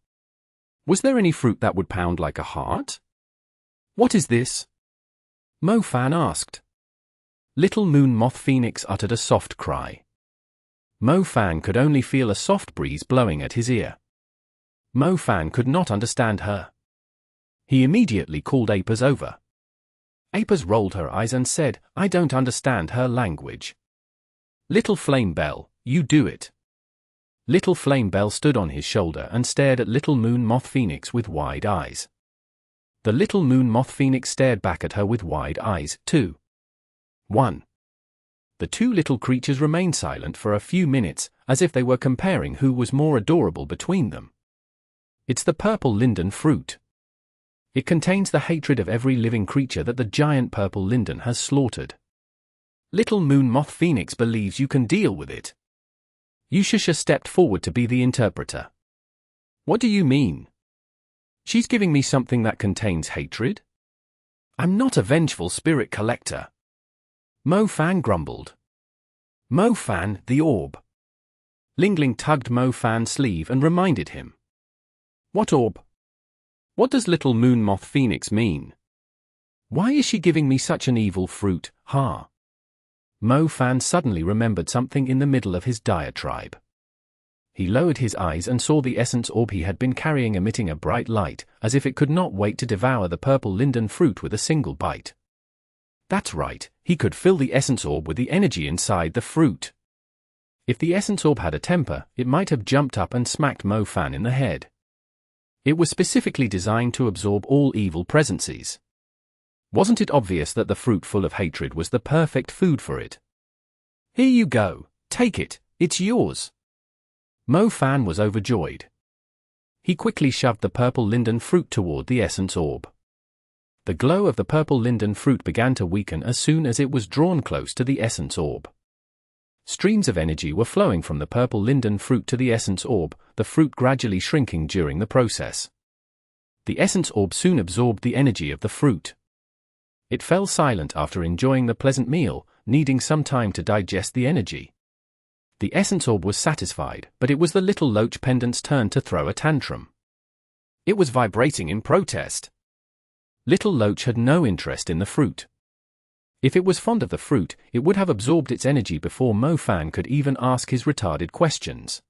Was there any fruit that would pound like a heart? What is this? Mo Fan asked. Little Moon Moth Phoenix uttered a soft cry. Mo Fan could only feel a soft breeze blowing at his ear. Mo Fan could not understand her. He immediately called Apis over. Apis rolled her eyes and said, "I don't understand her language." "Little Flame Bell, you do it." Little Flame Bell stood on his shoulder and stared at Little Moon Moth Phoenix with wide eyes. The Little Moon Moth Phoenix stared back at her with wide eyes, too. 1. The two little creatures remained silent for a few minutes, as if they were comparing who was more adorable between them. It's the purple linden fruit. It contains the hatred of every living creature that the giant purple linden has slaughtered. Little Moon Moth Phoenix believes you can deal with it. Yushasha stepped forward to be the interpreter. What do you mean? She's giving me something that contains hatred? I'm not a vengeful spirit collector. Mo Fan grumbled. Mo Fan, the orb. Lingling tugged Mo Fan's sleeve and reminded him. What orb? What does Little Moon Moth Phoenix mean? Why is she giving me such an evil fruit, huh? Mo Fan suddenly remembered something in the middle of his diatribe. He lowered his eyes and saw the essence orb he had been carrying emitting a bright light, as if it could not wait to devour the purple linden fruit with a single bite. That's right, he could fill the essence orb with the energy inside the fruit. If the essence orb had a temper, it might have jumped up and smacked Mo Fan in the head. It was specifically designed to absorb all evil presences. Wasn't it obvious that the fruit full of hatred was the perfect food for it? Here you go, take it, it's yours. Mo Fan was overjoyed. He quickly shoved the purple linden fruit toward the essence orb. The glow of the purple linden fruit began to weaken as soon as it was drawn close to the essence orb. Streams of energy were flowing from the purple linden fruit to the essence orb, the fruit gradually shrinking during the process. The essence orb soon absorbed the energy of the fruit. It fell silent after enjoying the pleasant meal, needing some time to digest the energy. The essence orb was satisfied, but it was the little loach pendant's turn to throw a tantrum. It was vibrating in protest. Little Loach had no interest in the fruit. If it was fond of the fruit, it would have absorbed its energy before Mo Fan could even ask his retarded questions.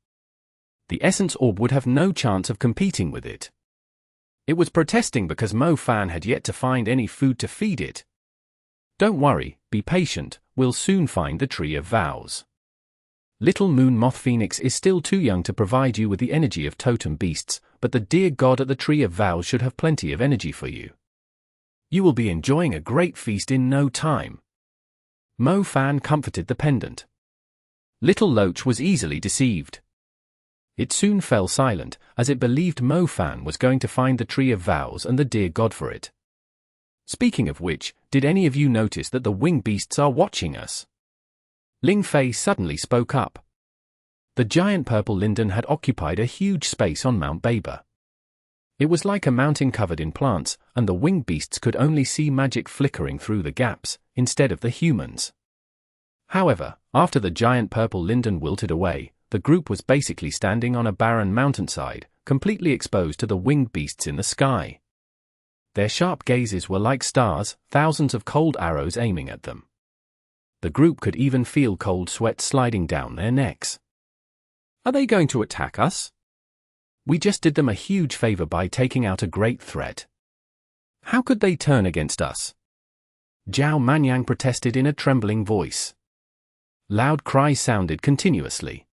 The essence orb would have no chance of competing with it. It was protesting because Mo Fan had yet to find any food to feed it. Don't worry, be patient, we'll soon find the Tree of Vows. Little Moon Moth Phoenix is still too young to provide you with the energy of totem beasts, but the dear god at the Tree of Vows should have plenty of energy for you. You will be enjoying a great feast in no time. Mo Fan comforted the pendant. Little Loach was easily deceived. It soon fell silent, as it believed Mo Fan was going to find the Tree of Vows and the dear god for it. Speaking of which, did any of you notice that the winged beasts are watching us? Ling Fei suddenly spoke up. The giant purple linden had occupied a huge space on Mount Baber. It was like a mountain covered in plants, and the winged beasts could only see magic flickering through the gaps, instead of the humans. However, after the giant purple linden wilted away, the group was basically standing on a barren mountainside, completely exposed to the winged beasts in the sky. Their sharp gazes were like stars, thousands of cold arrows aiming at them. The group could even feel cold sweat sliding down their necks. Are they going to attack us? We just did them a huge favor by taking out a great threat. How could they turn against us? Zhao Manyang protested in a trembling voice. Loud cries sounded continuously.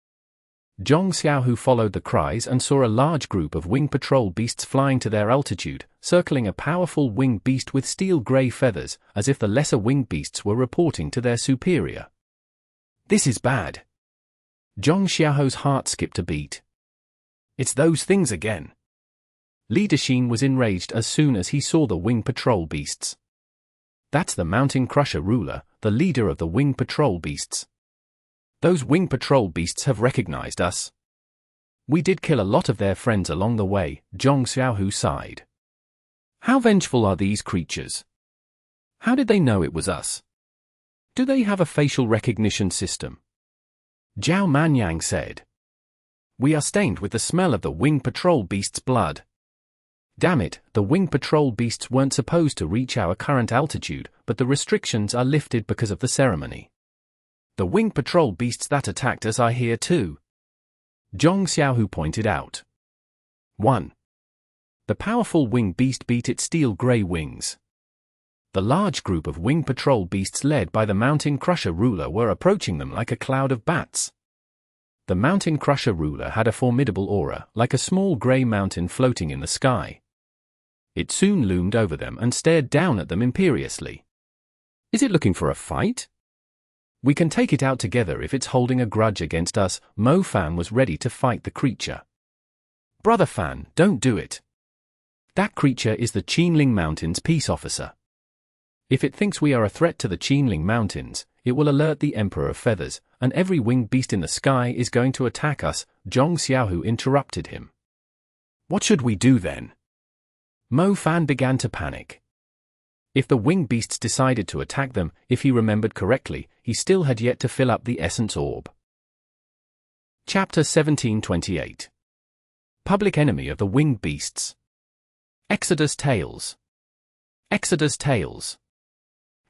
Zhong Xiaohu followed the cries and saw a large group of winged patrol beasts flying to their altitude, circling a powerful winged beast with steel-grey feathers, as if the lesser winged beasts were reporting to their superior. This is bad. Zhong Xiaohu's heart skipped a beat. It's those things again. Li Dexin was enraged as soon as he saw the winged patrol beasts. That's the Mountain Crusher ruler, the leader of the winged patrol beasts. Those winged patrol beasts have recognized us. We did kill a lot of their friends along the way, Zhong Xiaohu sighed. How vengeful are these creatures? How did they know it was us? Do they have a facial recognition system? Zhao Manyang said. We are stained with the smell of the winged patrol beast's blood. Damn it, the winged patrol beasts weren't supposed to reach our current altitude, but the restrictions are lifted because of the ceremony. The winged patrol beasts that attacked us are here too. Zhong Xiaohu pointed out. 1. The powerful winged beast beat its steel-grey wings. The large group of winged patrol beasts led by the Mountain Crusher ruler were approaching them like a cloud of bats. The Mountain Crusher ruler had a formidable aura, like a small grey mountain floating in the sky. It soon loomed over them and stared down at them imperiously. Is it looking for a fight? We can take it out together if it's holding a grudge against us. Mo Fan was ready to fight the creature. Brother Fan, don't do it. That creature is the Qinling Mountains peace officer. If it thinks we are a threat to the Qinling Mountains, it will alert the Emperor of Feathers, and every winged beast in the sky is going to attack us. Zhong Xiaohu interrupted him. What should we do then? Mo Fan began to panic. If the winged beasts decided to attack them, if he remembered correctly, he still had yet to fill up the essence orb. Chapter 1728. Public Enemy of the Winged Beasts. Exodus Tales. Exodus Tales.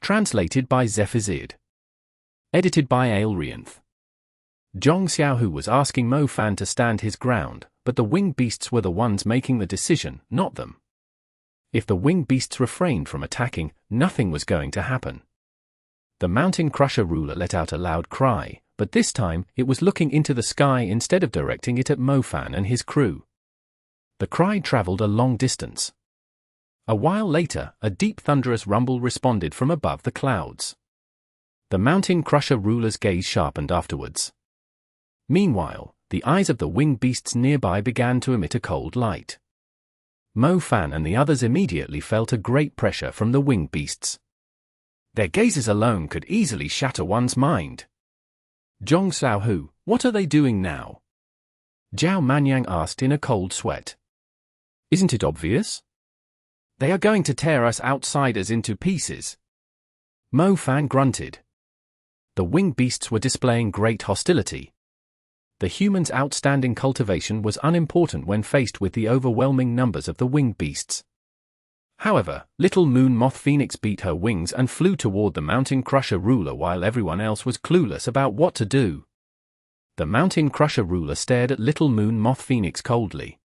Translated by Zephazid. Edited by Aelrianth. Zhong Xiaohu was asking Mo Fan to stand his ground, but the winged beasts were the ones making the decision, not them. If the winged beasts refrained from attacking, nothing was going to happen. The Mountain Crusher ruler let out a loud cry, but this time it was looking into the sky instead of directing it at Mo Fan and his crew. The cry traveled a long distance. A while later, a deep thunderous rumble responded from above the clouds. The Mountain Crusher ruler's gaze sharpened afterwards. Meanwhile, the eyes of the winged beasts nearby began to emit a cold light. Mo Fan and the others immediately felt a great pressure from the winged beasts. Their gazes alone could easily shatter one's mind. Zhong Xiaohu, what are they doing now? Zhao Manyang asked in a cold sweat. Isn't it obvious? They are going to tear us outsiders into pieces. Mo Fan grunted. The winged beasts were displaying great hostility. The humans' outstanding cultivation was unimportant when faced with the overwhelming numbers of the winged beasts. However, Little Moon Moth Phoenix beat her wings and flew toward the Mountain Crusher ruler while everyone else was clueless about what to do. The Mountain Crusher ruler stared at Little Moon Moth Phoenix coldly.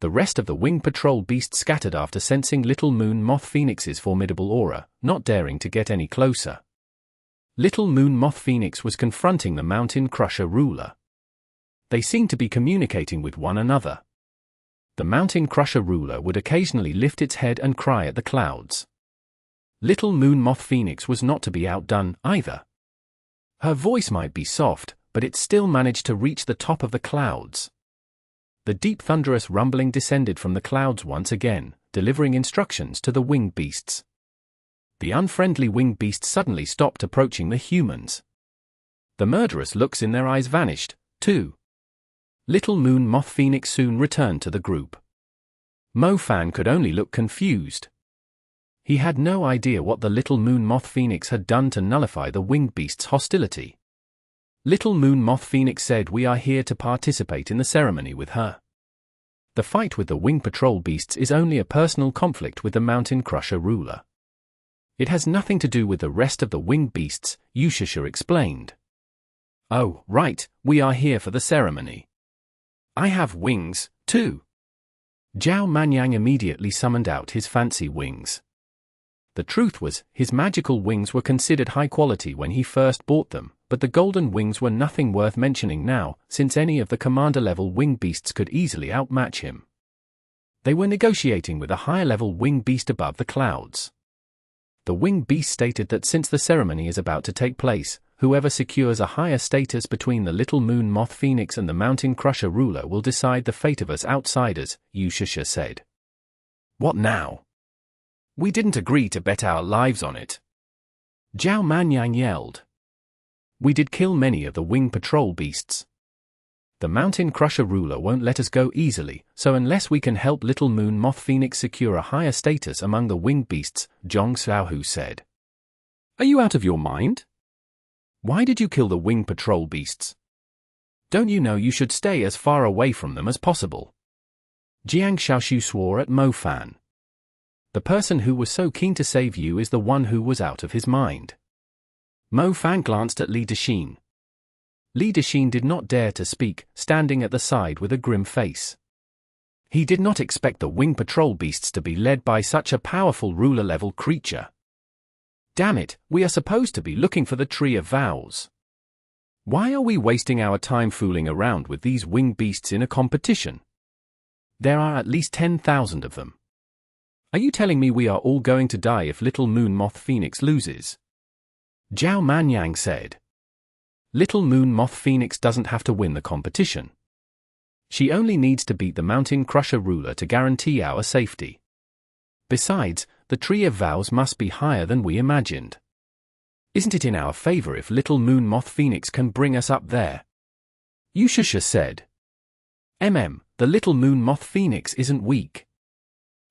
The rest of the winged patrol beasts scattered after sensing Little Moon Moth Phoenix's formidable aura, not daring to get any closer. Little Moon Moth Phoenix was confronting the Mountain Crusher ruler. They seemed to be communicating with one another. The Mountain Crusher ruler would occasionally lift its head and cry at the clouds. Little Moon Moth Phoenix was not to be outdone, either. Her voice might be soft, but it still managed to reach the top of the clouds. The deep thunderous rumbling descended from the clouds once again, delivering instructions to the winged beasts. The unfriendly winged beasts suddenly stopped approaching the humans. The murderous looks in their eyes vanished, too. Little Moon Moth Phoenix soon returned to the group. Mo Fan could only look confused. He had no idea what the Little Moon Moth Phoenix had done to nullify the winged beast's hostility. Little Moon Moth Phoenix said, "We are here to participate in the ceremony with her. The fight with the winged patrol beasts is only a personal conflict with the Mountain Crusher ruler. It has nothing to do with the rest of the winged beasts," Yushasha explained. "Oh, right, we are here for the ceremony. I have wings, too." Zhao Manyang immediately summoned out his fancy wings. The truth was, his magical wings were considered high quality when he first bought them, but the golden wings were nothing worth mentioning now, since any of the commander-level winged beasts could easily outmatch him. They were negotiating with a higher-level winged beast above the clouds. The winged beast stated that since the ceremony is about to take place, whoever secures a higher status between the Little Moon Moth Phoenix and the Mountain Crusher ruler will decide the fate of us outsiders, Yushasha said. What now? We didn't agree to bet our lives on it. Zhao Manyang yelled. We did kill many of the winged patrol beasts. The Mountain Crusher ruler won't let us go easily, so unless we can help Little Moon Moth Phoenix secure a higher status among the winged beasts, Zhong Xiaohu said. Are you out of your mind? Why did you kill the wing patrol beasts? Don't you know you should stay as far away from them as possible? Jiang Xiaoshu swore at Mo Fan. The person who was so keen to save you is the one who was out of his mind. Mo Fan glanced at Li Dexin. Li Dexin did not dare to speak, standing at the side with a grim face. He did not expect the wing patrol beasts to be led by such a powerful ruler-level creature. Damn it, we are supposed to be looking for the Tree of Vows. Why are we wasting our time fooling around with these winged beasts in a competition? There are at least 10,000 of them. Are you telling me we are all going to die if Little Moon Moth Phoenix loses? Zhao Manyang said. Little Moon Moth Phoenix doesn't have to win the competition. She only needs to beat the Mountain Crusher ruler to guarantee our safety. Besides, the Tree of Vows must be higher than we imagined. Isn't it in our favor if Little Moon Moth Phoenix can bring us up there? Yushusha said. The Little Moon Moth Phoenix isn't weak.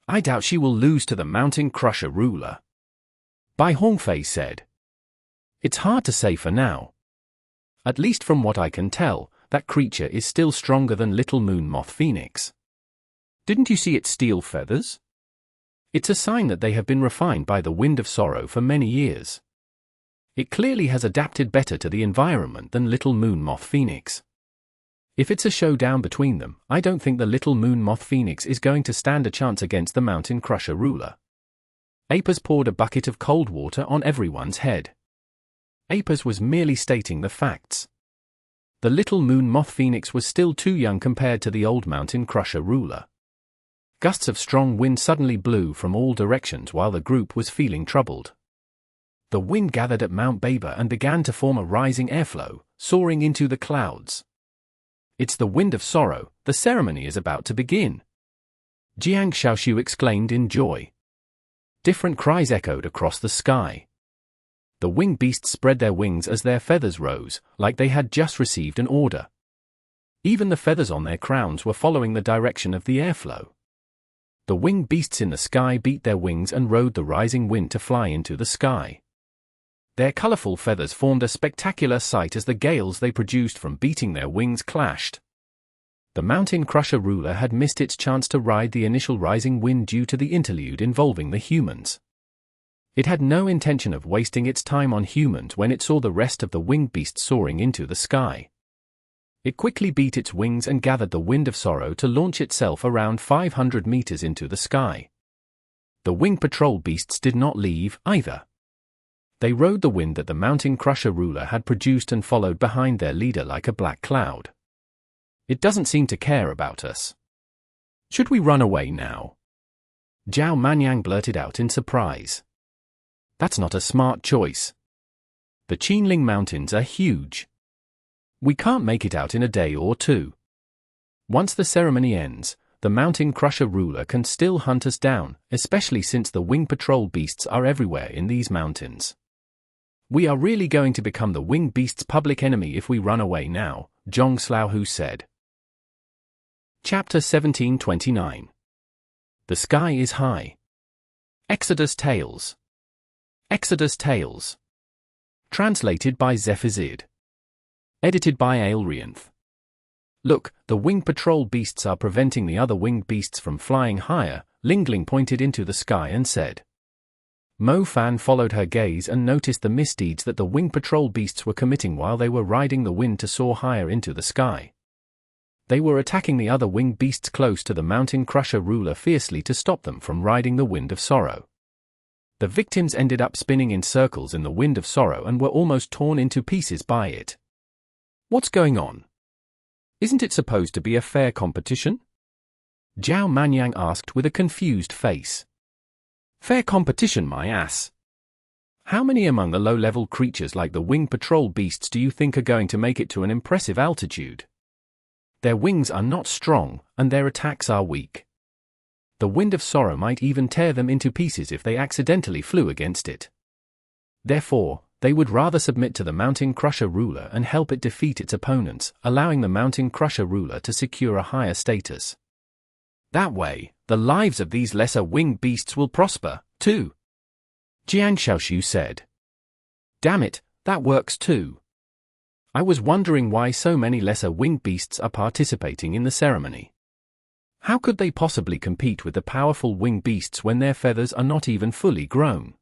I doubt she will lose to the Mountain Crusher ruler. Bai Hongfei said. It's hard to say for now. At least from what I can tell, that creature is still stronger than Little Moon Moth Phoenix. Didn't you see its steel feathers? It's a sign that they have been refined by the Wind of Sorrow for many years. It clearly has adapted better to the environment than Little Moon Moth Phoenix. If it's a showdown between them, I don't think the Little Moon Moth Phoenix is going to stand a chance against the Mountain Crusher ruler. Apis poured a bucket of cold water on everyone's head. Apis was merely stating the facts. The Little Moon Moth Phoenix was still too young compared to the old Mountain Crusher ruler. Gusts of strong wind suddenly blew from all directions while the group was feeling troubled. The wind gathered at Mount Baber and began to form a rising airflow, soaring into the clouds. It's the Wind of Sorrow, the ceremony is about to begin. Jiang Xiaoshu exclaimed in joy. Different cries echoed across the sky. The winged beasts spread their wings as their feathers rose, like they had just received an order. Even the feathers on their crowns were following the direction of the airflow. The winged beasts in the sky beat their wings and rode the rising wind to fly into the sky. Their colorful feathers formed a spectacular sight as the gales they produced from beating their wings clashed. The Mountain Crusher ruler had missed its chance to ride the initial rising wind due to the interlude involving the humans. It had no intention of wasting its time on humans when it saw the rest of the winged beasts soaring into the sky. It quickly beat its wings and gathered the Wind of Sorrow to launch itself around 500 meters into the sky. The winged patrol beasts did not leave, either. They rode the wind that the Mountain Crusher ruler had produced and followed behind their leader like a black cloud. It doesn't seem to care about us. Should we run away now? Zhao Manyang blurted out in surprise. That's not a smart choice. The Qinling Mountains are huge. We can't make it out in a day or two. Once the ceremony ends, the Mountain Crusher ruler can still hunt us down, especially since the wing patrol beasts are everywhere in these mountains. We are really going to become the winged beast's public enemy if we run away now, Zhong Xiaohu said. Chapter 1729. The Sky is High. Exodus Tales. Exodus Tales. Translated by Zephazid. Edited by Aelrianth. Look, the winged patrol beasts are preventing the other winged beasts from flying higher, Lingling pointed into the sky and said. Mo Fan followed her gaze and noticed the misdeeds that the winged patrol beasts were committing while they were riding the wind to soar higher into the sky. They were attacking the other winged beasts close to the Mountain Crusher ruler fiercely to stop them from riding the Wind of Sorrow. The victims ended up spinning in circles in the Wind of Sorrow and were almost torn into pieces by it. What's going on? Isn't it supposed to be a fair competition? Zhao Manyang asked with a confused face. Fair competition, my ass. How many among the low-level creatures like the winged patrol beasts do you think are going to make it to an impressive altitude? Their wings are not strong, and their attacks are weak. The Wind of Sorrow might even tear them into pieces if they accidentally flew against it. Therefore, they would rather submit to the Mountain Crusher ruler and help it defeat its opponents, allowing the Mountain Crusher ruler to secure a higher status. That way, the lives of these lesser winged beasts will prosper, too. Jiang Xiaoshu said. Damn it, that works too. I was wondering why so many lesser winged beasts are participating in the ceremony. How could they possibly compete with the powerful winged beasts when their feathers are not even fully grown?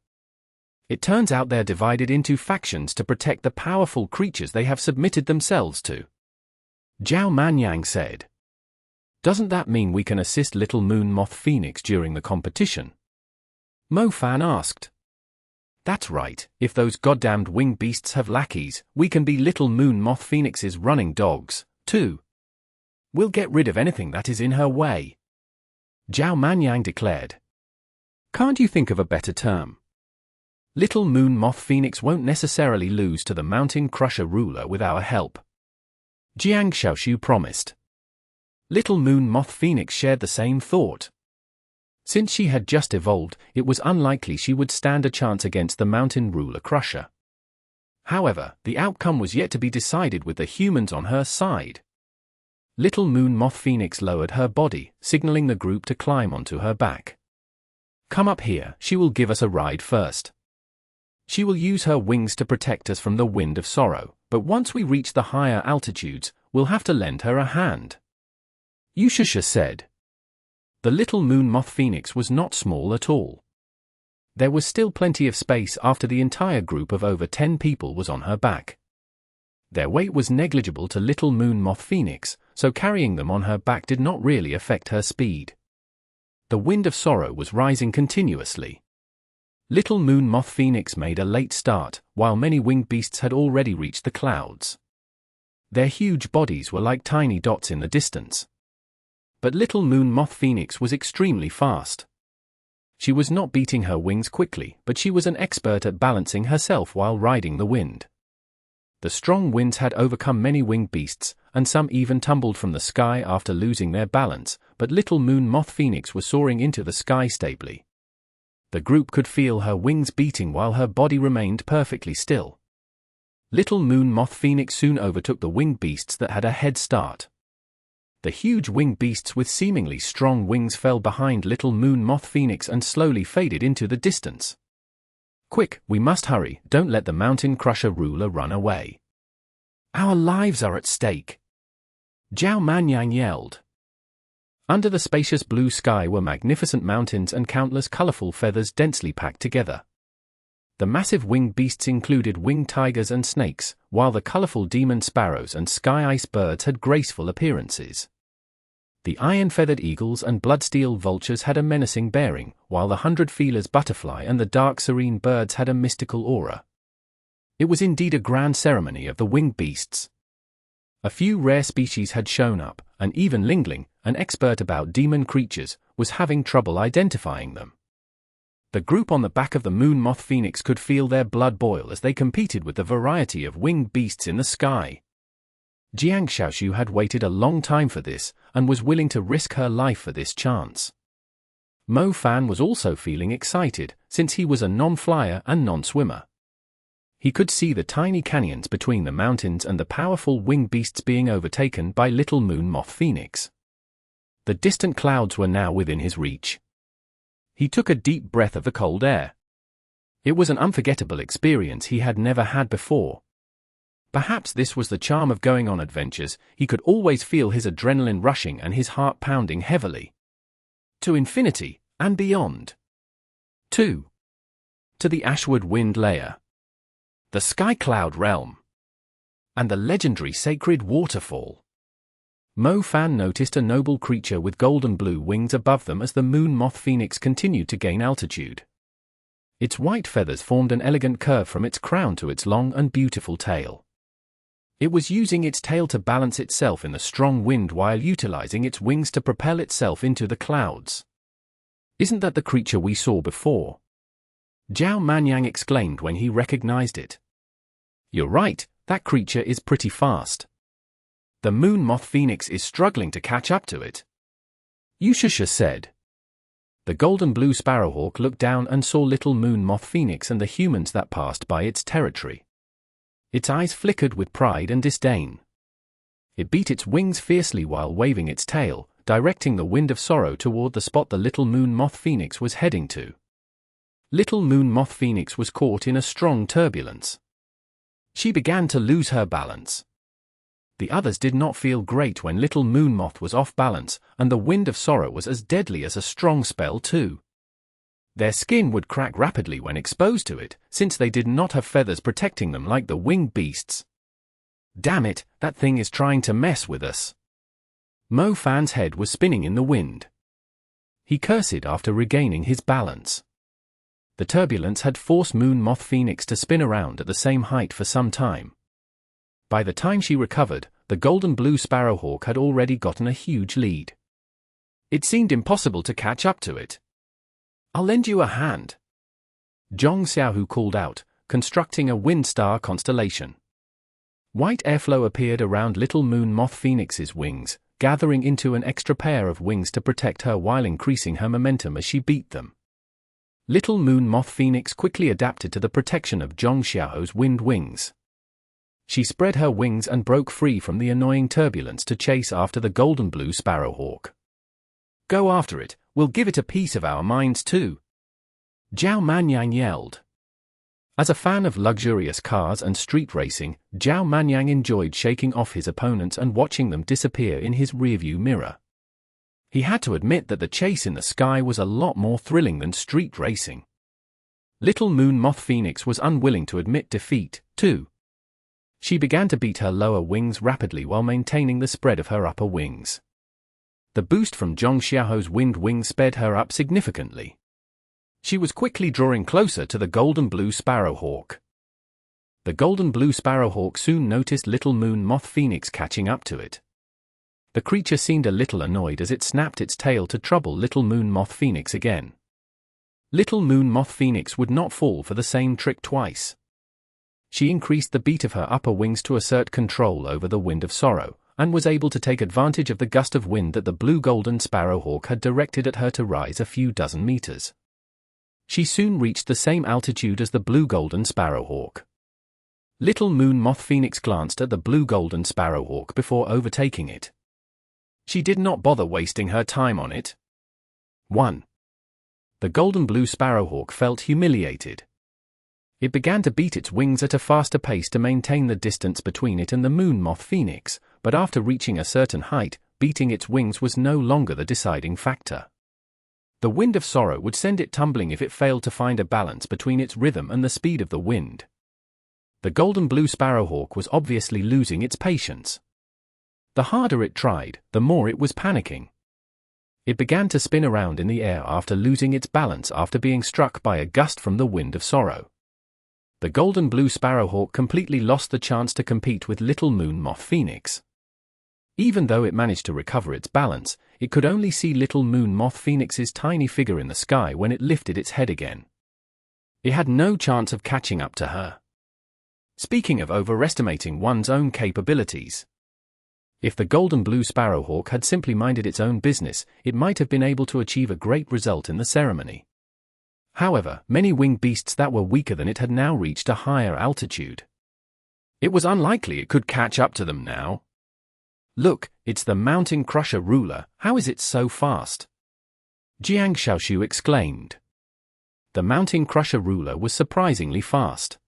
It turns out they're divided into factions to protect the powerful creatures they have submitted themselves to. Zhao Manyang said. Doesn't that mean we can assist Little Moon Moth Phoenix during the competition? Mo Fan asked. That's right, if those goddamned winged beasts have lackeys, we can be Little Moon Moth Phoenix's running dogs, too. We'll get rid of anything that is in her way. Zhao Manyang declared. Can't you think of a better term? Little Moon Moth Phoenix won't necessarily lose to the Mountain Crusher ruler with our help. Jiang Xiaoshu promised. Little Moon Moth Phoenix shared the same thought. Since she had just evolved, it was unlikely she would stand a chance against the Mountain Ruler Crusher. However, the outcome was yet to be decided with the humans on her side. Little Moon Moth Phoenix lowered her body, signaling the group to climb onto her back. Come up here, she will give us a ride first. She will use her wings to protect us from the wind of sorrow, but once we reach the higher altitudes, we'll have to lend her a hand. Yushusha said. The Little Moon Moth Phoenix was not small at all. There was still plenty of space after the entire group of over 10 people was on her back. Their weight was negligible to Little Moon Moth Phoenix, so carrying them on her back did not really affect her speed. The wind of sorrow was rising continuously. Little Moon Moth Phoenix made a late start, while many winged beasts had already reached the clouds. Their huge bodies were like tiny dots in the distance. But Little Moon Moth Phoenix was extremely fast. She was not beating her wings quickly, but she was an expert at balancing herself while riding the wind. The strong winds had overcome many winged beasts, and some even tumbled from the sky after losing their balance, but Little Moon Moth Phoenix was soaring into the sky stably. The group could feel her wings beating while her body remained perfectly still. Little Moon Moth Phoenix soon overtook the winged beasts that had a head start. The huge winged beasts with seemingly strong wings fell behind Little Moon Moth Phoenix and slowly faded into the distance. Quick, we must hurry, don't let the Mountain Crusher ruler run away. Our lives are at stake. Zhao Manyang yelled. Under the spacious blue sky were magnificent mountains and countless colorful feathers densely packed together. The massive winged beasts included winged tigers and snakes, while the colorful demon sparrows and sky ice birds had graceful appearances. The iron-feathered eagles and bloodsteel vultures had a menacing bearing, while the 100 feelers butterfly and the dark serene birds had a mystical aura. It was indeed a grand ceremony of the winged beasts. A few rare species had shown up, and even Linden, an expert about demon creatures, was having trouble identifying them. The group on the back of the Moon Moth Phoenix could feel their blood boil as they competed with the variety of winged beasts in the sky. Jiang Xiaoshu had waited a long time for this, and was willing to risk her life for this chance. Mo Fan was also feeling excited, since he was a non-flyer and non-swimmer. He could see the tiny canyons between the mountains and the powerful winged beasts being overtaken by Little Moon Moth Phoenix. The distant clouds were now within his reach. He took a deep breath of the cold air. It was an unforgettable experience he had never had before. Perhaps this was the charm of going on adventures, he could always feel his adrenaline rushing and his heart pounding heavily. To infinity, and beyond. 2. To the Ashwood Wind Layer. The Skycloud Realm. And the legendary Sacred Waterfall. Mo Fan noticed a noble creature with golden blue wings above them as the Moon Moth Phoenix continued to gain altitude. Its white feathers formed an elegant curve from its crown to its long and beautiful tail. It was using its tail to balance itself in the strong wind while utilizing its wings to propel itself into the clouds. Isn't that the creature we saw before? Zhao Manyang exclaimed when he recognized it. You're right, that creature is pretty fast. The Moon Moth Phoenix is struggling to catch up to it. Yushusha said. The golden blue Sparrowhawk looked down and saw little moon moth phoenix and the humans that passed by its territory. Its eyes flickered with pride and disdain. It beat its wings fiercely while waving its tail, directing the wind of sorrow toward the spot the little moon moth phoenix was heading to. Little moon moth phoenix was caught in a strong turbulence. She began to lose her balance. The others did not feel great when little moon moth was off balance, and the wind of sorrow was as deadly as a strong spell too. Their skin would crack rapidly when exposed to it, since they did not have feathers protecting them like the winged beasts. Damn it, that thing is trying to mess with us. Mo Fan's head was spinning in the wind. He cursed after regaining his balance. The turbulence had forced moon moth phoenix to spin around at the same height for some time. By the time she recovered, the golden blue Sparrowhawk had already gotten a huge lead. It seemed impossible to catch up to it. "I'll lend you a hand," Zhong Xiaohu called out, constructing a wind star constellation. White airflow appeared around little moon moth phoenix's wings, gathering into an extra pair of wings to protect her while increasing her momentum as she beat them. Little moon moth phoenix quickly adapted to the protection of Zhong Xiaohu's wind wings. She spread her wings and broke free from the annoying turbulence to chase after the golden blue Sparrowhawk. "Go after it, we'll give it a piece of our minds too," Zhao Manyang yelled. As a fan of luxurious cars and street racing, Zhao Manyang enjoyed shaking off his opponents and watching them disappear in his rearview mirror. He had to admit that the chase in the sky was a lot more thrilling than street racing. Little moon moth phoenix was unwilling to admit defeat, too. She began to beat her lower wings rapidly while maintaining the spread of her upper wings. The boost from Zhong Xiaohu's wind wings sped her up significantly. She was quickly drawing closer to the golden blue Sparrowhawk. The golden blue Sparrowhawk soon noticed little moon moth phoenix catching up to it. The creature seemed a little annoyed as it snapped its tail to trouble little moon moth phoenix again. Little moon moth phoenix would not fall for the same trick twice. She increased the beat of her upper wings to assert control over the wind of sorrow, and was able to take advantage of the gust of wind that the blue-golden Sparrowhawk had directed at her to rise a few dozen meters. She soon reached the same altitude as the blue-golden Sparrowhawk. Little moon moth phoenix glanced at the blue-golden Sparrowhawk before overtaking it. She did not bother wasting her time on it. 1. The golden blue Sparrowhawk felt humiliated. It began to beat its wings at a faster pace to maintain the distance between it and the moon moth phoenix, but after reaching a certain height, beating its wings was no longer the deciding factor. The wind of sorrow would send it tumbling if it failed to find a balance between its rhythm and the speed of the wind. The golden blue Sparrowhawk was obviously losing its patience. The harder it tried, the more it was panicking. It began to spin around in the air after losing its balance after being struck by a gust from the wind of sorrow. The golden blue Sparrowhawk completely lost the chance to compete with little moon moth phoenix. Even though it managed to recover its balance, it could only see little moon moth phoenix's tiny figure in the sky when it lifted its head again. It had no chance of catching up to her. Speaking of overestimating one's own capabilities, if the golden blue Sparrowhawk had simply minded its own business, it might have been able to achieve a great result in the ceremony. However, many winged beasts that were weaker than it had now reached a higher altitude. It was unlikely it could catch up to them now. "Look, it's the Mountain Crusher ruler, how is it so fast?" Jiang Xiaoshu exclaimed. The Mountain Crusher ruler was surprisingly fast.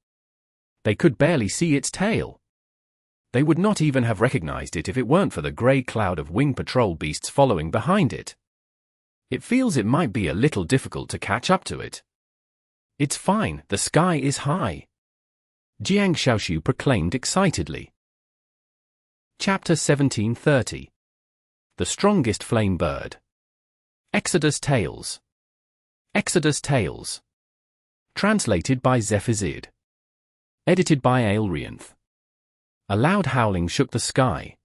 They could barely see its tail. They would not even have recognized it if it weren't for the grey cloud of wing patrol beasts following behind it. It feels it might be a little difficult to catch up to it. "It's fine, the sky is high," Jiang Xiaoshu proclaimed excitedly. Chapter 1730. The Strongest Flamebird. Exodus Tales. Exodus Tales. Translated by Zephazid. Edited by Aelrianth. A loud howling shook the sky.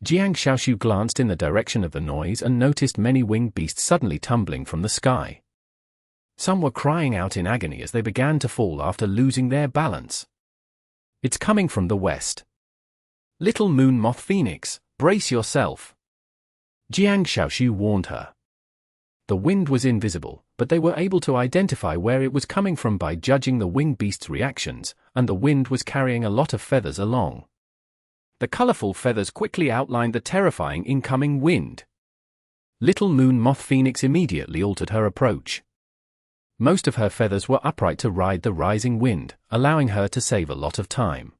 Jiang Xiaoshu glanced in the direction of the noise and noticed many winged beasts suddenly tumbling from the sky. Some were crying out in agony as they began to fall after losing their balance. "It's coming from the west. Little moon moth phoenix, brace yourself," Jiang Xiaoshu warned her. The wind was invisible, but they were able to identify where it was coming from by judging the winged beast's reactions, and the wind was carrying a lot of feathers along. The colorful feathers quickly outlined the terrifying incoming wind. Little Moon Moth Phoenix immediately altered her approach. Most of her feathers were upright to ride the rising wind, allowing her to save a lot of time.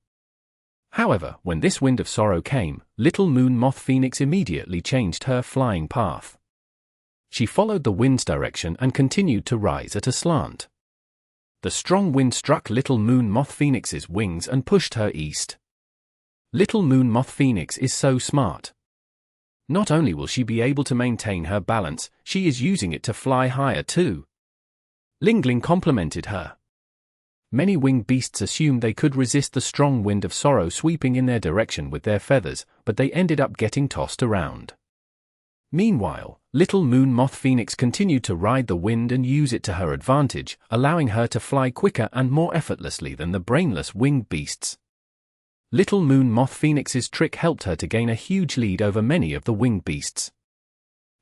However, when this wind of sorrow came, Little Moon Moth Phoenix immediately changed her flying path. She followed the wind's direction and continued to rise at a slant. The strong wind struck Little Moon Moth Phoenix's wings and pushed her east. Little Moon Moth Phoenix is so smart. Not only will she be able to maintain her balance, she is using it to fly higher too. Linden complimented her. Many winged beasts assumed they could resist the strong wind of sorrow sweeping in their direction with their feathers, but they ended up getting tossed around. Meanwhile, Little Moon Moth Phoenix continued to ride the wind and use it to her advantage, allowing her to fly quicker and more effortlessly than the brainless winged beasts. Little Moon Moth Phoenix's trick helped her to gain a huge lead over many of the winged beasts.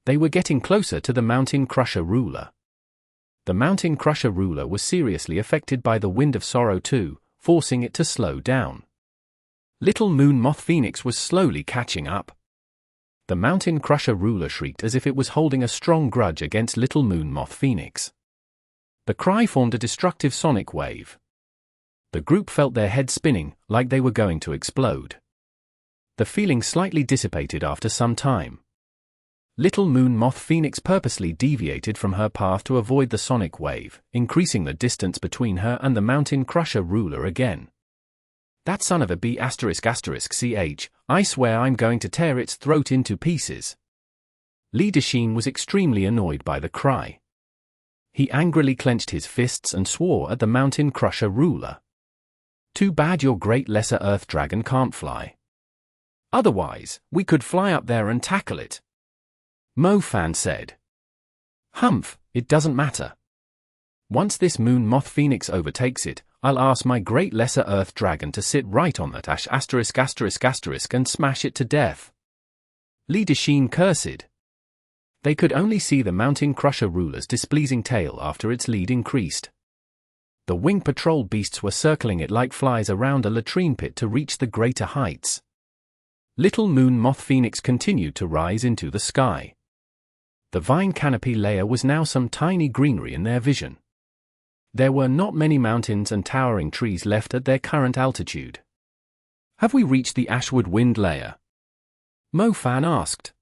They were getting closer to the Mountain Crusher ruler. The Mountain Crusher ruler was seriously affected by the wind of sorrow too, forcing it to slow down. Little Moon Moth Phoenix was slowly catching up. The Mountain Crusher ruler shrieked as if it was holding a strong grudge against Little Moon Moth Phoenix. The cry formed a destructive sonic wave. The group felt their heads spinning, like they were going to explode. The feeling slightly dissipated after some time. Little Moon Moth Phoenix purposely deviated from her path to avoid the sonic wave, increasing the distance between her and the Mountain Crusher ruler again. That son of a b********, I swear I'm going to tear its throat into pieces. Linden was extremely annoyed by the cry. He angrily clenched his fists and swore at the Mountain Crusher ruler. Too bad your great lesser earth dragon can't fly. Otherwise, we could fly up there and tackle it. Mofan said. Humph, it doesn't matter. Once this Moon Moth Phoenix overtakes it, I'll ask my great lesser earth dragon to sit right on that ***** and smash it to death. Linden cursed. They could only see the Mountain Crusher ruler's displeasing tail after its lead increased. The wing patrol beasts were circling it like flies around a latrine pit to reach the greater heights. Little Moon Moth Phoenix continued to rise into the sky. The vine canopy layer was now some tiny greenery in their vision. There were not many mountains and towering trees left at their current altitude. Have we reached the Ashwood Wind layer? Mofan asked.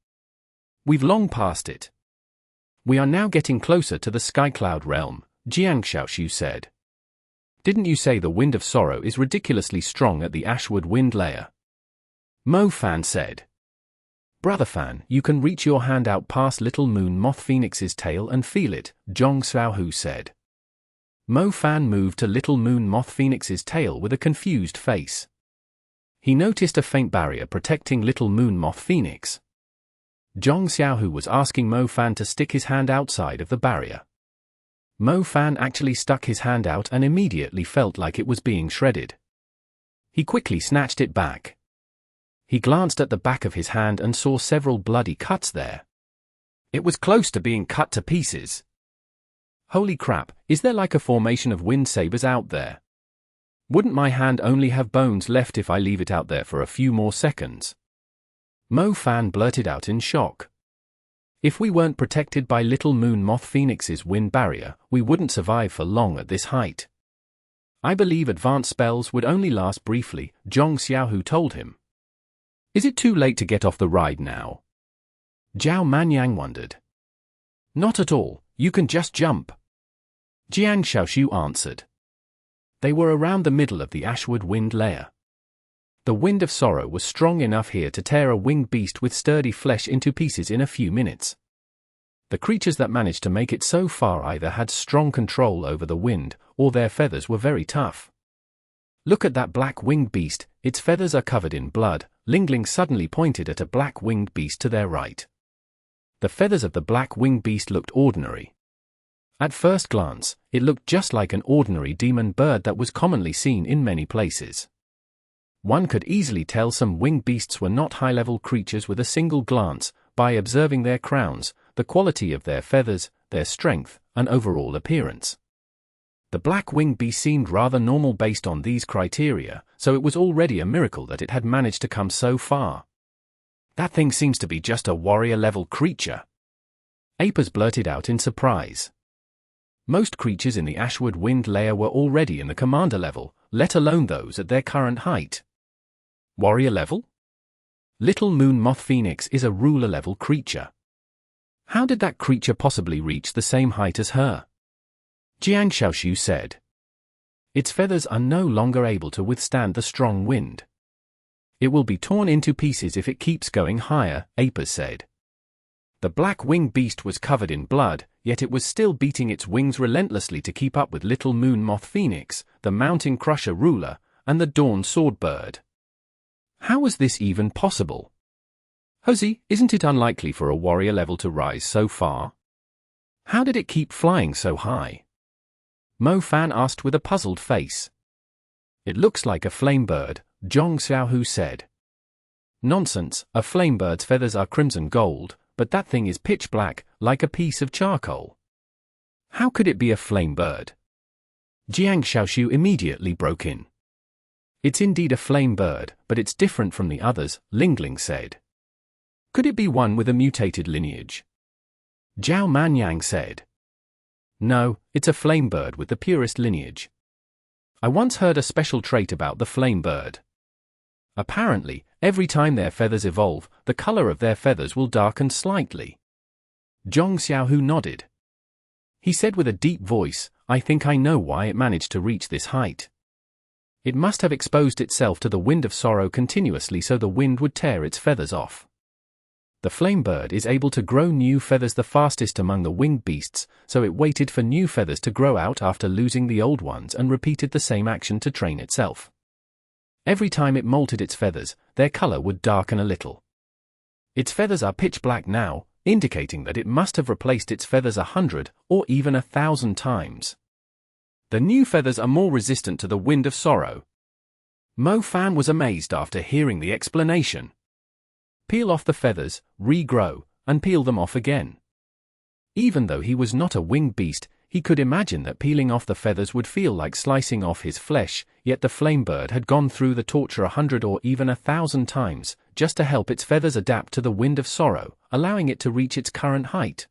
We've long passed it. We are now getting closer to the Skycloud realm, Jiang Xiaoshu said. Didn't you say the wind of sorrow is ridiculously strong at the Ashwood Wind layer? Mofan said. Brother Fan, you can reach your hand out past Little Moon Moth Phoenix's tail and feel it, Jiang Xiaohu said. Mofan moved to Little Moon Moth Phoenix's tail with a confused face. He noticed a faint barrier protecting Little Moon Moth Phoenix. Jiang Xiaohu was asking Mofan to stick his hand outside of the barrier. Mofan actually stuck his hand out and immediately felt like it was being shredded. He quickly snatched it back. He glanced at the back of his hand and saw several bloody cuts there. It was close to being cut to pieces. Holy crap, is there like a formation of wind sabers out there? Wouldn't my hand only have bones left if I leave it out there for a few more seconds? Mofan blurted out in shock. If we weren't protected by Little Moon Moth Phoenix's wind barrier, we wouldn't survive for long at this height. I believe advanced spells would only last briefly, Jiang Xiaohu told him. Is it too late to get off the ride now? Zhao Manyang wondered. Not at all, you can just jump. Jiang Xiaoshu answered. They were around the middle of the Ashwood Wind layer. The wind of sorrow was strong enough here to tear a winged beast with sturdy flesh into pieces in a few minutes. The creatures that managed to make it so far either had strong control over the wind, or their feathers were very tough. Look at that black winged beast, its feathers are covered in blood. Linden suddenly pointed at a black winged beast to their right. The feathers of the black winged beast looked ordinary. At first glance, it looked just like an ordinary demon bird that was commonly seen in many places. One could easily tell some winged beasts were not high-level creatures with a single glance, by observing their crowns, the quality of their feathers, their strength, and overall appearance. The black winged beast seemed rather normal based on these criteria, so it was already a miracle that it had managed to come so far. That thing seems to be just a warrior-level creature. Apis blurted out in surprise. Most creatures in the Ashwood Wind layer were already in the commander level, let alone those at their current height. Warrior level? Little Moon Moth Phoenix is a ruler-level creature. How did that creature possibly reach the same height as her? Jiang Xiaoshu said. Its feathers are no longer able to withstand the strong wind. It will be torn into pieces if it keeps going higher, Apis said. The black winged beast was covered in blood, yet it was still beating its wings relentlessly to keep up with Little Moon Moth Phoenix, the Mountain Crusher Ruler, and the Dawn Swordbird. How was this even possible? Hosey, isn't it unlikely for a warrior level to rise so far? How did it keep flying so high? Mo Fan asked with a puzzled face. It looks like a flamebird, Zhong Xiaohu said. Nonsense, a flamebird's feathers are crimson gold, but that thing is pitch black, like a piece of charcoal. How could it be a flamebird? Jiang Xiaoshu immediately broke in. It's indeed a flamebird, but it's different from the others, Lingling said. Could it be one with a mutated lineage? Zhao Manyang said. No, it's a flamebird with the purest lineage. I once heard a special trait about the flamebird. Apparently, every time their feathers evolve, the color of their feathers will darken slightly. Zhong Xiaohu nodded. He said with a deep voice, I think I know why it managed to reach this height. It must have exposed itself to the wind of sorrow continuously so the wind would tear its feathers off. The flamebird is able to grow new feathers the fastest among the winged beasts, so it waited for new feathers to grow out after losing the old ones and repeated the same action to train itself. Every time it molted its feathers, their color would darken a little. Its feathers are pitch black now, indicating that it must have replaced its feathers 100 or even 1,000 times. The new feathers are more resistant to the wind of sorrow. Mo Fan was amazed after hearing the explanation. Peel off the feathers, regrow, and peel them off again. Even though he was not a winged beast, he could imagine that peeling off the feathers would feel like slicing off his flesh, yet the flamebird had gone through the torture 100 or even 1,000 times, just to help its feathers adapt to the wind of sorrow, allowing it to reach its current height.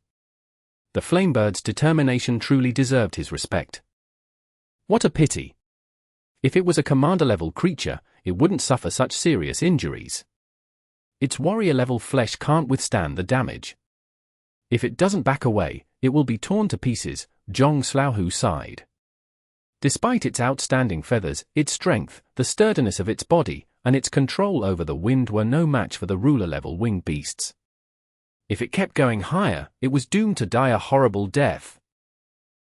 The flamebird's determination truly deserved his respect. What a pity. If it was a commander-level creature, it wouldn't suffer such serious injuries. Its warrior-level flesh can't withstand the damage. If it doesn't back away, it will be torn to pieces, Zhong Xiaohu sighed. Despite its outstanding feathers, its strength, the sturdiness of its body, and its control over the wind were no match for the ruler-level winged beasts. If it kept going higher, it was doomed to die a horrible death.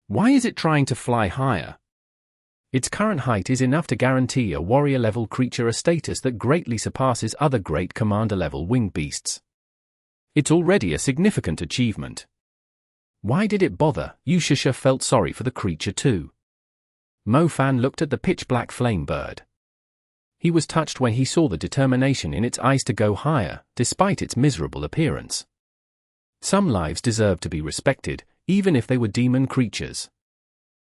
Why is it trying to fly higher? Its current height is enough to guarantee a warrior-level creature a status that greatly surpasses other great commander-level winged beasts. It's already a significant achievement. Why did it bother? Yushasha felt sorry for the creature too. Mo Fan looked at the pitch-black flamebird. He was touched when he saw the determination in its eyes to go higher, despite its miserable appearance. Some lives deserve to be respected, even if they were demon creatures.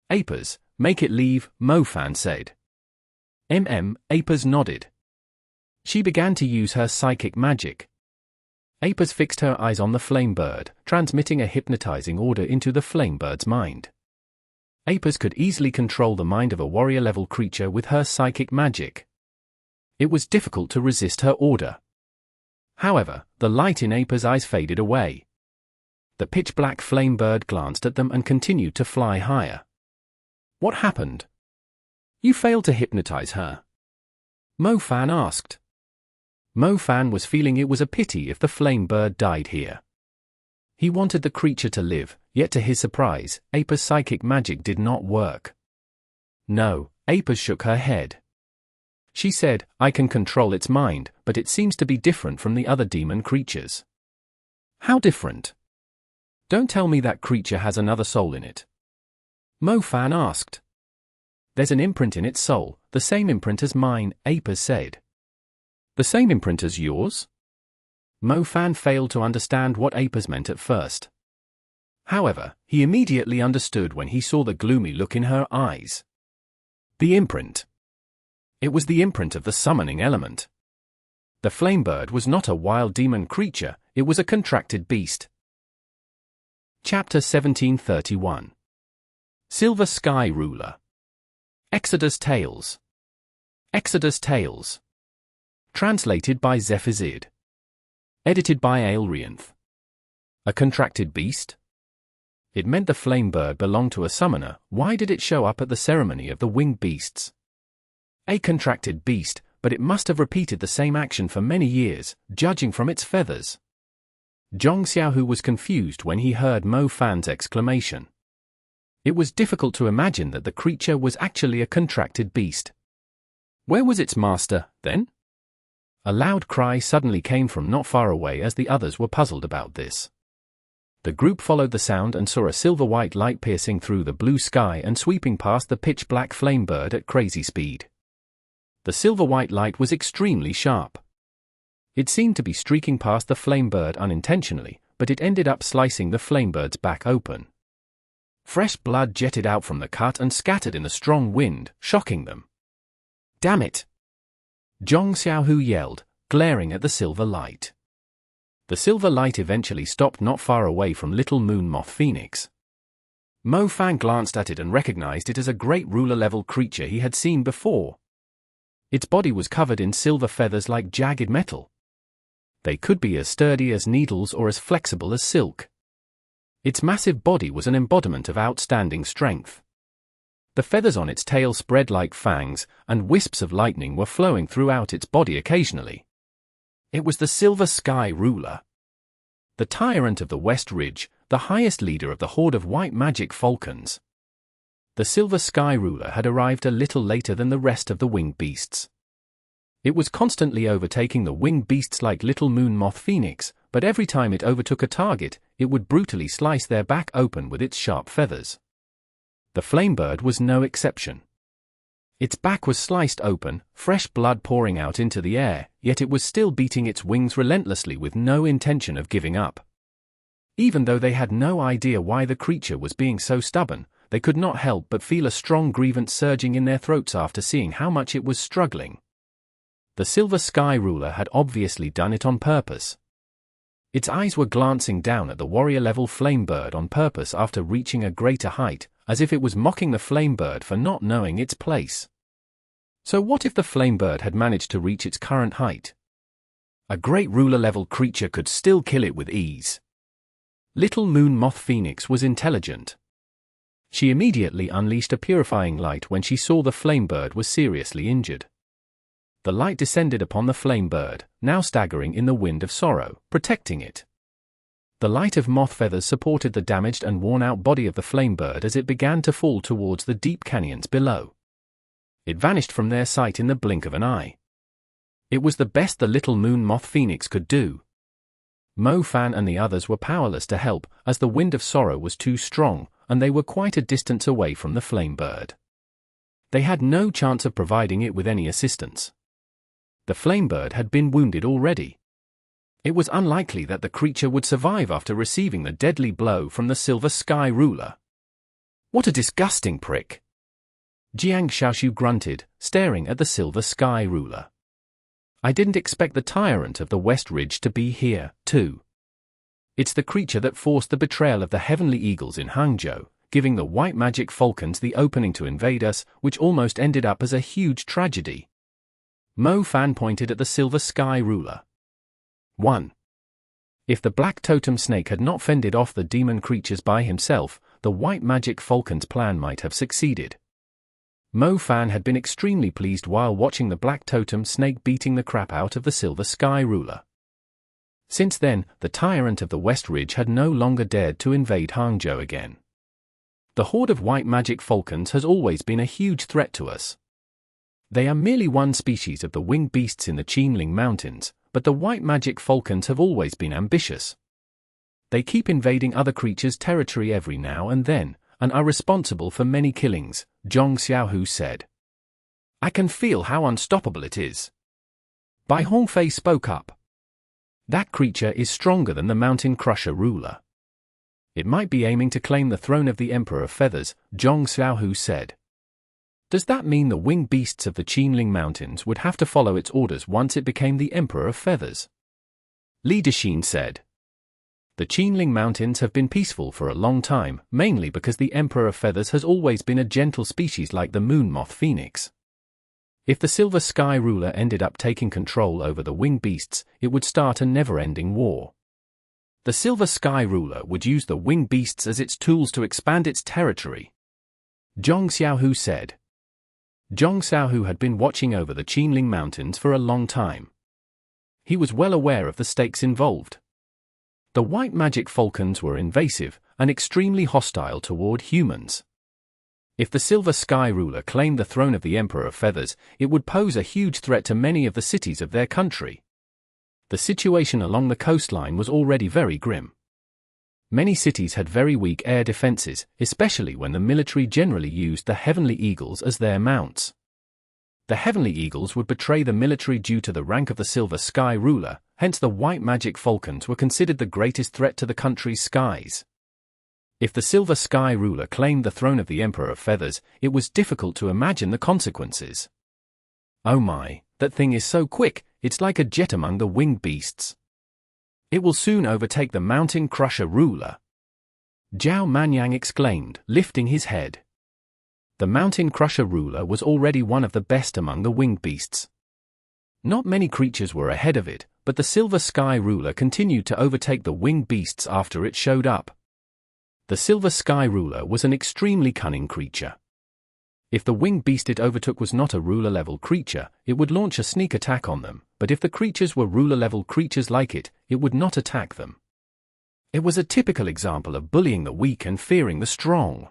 Apis, make it leave, Mo Fan said. Apis nodded. She began to use her psychic magic. Apis fixed her eyes on the flamebird, transmitting a hypnotizing order into the flamebird's mind. Apis could easily control the mind of a warrior-level creature with her psychic magic. It was difficult to resist her order. However, the light in Apis' eyes faded away. The pitch-black flamebird glanced at them and continued to fly higher. What happened? You failed to hypnotize her? Mo Fan asked. Mo Fan was feeling it was a pity if the flamebird died here. He wanted the creature to live, yet to his surprise, Apis' psychic magic did not work. No, Apis shook her head. She said, I can control its mind, but it seems to be different from the other demon creatures. How different? Don't tell me that creature has another soul in it. Mo Fan asked. There's an imprint in its soul, the same imprint as mine, Apis said. The same imprint as yours? Mo Fan failed to understand what Apis meant at first. However, he immediately understood when he saw the gloomy look in her eyes. The imprint. It was the imprint of the summoning element. The Flamebird was not a wild demon creature, it was a contracted beast. Chapter 1731. Silver Skyruler. Exodus Tales. Exodus Tales. Translated by Zephizid. Edited by Aelrianth. A contracted beast? It meant the Flamebird belonged to a summoner. Why did it show up at the ceremony of the winged beasts? A contracted beast, but it must have repeated the same action for many years, judging from its feathers. Zhong Xiaohu was confused when he heard Mo Fan's exclamation. It was difficult to imagine that the creature was actually a contracted beast. Where was its master, then? A loud cry suddenly came from not far away as the others were puzzled about this. The group followed the sound and saw a silver-white light piercing through the blue sky and sweeping past the pitch-black Flamebird at crazy speed. The silver-white light was extremely sharp. It seemed to be streaking past the Flamebird unintentionally, but it ended up slicing the Flamebird's back open. Fresh blood jetted out from the cut and scattered in the strong wind, shocking them. "Damn it!" Zhong Xiaohu yelled, glaring at the silver light. The silver light eventually stopped not far away from Little Moon Moth Phoenix. Mo Fan glanced at it and recognized it as a great ruler-level creature he had seen before. Its body was covered in silver feathers like jagged metal. They could be as sturdy as needles or as flexible as silk. Its massive body was an embodiment of outstanding strength. The feathers on its tail spread like fangs, and wisps of lightning were flowing throughout its body occasionally. It was the Silver Skyruler. The tyrant of the West Ridge, the highest leader of the horde of white magic falcons. The Silver Skyruler had arrived a little later than the rest of the winged beasts. It was constantly overtaking the winged beasts like Little Moon Moth Phoenix, but every time it overtook a target, it would brutally slice their back open with its sharp feathers. The Flamebird was no exception. Its back was sliced open, fresh blood pouring out into the air, yet it was still beating its wings relentlessly with no intention of giving up. Even though they had no idea why the creature was being so stubborn, they could not help but feel a strong grievance surging in their throats after seeing how much it was struggling. The Silver Skyruler had obviously done it on purpose. Its eyes were glancing down at the warrior-level Flamebird on purpose after reaching a greater height, as if it was mocking the Flamebird for not knowing its place. So what if the Flamebird had managed to reach its current height? A great ruler-level creature could still kill it with ease. Little Moon Moth Phoenix was intelligent. She immediately unleashed a purifying light when she saw the Flamebird was seriously injured. The light descended upon the Flamebird, now staggering in the wind of sorrow, protecting it. The light of moth feathers supported the damaged and worn-out body of the Flamebird as it began to fall towards the deep canyons below. It vanished from their sight in the blink of an eye. It was the best the Little Moon Moth Phoenix could do. Mo Fan and the others were powerless to help, as the wind of sorrow was too strong, and they were quite a distance away from the Flamebird. They had no chance of providing it with any assistance. The Flamebird had been wounded already. It was unlikely that the creature would survive after receiving the deadly blow from the Silver Skyruler. "What a disgusting prick!" Jiang Xiaoshu grunted, staring at the Silver Skyruler. "I didn't expect the tyrant of the West Ridge to be here, too. It's the creature that forced the betrayal of the Heavenly Eagles in Hangzhou, giving the white magic falcons the opening to invade us, which almost ended up as a huge tragedy." Mo Fan pointed at the Silver Skyruler. 1. If the black totem snake had not fended off the demon creatures by himself, the white magic falcon's plan might have succeeded. Mo Fan had been extremely pleased while watching the black totem snake beating the crap out of the Silver Skyruler. Since then, the tyrant of the West Ridge had no longer dared to invade Hangzhou again. The horde of white magic falcons has always been a huge threat to us. They are merely one species of the winged beasts in the Qinling Mountains, but the white magic falcons have always been ambitious. They keep invading other creatures' territory every now and then, and are responsible for many killings, Zhong Xiaohu said. "I can feel how unstoppable it is." Bai Hongfei spoke up. "That creature is stronger than the Mountain Crusher ruler. It might be aiming to claim the throne of the Emperor of Feathers, Zhong Xiaohu said. Does that mean the winged beasts of the Qinling Mountains would have to follow its orders once it became the Emperor of Feathers? Li Dexin said. The Qinling Mountains have been peaceful for a long time, mainly because the Emperor of Feathers has always been a gentle species like the moon moth phoenix. If the Silver Skyruler ended up taking control over the winged beasts, it would start a never-ending war. The Silver Skyruler would use the winged beasts as its tools to expand its territory, Zhong Xiaohu said. Zhong Xiaohu had been watching over the Qinling Mountains for a long time. He was well aware of the stakes involved. The white magic falcons were invasive and extremely hostile toward humans. If the Silver Skyruler claimed the throne of the Emperor of Feathers, it would pose a huge threat to many of the cities of their country. The situation along the coastline was already very grim. Many cities had very weak air defenses, especially when the military generally used the Heavenly Eagles as their mounts. The Heavenly Eagles would betray the military due to the rank of the Silver Skyruler, hence the white magic falcons were considered the greatest threat to the country's skies. If the Silver Skyruler claimed the throne of the Emperor of Feathers, it was difficult to imagine the consequences. Oh my, that thing is so quick, it's like a jet among the winged beasts. It will soon overtake the Mountain Crusher ruler, Zhao Manyang exclaimed, lifting his head. The Mountain Crusher ruler was already one of the best among the winged beasts. Not many creatures were ahead of it, but the Silver Skyruler continued to overtake the winged beasts after it showed up. The Silver Skyruler was an extremely cunning creature. If the winged beast it overtook was not a ruler-level creature, it would launch a sneak attack on them, but if the creatures were ruler-level creatures like it would not attack them. It was a typical example of bullying the weak and fearing the strong.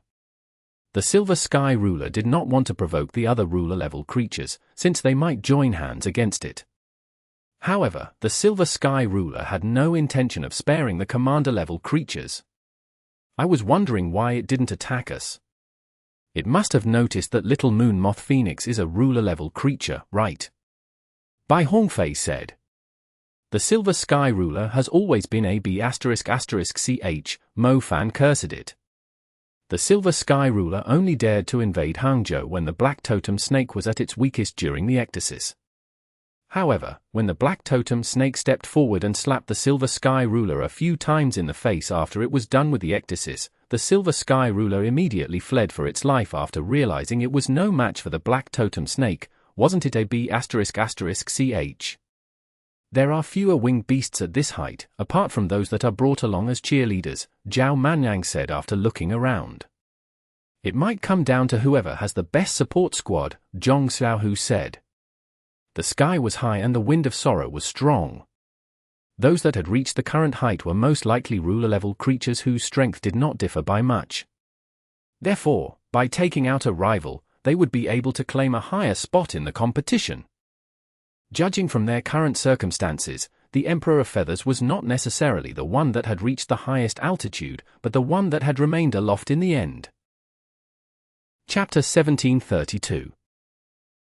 The Silver Skyruler did not want to provoke the other ruler-level creatures, since they might join hands against it. However, the Silver Skyruler had no intention of sparing the commander-level creatures. I was wondering why it didn't attack us. It must have noticed that little moon moth phoenix is a ruler-level creature, right? Bai Hongfei said. The Silver Skyruler has always been a B****ch, Mo Fan cursed it. The Silver Skyruler only dared to invade Hangzhou when the Black Totem Snake was at its weakest during the ectasis. However, when the Black Totem Snake stepped forward and slapped the Silver Skyruler a few times in the face after it was done with the ectasis, the Silver Skyruler immediately fled for its life after realizing it was no match for the Black Totem Snake. Wasn't it a B****ch? There are fewer winged beasts at this height, apart from those that are brought along as cheerleaders, Zhao Manyang said after looking around. It might come down to whoever has the best support squad, Zhong Xiaohu said. The sky was high and the wind of sorrow was strong. Those that had reached the current height were most likely ruler-level creatures whose strength did not differ by much. Therefore, by taking out a rival, they would be able to claim a higher spot in the competition. Judging from their current circumstances, the Emperor of Feathers was not necessarily the one that had reached the highest altitude, but the one that had remained aloft in the end. Chapter 1732.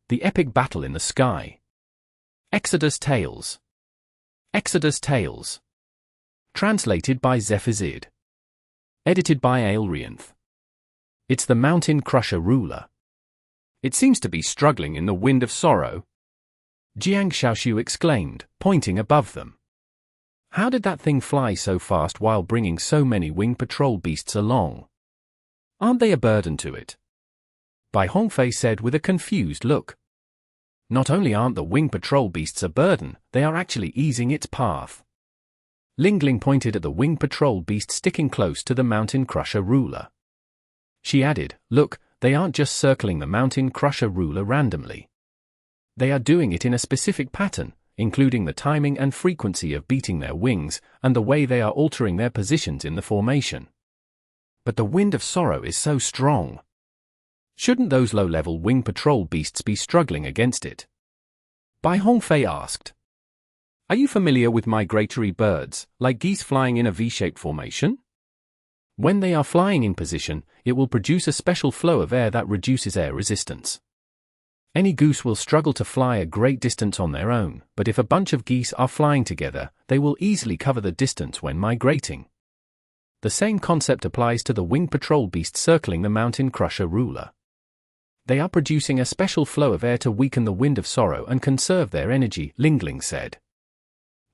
The Epic Battle in the Sky. Exodus Tales. Exodus Tales. Translated by Zephazid. Edited by Aelrianth. It's the Mountain Crusher ruler. It seems to be struggling in the wind of sorrow, Jiang Xiaoshu exclaimed, pointing above them. How did that thing fly so fast while bringing so many winged patrol beasts along? Aren't they a burden to it? Bai Hongfei said with a confused look. Not only aren't the winged patrol beasts a burden, they are actually easing its path. Lingling pointed at the winged patrol beast sticking close to the Mountain Crusher ruler. She added, look, they aren't just circling the Mountain Crusher ruler randomly. They are doing it in a specific pattern, including the timing and frequency of beating their wings, and the way they are altering their positions in the formation. But the wind of sorrow is so strong. Shouldn't those low-level wing patrol beasts be struggling against it? Bai Hongfei asked. Are you familiar with migratory birds, like geese flying in a V-shaped formation? When they are flying in position, it will produce a special flow of air that reduces air resistance. Any goose will struggle to fly a great distance on their own, but if a bunch of geese are flying together, they will easily cover the distance when migrating. The same concept applies to the winged patrol beasts circling the Mountain Crusher ruler. They are producing a special flow of air to weaken the Wind of Sorrow and conserve their energy, Luling said.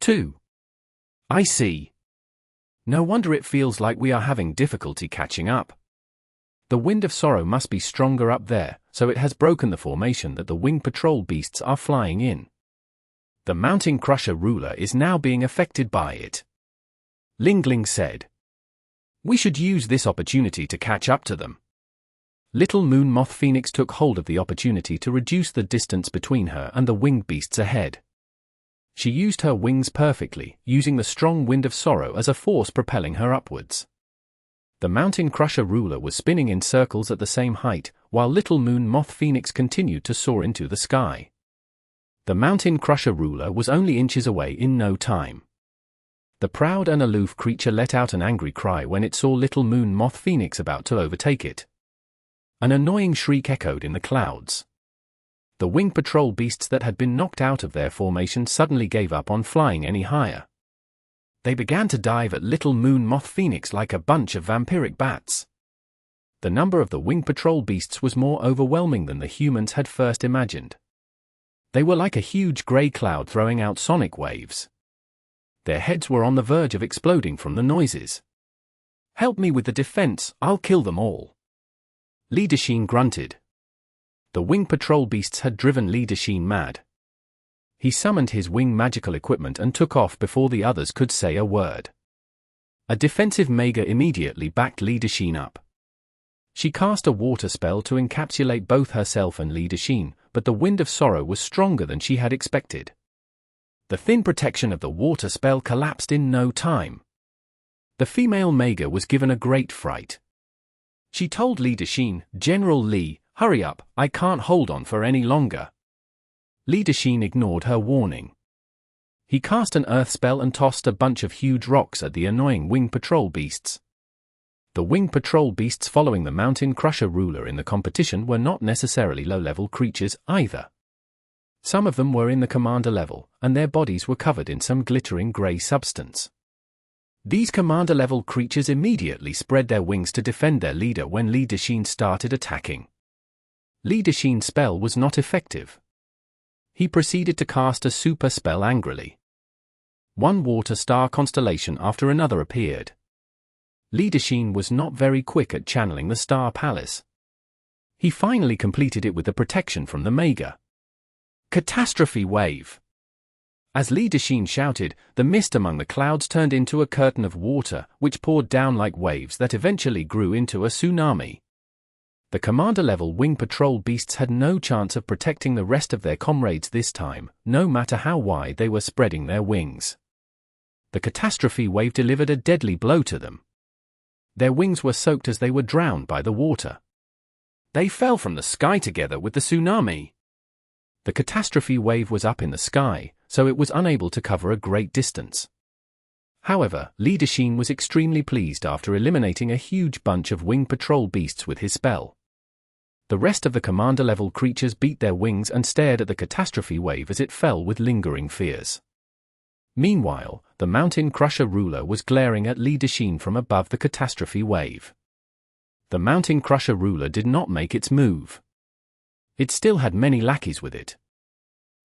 2. I see. No wonder it feels like we are having difficulty catching up. The Wind of Sorrow must be stronger up there, so it has broken the formation that the winged patrol beasts are flying in. The Mountain Crusher ruler is now being affected by it. Luling said. We should use this opportunity to catch up to them. Little Moon Moth Phoenix took hold of the opportunity to reduce the distance between her and the winged beasts ahead. She used her wings perfectly, using the strong Wind of Sorrow as a force propelling her upwards. The Mountain Crusher ruler was spinning in circles at the same height, while Little Moon Moth Phoenix continued to soar into the sky. The Mountain Crusher ruler was only inches away in no time. The proud and aloof creature let out an angry cry when it saw Little Moon Moth Phoenix about to overtake it. An annoying shriek echoed in the clouds. The winged patrol beasts that had been knocked out of their formation suddenly gave up on flying any higher. They began to dive at Little Moon Moth Phoenix like a bunch of vampiric bats. The number of the winged patrol beasts was more overwhelming than the humans had first imagined. They were like a huge grey cloud throwing out sonic waves. Their heads were on the verge of exploding from the noises. Help me with the defense, I'll kill them all. Linden grunted. The winged patrol beasts had driven Linden mad. He summoned his wing magical equipment and took off before the others could say a word. A defensive Mage immediately backed Linden up. She cast a water spell to encapsulate both herself and Linden, but the Wind of Sorrow was stronger than she had expected. The thin protection of the water spell collapsed in no time. The female Mage was given a great fright. She told Linden, General Li, hurry up, I can't hold on for any longer. Linden ignored her warning. He cast an earth spell and tossed a bunch of huge rocks at the annoying winged patrol beasts. The winged patrol beasts following the Mountain Crusher ruler in the competition were not necessarily low-level creatures either. Some of them were in the commander level, and their bodies were covered in some glittering grey substance. These commander-level creatures immediately spread their wings to defend their leader when Linden started attacking. Linden's spell was not effective. He proceeded to cast a super spell angrily. One water star constellation after another appeared. Linden was not very quick at channeling the Star Palace. He finally completed it with the protection from the Mage. Catastrophe wave! As Linden shouted, the mist among the clouds turned into a curtain of water, which poured down like waves that eventually grew into a tsunami. The commander-level wing patrol beasts had no chance of protecting the rest of their comrades this time, no matter how wide they were spreading their wings. The catastrophe wave delivered a deadly blow to them. Their wings were soaked as they were drowned by the water. They fell from the sky together with the tsunami. The catastrophe wave was up in the sky, so it was unable to cover a great distance. However, Linden was extremely pleased after eliminating a huge bunch of winged patrol beasts with his spell. The rest of the commander-level creatures beat their wings and stared at the catastrophe wave as it fell with lingering fears. Meanwhile, the Mountain Crusher ruler was glaring at Linden from above the catastrophe wave. The Mountain Crusher ruler did not make its move. It still had many lackeys with it.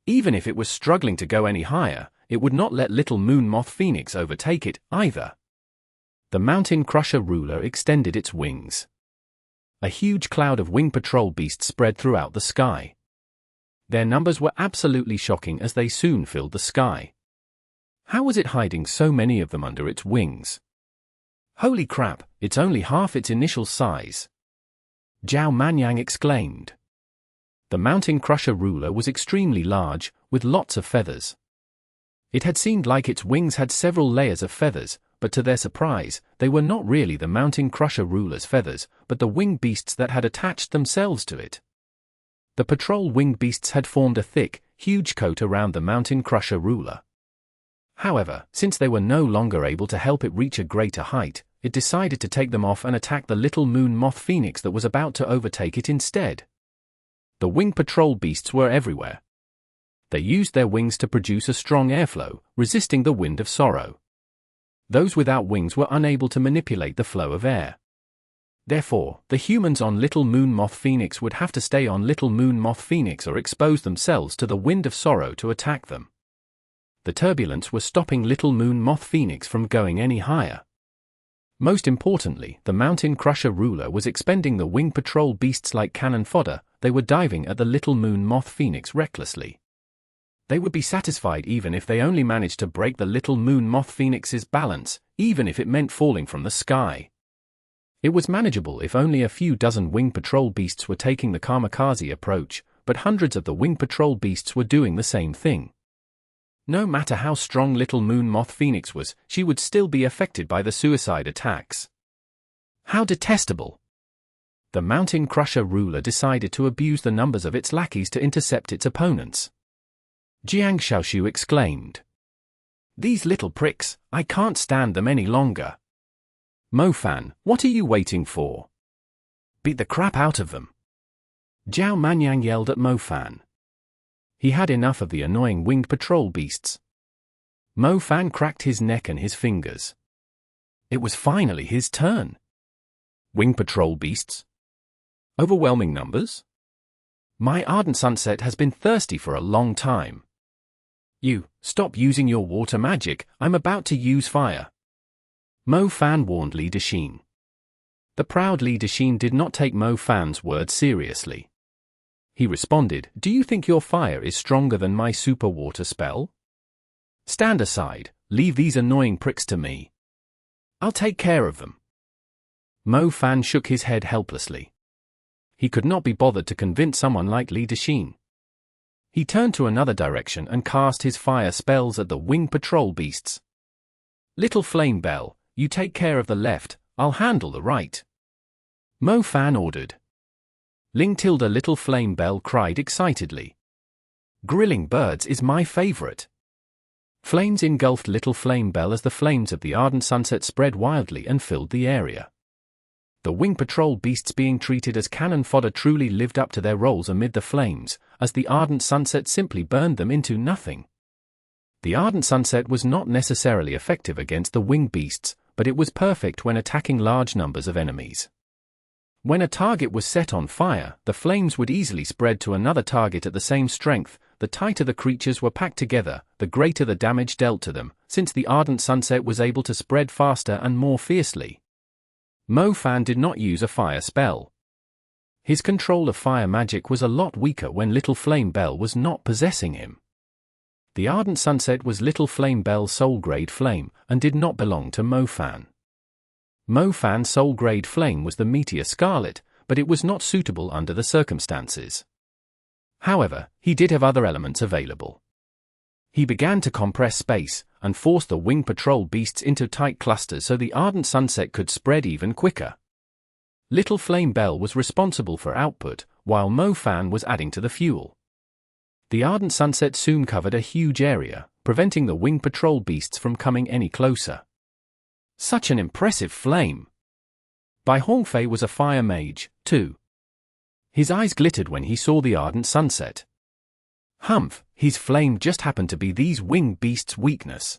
Even if it was struggling to go any higher, it would not let Little Moon Moth Phoenix overtake it, either. The Mountain Crusher ruler extended its wings. A huge cloud of winged patrol beasts spread throughout the sky. Their numbers were absolutely shocking as they soon filled the sky. How was it hiding so many of them under its wings? Holy crap, it's only half its initial size. Zhao Manyang exclaimed. The Mountain Crusher ruler was extremely large, with lots of feathers. It had seemed like its wings had several layers of feathers, but to their surprise, they were not really the Mountain Crusher ruler's feathers, but the winged beasts that had attached themselves to it. The patrol winged beasts had formed a thick, huge coat around the Mountain Crusher ruler. However, since they were no longer able to help it reach a greater height, it decided to take them off and attack the Little Moon Moth Phoenix that was about to overtake it instead. The winged patrol beasts were everywhere. They used their wings to produce a strong airflow, resisting the Wind of Sorrow. Those without wings were unable to manipulate the flow of air. Therefore, the humans on Little Moon Moth Phoenix would have to stay on Little Moon Moth Phoenix or expose themselves to the Wind of Sorrow to attack them. The turbulence was stopping Little Moon Moth Phoenix from going any higher. Most importantly, the Mountain Crusher Ruler was expending the wing patrol beasts like cannon fodder. They were diving at the Little Moon Moth Phoenix recklessly. They would be satisfied even if they only managed to break the Little Moon Moth Phoenix's balance, even if it meant falling from the sky. It was manageable if only a few dozen wing patrol beasts were taking the kamikaze approach, but hundreds of the wing patrol beasts were doing the same thing. No matter how strong Little Moon Moth Phoenix was, she would still be affected by the suicide attacks. How detestable! The Mountain Crusher Ruler decided to abuse the numbers of its lackeys to intercept its opponents. Jiang Shaoxu exclaimed. "These little pricks, I can't stand them any longer. Mo Fan, what are you waiting for? Beat the crap out of them." Zhao Manyang yelled at Mo Fan. He had enough of the annoying winged patrol beasts. Mo Fan cracked his neck and his fingers. It was finally his turn. Wing patrol beasts? Overwhelming numbers? My Ardent Sunset has been thirsty for a long time. You, stop using your water magic, I'm about to use fire. Mo Fan warned Li Dexin. The proud Li Dexin did not take Mo Fan's words seriously. He responded, "Do you think your fire is stronger than my super water spell? Stand aside, leave these annoying pricks to me. I'll take care of them." Mo Fan shook his head helplessly. He could not be bothered to convince someone like Li Dexin. He turned to another direction and cast his fire spells at the wing patrol beasts. "Little Flame Bell, you take care of the left, I'll handle the right," Mo Fan ordered. Ling Tilde Little Flame Bell cried excitedly. "Grilling birds is my favorite." Flames engulfed Little Flame Bell as the flames of the ardent sunset spread wildly and filled the area. The wing patrol beasts being treated as cannon fodder truly lived up to their roles amid the flames, as the ardent sunset simply burned them into nothing. The ardent sunset was not necessarily effective against the wing beasts, but it was perfect when attacking large numbers of enemies. When a target was set on fire, the flames would easily spread to another target at the same strength. The tighter the creatures were packed together, the greater the damage dealt to them, since the ardent sunset was able to spread faster and more fiercely. Mo Fan did not use a fire spell. His control of fire magic was a lot weaker when Little Flame Bell was not possessing him. The ardent sunset was Little Flame Bell's soul grade flame, and did not belong to Mo Fan. Mo Fan's soul grade flame was the Meteor Scarlet, but it was not suitable under the circumstances. However, he did have other elements available. He began to compress space, and force the wing patrol beasts into tight clusters so the ardent sunset could spread even quicker. Little Flame Bell was responsible for output, while Mo Fan was adding to the fuel. The ardent sunset soon covered a huge area, preventing the wing patrol beasts from coming any closer. Such an impressive flame! Bai Hongfei was a fire mage, too. His eyes glittered when he saw the ardent sunset. Humph, his flame just happened to be these winged beasts' weakness.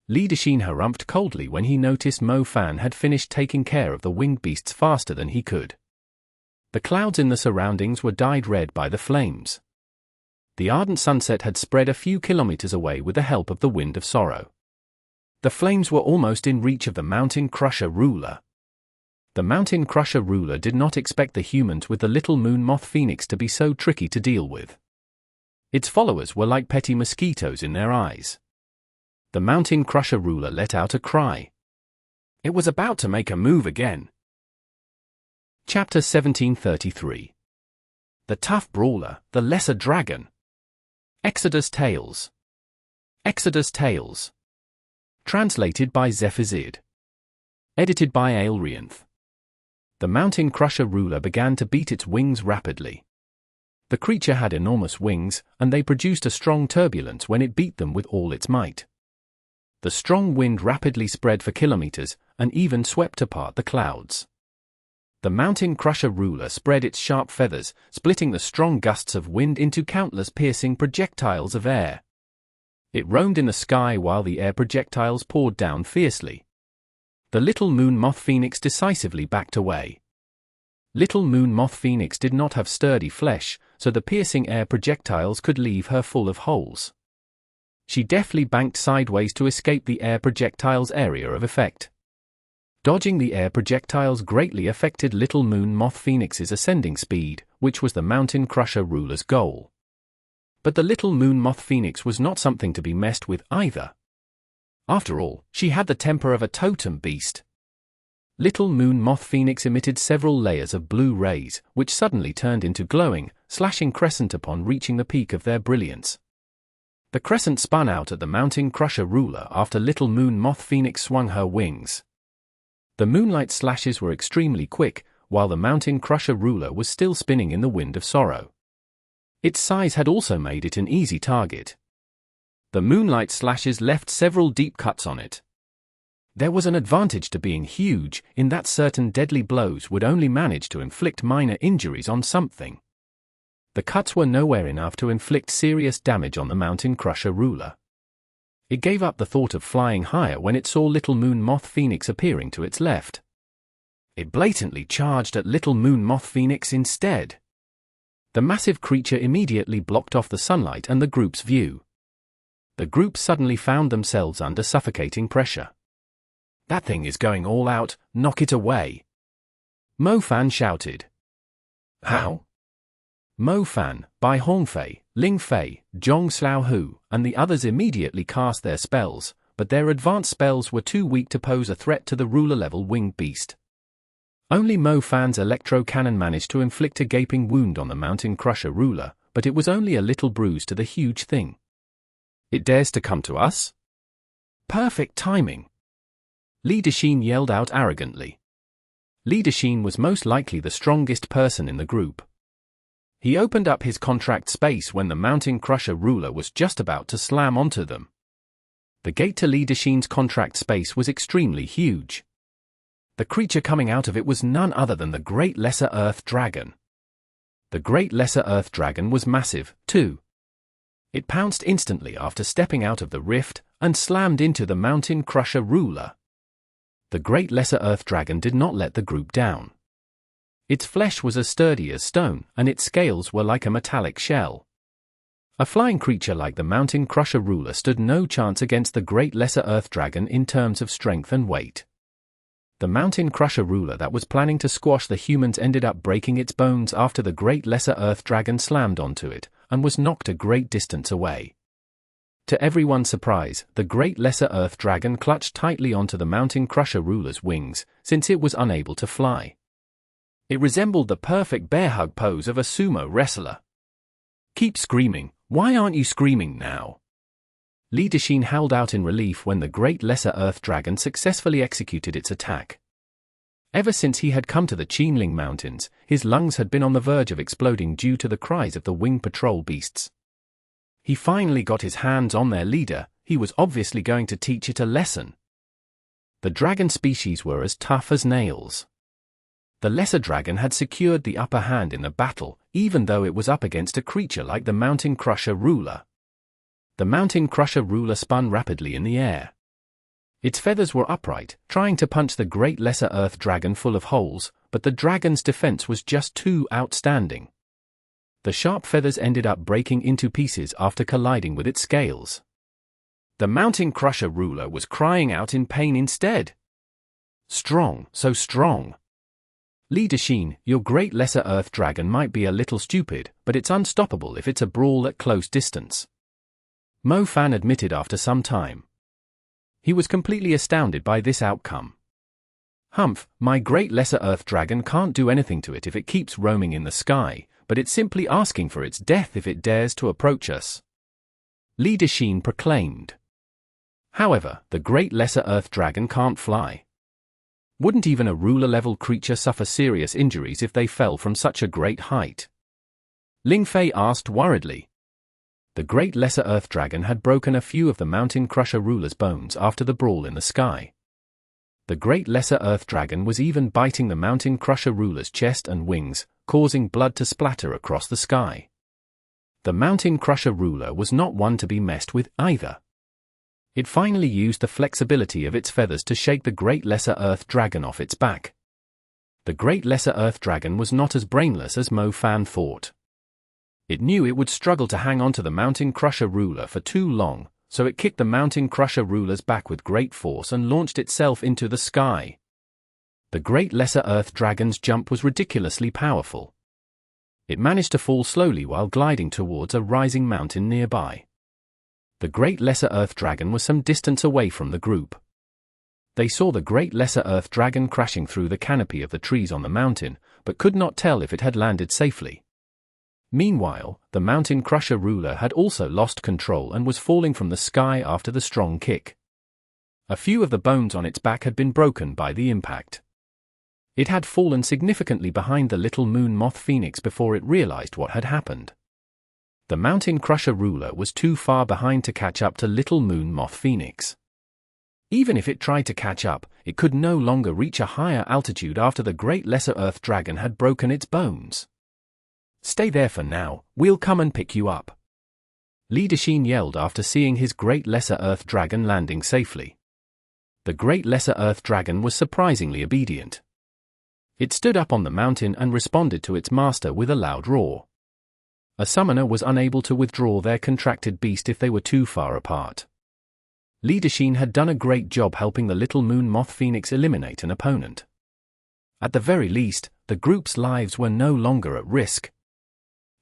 Li Dexin harumphed coldly when he noticed Mo Fan had finished taking care of the winged beasts faster than he could. The clouds in the surroundings were dyed red by the flames. The ardent sunset had spread a few kilometers away with the help of the Wind of Sorrow. The flames were almost in reach of the Mountain Crusher Ruler. The Mountain Crusher Ruler did not expect the humans with the Little Moon Moth Phoenix to be so tricky to deal with. Its followers were like petty mosquitoes in their eyes. The Mountain Crusher Ruler let out a cry. It was about to make a move again. Chapter 1733. The Tough Brawler, the Lesser Dragon. Exodus Tales. Exodus Tales. Translated by Zephazid. Edited by Aelrianth. The Mountain Crusher Ruler began to beat its wings rapidly. The creature had enormous wings, and they produced a strong turbulence when it beat them with all its might. The strong wind rapidly spread for kilometers, and even swept apart the clouds. The Mountain Crusher Ruler spread its sharp feathers, splitting the strong gusts of wind into countless piercing projectiles of air. It roamed in the sky while the air projectiles poured down fiercely. The little moon moth phoenix decisively backed away. Little moon moth phoenix did not have sturdy flesh, so the piercing air projectiles could leave her full of holes. She deftly banked sideways to escape the air projectiles' area of effect. Dodging the air projectiles greatly affected Little Moon Moth Phoenix's ascending speed, which was the Mountain Crusher ruler's goal. But the Little Moon Moth Phoenix was not something to be messed with either. After all, she had the temper of a totem beast. Little Moon Moth Phoenix emitted several layers of blue rays, which suddenly turned into glowing, slashing crescent upon reaching the peak of their brilliance. The crescent spun out at the Mountain Crusher ruler after Little Moon Moth Phoenix swung her wings. The moonlight slashes were extremely quick, while the Mountain Crusher ruler was still spinning in the wind of sorrow. Its size had also made it an easy target. The moonlight slashes left several deep cuts on it. There was an advantage to being huge, in that certain deadly blows would only manage to inflict minor injuries on something. The cuts were nowhere enough to inflict serious damage on the Mountain Crusher ruler. It gave up the thought of flying higher when it saw Little Moon Moth Phoenix appearing to its left. It blatantly charged at Little Moon Moth Phoenix instead. The massive creature immediately blocked off the sunlight and the group's view. The group suddenly found themselves under suffocating pressure. "That thing is going all out, knock it away!" Mo Fan shouted. "How?" Mo Fan, Bai Hongfei, Ling Fei, Zhong Xiaohu, and the others immediately cast their spells, but their advanced spells were too weak to pose a threat to the ruler-level winged beast. Only Mo Fan's electro cannon managed to inflict a gaping wound on the Mountain Crusher ruler, but it was only a little bruise to the huge thing. "It dares to come to us?" "Perfect timing!" Li Dexin yelled out arrogantly. Li Dexin was most likely the strongest person in the group. He opened up his contract space when the Mountain Crusher ruler was just about to slam onto them. The gate to Li Dexin's contract space was extremely huge. The creature coming out of it was none other than the Great Lesser Earth Dragon. The Great Lesser Earth Dragon was massive, too. It pounced instantly after stepping out of the rift, and slammed into the Mountain Crusher ruler. The Great Lesser Earth Dragon did not let the group down. Its flesh was as sturdy as stone, and its scales were like a metallic shell. A flying creature like the Mountain Crusher ruler stood no chance against the Great Lesser Earth Dragon in terms of strength and weight. The Mountain Crusher ruler that was planning to squash the humans ended up breaking its bones after the Great Lesser Earth Dragon slammed onto it, and was knocked a great distance away. To everyone's surprise, the Great Lesser Earth Dragon clutched tightly onto the Mountain Crusher ruler's wings, since it was unable to fly. It resembled the perfect bear hug pose of a sumo wrestler. "Keep screaming, why aren't you screaming now?" Li Dexin howled out in relief when the Great Lesser Earth Dragon successfully executed its attack. Ever since he had come to the Qinling Mountains, his lungs had been on the verge of exploding due to the cries of the winged patrol beasts. He finally got his hands on their leader. He was obviously going to teach it a lesson. The dragon species were as tough as nails. The lesser dragon had secured the upper hand in the battle, even though it was up against a creature like the Mountain Crusher ruler. The Mountain Crusher ruler spun rapidly in the air. Its feathers were upright, trying to punch the Great Lesser Earth Dragon full of holes, but the dragon's defense was just too outstanding. The sharp feathers ended up breaking into pieces after colliding with its scales. The Mountain Crusher ruler was crying out in pain instead. "Strong, so strong. Li Dexin, your Great Lesser Earth Dragon might be a little stupid, but it's unstoppable if it's a brawl at close distance," Mo Fan admitted after some time. He was completely astounded by this outcome. "Humph, my Great Lesser Earth Dragon can't do anything to it if it keeps roaming in the sky, but it's simply asking for its death if it dares to approach us," Li Dexin proclaimed. However, the Great Lesser Earth Dragon can't fly. Wouldn't even a ruler-level creature suffer serious injuries if they fell from such a great height? Ling Fei asked worriedly. The Great Lesser Earth Dragon had broken a few of the Mountain Crusher ruler's bones after the brawl in the sky. The Great Lesser Earth Dragon was even biting the Mountain Crusher ruler's chest and wings, causing blood to splatter across the sky. The Mountain Crusher ruler was not one to be messed with either. It finally used the flexibility of its feathers to shake the Great Lesser Earth Dragon off its back. The Great Lesser Earth Dragon was not as brainless as Mo Fan thought. It knew it would struggle to hang on to the Mountain Crusher ruler for too long, so it kicked the Mountain Crusher ruler's back with great force and launched itself into the sky. The Great Lesser Earth Dragon's jump was ridiculously powerful. It managed to fall slowly while gliding towards a rising mountain nearby. The Great Lesser Earth Dragon was some distance away from the group. They saw the Great Lesser Earth Dragon crashing through the canopy of the trees on the mountain, but could not tell if it had landed safely. Meanwhile, the Mountain Crusher ruler had also lost control and was falling from the sky after the strong kick. A few of the bones on its back had been broken by the impact. It had fallen significantly behind the little moon moth phoenix before it realized what had happened. The Mountain Crusher ruler was too far behind to catch up to little moon moth phoenix. Even if it tried to catch up, it could no longer reach a higher altitude after the Great Lesser Earth Dragon had broken its bones. "Stay there for now, we'll come and pick you up," Linden yelled after seeing his Great Lesser Earth Dragon landing safely. The Great Lesser Earth Dragon was surprisingly obedient. It stood up on the mountain and responded to its master with a loud roar. A summoner was unable to withdraw their contracted beast if they were too far apart. Linden had done a great job helping the little moon moth phoenix eliminate an opponent. At the very least, the group's lives were no longer at risk.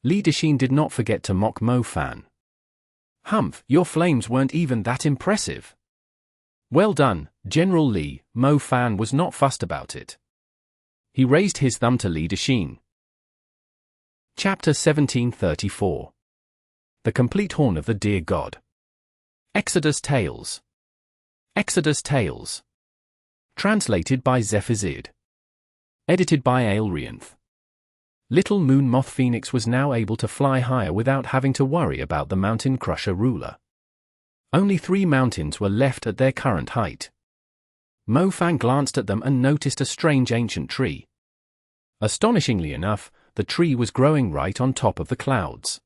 Linden did not forget to mock Mo Fan. "Humph, your flames weren't even that impressive." "Well done, General Li." Mo Fan was not fussed about it. He raised his thumb to Linden. Chapter 1734. The Complete Horn of the Dear God. Exodus Tales. Exodus Tales. Translated by Zephazid. Edited by Aelrianth. Little Moon Moth Phoenix was now able to fly higher without having to worry about the Mountain Crusher ruler. Only 3 mountains were left at their current height. Mo Fan glanced at them and noticed a strange ancient tree. Astonishingly enough, the tree was growing right on top of the clouds.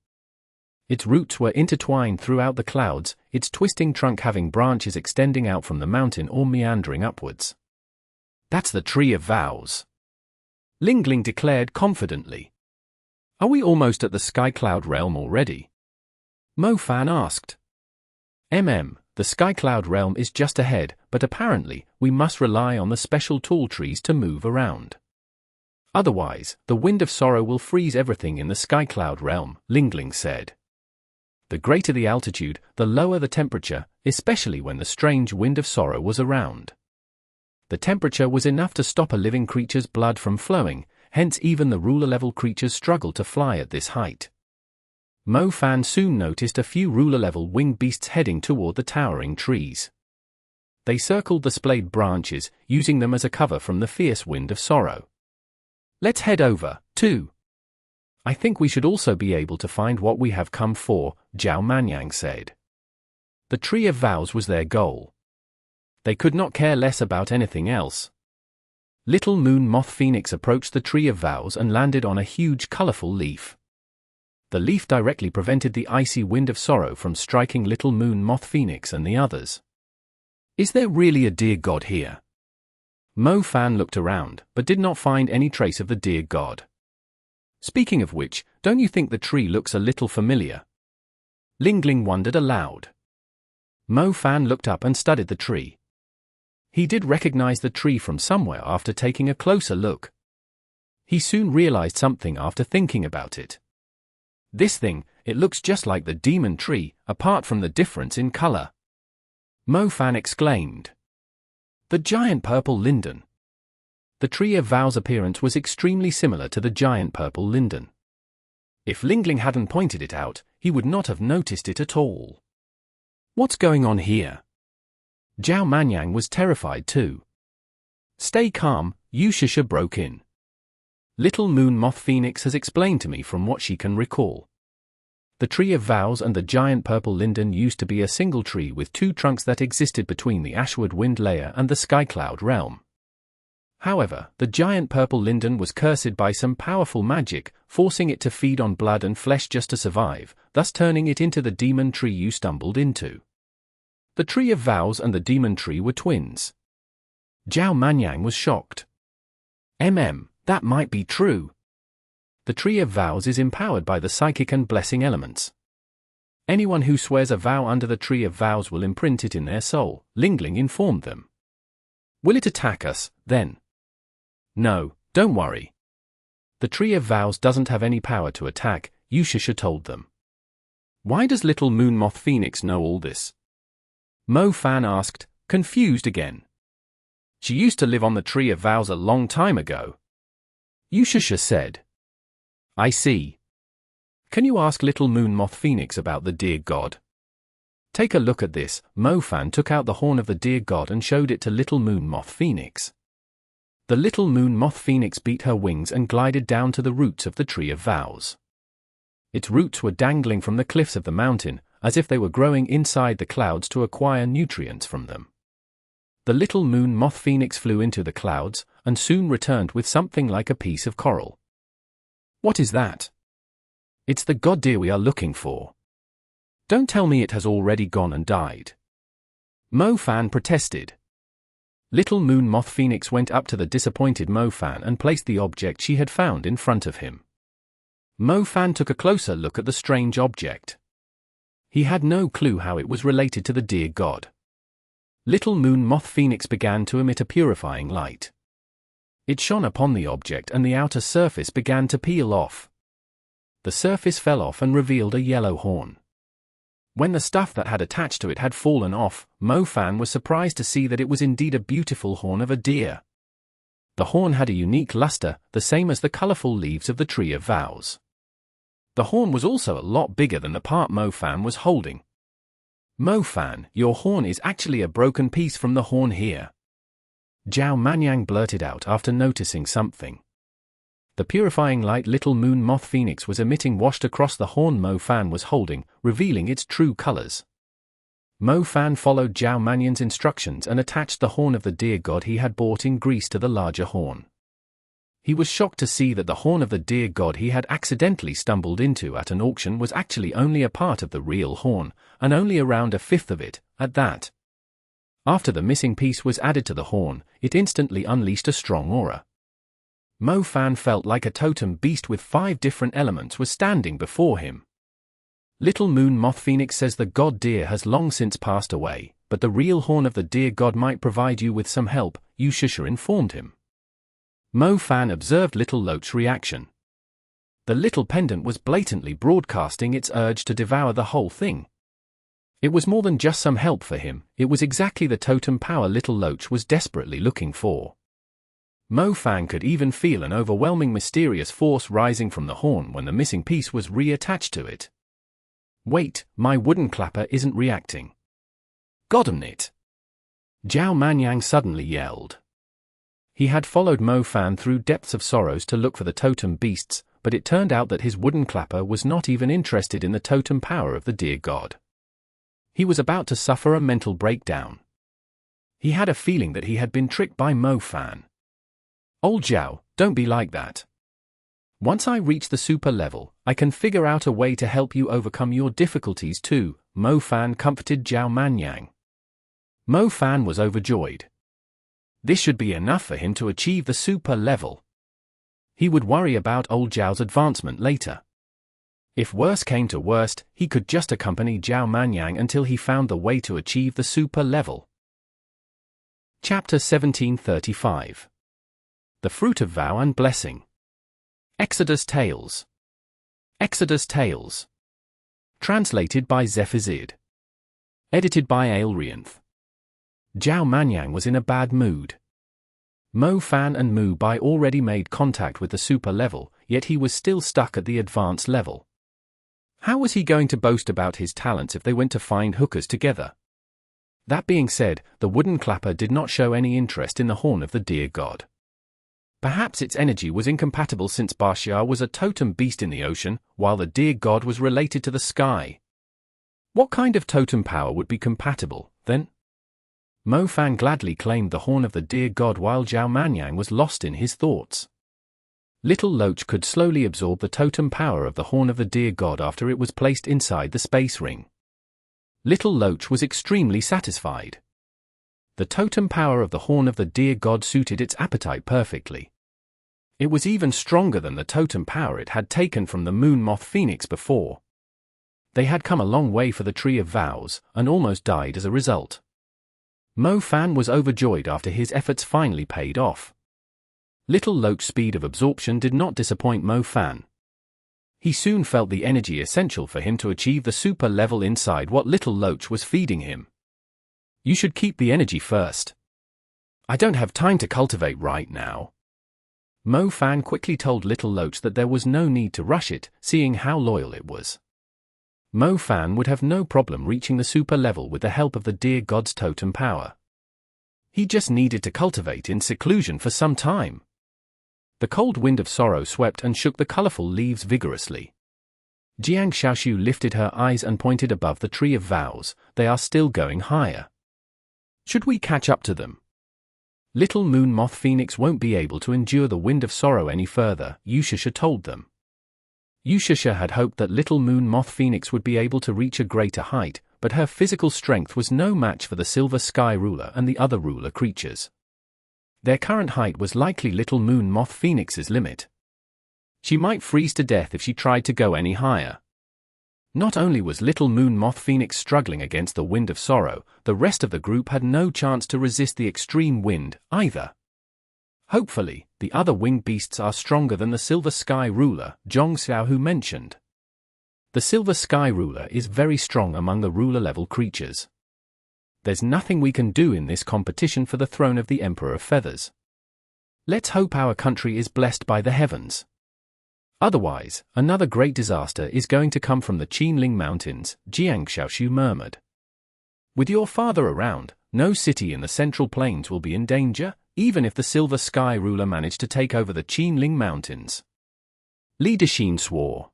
Its roots were intertwined throughout the clouds, its twisting trunk having branches extending out from the mountain or meandering upwards. "That's the Tree of Vows," Linden declared confidently. "Are we almost at the Skycloud realm already?" Mo Fan asked. The Skycloud realm is just ahead, but apparently, we must rely on the special tall trees to move around. Otherwise, the Wind of Sorrow will freeze everything in the Skycloud realm, Linden said. The greater the altitude, the lower the temperature, especially when the strange Wind of Sorrow was around. The temperature was enough to stop a living creature's blood from flowing, hence even the ruler-level creatures struggled to fly at this height. Mo Fan soon noticed a few ruler-level winged beasts heading toward the towering trees. They circled the splayed branches, using them as a cover from the fierce Wind of Sorrow. "Let's head over, too. I think we should also be able to find what we have come for," Zhao Manyang said. The Tree of Vows was their goal. They could not care less about anything else. Little Moon Moth Phoenix approached the Tree of Vows and landed on a huge colorful leaf. The leaf directly prevented the icy Wind of Sorrow from striking Little Moon Moth Phoenix and the others. "Is there really a dear god here?" Mo Fan looked around, but did not find any trace of the dear god. "Speaking of which, don't you think the tree looks a little familiar?" Linden wondered aloud. Mo Fan looked up and studied the tree. He did recognize the tree from somewhere after taking a closer look. He soon realized something after thinking about it. "This thing, it looks just like the demon tree, apart from the difference in color," Mo Fan exclaimed. "The giant purple linden." The Tree of Vows' appearance was extremely similar to the giant purple linden. If Linden hadn't pointed it out, he would not have noticed it at all. "What's going on here?" Zhao Manyang was terrified too. "Stay calm," Yushasha broke in. "Little Moon Moth Phoenix has explained to me from what she can recall. The Tree of Vows and the giant purple linden used to be a single tree with 2 trunks that existed between the Ashwood Wind layer and the Skycloud realm. However, the giant purple linden was cursed by some powerful magic, forcing it to feed on blood and flesh just to survive, thus turning it into the demon tree you stumbled into. The Tree of Vows and the demon tree were twins. Zhao Manyang was shocked. That might be true. The Tree of Vows is empowered by the psychic and blessing elements. Anyone who swears a vow under the Tree of Vows will imprint it in their soul, Liling informed them. Will it attack us, then? No, don't worry. The Tree of Vows doesn't have any power to attack, Yushasha told them. Why does little Moon Moth Phoenix know all this? Mo Fan asked, confused again. She used to live on the Tree of Vows a long time ago. Yushasha said. I see. Can you ask little Moon Moth Phoenix about the deer god? Take a look at this. Mo Fan took out the horn of the deer god and showed it to little Moon Moth Phoenix. The little Moon Moth Phoenix beat her wings and glided down to the roots of the Tree of Vows. Its roots were dangling from the cliffs of the mountain, as if they were growing inside the clouds to acquire nutrients from them. The little Moon Moth Phoenix flew into the clouds, and soon returned with something like a piece of coral. What is that? It's the god deer we are looking for. Don't tell me it has already gone and died. Mo Fan protested. Little Moon Moth Phoenix went up to the disappointed Mo Fan and placed the object she had found in front of him. Mo Fan took a closer look at the strange object. He had no clue how it was related to the deer god. Little Moon Moth Phoenix began to emit a purifying light. It shone upon the object and the outer surface began to peel off. The surface fell off and revealed a yellow horn. When the stuff that had attached to it had fallen off, Mo Fan was surprised to see that it was indeed a beautiful horn of a deer. The horn had a unique luster, the same as the colorful leaves of the Tree of Vows. The horn was also a lot bigger than the part Mo Fan was holding. Mo Fan, your horn is actually a broken piece from the horn here. Zhao Manyang blurted out after noticing something. The purifying light little Moon Moth Phoenix was emitting washed across the horn Mo Fan was holding, revealing its true colors. Mo Fan followed Zhao Manyang's instructions and attached the horn of the deer god he had bought in Greece to the larger horn. He was shocked to see that the horn of the deer god he had accidentally stumbled into at an auction was actually only a part of the real horn, and only around a fifth of it, at that. After the missing piece was added to the horn, it instantly unleashed a strong aura. Mo Fan felt like a totem beast with 5 different elements was standing before him. Little Moon Moth Phoenix says the god deer has long since passed away, but the real horn of the deer god might provide you with some help, Yushasha informed him. Mo Fan observed Little Loach's reaction. The little pendant was blatantly broadcasting its urge to devour the whole thing. It was more than just some help for him, it was exactly the totem power Little Loach was desperately looking for. Mo Fan could even feel an overwhelming mysterious force rising from the horn when the missing piece was reattached to it. Wait, my wooden clapper isn't reacting. Goddamn it! Zhao Manyang suddenly yelled. He had followed Mo Fan through depths of sorrows to look for the totem beasts, but it turned out that his wooden clapper was not even interested in the totem power of the deer god. He was about to suffer a mental breakdown. He had a feeling that he had been tricked by Mo Fan. Old Zhao, don't be like that. Once I reach the super level, I can figure out a way to help you overcome your difficulties too, Mo Fan comforted Zhao Manyang. Mo Fan was overjoyed. This should be enough for him to achieve the super level. He would worry about old Zhao's advancement later. If worse came to worst, he could just accompany Zhao Manyang until he found the way to achieve the super level. Chapter 1735. The Fruit of Vow and Blessing. Exodus Tales. Exodus Tales. Translated by Zephazid. Edited by Aelrianth. Zhao Manyang was in a bad mood. Mo Fan and Mu Bai already made contact with the super level, yet he was still stuck at the advanced level. How was he going to boast about his talents if they went to find hookers together? That being said, the wooden clapper did not show any interest in the horn of the deer god. Perhaps its energy was incompatible since Baxia was a totem beast in the ocean, while the deer god was related to the sky. What kind of totem power would be compatible, then? Mo Fan gladly claimed the horn of the deer god while Zhao Manyang was lost in his thoughts. Little Loach could slowly absorb the totem power of the horn of the deer god after it was placed inside the space ring. Little Loach was extremely satisfied. The totem power of the horn of the deer god suited its appetite perfectly. It was even stronger than the totem power it had taken from the moon moth phoenix before. They had come a long way for the Tree of Vows, and almost died as a result. Mo Fan was overjoyed after his efforts finally paid off. Little Loach's speed of absorption did not disappoint Mo Fan. He soon felt the energy essential for him to achieve the super level inside what Little Loach was feeding him. You should keep the energy first. I don't have time to cultivate right now. Mo Fan quickly told Little Loach that there was no need to rush it, seeing how loyal it was. Mo Fan would have no problem reaching the super level with the help of the deer god's totem power. He just needed to cultivate in seclusion for some time. The cold wind of sorrow swept and shook the colorful leaves vigorously. Jiang Xiaoshu lifted her eyes and pointed above the Tree of Vows. They are still going higher. Should we catch up to them? Little Moon Moth Phoenix won't be able to endure the wind of sorrow any further, Yushasha told them. Yushasha had hoped that Little Moon Moth Phoenix would be able to reach a greater height, but her physical strength was no match for the Silver Skyruler and the other ruler creatures. Their current height was likely Little Moon Moth Phoenix's limit. She might freeze to death if she tried to go any higher. Not only was Little Moon Moth Phoenix struggling against the wind of sorrow, the rest of the group had no chance to resist the extreme wind, either. Hopefully, the other winged beasts are stronger than the Silver Sky Ruler, Zhong Xiaohu mentioned. The Silver Sky Ruler is very strong among the ruler-level creatures. There's nothing we can do in this competition for the throne of the Emperor of Feathers. Let's hope our country is blessed by the heavens. Otherwise, another great disaster is going to come from the Qinling Mountains, Jiang Xiaoshu murmured. With your father around, no city in the Central Plains will be in danger, even if the Silver Sky Ruler managed to take over the Qinling Mountains. Li Dexin swore.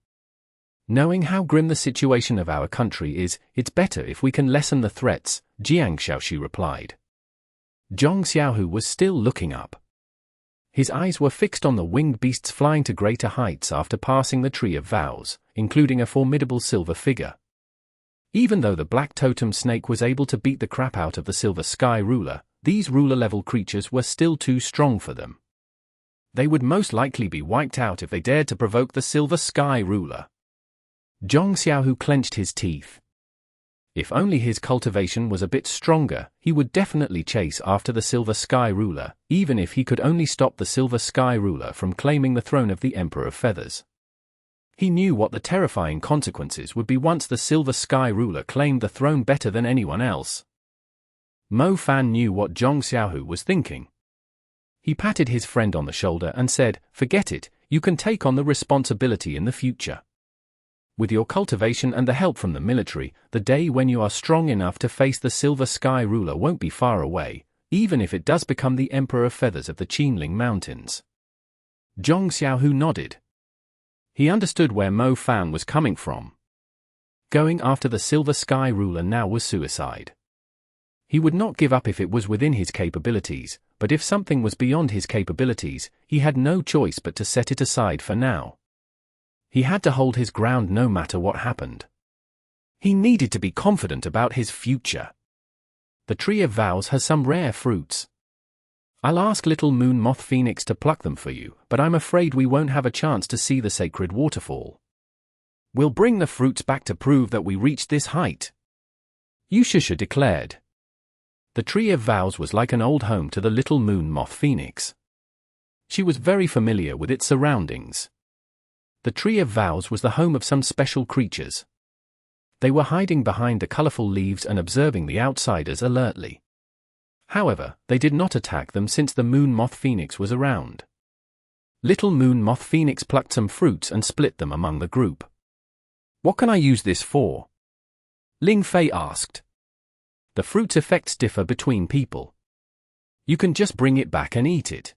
Knowing how grim the situation of our country is, it's better if we can lessen the threats, Jiang Xiaoshu replied. Zhong Xiaohu was still looking up. His eyes were fixed on the winged beasts flying to greater heights after passing the Tree of Vows, including a formidable silver figure. Even though the black totem snake was able to beat the crap out of the Silver Sky Ruler, these ruler-level creatures were still too strong for them. They would most likely be wiped out if they dared to provoke the Silver Sky Ruler. Zhong Xiaohu clenched his teeth. If only his cultivation was a bit stronger, he would definitely chase after the Silver Sky Ruler, even if he could only stop the Silver Sky Ruler from claiming the throne of the Emperor of Feathers. He knew what the terrifying consequences would be once the Silver Sky Ruler claimed the throne better than anyone else. Mo Fan knew what Zhong Xiaohu was thinking. He patted his friend on the shoulder and said, "Forget it, you can take on the responsibility in the future. With your cultivation and the help from the military, the day when you are strong enough to face the Silver Sky Ruler won't be far away, even if it does become the Emperor of Feathers of the Qinling Mountains." Zhong Xiaohu nodded. He understood where Mo Fan was coming from. Going after the Silver Sky Ruler now was suicide. He would not give up if it was within his capabilities, but if something was beyond his capabilities, he had no choice but to set it aside for now. He had to hold his ground no matter what happened. He needed to be confident about his future. The Tree of Vows has some rare fruits. I'll ask Little Moon Moth Phoenix to pluck them for you, but I'm afraid we won't have a chance to see the sacred waterfall. We'll bring the fruits back to prove that we reached this height, Yushasha declared. The Tree of Vows was like an old home to the Little Moon Moth Phoenix. She was very familiar with its surroundings. The Tree of Vows was the home of some special creatures. They were hiding behind the colorful leaves and observing the outsiders alertly. However, they did not attack them since the Moon Moth Phoenix was around. Little Moon Moth Phoenix plucked some fruits and split them among the group. "What can I use this for?" Ling Fei asked. "The fruit's effects differ between people. You can just bring it back and eat it.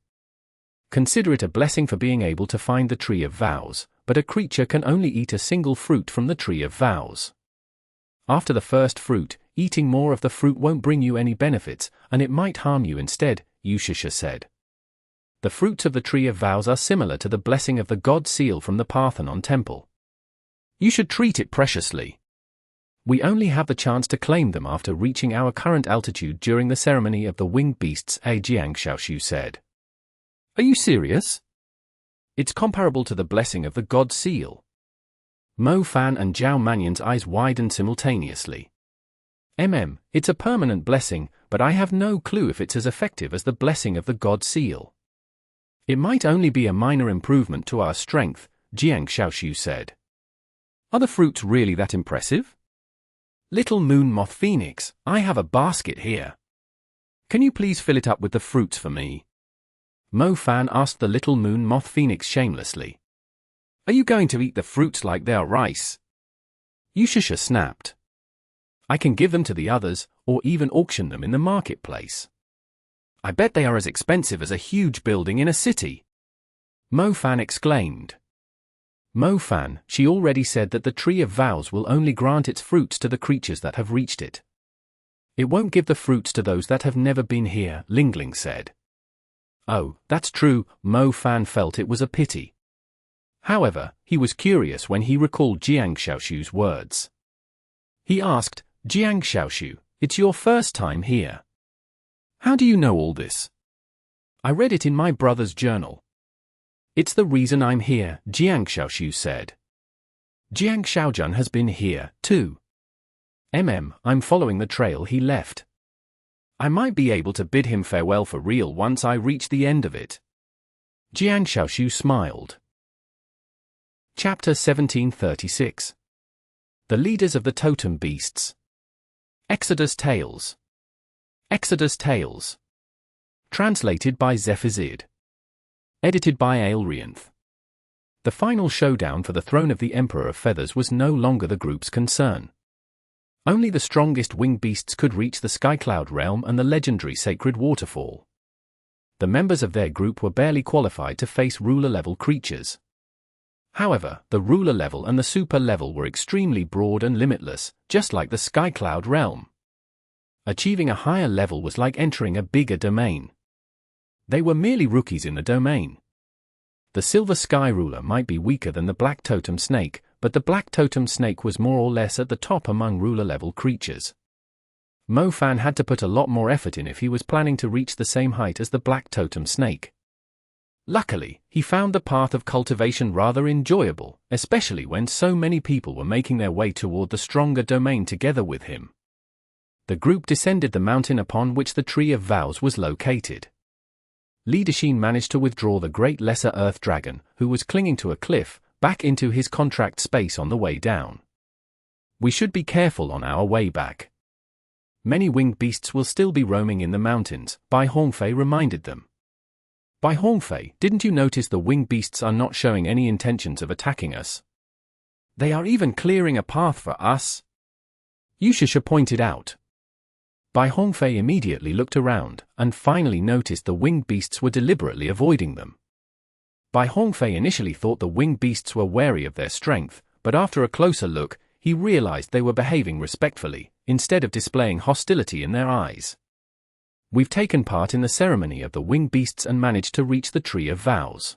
Consider it a blessing for being able to find the Tree of Vows, but a creature can only eat a single fruit from the Tree of Vows. After the first fruit, eating more of the fruit won't bring you any benefits, and it might harm you instead, Yushasha said. The fruits of the Tree of Vows are similar to the blessing of the God Seal from the Parthenon Temple. You should treat it preciously. We only have the chance to claim them after reaching our current altitude during the ceremony of the winged beasts, Jiang Xiaoshu said. Are you serious? It's comparable to the blessing of the God Seal. Mo Fan and Zhao Manyan's eyes widened simultaneously. It's a permanent blessing, but I have no clue if it's as effective as the blessing of the God Seal. It might only be a minor improvement to our strength, Jiang Xiaoshu said. Are the fruits really that impressive? Little Moon Moth Phoenix, I have a basket here. Can you please fill it up with the fruits for me? Mo Fan asked the Little Moon Moth Phoenix shamelessly. Are you going to eat the fruits like they're rice? Yushasha snapped. I can give them to the others, or even auction them in the marketplace. I bet they are as expensive as a huge building in a city. Mo Fan exclaimed. Mo Fan, she already said that the Tree of Vows will only grant its fruits to the creatures that have reached it. It won't give the fruits to those that have never been here, Ling said. Oh, that's true, Mo Fan felt it was a pity. However, he was curious when he recalled Jiang Xiaoshu's words. He asked, Jiang Xiaoshu, it's your first time here. How do you know all this? I read it in my brother's journal. It's the reason I'm here, Jiang Xiaoshu said. Jiang Xiaojun has been here, too. I'm following the trail he left. I might be able to bid him farewell for real once I reach the end of it. Jiang Xiaoshu smiled. Chapter 1736. The Leaders of the Totem Beasts. Exodus Tales. Exodus Tales. Translated by Zephazid. Edited by Aelrianth. The final showdown for the throne of the Emperor of Feathers was no longer the group's concern. Only the strongest winged beasts could reach the Skycloud realm and the legendary Sacred Waterfall. The members of their group were barely qualified to face ruler-level creatures. However, the ruler level and the super level were extremely broad and limitless, just like the Skycloud realm. Achieving a higher level was like entering a bigger domain. They were merely rookies in the domain. The Silver Skyruler might be weaker than the Black Totem Snake, but the Black Totem Snake was more or less at the top among ruler-level creatures. Mo Fan had to put a lot more effort in if he was planning to reach the same height as the Black Totem Snake. Luckily, he found the path of cultivation rather enjoyable, especially when so many people were making their way toward the stronger domain together with him. The group descended the mountain upon which the Tree of Vows was located. Lidashin managed to withdraw the great Lesser Earth Dragon, who was clinging to a cliff, back into his contract space on the way down. We should be careful on our way back. Many winged beasts will still be roaming in the mountains, Bai Hongfei reminded them. Bai Hongfei, didn't you notice the winged beasts are not showing any intentions of attacking us? They are even clearing a path for us? Yushasha pointed out. Bai Hongfei immediately looked around, and finally noticed the winged beasts were deliberately avoiding them. Bai Hongfei initially thought the winged beasts were wary of their strength, but after a closer look, he realized they were behaving respectfully, instead of displaying hostility in their eyes. We've taken part in the ceremony of the winged beasts and managed to reach the Tree of Vows.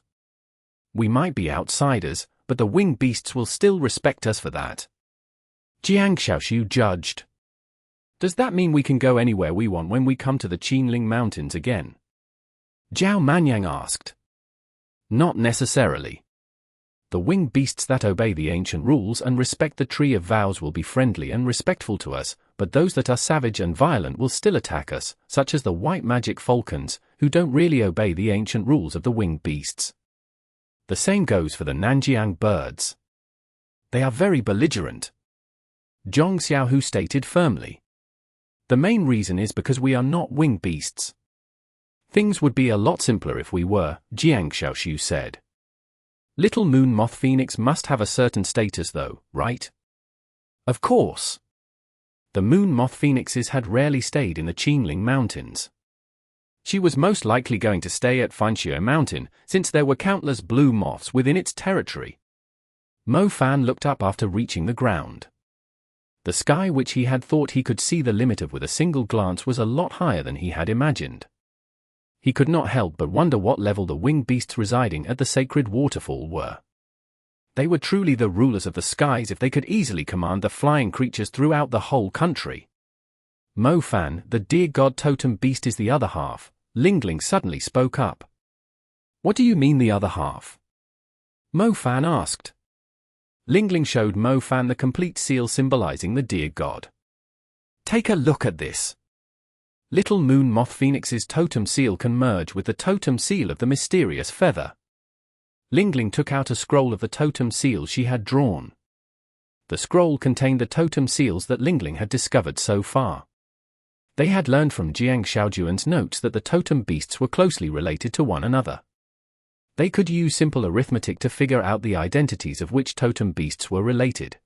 We might be outsiders, but the winged beasts will still respect us for that. Jiang Xiaoshu judged. Does that mean we can go anywhere we want when we come to the Qinling Mountains again? Zhao Manyang asked. Not necessarily. The winged beasts that obey the ancient rules and respect the Tree of Vows will be friendly and respectful to us, but those that are savage and violent will still attack us, such as the white magic falcons, who don't really obey the ancient rules of the winged beasts. The same goes for the Nanjiang birds. They are very belligerent. Zhong Xiaohu stated firmly. The main reason is because we are not winged beasts. Things would be a lot simpler if we were, Jiang Xiaoshu said. Little Moon Moth Phoenix must have a certain status though, right? Of course. The Moon Moth Phoenixes had rarely stayed in the Qinling Mountains. She was most likely going to stay at Fanxue Mountain, since there were countless blue moths within its territory. Mo Fan looked up after reaching the ground. The sky which he had thought he could see the limit of with a single glance was a lot higher than he had imagined. He could not help but wonder what level the winged beasts residing at the sacred waterfall were. They were truly the rulers of the skies if they could easily command the flying creatures throughout the whole country. Mo Fan, the deer god totem beast, is the other half. Ling suddenly spoke up. What do you mean the other half? Mo Fan asked. Ling showed Mo Fan the complete seal symbolizing the deer god. Take a look at this. Little Moon Moth Phoenix's totem seal can merge with the totem seal of the mysterious feather. Ling took out a scroll of the totem seal she had drawn. The scroll contained the totem seals that Ling had discovered so far. They had learned from Jiang Xiaojuan's notes that the totem beasts were closely related to one another. They could use simple arithmetic to figure out the identities of which totem beasts were related.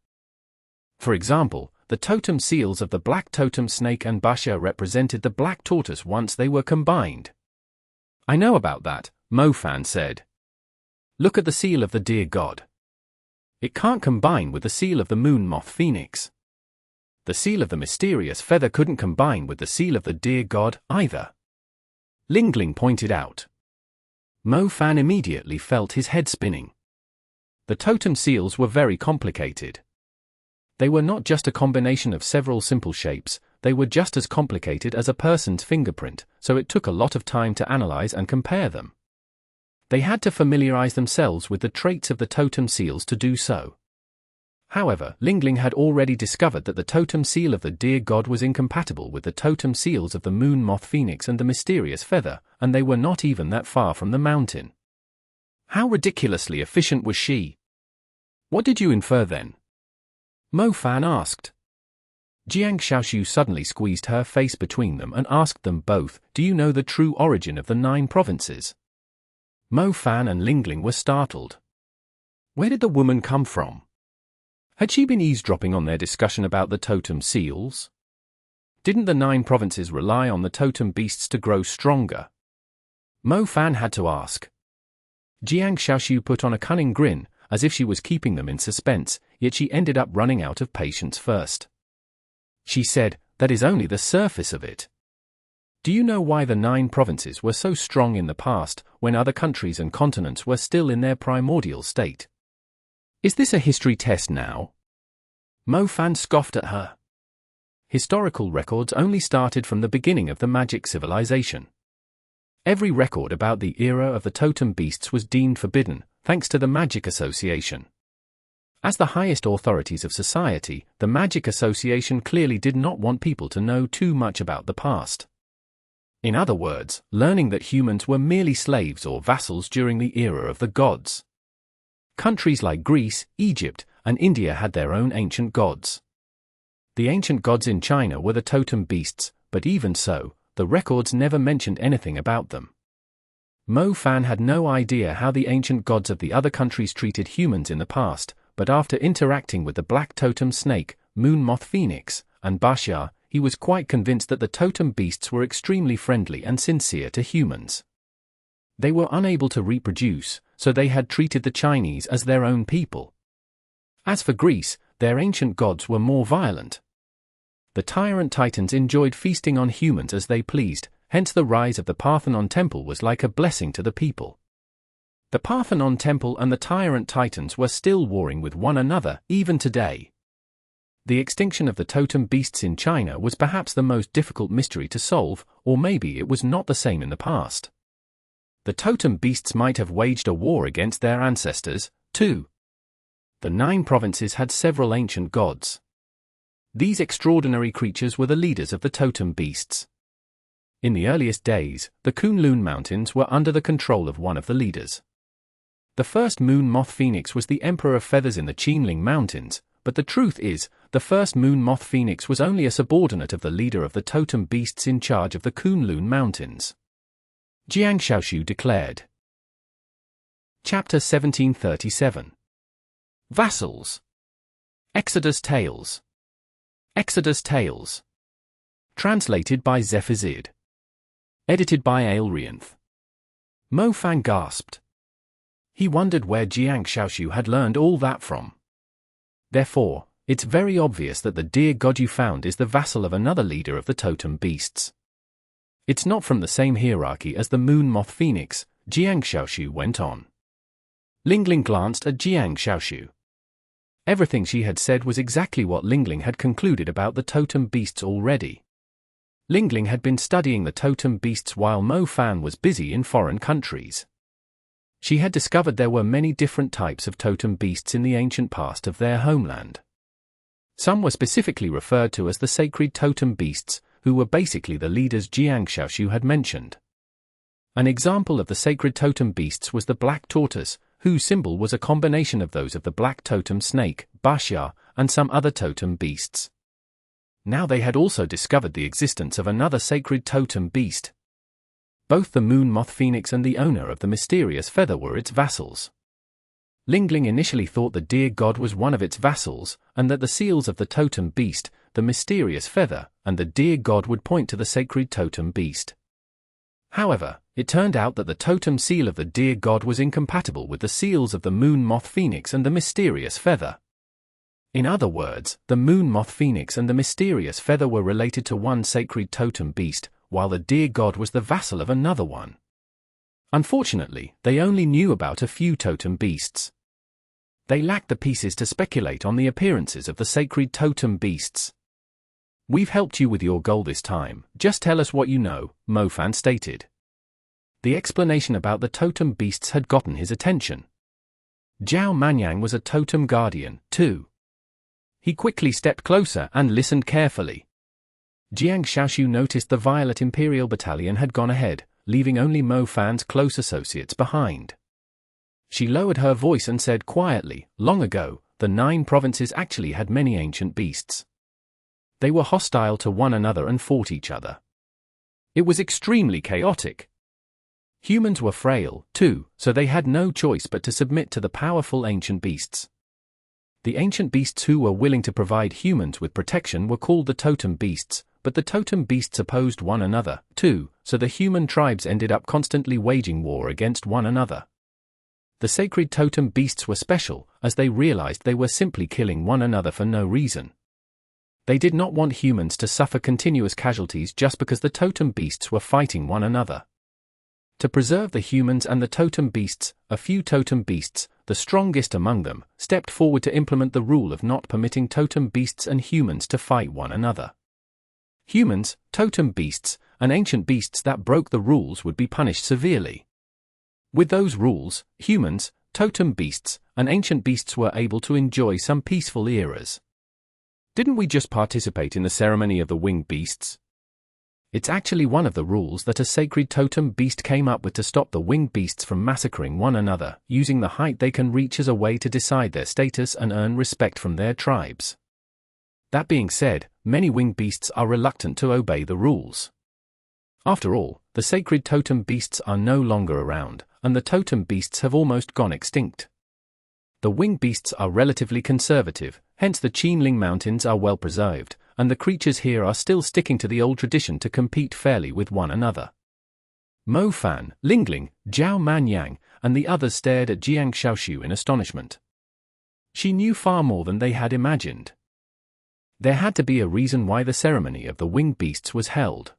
For example, the totem seals of the black totem snake and Basha represented the black tortoise once they were combined. I know about that, Mo Fan said. Look at the seal of the deer god. It can't combine with the seal of the moon moth phoenix. The seal of the mysterious feather couldn't combine with the seal of the deer god either. Ling pointed out. Mo Fan immediately felt his head spinning. The totem seals were very complicated. They were not just a combination of several simple shapes, they were just as complicated as a person's fingerprint, so it took a lot of time to analyze and compare them. They had to familiarize themselves with the traits of the totem seals to do so. However, Ling had already discovered that the totem seal of the deer god was incompatible with the totem seals of the moon moth phoenix and the mysterious feather, and they were not even that far from the mountain. How ridiculously efficient was she? What did you infer then? Mo Fan asked. Jiang Xiaoxu suddenly squeezed her face between them and asked them both, do you know the true origin of the 9 provinces? Mo Fan and Ling were startled. Where did the woman come from? Had she been eavesdropping on their discussion about the totem seals? Didn't the 9 provinces rely on the totem beasts to grow stronger? Mo Fan had to ask. Jiang Xiaoxu put on a cunning grin, as if she was keeping them in suspense, yet she ended up running out of patience first. She said, that is only the surface of it. Do you know why the 9 provinces were so strong in the past, when other countries and continents were still in their primordial state? Is this a history test now? Mo Fan scoffed at her. Historical records only started from the beginning of the magic civilization. Every record about the era of the totem beasts was deemed forbidden, thanks to the Magic Association. As the highest authorities of society, the Magic Association clearly did not want people to know too much about the past. In other words, learning that humans were merely slaves or vassals during the era of the gods. Countries like Greece, Egypt, and India had their own ancient gods. The ancient gods in China were the totem beasts, but even so, the records never mentioned anything about them. Mo Fan had no idea how the ancient gods of the other countries treated humans in the past, but after interacting with the black totem snake, moon moth phoenix, and Basha, he was quite convinced that the totem beasts were extremely friendly and sincere to humans. They were unable to reproduce, so they had treated the Chinese as their own people. As for Greece, their ancient gods were more violent. The tyrant titans enjoyed feasting on humans as they pleased, hence the rise of the Parthenon temple was like a blessing to the people. The Parthenon temple and the tyrant titans were still warring with one another, even today. The extinction of the totem beasts in China was perhaps the most difficult mystery to solve, or maybe it was not the same in the past. The totem beasts might have waged a war against their ancestors, too. The 9 provinces had several ancient gods. These extraordinary creatures were the leaders of the totem beasts. In the earliest days, the Kunlun Mountains were under the control of one of the leaders. The first moon moth phoenix was the Emperor of Feathers in the Qinling Mountains, but the truth is, the first moon moth phoenix was only a subordinate of the leader of the totem beasts in charge of the Kunlun Mountains. Jiang Xiaoxu declared. Chapter 1737. Vassals. Exodus Tales. Exodus Tales. Translated by Zephazid. Edited by Aelrianth. Mo Fan gasped. He wondered where Jiang Xiaoxu had learned all that from. Therefore, It's very obvious that the dear god you found is the vassal of another leader of the totem beasts. It's not from the same hierarchy as the moon moth phoenix, Jiang Xiaoshu went on. Lingling glanced at Jiang Xiaoshu. Everything she had said was exactly what Lingling had concluded about the totem beasts already. Lingling had been studying the totem beasts while Mo Fan was busy in foreign countries. She had discovered there were many different types of totem beasts in the ancient past of their homeland. Some were specifically referred to as the sacred totem beasts, who were basically the leaders Jiang Xiaoshu had mentioned. An example of the sacred totem beasts was the black tortoise, whose symbol was a combination of those of the black totem snake, Bashya, and some other totem beasts. Now they had also discovered the existence of another sacred totem beast. Both the moon moth phoenix and the owner of the mysterious feather were its vassals. Lingling initially thought the dear god was one of its vassals, and that the seals of the totem beast, the mysterious feather, and the dear god would point to the sacred totem beast. However, it turned out that the totem seal of the dear god was incompatible with the seals of the moon moth phoenix and the mysterious feather. In other words, the moon moth phoenix and the mysterious feather were related to one sacred totem beast, while the dear god was the vassal of another one. Unfortunately, they only knew about a few totem beasts. They lacked the pieces to speculate on the appearances of the sacred totem beasts. "We've helped you with your goal this time, just tell us what you know," Mo Fan stated. The explanation about the totem beasts had gotten his attention. Zhao Manyang was a totem guardian, too. He quickly stepped closer and listened carefully. Jiang Xiaoshu noticed the Violet Imperial Battalion had gone ahead, leaving only Mo Fan's close associates behind. She lowered her voice and said quietly, "Long ago, the 9 provinces actually had many ancient beasts. They were hostile to one another and fought each other. It was extremely chaotic. Humans were frail, too, so they had no choice but to submit to the powerful ancient beasts. The ancient beasts who were willing to provide humans with protection were called the totem beasts, but the totem beasts opposed one another, too, so the human tribes ended up constantly waging war against one another. The sacred totem beasts were special, as they realized they were simply killing one another for no reason. They did not want humans to suffer continuous casualties just because the totem beasts were fighting one another. To preserve the humans and the totem beasts, a few totem beasts, the strongest among them, stepped forward to implement the rule of not permitting totem beasts and humans to fight one another. Humans, totem beasts, and ancient beasts that broke the rules would be punished severely. With those rules, humans, totem beasts, and ancient beasts were able to enjoy some peaceful eras. Didn't we just participate in the ceremony of the winged beasts? It's actually one of the rules that a sacred totem beast came up with to stop the winged beasts from massacring one another, using the height they can reach as a way to decide their status and earn respect from their tribes. That being said, many winged beasts are reluctant to obey the rules. After all, the sacred totem beasts are no longer around, and the totem beasts have almost gone extinct. The winged beasts are relatively conservative, hence the Qinling Mountains are well preserved, and the creatures here are still sticking to the old tradition to compete fairly with one another. Mo Fan, Lingling, Zhao Manyang, and the others stared at Jiang Xiaoshu in astonishment. She knew far more than they had imagined. There had to be a reason why the ceremony of the winged beasts was held.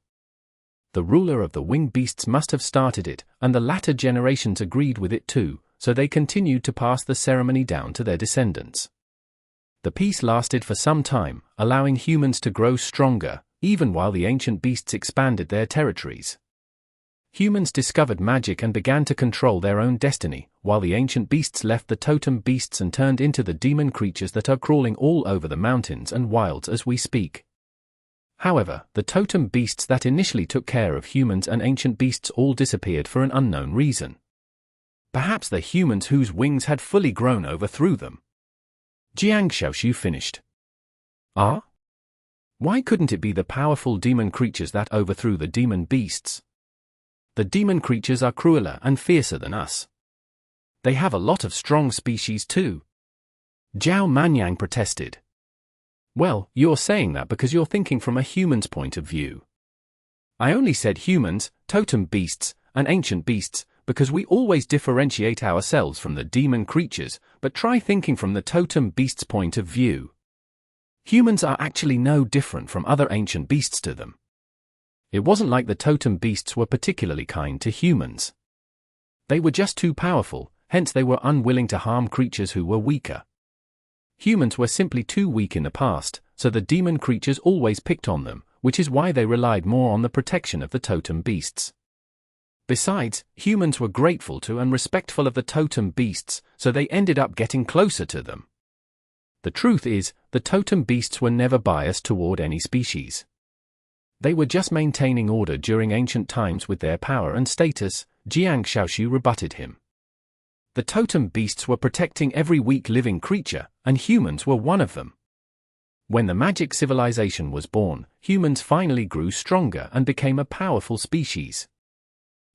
The ruler of the winged beasts must have started it, and the latter generations agreed with it too, so they continued to pass the ceremony down to their descendants. The peace lasted for some time, allowing humans to grow stronger, even while the ancient beasts expanded their territories. Humans discovered magic and began to control their own destiny, while the ancient beasts left the totem beasts and turned into the demon creatures that are crawling all over the mountains and wilds as we speak. However, the totem beasts that initially took care of humans and ancient beasts all disappeared for an unknown reason. Perhaps the humans whose wings had fully grown overthrew them. Jiang Xiaoshu finished. Ah? Why couldn't it be the powerful demon creatures that overthrew the demon beasts? The demon creatures are crueler and fiercer than us. They have a lot of strong species too. Zhao Manyang protested. Well, you're saying that because you're thinking from a human's point of view. I only said humans, totem beasts, and ancient beasts, because we always differentiate ourselves from the demon creatures, but try thinking from the totem beast's point of view. Humans are actually no different from other ancient beasts to them. It wasn't like the totem beasts were particularly kind to humans. They were just too powerful, hence they were unwilling to harm creatures who were weaker. Humans were simply too weak in the past, so the demon creatures always picked on them, which is why they relied more on the protection of the totem beasts. Besides, humans were grateful to and respectful of the totem beasts, so they ended up getting closer to them. The truth is, the totem beasts were never biased toward any species. They were just maintaining order during ancient times with their power and status. Jiang Shaoxu rebutted him. The totem beasts were protecting every weak living creature, and humans were one of them. When the magic civilization was born, humans finally grew stronger and became a powerful species.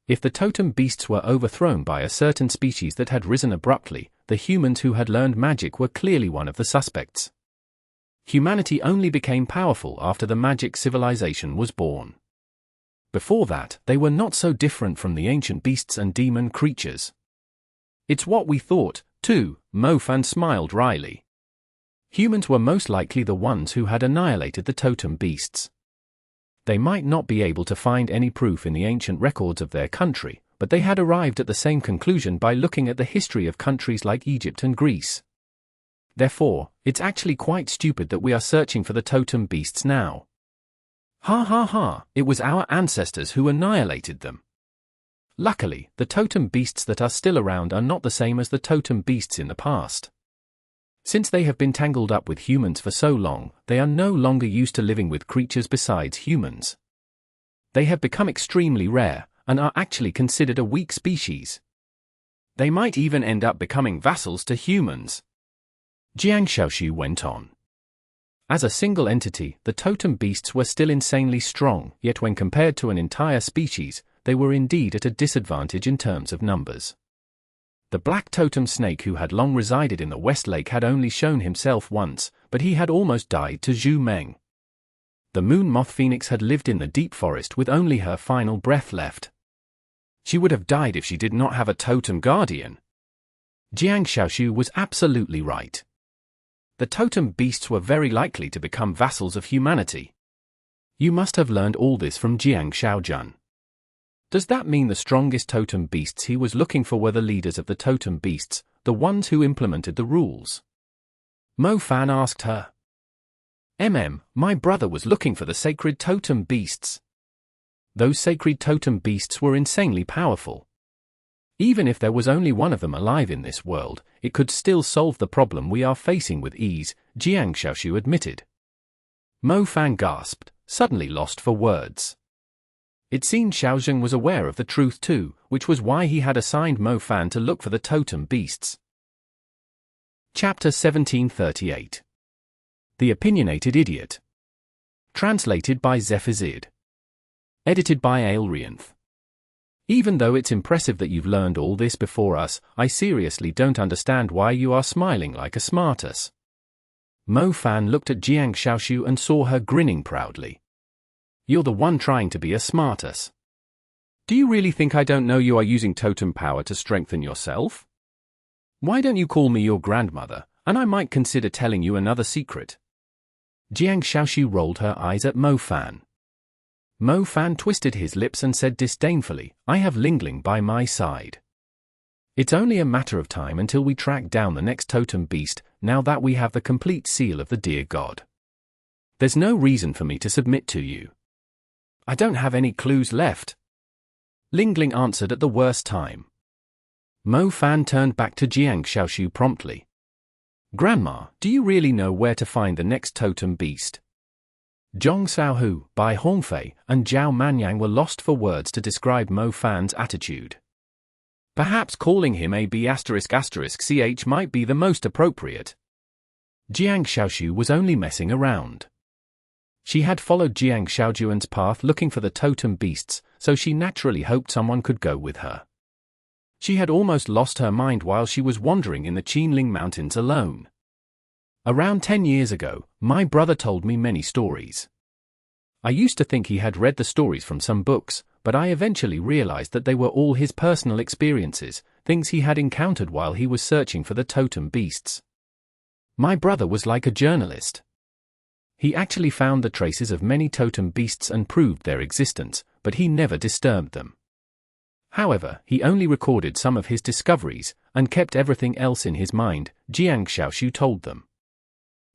If the totem beasts were overthrown by a certain species that had risen abruptly, the humans who had learned magic were clearly one of the suspects. Humanity only became powerful after the magic civilization was born. Before that, they were not so different from the ancient beasts and demon creatures. It's what we thought, too, Mo Fan smiled wryly. Humans were most likely the ones who had annihilated the totem beasts. They might not be able to find any proof in the ancient records of their country, but they had arrived at the same conclusion by looking at the history of countries like Egypt and Greece. Therefore, it's actually quite stupid that we are searching for the totem beasts now. Ha ha ha, it was our ancestors who annihilated them. Luckily, the totem beasts that are still around are not the same as the totem beasts in the past. Since they have been tangled up with humans for so long, they are no longer used to living with creatures besides humans. They have become extremely rare, and are actually considered a weak species. They might even end up becoming vassals to humans. Jiang Shaoxu went on. As a single entity, the totem beasts were still insanely strong, yet when compared to an entire species, they were indeed at a disadvantage in terms of numbers. The black totem snake who had long resided in the West Lake had only shown himself once, but he had almost died to Zhu Meng. The moon moth phoenix had lived in the deep forest with only her final breath left. She would have died if she did not have a totem guardian. Jiang Shaoxu was absolutely right. The totem beasts were very likely to become vassals of humanity. You must have learned all this from Jiang Shaojun. Does that mean the strongest totem beasts he was looking for were the leaders of the totem beasts, the ones who implemented the rules? Mo Fan asked her. My brother was looking for the sacred totem beasts. Those sacred totem beasts were insanely powerful. Even if there was only one of them alive in this world, it could still solve the problem we are facing with ease, Jiang Shaoxu admitted. Mo Fan gasped, suddenly lost for words. It seemed Xiaozheng was aware of the truth too, which was why he had assigned Mo Fan to look for the totem beasts. Chapter 1738. The Opinionated Idiot. Translated by Zephazid. Edited by Aelrianth. Even though it's impressive that you've learned all this before us, I seriously don't understand why you are smiling like a smartass. Mo Fan looked at Jiang Shaoxu and saw her grinning proudly. You're the one trying to be a smartass. Do you really think I don't know you are using totem power to strengthen yourself? Why don't you call me your grandmother, and I might consider telling you another secret. Jiang Shaoxu rolled her eyes at Mo Fan. Mo Fan twisted his lips and said disdainfully, I have Liling by my side. It's only a matter of time until we track down the next totem beast, now that we have the complete seal of the dear god. There's no reason for me to submit to you. I don't have any clues left. Liling answered at the worst time. Mo Fan turned back to Jiang Shaoxu promptly. Grandma, do you really know where to find the next totem beast? Zhong Xiaohu, Bai Hongfei, and Zhao Manyang were lost for words to describe Mo Fan's attitude. Perhaps calling him a B****ch might be the most appropriate. Jiang Shaoxu was only messing around. She had followed Jiang Shaojuan's path looking for the totem beasts, so she naturally hoped someone could go with her. She had almost lost her mind while she was wandering in the Qinling Mountains alone. Around 10 years ago, my brother told me many stories. I used to think he had read the stories from some books, but I eventually realized that they were all his personal experiences, things he had encountered while he was searching for the totem beasts. My brother was like a journalist. He actually found the traces of many totem beasts and proved their existence, but he never disturbed them. However, he only recorded some of his discoveries, and kept everything else in his mind, Jiang Xiaoshu told them.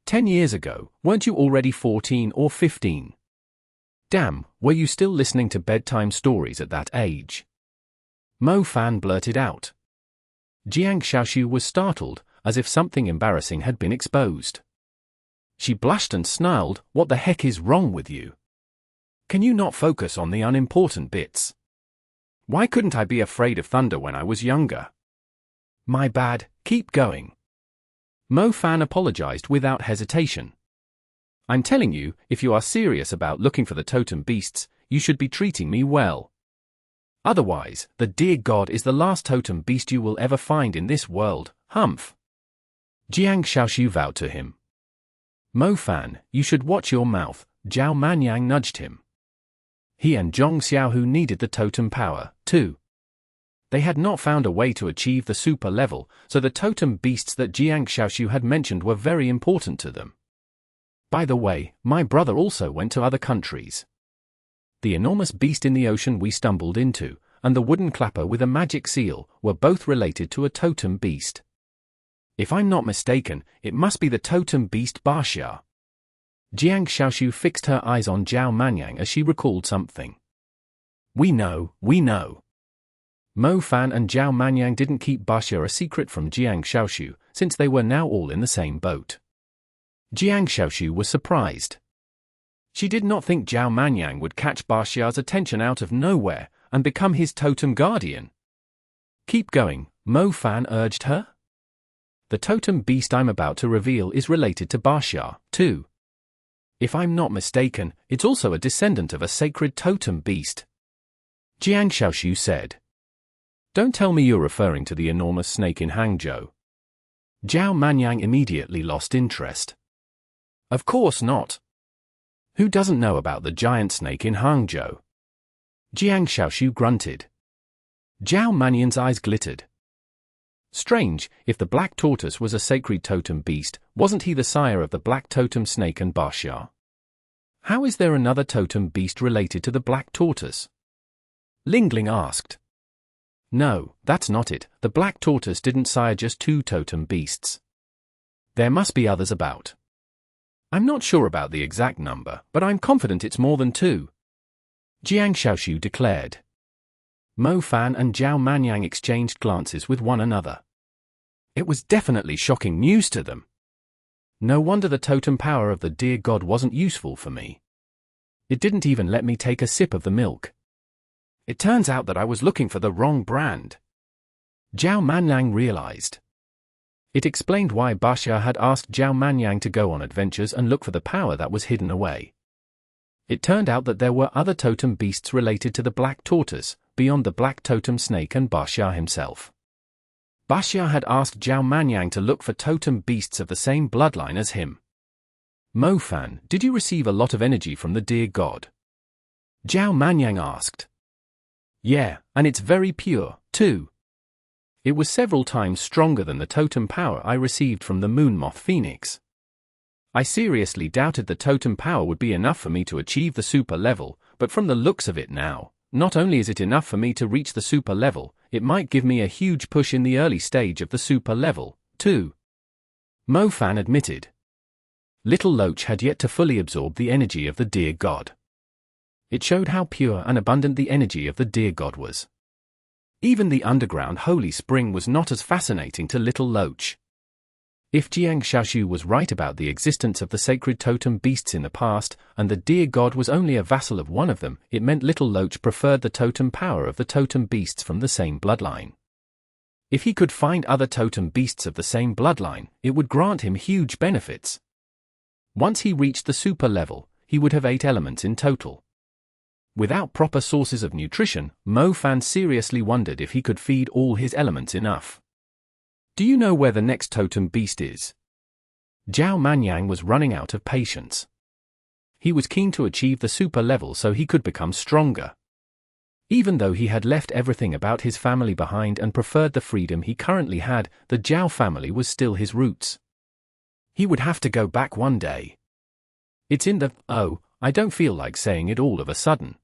10 years ago, weren't you already 14 or 15? Damn, were you still listening to bedtime stories at that age? Mo Fan blurted out. Jiang Xiaoshu was startled, as if something embarrassing had been exposed. She blushed and snarled, "What the heck is wrong with you? Can you not focus on the unimportant bits? Why couldn't I be afraid of thunder when I was younger? My bad, keep going." Mo Fan apologized without hesitation. "I'm telling you, if you are serious about looking for the totem beasts, you should be treating me well. Otherwise, the dear God is the last totem beast you will ever find in this world, humph." Jiang Xiaoshu vowed to him. "Mo Fan, you should watch your mouth," Zhao Manyang nudged him. He and Zhong Xiaohu needed the totem power, too. They had not found a way to achieve the super level, so the totem beasts that Jiang Xiaoshu had mentioned were very important to them. "By the way, my brother also went to other countries. The enormous beast in the ocean we stumbled into, and the wooden clapper with a magic seal, were both related to a totem beast. If I'm not mistaken, it must be the totem beast Baxia." Jiang Xiaoshu fixed her eyes on Zhao Manyang as she recalled something. We know. Mo Fan and Zhao Manyang didn't keep Baxia a secret from Jiang Xiaoshu, since they were now all in the same boat. Jiang Xiaoshu was surprised. She did not think Zhao Manyang would catch Baxia's attention out of nowhere, and become his totem guardian. "Keep going," Mo Fan urged her. "The totem beast I'm about to reveal is related to Baxia, too. If I'm not mistaken, it's also a descendant of a sacred totem beast," Jiang Xiaoshu said. "Don't tell me you're referring to the enormous snake in Hangzhou." Zhao Manyang immediately lost interest. "Of course not. Who doesn't know about the giant snake in Hangzhou?" Jiang Xiaoshu grunted. Zhao Manyang's eyes glittered. Strange, if the black tortoise was a sacred totem beast, wasn't he the sire of the black totem snake and Baxia? How is there another totem beast related to the black tortoise? Linden asked. "No, that's not it. The black tortoise didn't sire just 2 totem beasts. There must be others about. I'm not sure about the exact number, but I'm confident it's more than 2. Jiang Xiaoshu declared. Mo Fan and Zhao Manyang exchanged glances with one another. It was definitely shocking news to them. No wonder the totem power of the dear God wasn't useful for me. It didn't even let me take a sip of the milk. It turns out that I was looking for the wrong brand. Zhao Manyang realized. It explained why Baxia had asked Zhao Manyang to go on adventures and look for the power that was hidden away. It turned out that there were other totem beasts related to the black tortoise, beyond the black totem snake and Baxia himself. Baxia had asked Zhao Manyang to look for totem beasts of the same bloodline as him. Mo Fan, did you receive a lot of energy from the dear God? Zhao Manyang asked. Yeah, and it's very pure, too. It was several times stronger than the totem power I received from the moon moth phoenix. I seriously doubted the totem power would be enough for me to achieve the super level, but from the looks of it now, not only is it enough for me to reach the super level, it might give me a huge push in the early stage of the super level, too. Mo Fan admitted. Little Loach had yet to fully absorb the energy of the dear God. It showed how pure and abundant the energy of the dear God was. Even the underground holy spring was not as fascinating to Little Loach. If Jiang Xiaoshu was right about the existence of the sacred totem beasts in the past, and the dear God was only a vassal of one of them, it meant Little Loach preferred the totem power of the totem beasts from the same bloodline. If he could find other totem beasts of the same bloodline, it would grant him huge benefits. Once he reached the super level, he would have 8 elements in total. Without proper sources of nutrition, Mo Fan seriously wondered if he could feed all his elements enough. Do you know where the next totem beast is? Zhao Manyang was running out of patience. He was keen to achieve the super level so he could become stronger. Even though he had left everything about his family behind and preferred the freedom he currently had, the Zhao family was still his roots. He would have to go back one day. It's in the, oh, I don't feel like saying it all of a sudden.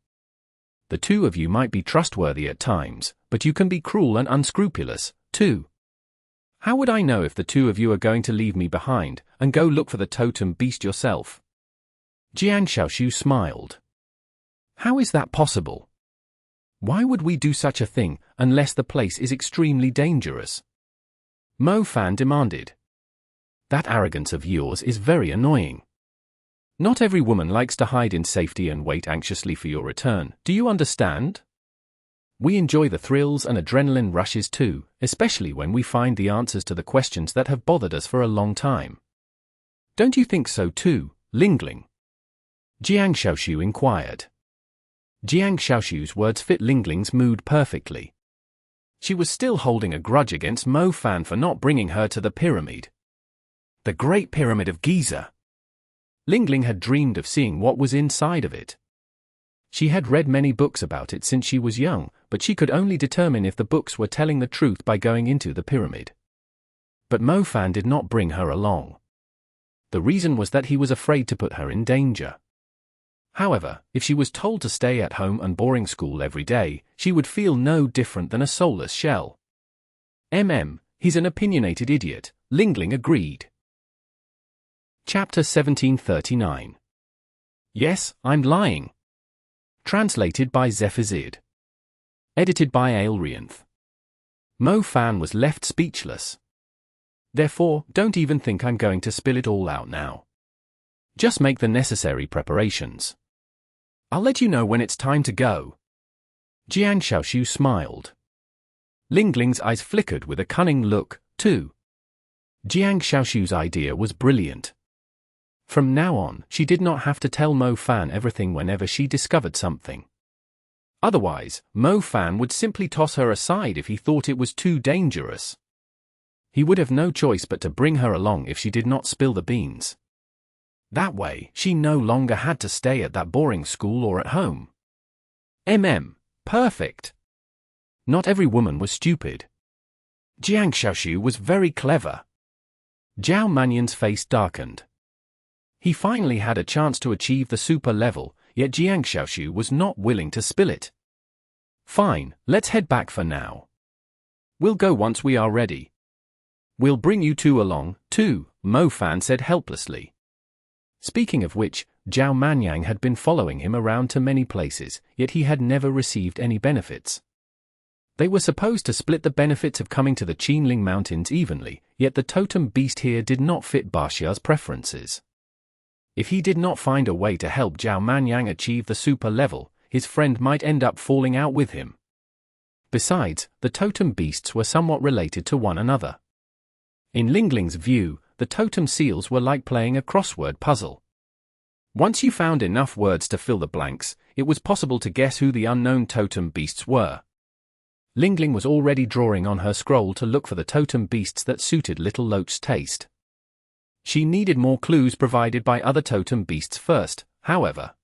The two of you might be trustworthy at times, but you can be cruel and unscrupulous, too. How would I know if the two of you are going to leave me behind and go look for the totem beast yourself? Jiang Xiaoshu smiled. How is that possible? Why would we do such a thing unless the place is extremely dangerous? Mo Fan demanded. That arrogance of yours is very annoying. Not every woman likes to hide in safety and wait anxiously for your return, do you understand? We enjoy the thrills and adrenaline rushes too, especially when we find the answers to the questions that have bothered us for a long time. Don't you think so too, Lingling? Jiang Xiaoshu inquired. Jiang Xiaoshu's words fit Lingling's mood perfectly. She was still holding a grudge against Mo Fan for not bringing her to the pyramid. The Great Pyramid of Giza. Lingling had dreamed of seeing what was inside of it. She had read many books about it since she was young, but she could only determine if the books were telling the truth by going into the pyramid. But Mo Fan did not bring her along. The reason was that he was afraid to put her in danger. However, if she was told to stay at home and boring school every day, she would feel no different than a soulless shell. He's an opinionated idiot, Lingling agreed. Chapter 1739. Yes, I'm lying. Translated by Zephazid. Edited by Aelrianth. Mo Fan was left speechless. Therefore, don't even think I'm going to spill it all out now. Just make the necessary preparations. I'll let you know when it's time to go. Jiang Xiaoshu smiled. Lingling's eyes flickered with a cunning look, too. Jiang Xiaoshu's idea was brilliant. From now on, she did not have to tell Mo Fan everything whenever she discovered something. Otherwise, Mo Fan would simply toss her aside if he thought it was too dangerous. He would have no choice but to bring her along if she did not spill the beans. That way, she no longer had to stay at that boring school or at home. Perfect. Not every woman was stupid. Jiang Xiaoshu was very clever. Zhao Manyan's face darkened. He finally had a chance to achieve the super level, yet Jiang Xiaoshu was not willing to spill it. Fine, let's head back for now. We'll go once we are ready. We'll bring you two along, too, Mo Fan said helplessly. Speaking of which, Zhao Manyang had been following him around to many places, yet he had never received any benefits. They were supposed to split the benefits of coming to the Qinling Mountains evenly, yet the totem beast here did not fit Baxia's preferences. If he did not find a way to help Zhao Manyang achieve the super level, his friend might end up falling out with him. Besides, the totem beasts were somewhat related to one another. In Lingling's view, the totem seals were like playing a crossword puzzle. Once you found enough words to fill the blanks, it was possible to guess who the unknown totem beasts were. Lingling was already drawing on her scroll to look for the totem beasts that suited Little Loach's taste. She needed more clues provided by other totem beasts first, however.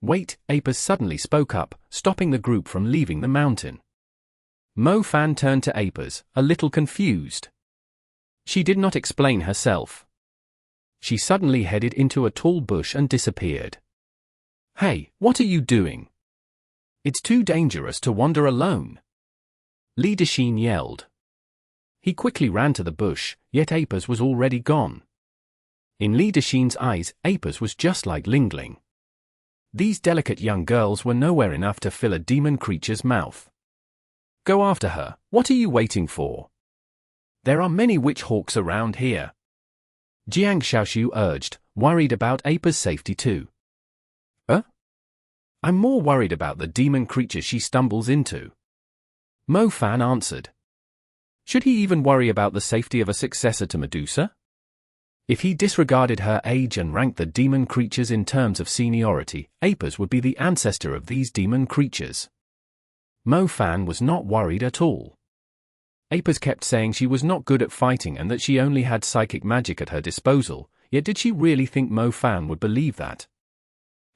Wait, Apis suddenly spoke up, stopping the group from leaving the mountain. Mo Fan turned to Apis, a little confused. She did not explain herself. She suddenly headed into a tall bush and disappeared. Hey, what are you doing? It's too dangerous to wander alone. Li Dexin yelled. He quickly ran to the bush, yet Apis was already gone. In Li Dexin's eyes, Apis was just like Lingling. These delicate young girls were nowhere enough to fill a demon creature's mouth. Go after her, what are you waiting for? There are many witch hawks around here. Jiang Xiaoshu urged, worried about Apis' safety too. I'm more worried about the demon creature she stumbles into. Mo Fan answered. Should he even worry about the safety of a successor to Medusa? If he disregarded her age and ranked the demon creatures in terms of seniority, Apis would be the ancestor of these demon creatures. Mo Fan was not worried at all. Apis kept saying she was not good at fighting and that she only had psychic magic at her disposal, yet did she really think Mo Fan would believe that?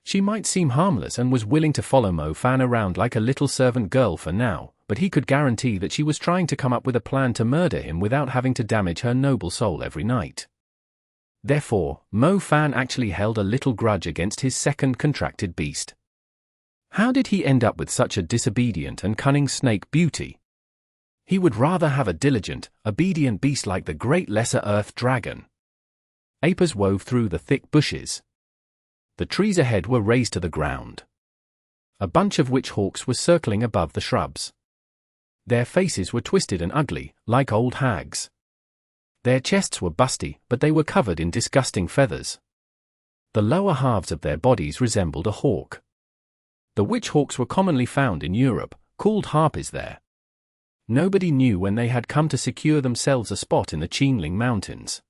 She might seem harmless and was willing to follow Mo Fan around like a little servant girl for now, but he could guarantee that she was trying to come up with a plan to murder him without having to damage her noble soul every night. Therefore, Mo Fan actually held a little grudge against his second contracted beast. How did he end up with such a disobedient and cunning snake beauty? He would rather have a diligent, obedient beast like the great lesser earth dragon. Apers wove through the thick bushes. The trees ahead were raised to the ground. A bunch of witch hawks was circling above the shrubs. Their faces were twisted and ugly, like old hags. Their chests were busty, but they were covered in disgusting feathers. The lower halves of their bodies resembled a hawk. The witch hawks were commonly found in Europe, called harpies there. Nobody knew when they had come to secure themselves a spot in the Qinling Mountains.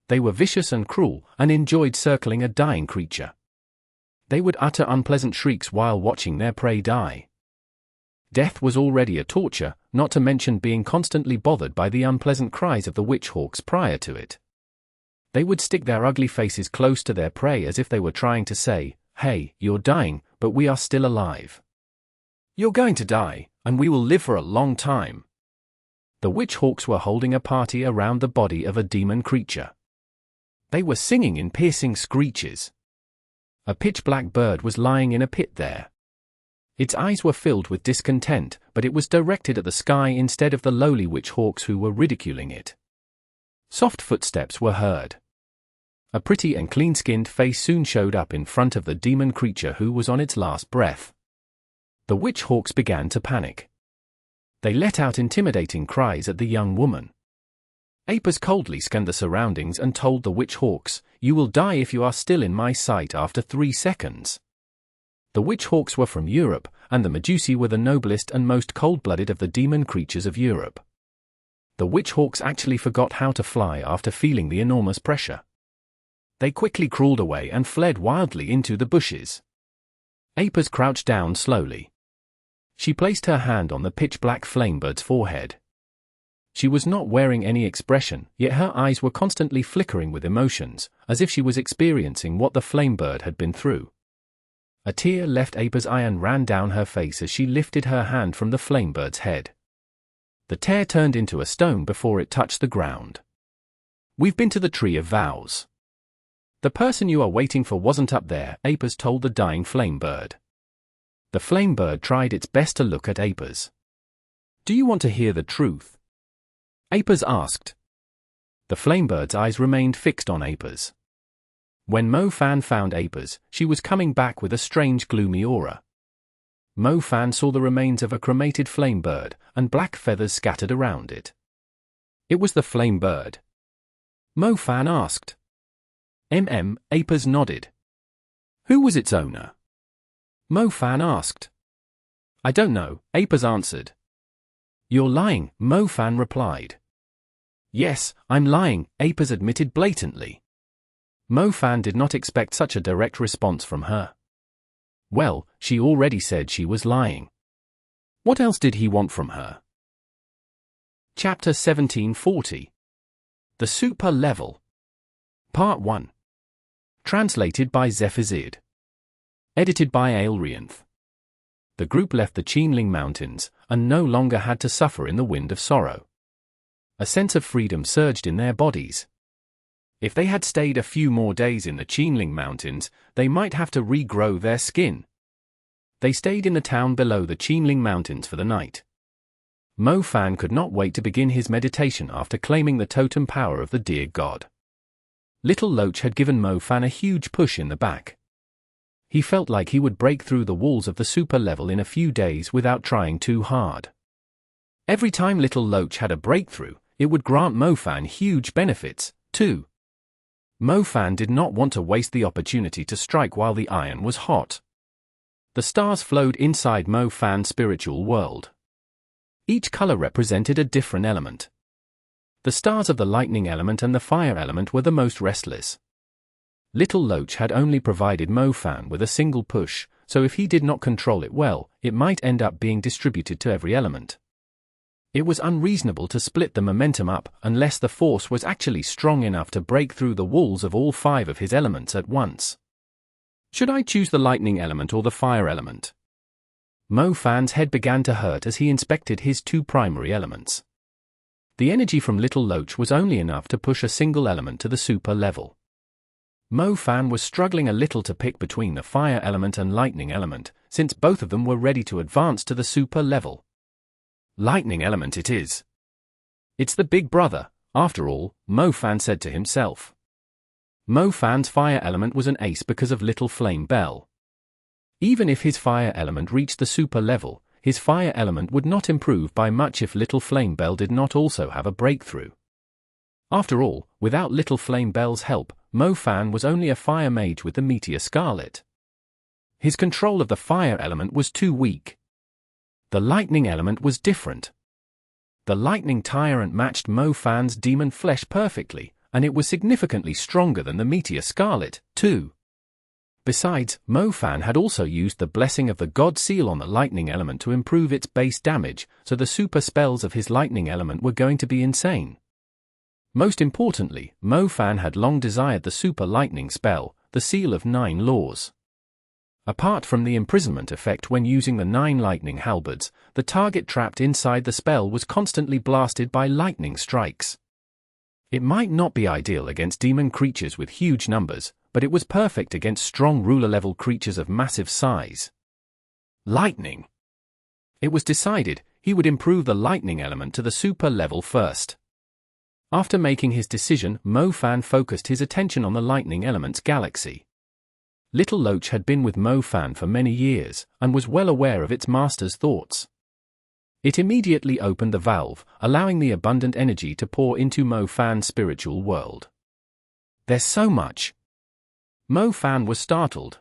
They were vicious and cruel, and enjoyed circling a dying creature. They would utter unpleasant shrieks while watching their prey die. Death was already a torture, not to mention being constantly bothered by the unpleasant cries of the witch hawks prior to it. They would stick their ugly faces close to their prey as if they were trying to say, "Hey, you're dying, but we are still alive. You're going to die, and we will live for a long time." The witch hawks were holding a party around the body of a demon creature. They were singing in piercing screeches. A pitch-black bird was lying in a pit there. Its eyes were filled with discontent, but it was directed at the sky instead of the lowly witch hawks who were ridiculing it. Soft footsteps were heard. A pretty and clean-skinned face soon showed up in front of the demon creature who was on its last breath. The witch hawks began to panic. They let out intimidating cries at the young woman. Apers coldly scanned the surroundings and told the witch hawks, "You will die if you are still in my sight after 3 seconds." The witch hawks were from Europe, and the Medusae were the noblest and most cold-blooded of the demon creatures of Europe. The witch hawks actually forgot how to fly after feeling the enormous pressure. They quickly crawled away and fled wildly into the bushes. Apers crouched down slowly. She placed her hand on the pitch-black Flamebird's forehead. She was not wearing any expression, yet her eyes were constantly flickering with emotions, as if she was experiencing what the Flamebird had been through. A tear left Apers' eye and ran down her face as she lifted her hand from the Flamebird's head. The tear turned into a stone before it touched the ground. "We've been to the Tree of Vows. The person you are waiting for wasn't up there," Apers told the dying Flamebird. The Flamebird tried its best to look at Apers. "Do you want to hear the truth?" Apers asked. The Flamebird's eyes remained fixed on Apers. When Mo Fan found Apers, she was coming back with a strange gloomy aura. Mo Fan saw the remains of a cremated Flamebird, and black feathers scattered around it. It was the Flamebird. Mo Fan asked. Apers nodded. "Who was its owner?" Mo Fan asked. "I don't know," Apers answered. "You're lying," Mo Fan replied. "Yes, I'm lying," Apers admitted blatantly. Mo Fan did not expect such a direct response from her. Well, she already said she was lying. What else did he want from her? Chapter 1740. The Super Level. Part 1. Translated by Zephazid. Edited by Aelrianth. The group left the Qinling Mountains, and no longer had to suffer in the wind of sorrow. A sense of freedom surged in their bodies. If they had stayed a few more days in the Qinling Mountains, they might have to regrow their skin. They stayed in the town below the Qinling Mountains for the night. Mo Fan could not wait to begin his meditation after claiming the totem power of the deer god. Little Loach had given Mo Fan a huge push in the back. He felt like he would break through the walls of the super level in a few days without trying too hard. Every time Little Loach had a breakthrough, it would grant Mo Fan huge benefits, too. Mo Fan did not want to waste the opportunity to strike while the iron was hot. The stars flowed inside Mo Fan's spiritual world. Each color represented a different element. The stars of the lightning element and the fire element were the most restless. Little Loach had only provided Mo Fan with a single push, so if he did not control it well, it might end up being distributed to every element. It was unreasonable to split the momentum up unless the force was actually strong enough to break through the walls of all 5 of his elements at once. Should I choose the lightning element or the fire element? Mo Fan's head began to hurt as he inspected his 2 primary elements. The energy from Little Loach was only enough to push a single element to the super level. Mo Fan was struggling a little to pick between the fire element and lightning element, since both of them were ready to advance to the super level. Lightning element it is. It's the big brother, after all, Mo Fan said to himself. Mo Fan's fire element was an ace because of Little Flame Bell. Even if his fire element reached the super level, his fire element would not improve by much if Little Flame Bell did not also have a breakthrough. After all, without Little Flame Bell's help, Mo Fan was only a fire mage with the Meteor Scarlet. His control of the fire element was too weak. The lightning element was different. The lightning tyrant matched Mo Fan's demon flesh perfectly, and it was significantly stronger than the Meteor Scarlet, too. Besides, Mo Fan had also used the blessing of the God Seal on the lightning element to improve its base damage, so the super spells of his lightning element were going to be insane. Most importantly, Mo Fan had long desired the super lightning spell, the Seal of 9 Laws. Apart from the imprisonment effect when using the 9 lightning halberds, the target trapped inside the spell was constantly blasted by lightning strikes. It might not be ideal against demon creatures with huge numbers, but it was perfect against strong ruler-level creatures of massive size. Lightning. It was decided he would improve the lightning element to the super level first. After making his decision, Mo Fan focused his attention on the lightning element's galaxy. Little Loach had been with Mo Fan for many years, and was well aware of its master's thoughts. It immediately opened the valve, allowing the abundant energy to pour into Mo Fan's spiritual world. There's so much. Mo Fan was startled.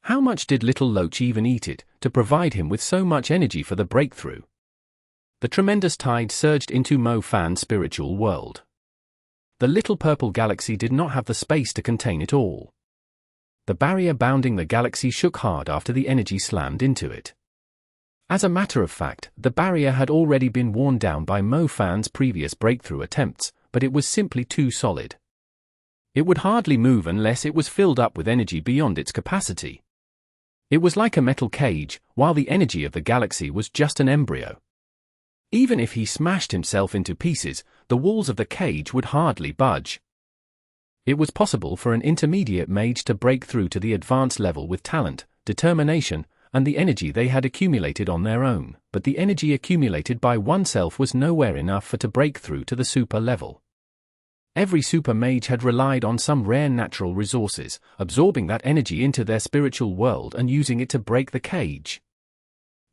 How much did Little Loach even eat it, to provide him with so much energy for the breakthrough? The tremendous tide surged into Mo Fan's spiritual world. The little purple galaxy did not have the space to contain it all. The barrier bounding the galaxy shook hard after the energy slammed into it. As a matter of fact, the barrier had already been worn down by Mo Fan's previous breakthrough attempts, but it was simply too solid. It would hardly move unless it was filled up with energy beyond its capacity. It was like a metal cage, while the energy of the galaxy was just an embryo. Even if he smashed himself into pieces, the walls of the cage would hardly budge. It was possible for an intermediate mage to break through to the advanced level with talent, determination, and the energy they had accumulated on their own, but the energy accumulated by oneself was nowhere enough for to break through to the super level. Every super mage had relied on some rare natural resources, absorbing that energy into their spiritual world and using it to break the cage.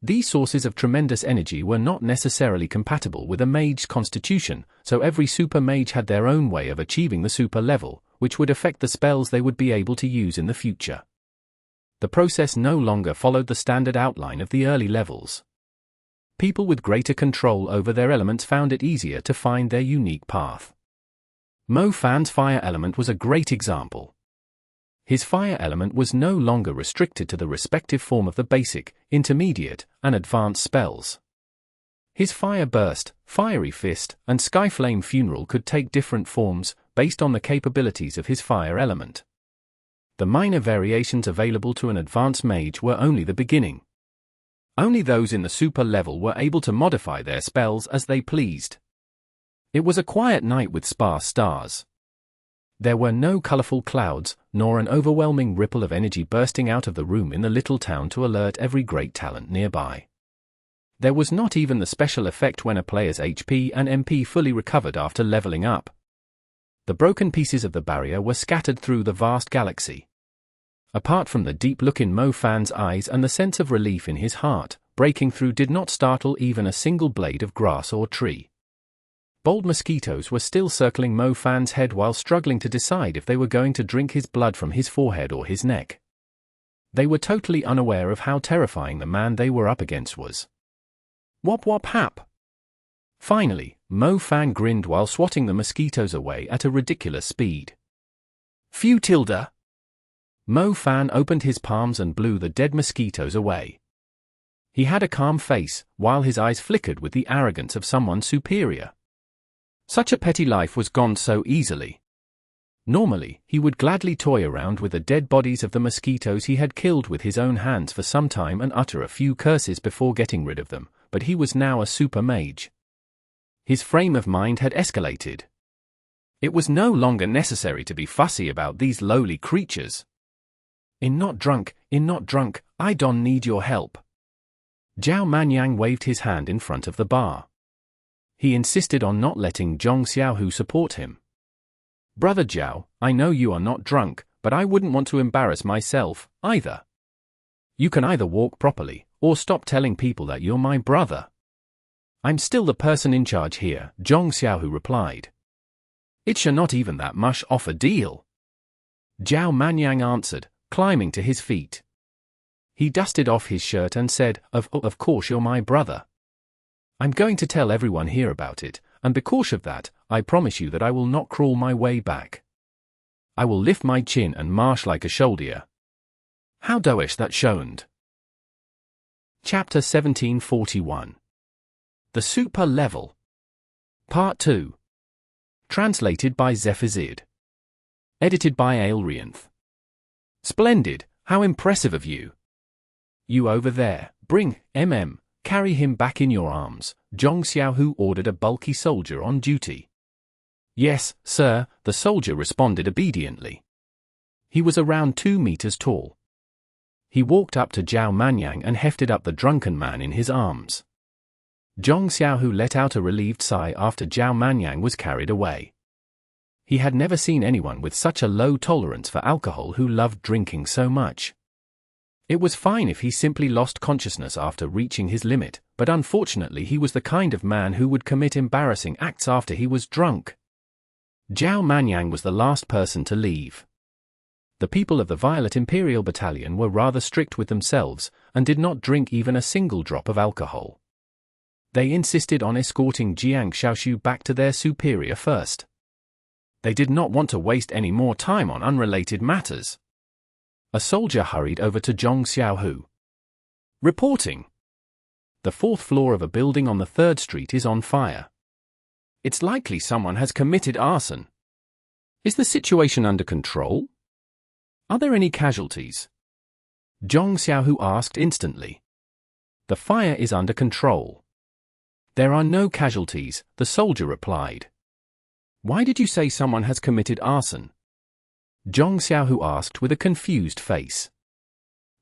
These sources of tremendous energy were not necessarily compatible with a mage's constitution, so every super mage had their own way of achieving the super level, which would affect the spells they would be able to use in the future. The process no longer followed the standard outline of the early levels. People with greater control over their elements found it easier to find their unique path. Mo Fan's fire element was a great example. His fire element was no longer restricted to the respective form of the basic, intermediate, and advanced spells. His Fire Burst, Fiery Fist, and Skyflame Funeral could take different forms, based on the capabilities of his fire element. The minor variations available to an advanced mage were only the beginning. Only those in the super level were able to modify their spells as they pleased. It was a quiet night with sparse stars. There were no colorful clouds, nor an overwhelming ripple of energy bursting out of the room in the little town to alert every great talent nearby. There was not even the special effect when a player's HP and MP fully recovered after leveling up. The broken pieces of the barrier were scattered through the vast galaxy. Apart from the deep look in Mo Fan's eyes and the sense of relief in his heart, breaking through did not startle even a single blade of grass or tree. Bold mosquitoes were still circling Mo Fan's head while struggling to decide if they were going to drink his blood from his forehead or his neck. They were totally unaware of how terrifying the man they were up against was. Wop wop hap! Finally, Mo Fan grinned while swatting the mosquitoes away at a ridiculous speed. Phew tilde! Mo Fan opened his palms and blew the dead mosquitoes away. He had a calm face, while his eyes flickered with the arrogance of someone superior. Such a petty life was gone so easily. Normally, he would gladly toy around with the dead bodies of the mosquitoes he had killed with his own hands for some time and utter a few curses before getting rid of them, but he was now a super mage. His frame of mind had escalated. It was no longer necessary to be fussy about these lowly creatures. In not drunk, I don't need your help. Zhao Manyang waved his hand in front of the bar. He insisted on not letting Zhong Xiaohu support him. Brother Zhao, I know you are not drunk, but I wouldn't want to embarrass myself, either. You can either walk properly, or stop telling people that you're my brother. I'm still the person in charge here, Zhong Xiaohu replied. It's not even that much of a deal. Zhao Manyang answered, climbing to his feet. He dusted off his shirt and said, Of course you're my brother. I'm going to tell everyone here about it, and because of that, I promise you that I will not crawl my way back. I will lift my chin and march like a soldier. How doish that sound. Chapter 1741. The Super Level. Part 2. Translated by Zephazid. Edited by Aelrianth. Splendid, how impressive of you. You over there, bring, carry him back in your arms, Zhong Xiaohu ordered a bulky soldier on duty. Yes, sir, the soldier responded obediently. He was around 2 meters tall. He walked up to Zhao Manyang and hefted up the drunken man in his arms. Zhong Xiaohu let out a relieved sigh after Zhao Manyang was carried away. He had never seen anyone with such a low tolerance for alcohol who loved drinking so much. It was fine if he simply lost consciousness after reaching his limit, but unfortunately he was the kind of man who would commit embarrassing acts after he was drunk. Zhao Manyang was the last person to leave. The people of the Violet Imperial Battalion were rather strict with themselves, and did not drink even a single drop of alcohol. They insisted on escorting Jiang Shaoxu back to their superior first. They did not want to waste any more time on unrelated matters. A soldier hurried over to Zhong Xiaohu. Reporting. The 4th floor of a building on the 3rd Street is on fire. It's likely someone has committed arson. Is the situation under control? Are there any casualties? Zhong Xiaohu asked instantly. The fire is under control. There are no casualties, the soldier replied. Why did you say someone has committed arson? Zhong Xiaohu asked with a confused face.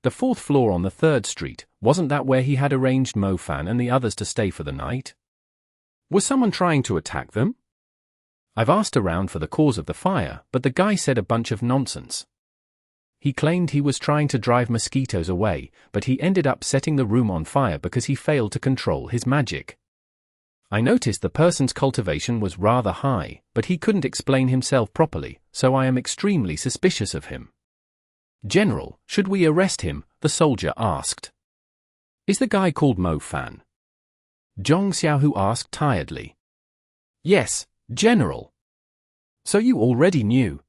The 4th floor on the 3rd Street, wasn't that where he had arranged Mo Fan and the others to stay for the night? Was someone trying to attack them? I've asked around for the cause of the fire, but the guy said a bunch of nonsense. He claimed he was trying to drive mosquitoes away, but he ended up setting the room on fire because he failed to control his magic. I noticed the person's cultivation was rather high, but he couldn't explain himself properly, so I am extremely suspicious of him. General, should we arrest him? The soldier asked. Is the guy called Mo Fan? Zhong Xiaohu asked tiredly. Yes, General. So you already knew.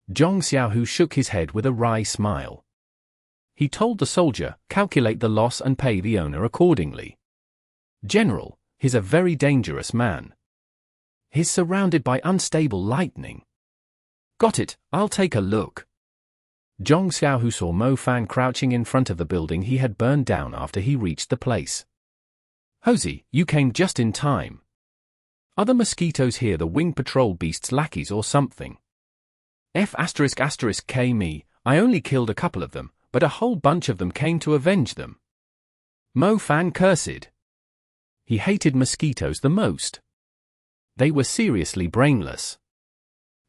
Zhong Xiaohu shook his head with a wry smile. He told the soldier, calculate the loss and pay the owner accordingly. General, he's a very dangerous man. He's surrounded by unstable lightning. Got it, I'll take a look. Zhong Xiaohu saw Mo Fan crouching in front of the building he had burned down after he reached the place. Hosey, you came just in time. Are the mosquitoes here the wing patrol beasts' lackeys or something? F***K me, I only killed a couple of them, but a whole bunch of them came to avenge them. Mo Fan cursed. He hated mosquitoes the most. They were seriously brainless.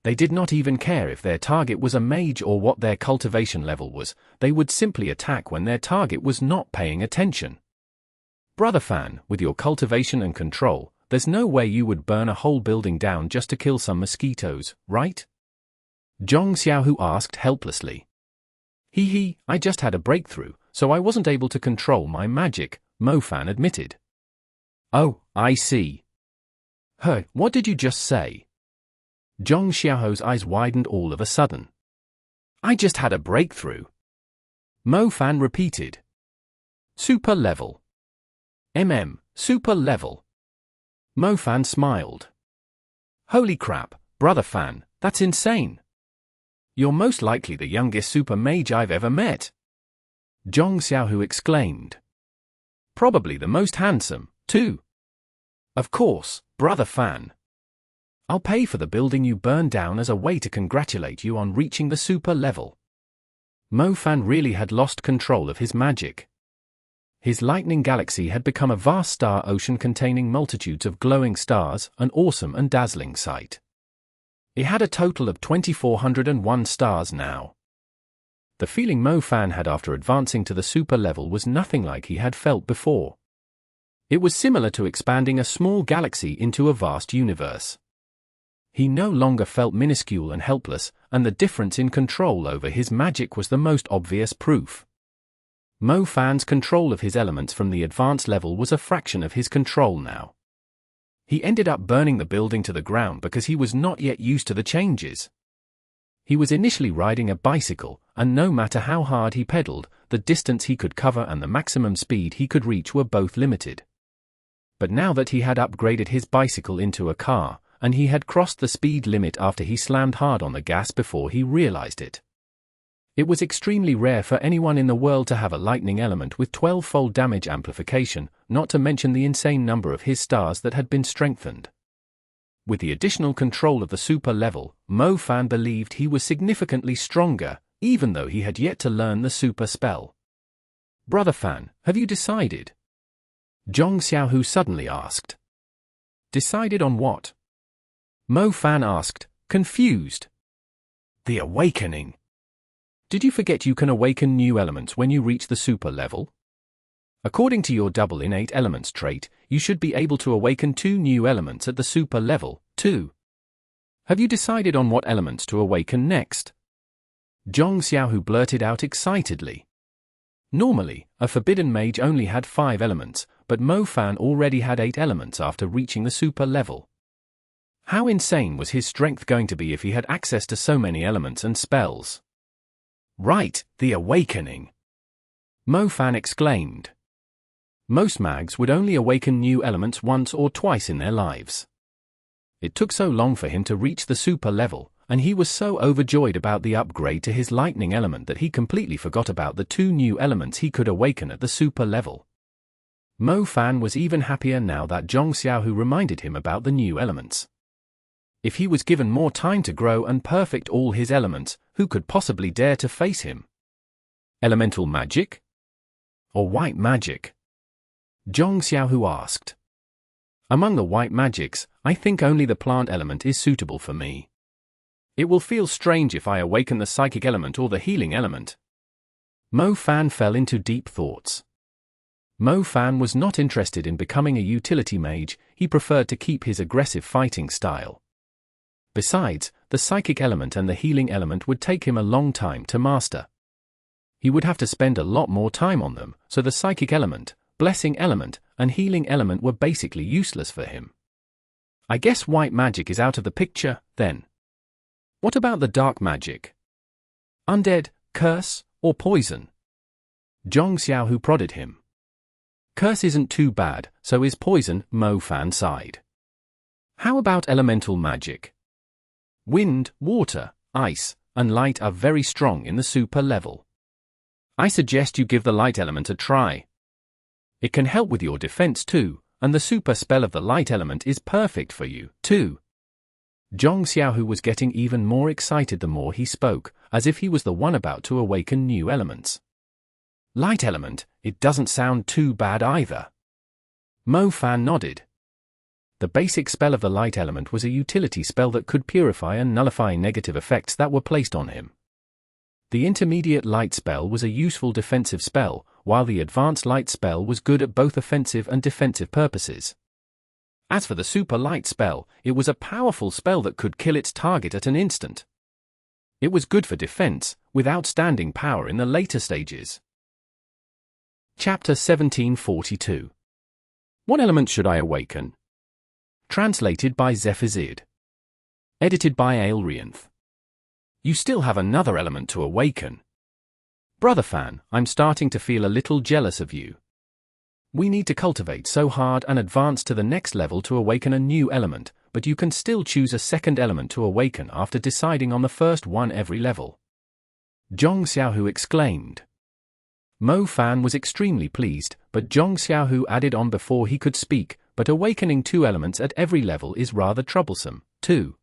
They did not even care if their target was a mage or what their cultivation level was, they would simply attack when their target was not paying attention. Brother Fan, with your cultivation and control, there's no way you would burn a whole building down just to kill some mosquitoes, right? Zhong Xiaohu asked helplessly. I just had a breakthrough, so I wasn't able to control my magic, Mo Fan admitted. Oh, I see. What did you just say? Zhong Xiaohu's eyes widened all of a sudden. I just had a breakthrough. Mo Fan repeated. Super level. Super level. Mo Fan smiled. Holy crap, Brother Fan, that's insane. You're most likely the youngest super mage I've ever met. Zhong Xiaohu exclaimed. Probably the most handsome, too. Of course, Brother Fan. I'll pay for the building you burned down as a way to congratulate you on reaching the super level. Mo Fan really had lost control of his magic. His lightning galaxy had become a vast star ocean containing multitudes of glowing stars, an awesome and dazzling sight. It had a total of 2,401 stars now. The feeling Mo Fan had after advancing to the super level was nothing like he had felt before. It was similar to expanding a small galaxy into a vast universe. He no longer felt minuscule and helpless, and the difference in control over his magic was the most obvious proof. Mo Fan's control of his elements from the advanced level was a fraction of his control now. He ended up burning the building to the ground because he was not yet used to the changes. He was initially riding a bicycle, and no matter how hard he pedaled, the distance he could cover and the maximum speed he could reach were both limited. But now that he had upgraded his bicycle into a car, and he had crossed the speed limit after he slammed hard on the gas before he realized it. It was extremely rare for anyone in the world to have a lightning element with 12-fold damage amplification, not to mention the insane number of his stars that had been strengthened. With the additional control of the super level, Mo Fan believed he was significantly stronger, even though he had yet to learn the super spell. Brother Fan, have you decided? Zhong Xiaohu suddenly asked. Decided on what? Mo Fan asked, confused. The awakening. Did you forget you can awaken new elements when you reach the super level? According to your double innate elements trait, you should be able to awaken 2 new elements at the super level, too. Have you decided on what elements to awaken next? Zhong Xiaohu blurted out excitedly. Normally, a forbidden mage only had 5 elements, but Mo Fan already had 8 elements after reaching the super level. How insane was his strength going to be if he had access to so many elements and spells? Right, the awakening! Mo Fan exclaimed. Most mags would only awaken new elements once or twice in their lives. It took so long for him to reach the super level, and he was so overjoyed about the upgrade to his lightning element that he completely forgot about the 2 new elements he could awaken at the super level. Mo Fan was even happier now that Zhong Xiaohu reminded him about the new elements. If he was given more time to grow and perfect all his elements, who could possibly dare to face him? Elemental magic? Or white magic? Zhong Xiaohu asked. Among the white magics, I think only the plant element is suitable for me. It will feel strange if I awaken the psychic element or the healing element. Mo Fan fell into deep thoughts. Mo Fan was not interested in becoming a utility mage, he preferred to keep his aggressive fighting style. Besides, the psychic element and the healing element would take him a long time to master. He would have to spend a lot more time on them, so the psychic element, blessing element, and healing element were basically useless for him. I guess white magic is out of the picture, then. What about the dark magic? Undead, curse, or poison? Zhong Xiaohu prodded him. Curse isn't too bad, so is poison, Mo Fan sighed. How about elemental magic? Wind, water, ice, and light are very strong in the super level. I suggest you give the light element a try. It can help with your defense too, and the super spell of the light element is perfect for you, too. Zhong Xiaohu was getting even more excited the more he spoke, as if he was the one about to awaken new elements. Light element, it doesn't sound too bad either. Mo Fan nodded. The basic spell of the light element was a utility spell that could purify and nullify negative effects that were placed on him. The intermediate light spell was a useful defensive spell, while the advanced light spell was good at both offensive and defensive purposes. As for the super light spell, it was a powerful spell that could kill its target at an instant. It was good for defense, with outstanding power in the later stages. Chapter 1742. What element should I awaken? Translated by Zephazid. Edited by Aelrianth. You still have another element to awaken. Brother Fan, I'm starting to feel a little jealous of you. We need to cultivate so hard and advance to the next level to awaken a new element, but you can still choose a second element to awaken after deciding on the first one every level. Zhong Xiaohu exclaimed. Mo Fan was extremely pleased, but Zhong Xiaohu added on before he could speak, but awakening 2 elements at every level is rather troublesome, too.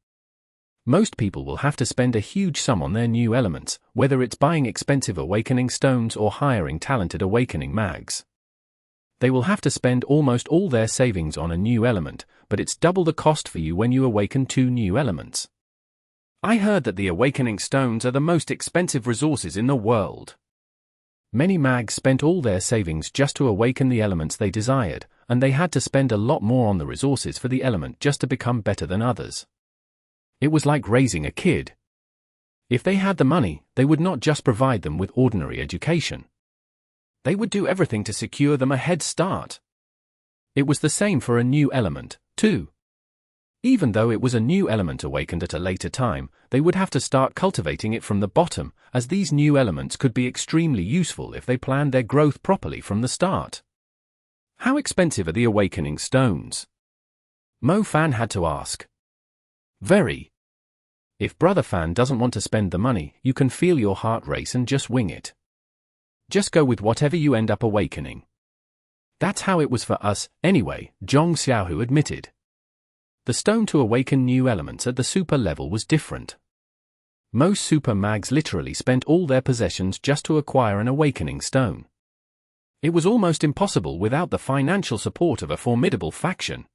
Most people will have to spend a huge sum on their new elements, whether it's buying expensive awakening stones or hiring talented awakening mags. They will have to spend almost all their savings on a new element, but it's double the cost for you when you awaken 2 new elements. I heard that the awakening stones are the most expensive resources in the world. Many mags spent all their savings just to awaken the elements they desired, and they had to spend a lot more on the resources for the element just to become better than others. It was like raising a kid. If they had the money, they would not just provide them with ordinary education. They would do everything to secure them a head start. It was the same for a new element, too. Even though it was a new element awakened at a later time, they would have to start cultivating it from the bottom, as these new elements could be extremely useful if they planned their growth properly from the start. How expensive are the awakening stones? Mo Fan had to ask. Very. If Brother Fan doesn't want to spend the money, you can feel your heart race and just wing it. Just go with whatever you end up awakening. That's how it was for us, anyway, Zhong Xiaohu admitted. The stone to awaken new elements at the super level was different. Most super mags literally spent all their possessions just to acquire an awakening stone. It was almost impossible without the financial support of a formidable faction.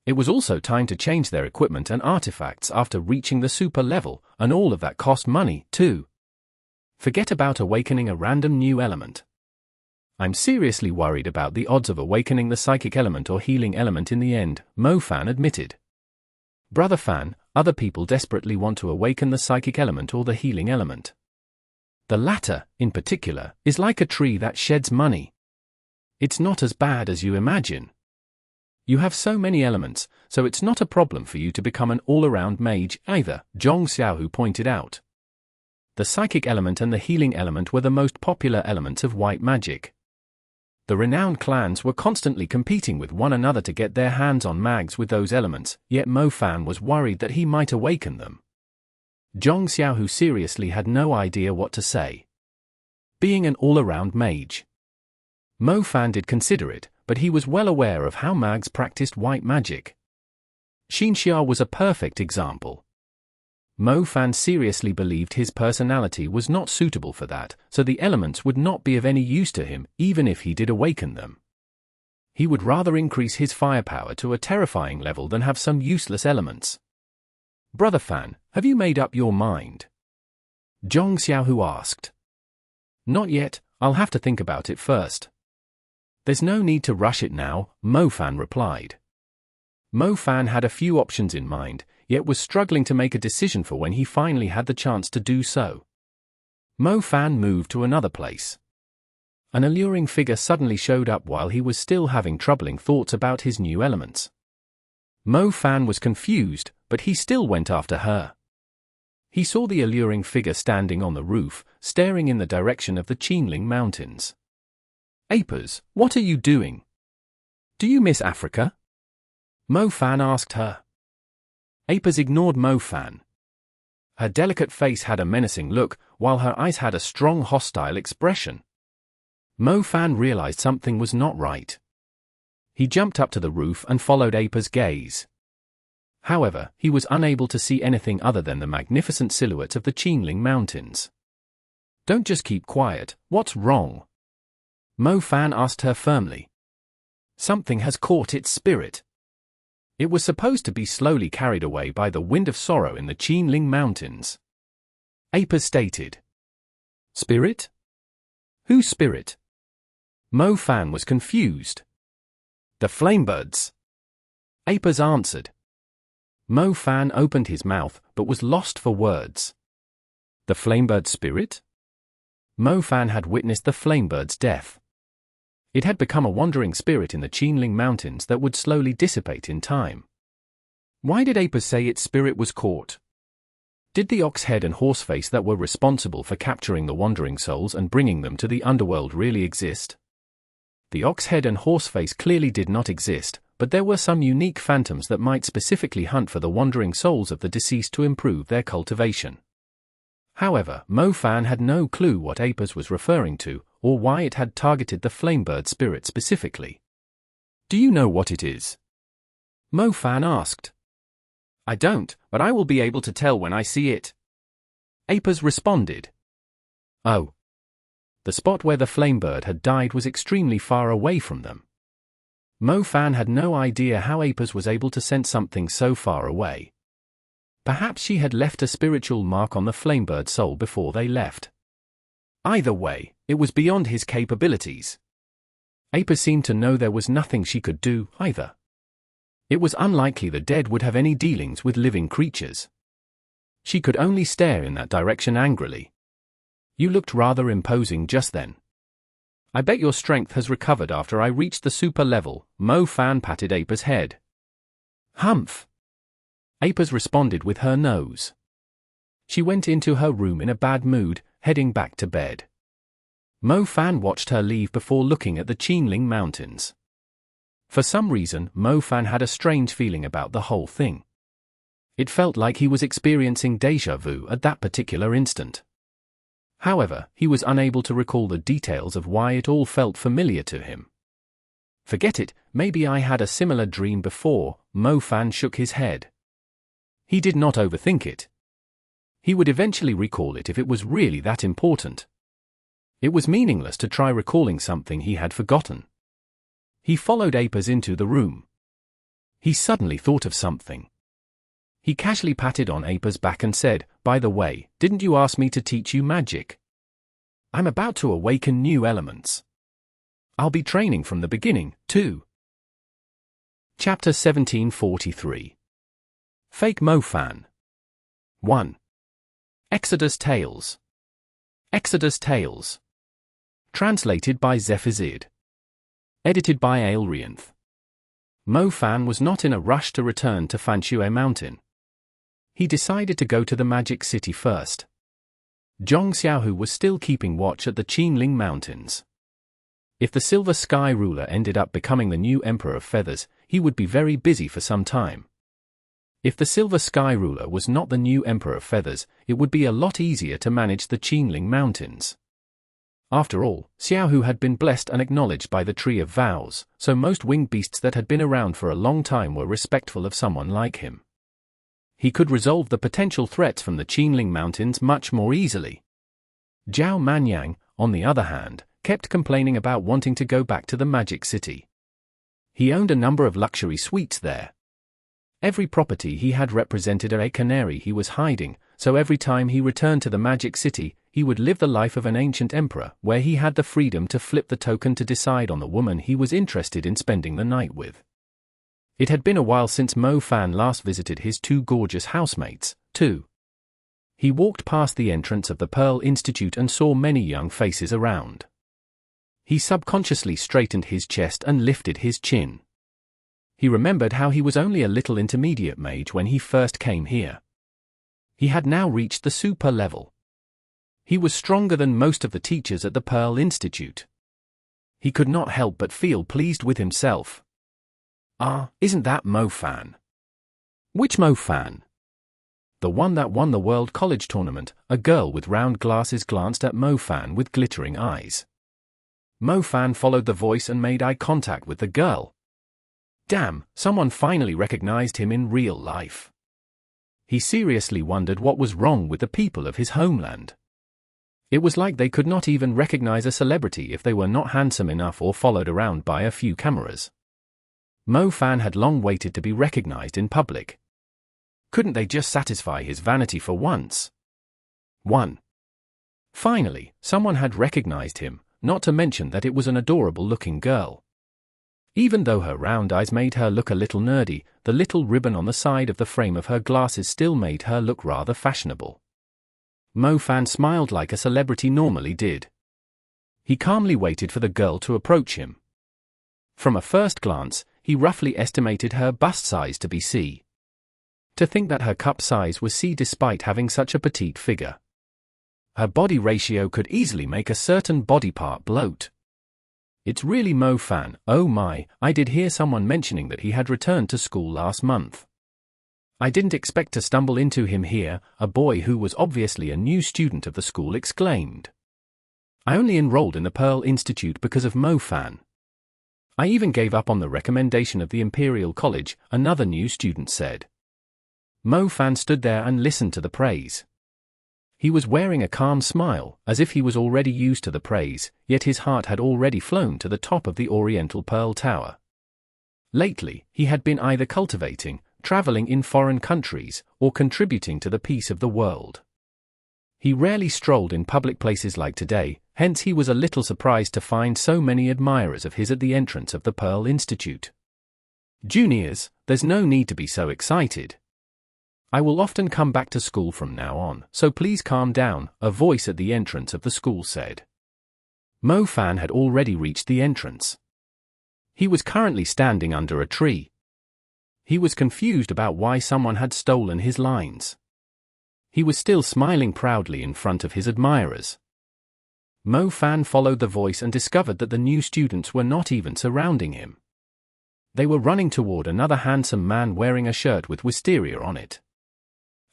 It was also time to change their equipment and artifacts after reaching the super level, and all of that cost money, too. Forget about awakening a random new element. I'm seriously worried about the odds of awakening the psychic element or healing element in the end, Mo Fan admitted. Brother Fan, other people desperately want to awaken the psychic element or the healing element. The latter, in particular, is like a tree that sheds money. It's not as bad as you imagine. You have so many elements, so it's not a problem for you to become an all-around mage either, Zhong Xiaohu pointed out. The psychic element and the healing element were the most popular elements of white magic. The renowned clans were constantly competing with one another to get their hands on mags with those elements, yet Mo Fan was worried that he might awaken them. Zhong Xiaohu seriously had no idea what to say. Being an all-around mage. Mo Fan did consider it, but he was well aware of how mags practiced white magic. Xinxia was a perfect example. Mo Fan seriously believed his personality was not suitable for that, so the elements would not be of any use to him, even if he did awaken them. He would rather increase his firepower to a terrifying level than have some useless elements. Brother Fan, have you made up your mind? Zhong Xiaohu asked. Not yet, I'll have to think about it first. There's no need to rush it now, Mo Fan replied. Mo Fan had a few options in mind, yet was struggling to make a decision for when he finally had the chance to do so. Mo Fan moved to another place. An alluring figure suddenly showed up while he was still having troubling thoughts about his new elements. Mo Fan was confused, but he still went after her. He saw the alluring figure standing on the roof, staring in the direction of the Qinling Mountains. Apers, what are you doing? Do you miss Africa? Mo Fan asked her. Apers ignored Mo Fan. Her delicate face had a menacing look, while her eyes had a strong hostile expression. Mo Fan realized something was not right. He jumped up to the roof and followed Apers' gaze. However, he was unable to see anything other than the magnificent silhouette of the Qinling Mountains. Don't just keep quiet, what's wrong? Mo Fan asked her firmly. Something has caught its spirit. It was supposed to be slowly carried away by the wind of sorrow in the Qinling Mountains. Apers stated. Spirit? Whose spirit? Mo Fan was confused. The Flamebirds. Apers answered. Mo Fan opened his mouth, but was lost for words. The Flamebird spirit? Mo Fan had witnessed the Flamebird's death. It had become a wandering spirit in the Qinling Mountains that would slowly dissipate in time. Why did Apers say its spirit was caught? Did the Oxhead and Horseface that were responsible for capturing the wandering souls and bringing them to the underworld really exist? The Oxhead and Horseface clearly did not exist, but there were some unique phantoms that might specifically hunt for the wandering souls of the deceased to improve their cultivation. However, Mo Fan had no clue what Apers was referring to, or why it had targeted the Flamebird spirit specifically. Do you know what it is? Mo Fan asked. I don't, but I will be able to tell when I see it. Apis responded. Oh. The spot where the Flamebird had died was extremely far away from them. Mo Fan had no idea how Apis was able to sense something so far away. Perhaps she had left a spiritual mark on the Flamebird's soul before they left. Either way, it was beyond his capabilities. Apis seemed to know there was nothing she could do, either. It was unlikely the dead would have any dealings with living creatures. She could only stare in that direction angrily. You looked rather imposing just then. I bet your strength has recovered after I reached the super level. Mo Fan patted Apis' head. Humph. Apis responded with her nose. She went into her room in a bad mood, heading back to bed. Mo Fan watched her leave before looking at the Qinling Mountains. For some reason, Mo Fan had a strange feeling about the whole thing. It felt like he was experiencing déjà vu at that particular instant. However, he was unable to recall the details of why it all felt familiar to him. Forget it, maybe I had a similar dream before. Mo Fan shook his head. He did not overthink it. He would eventually recall it if it was really that important. It was meaningless to try recalling something he had forgotten. He followed Apis into the room. He suddenly thought of something. He casually patted on Apis' back and said, by the way, didn't you ask me to teach you magic? I'm about to awaken new elements. I'll be training from the beginning, too. Chapter 1743. Fake Mo Fan. 1. Exodus Tales. Exodus Tales. Translated by Zephazid. Edited by Aelrianth. Mo Fan was not in a rush to return to Fanshue Mountain. He decided to go to the Magic City first. Zhong Xiaohu was still keeping watch at the Qinling Mountains. If the Silver Skyruler ended up becoming the new Emperor of Feathers, he would be very busy for some time. If the Silver Skyruler was not the new Emperor of Feathers, it would be a lot easier to manage the Qinling Mountains. After all, Xiaohu had been blessed and acknowledged by the Tree of Vows, so most winged beasts that had been around for a long time were respectful of someone like him. He could resolve the potential threats from the Qinling Mountains much more easily. Zhao Manyang, on the other hand, kept complaining about wanting to go back to the Magic City. He owned a number of luxury suites there. Every property he had represented a canary he was hiding, so every time he returned to the Magic City, he would live the life of an ancient emperor, where he had the freedom to flip the token to decide on the woman he was interested in spending the night with. It had been a while since Mo Fan last visited his two gorgeous housemates, too. He walked past the entrance of the Pearl Institute and saw many young faces around. He subconsciously straightened his chest and lifted his chin. He remembered how he was only a little intermediate mage when he first came here. He had now reached the super level. He was stronger than most of the teachers at the Pearl Institute. He could not help but feel pleased with himself. Ah, isn't that Mo Fan? Which Mo Fan? The one that won the World College Tournament. A girl with round glasses glanced at Mo Fan with glittering eyes. Mo Fan followed the voice and made eye contact with the girl. Damn, someone finally recognized him in real life. He seriously wondered what was wrong with the people of his homeland. It was like they could not even recognize a celebrity if they were not handsome enough or followed around by a few cameras. Mo Fan had long waited to be recognized in public. Couldn't they just satisfy his vanity for once? 1. Finally, someone had recognized him, not to mention that it was an adorable-looking girl. Even though her round eyes made her look a little nerdy, the little ribbon on the side of the frame of her glasses still made her look rather fashionable. Mo Fan smiled like a celebrity normally did. He calmly waited for the girl to approach him. From a first glance, he roughly estimated her bust size to be C. To think that her cup size was C despite having such a petite figure. Her body ratio could easily make a certain body part bloat. It's really Mo Fan. Oh my, I did hear someone mentioning that he had returned to school last month. I didn't expect to stumble into him here, a boy who was obviously a new student of the school exclaimed. I only enrolled in the Pearl Institute because of Mo Fan. I even gave up on the recommendation of the Imperial College, another new student said. Mo Fan stood there and listened to the praise. He was wearing a calm smile, as if he was already used to the praise, yet his heart had already flown to the top of the Oriental Pearl Tower. Lately, he had been either cultivating, traveling in foreign countries, or contributing to the peace of the world. He rarely strolled in public places like today, hence he was a little surprised to find so many admirers of his at the entrance of the Pearl Institute. Juniors, there's no need to be so excited. I will often come back to school from now on, so please calm down, a voice at the entrance of the school said. Mo Fan had already reached the entrance. He was currently standing under a tree. He was confused about why someone had stolen his lines. He was still smiling proudly in front of his admirers. Mo Fan followed the voice and discovered that the new students were not even surrounding him. They were running toward another handsome man wearing a shirt with wisteria on it.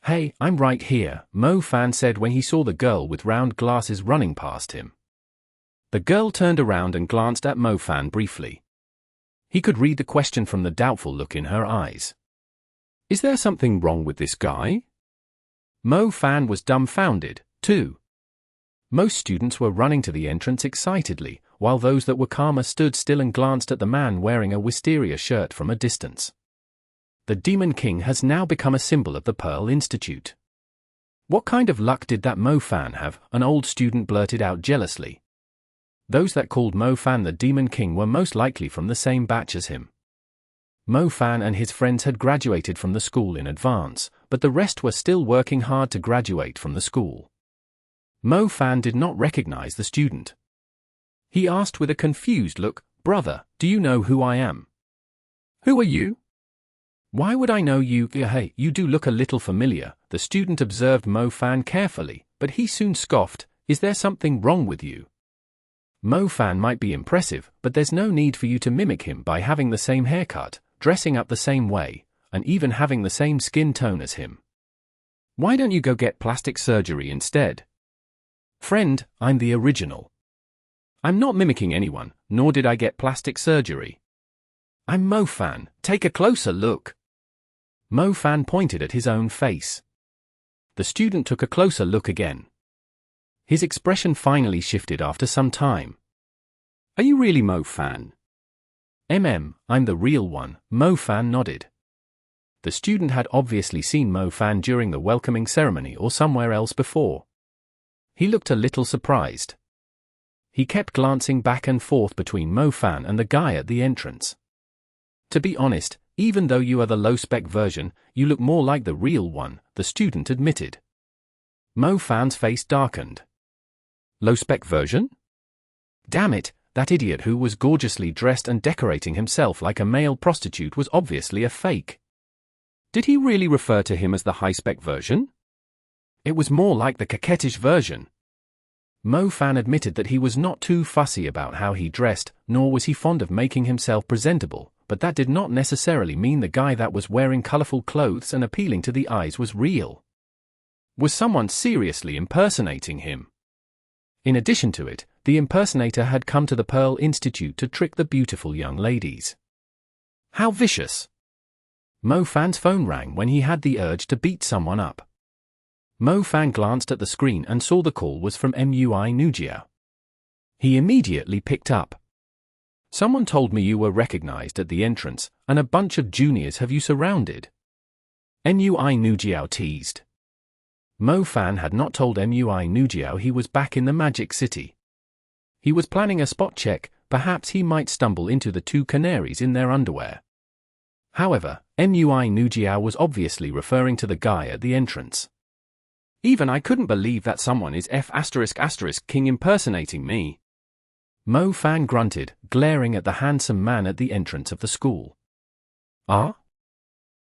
Hey, I'm right here, Mo Fan said when he saw the girl with round glasses running past him. The girl turned around and glanced at Mo Fan briefly. He could read the question from the doubtful look in her eyes. Is there something wrong with this guy? Mo Fan was dumbfounded, too. Most students were running to the entrance excitedly, while those that were calmer stood still and glanced at the man wearing a wisteria shirt from a distance. The Demon King has now become a symbol of the Pearl Institute. What kind of luck did that Mo Fan have? An old student blurted out jealously. Those that called Mo Fan the Demon King were most likely from the same batch as him. Mo Fan and his friends had graduated from the school in advance, but the rest were still working hard to graduate from the school. Mo Fan did not recognize the student. He asked with a confused look, "Brother, do you know who I am?" "Who are you?" "Why would I know you? Hey, you do look a little familiar." The student observed Mo Fan carefully, but he soon scoffed, "Is there something wrong with you? Mo Fan might be impressive, but there's no need for you to mimic him by having the same haircut, dressing up the same way, and even having the same skin tone as him. Why don't you go get plastic surgery instead?" "Friend, I'm the original. I'm not mimicking anyone, nor did I get plastic surgery. I'm Mo Fan, take a closer look." Mo Fan pointed at his own face. The student took a closer look again. His expression finally shifted after some time. "Are you really Mo Fan?" I'm the real one," Mo Fan nodded. The student had obviously seen Mo Fan during the welcoming ceremony or somewhere else before. He looked a little surprised. He kept glancing back and forth between Mo Fan and the guy at the entrance. "To be honest, even though you are the low-spec version, you look more like the real one," the student admitted. Mo Fan's face darkened. "Low-spec version? Damn it, that idiot who was gorgeously dressed and decorating himself like a male prostitute was obviously a fake. Did he really refer to him as the high-spec version? It was more like the coquettish version." Mo Fan admitted that he was not too fussy about how he dressed, nor was he fond of making himself presentable, but that did not necessarily mean the guy that was wearing colorful clothes and appealing to the eyes was real. Was someone seriously impersonating him? In addition to it, the impersonator had come to the Pearl Institute to trick the beautiful young ladies. How vicious! Mo Fan's phone rang when he had the urge to beat someone up. Mo Fan glanced at the screen and saw the call was from MUI Nujiao. He immediately picked up. "Someone told me you were recognized at the entrance, and a bunch of juniors have you surrounded." MUI Nujiao teased. Mo Fan had not told MUI Nujiao he was back in the Magic City. He was planning a spot check, perhaps he might stumble into the two canaries in their underwear. However, MUI Nujiao was obviously referring to the guy at the entrance. "Even I couldn't believe that someone is King impersonating me." Mo Fan grunted, glaring at the handsome man at the entrance of the school. "Ah?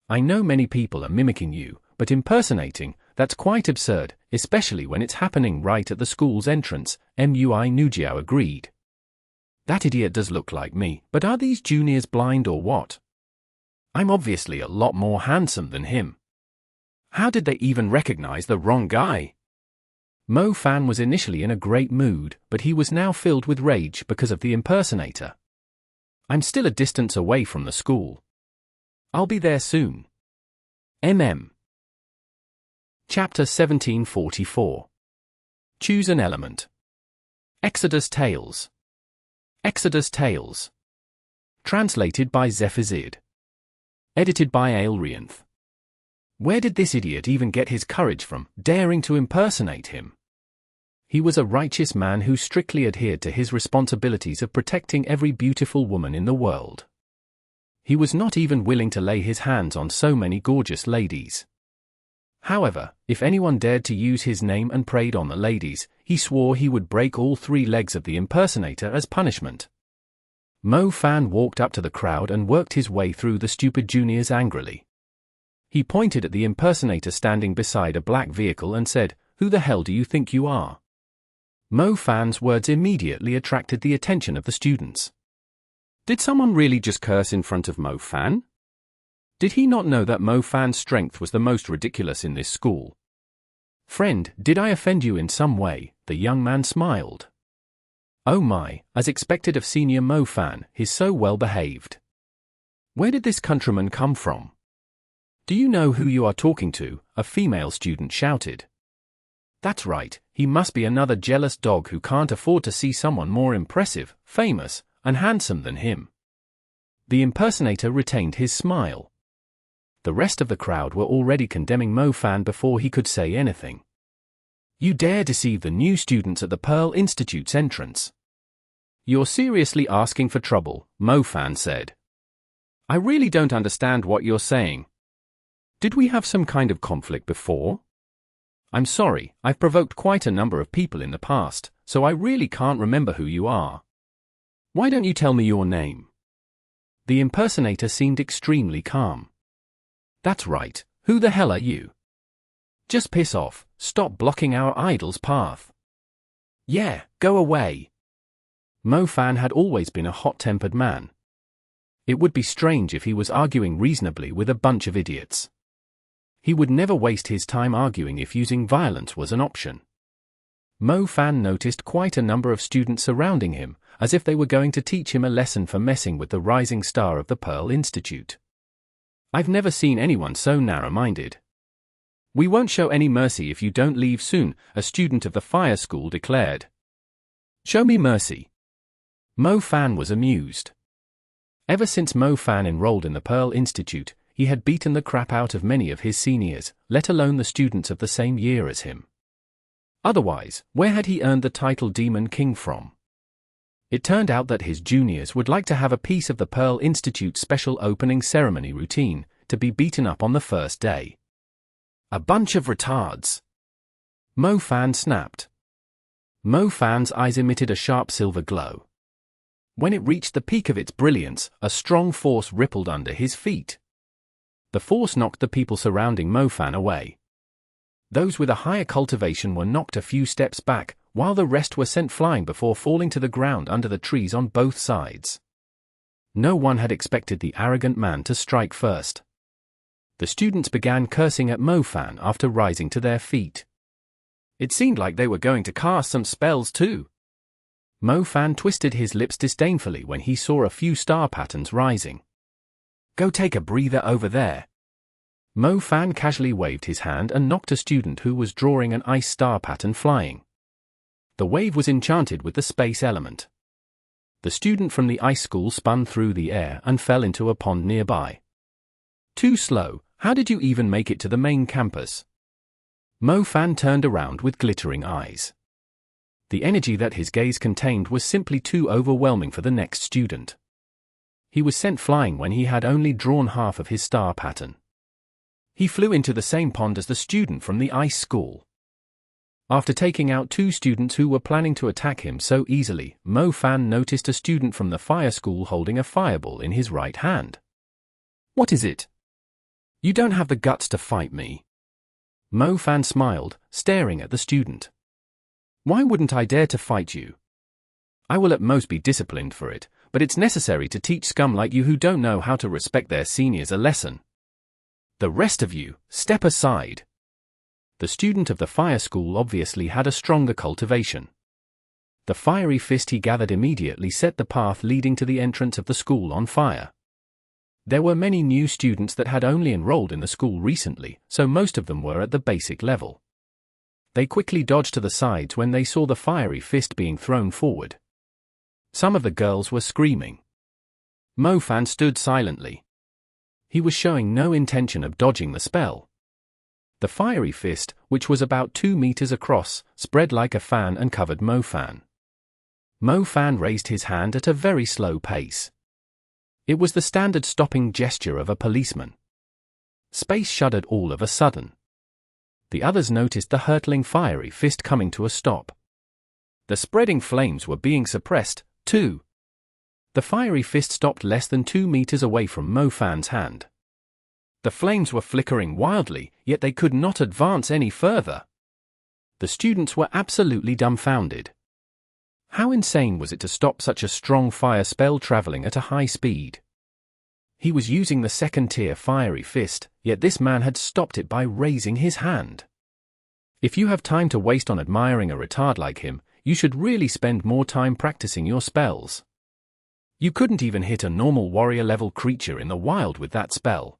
I know many people are mimicking you, but impersonating, that's quite absurd, especially when it's happening right at the school's entrance," MUI Nujiao agreed. "That idiot does look like me, but are these juniors blind or what? I'm obviously a lot more handsome than him. How did they even recognize the wrong guy?" Mo Fan was initially in a great mood, but he was now filled with rage because of the impersonator. I'm still a distance away from the school. I'll be there soon. MM. Chapter 1744. Choose an element. Exodus Tales. Exodus Tales. Translated by Zephazid. Edited by Aelrianth. Where did this idiot even get his courage from, daring to impersonate him? He was a righteous man who strictly adhered to his responsibilities of protecting every beautiful woman in the world. He was not even willing to lay his hands on so many gorgeous ladies. However, if anyone dared to use his name and preyed on the ladies, he swore he would break all 3 legs of the impersonator as punishment. Mo Fan walked up to the crowd and worked his way through the stupid juniors angrily. He pointed at the impersonator standing beside a black vehicle and said, "Who the hell do you think you are?" Mo Fan's words immediately attracted the attention of the students. Did someone really just curse in front of Mo Fan? Did he not know that Mo Fan's strength was the most ridiculous in this school? "Friend, did I offend you in some way?" the young man smiled. Oh my, as expected of senior Mo Fan, he's so well behaved. Where did this countryman come from? Do you know who you are talking to? A female student shouted. That's right, he must be another jealous dog who can't afford to see someone more impressive, famous, and handsome than him. The impersonator retained his smile. The rest of the crowd were already condemning Mo Fan before he could say anything. You dare deceive the new students at the Pearl Institute's entrance. You're seriously asking for trouble, Mo Fan said. I really don't understand what you're saying. Did we have some kind of conflict before? I'm sorry, I've provoked quite a number of people in the past, so I really can't remember who you are. Why don't you tell me your name? The impersonator seemed extremely calm. That's right, who the hell are you? Just piss off, stop blocking our idol's path. Yeah, go away. Mo Fan had always been a hot-tempered man. It would be strange if he was arguing reasonably with a bunch of idiots. He would never waste his time arguing if using violence was an option. Mo Fan noticed quite a number of students surrounding him, as if they were going to teach him a lesson for messing with the rising star of the Pearl Institute. I've never seen anyone so narrow-minded. We won't show any mercy if you don't leave soon, a student of the fire school declared. Show me mercy. Mo Fan was amused. Ever since Mo Fan enrolled in the Pearl Institute, he had beaten the crap out of many of his seniors, let alone the students of the same year as him. Otherwise, where had he earned the title Demon King from? It turned out that his juniors would like to have a piece of the Pearl Institute's special opening ceremony routine, to be beaten up on the first day. A bunch of retards. Mo Fan snapped. Mo Fan's eyes emitted a sharp silver glow. When it reached the peak of its brilliance, a strong force rippled under his feet. The force knocked the people surrounding Mo Fan away. Those with a higher cultivation were knocked a few steps back, while the rest were sent flying before falling to the ground under the trees on both sides. No one had expected the arrogant man to strike first. The students began cursing at Mo Fan after rising to their feet. It seemed like they were going to cast some spells too. Mo Fan twisted his lips disdainfully when he saw a few star patterns rising. Go take a breather over there. Mo Fan casually waved his hand and knocked a student who was drawing an ice star pattern flying. The wave was enchanted with the space element. The student from the ice school spun through the air and fell into a pond nearby. Too slow, how did you even make it to the main campus? Mo Fan turned around with glittering eyes. The energy that his gaze contained was simply too overwhelming for the next student. He was sent flying when he had only drawn half of his star pattern. He flew into the same pond as the student from the ice school. After taking out 2 students who were planning to attack him so easily, Mo Fan noticed a student from the fire school holding a fireball in his right hand. What is it? You don't have the guts to fight me. Mo Fan smiled, staring at the student. Why wouldn't I dare to fight you? I will at most be disciplined for it, but it's necessary to teach scum like you who don't know how to respect their seniors a lesson. The rest of you, step aside. The student of the fire school obviously had a stronger cultivation. The fiery fist he gathered immediately set the path leading to the entrance of the school on fire. There were many new students that had only enrolled in the school recently, so most of them were at the basic level. They quickly dodged to the sides when they saw the fiery fist being thrown forward. Some of the girls were screaming. Mofan stood silently. He was showing no intention of dodging the spell. The fiery fist, which was about 2 meters across, spread like a fan and covered Mofan. Mofan raised his hand at a very slow pace. It was the standard stopping gesture of a policeman. Space shuddered all of a sudden. The others noticed the hurtling fiery fist coming to a stop. The spreading flames were being suppressed, too. The fiery fist stopped less than 2 meters away from Mofan's hand. The flames were flickering wildly, yet they could not advance any further. The students were absolutely dumbfounded. How insane was it to stop such a strong fire spell traveling at a high speed? He was using the second-tier fiery fist, yet this man had stopped it by raising his hand. If you have time to waste on admiring a retard like him, you should really spend more time practicing your spells. You couldn't even hit a normal warrior-level creature in the wild with that spell.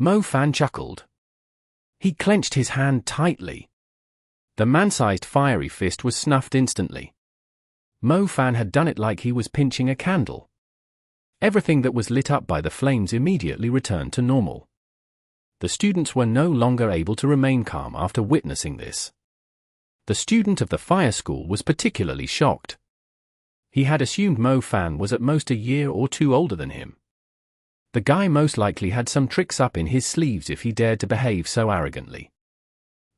Mofan chuckled. He clenched his hand tightly. The man-sized fiery fist was snuffed instantly. Mofan had done it like he was pinching a candle. Everything that was lit up by the flames immediately returned to normal. The students were no longer able to remain calm after witnessing this. The student of the fire school was particularly shocked. He had assumed Mofan was at most a year or two older than him. The guy most likely had some tricks up in his sleeves if he dared to behave so arrogantly.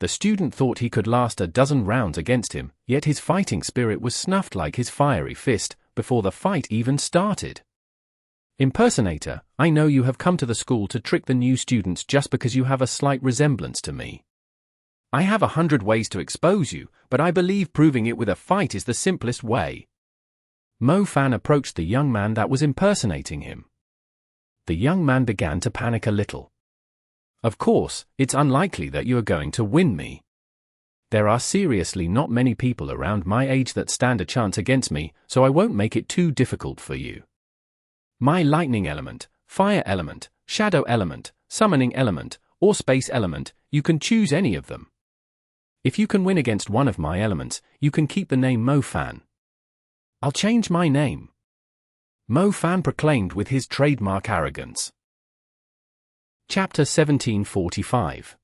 The student thought he could last a dozen rounds against him, yet his fighting spirit was snuffed like his fiery fist before the fight even started. Impersonator, I know you have come to the school to trick the new students just because you have a slight resemblance to me. I have 100 ways to expose you, but I believe proving it with a fight is the simplest way. Mofan approached the young man that was impersonating him. The young man began to panic a little. Of course, it's unlikely that you are going to win me. There are seriously not many people around my age that stand a chance against me, so I won't make it too difficult for you. My lightning element, fire element, shadow element, summoning element, or space element, you can choose any of them. If you can win against one of my elements, you can keep the name Mofan. I'll change my name. Mofan proclaimed with his trademark arrogance. Chapter 1745.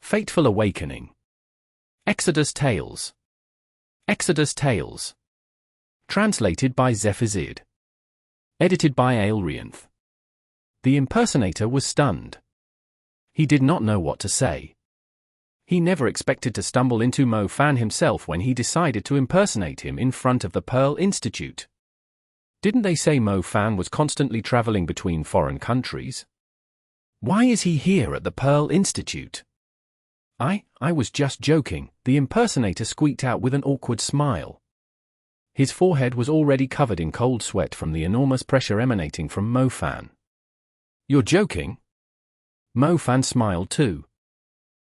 Fateful Awakening. Exodus Tales. Exodus Tales. Translated by Zephazid. Edited by Aelrianth. The impersonator was stunned. He did not know what to say. He never expected to stumble into Mofan himself when he decided to impersonate him in front of the Pearl Institute. Didn't they say Mofan was constantly traveling between foreign countries? Why is he here at the Pearl Institute? I was just joking, the impersonator squeaked out with an awkward smile. His forehead was already covered in cold sweat from the enormous pressure emanating from Mofan. You're joking? Mofan smiled too.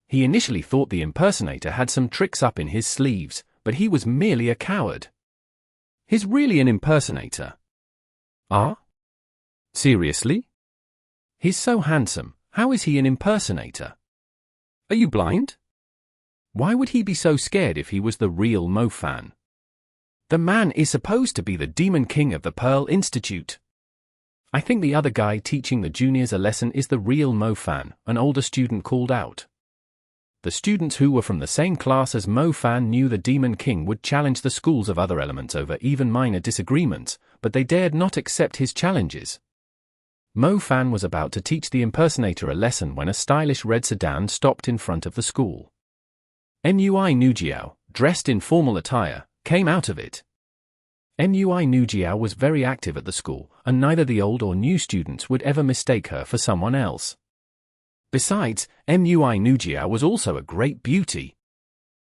He initially thought the impersonator had some tricks up in his sleeves, but he was merely a coward. He's really an impersonator. Ah? Seriously? He's so handsome, how is he an impersonator? Are you blind? Why would he be so scared if he was the real Mofan? The man is supposed to be the Demon King of the Pearl Institute. I think the other guy teaching the juniors a lesson is the real Mofan, an older student called out. The students who were from the same class as Mofan knew the Demon King would challenge the schools of other elements over even minor disagreements, but they dared not accept his challenges. Mofan was about to teach the impersonator a lesson when a stylish red sedan stopped in front of the school. Mui Nujiao, dressed in formal attire, came out of it. Mui Nujiao was very active at the school, and neither the old or new students would ever mistake her for someone else. Besides, Mui Nujiao was also a great beauty.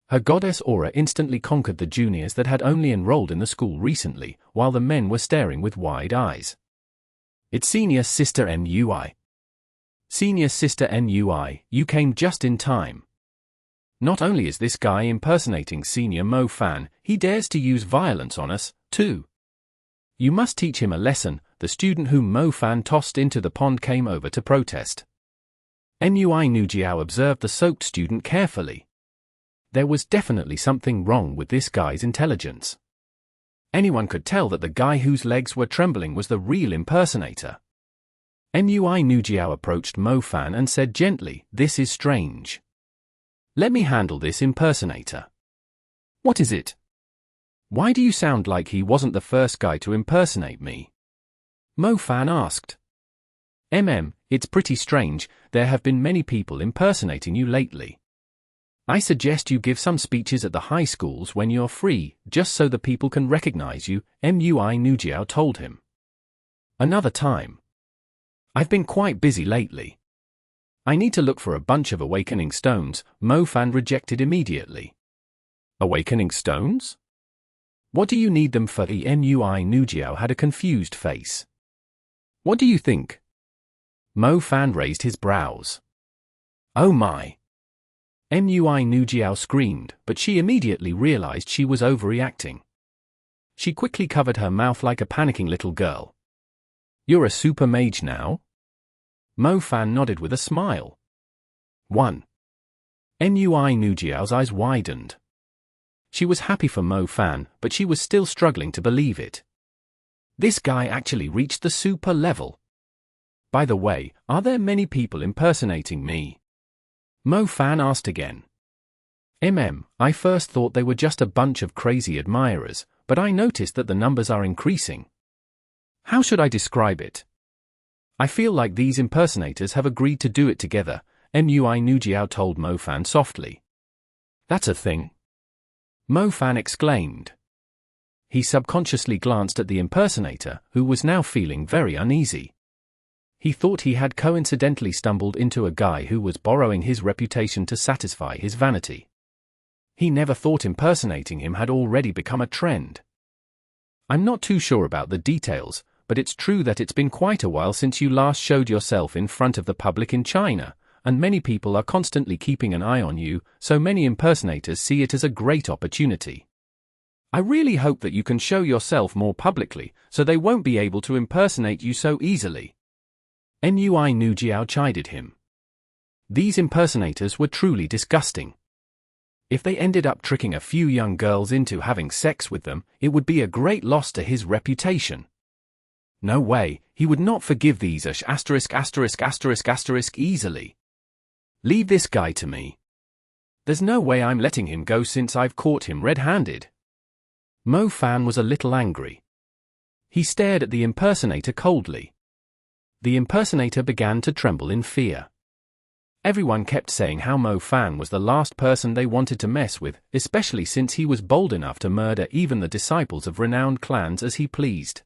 Her goddess aura instantly conquered the juniors that had only enrolled in the school recently, while the men were staring with wide eyes. It's senior sister Mui. Senior sister Mui, you came just in time. Not only is this guy impersonating Senior Mo Fan, he dares to use violence on us, too. You must teach him a lesson. The student whom Mo Fan tossed into the pond came over to protest. Nui Nujiao observed the soaked student carefully. There was definitely something wrong with this guy's intelligence. Anyone could tell that the guy whose legs were trembling was the real impersonator. Nui Nujiao approached Mo Fan and said gently, "This is strange. Let me handle this impersonator." "What is it? Why do you sound like he wasn't the first guy to impersonate me?" Mo Fan asked. It's pretty strange. There have been many people impersonating you lately. I suggest you give some speeches at the high schools when you're free, just so the people can recognize you, Nui Nujiao told him. Another time. I've been quite busy lately. I need to look for a bunch of awakening stones. Mo Fan rejected immediately. Awakening stones? What do you need them for? Nui Nujiao had a confused face. What do you think? Mo Fan raised his brows. Oh my! Nui Nujiao screamed, but she immediately realized she was overreacting. She quickly covered her mouth like a panicking little girl. You're a super mage now? Mo Fan nodded with a smile. 1. Nui Nujiao's eyes widened. She was happy for Mo Fan, but she was still struggling to believe it. This guy actually reached the super level. By the way, are there many people impersonating me? Mo Fan asked again. I first thought they were just a bunch of crazy admirers, but I noticed that the numbers are increasing. How should I describe it? I feel like these impersonators have agreed to do it together, Nui Nujiao told Mo Fan softly. That's a thing? Mo Fan exclaimed. He subconsciously glanced at the impersonator, who was now feeling very uneasy. He thought he had coincidentally stumbled into a guy who was borrowing his reputation to satisfy his vanity. He never thought impersonating him had already become a trend. I'm not too sure about the details, but it's true that it's been quite a while since you last showed yourself in front of the public in China, and many people are constantly keeping an eye on you, so many impersonators see it as a great opportunity. I really hope that you can show yourself more publicly, so they won't be able to impersonate you so easily. Nui Nujiao chided him. These impersonators were truly disgusting. If they ended up tricking a few young girls into having sex with them, it would be a great loss to his reputation. No way, he would not forgive these easily. Leave this guy to me. There's no way I'm letting him go since I've caught him red-handed. Mo Fan was a little angry. He stared at the impersonator coldly. The impersonator began to tremble in fear. Everyone kept saying how Mo Fan was the last person they wanted to mess with, especially since he was bold enough to murder even the disciples of renowned clans as he pleased.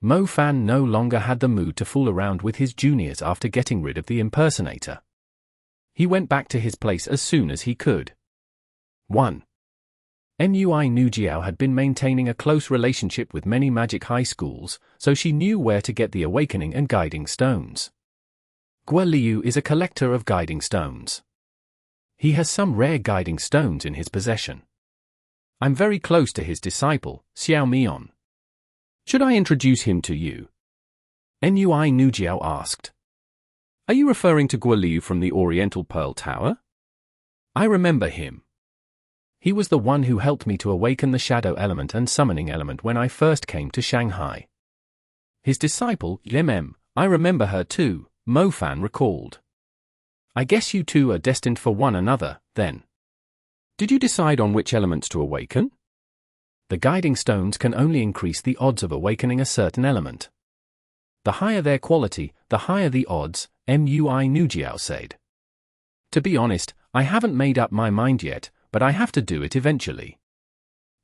Mo Fan no longer had the mood to fool around with his juniors after getting rid of the impersonator. He went back to his place as soon as he could. 1. Nui Nujiao had been maintaining a close relationship with many magic high schools, so she knew where to get the awakening and guiding stones. Guoliu is a collector of guiding stones. He has some rare guiding stones in his possession. I'm very close to his disciple, Xiao Mian. Should I introduce him to you? Nui Nujiao asked. Are you referring to Guoliu from the Oriental Pearl Tower? I remember him. He was the one who helped me to awaken the shadow element and summoning element when I first came to Shanghai. His disciple, I remember her too, Mo Fan recalled. I guess you two are destined for one another, then. Did you decide on which elements to awaken? The guiding stones can only increase the odds of awakening a certain element. The higher their quality, the higher the odds, Nui Nujiao said. To be honest, I haven't made up my mind yet, but I have to do it eventually.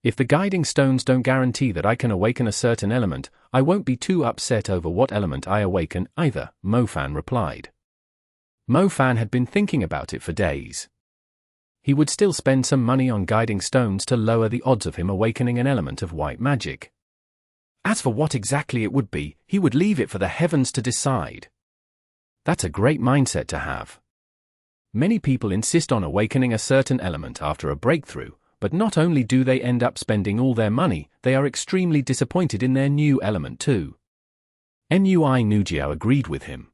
If the guiding stones don't guarantee that I can awaken a certain element, I won't be too upset over what element I awaken either, Mo Fan replied. Mo Fan had been thinking about it for days. He would still spend some money on guiding stones to lower the odds of him awakening an element of white magic. As for what exactly it would be, he would leave it for the heavens to decide. That's a great mindset to have. Many people insist on awakening a certain element after a breakthrough, but not only do they end up spending all their money, they are extremely disappointed in their new element too. Nui Nujiao agreed with him.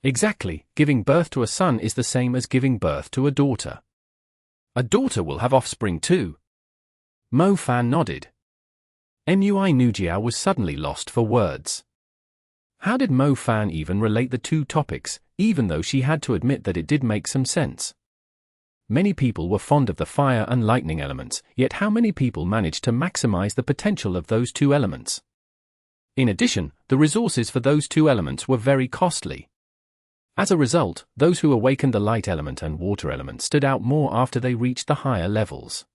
Exactly, giving birth to a son is the same as giving birth to a daughter. A daughter will have offspring too. Mo Fan nodded. Nui Nujiao was suddenly lost for words. How did Mo Fan even relate the two topics, even though she had to admit that it did make some sense? Many people were fond of the fire and lightning elements, yet how many people managed to maximize the potential of those two elements? In addition, the resources for those two elements were very costly. As a result, those who awakened the light element and water element stood out more after they reached the higher levels.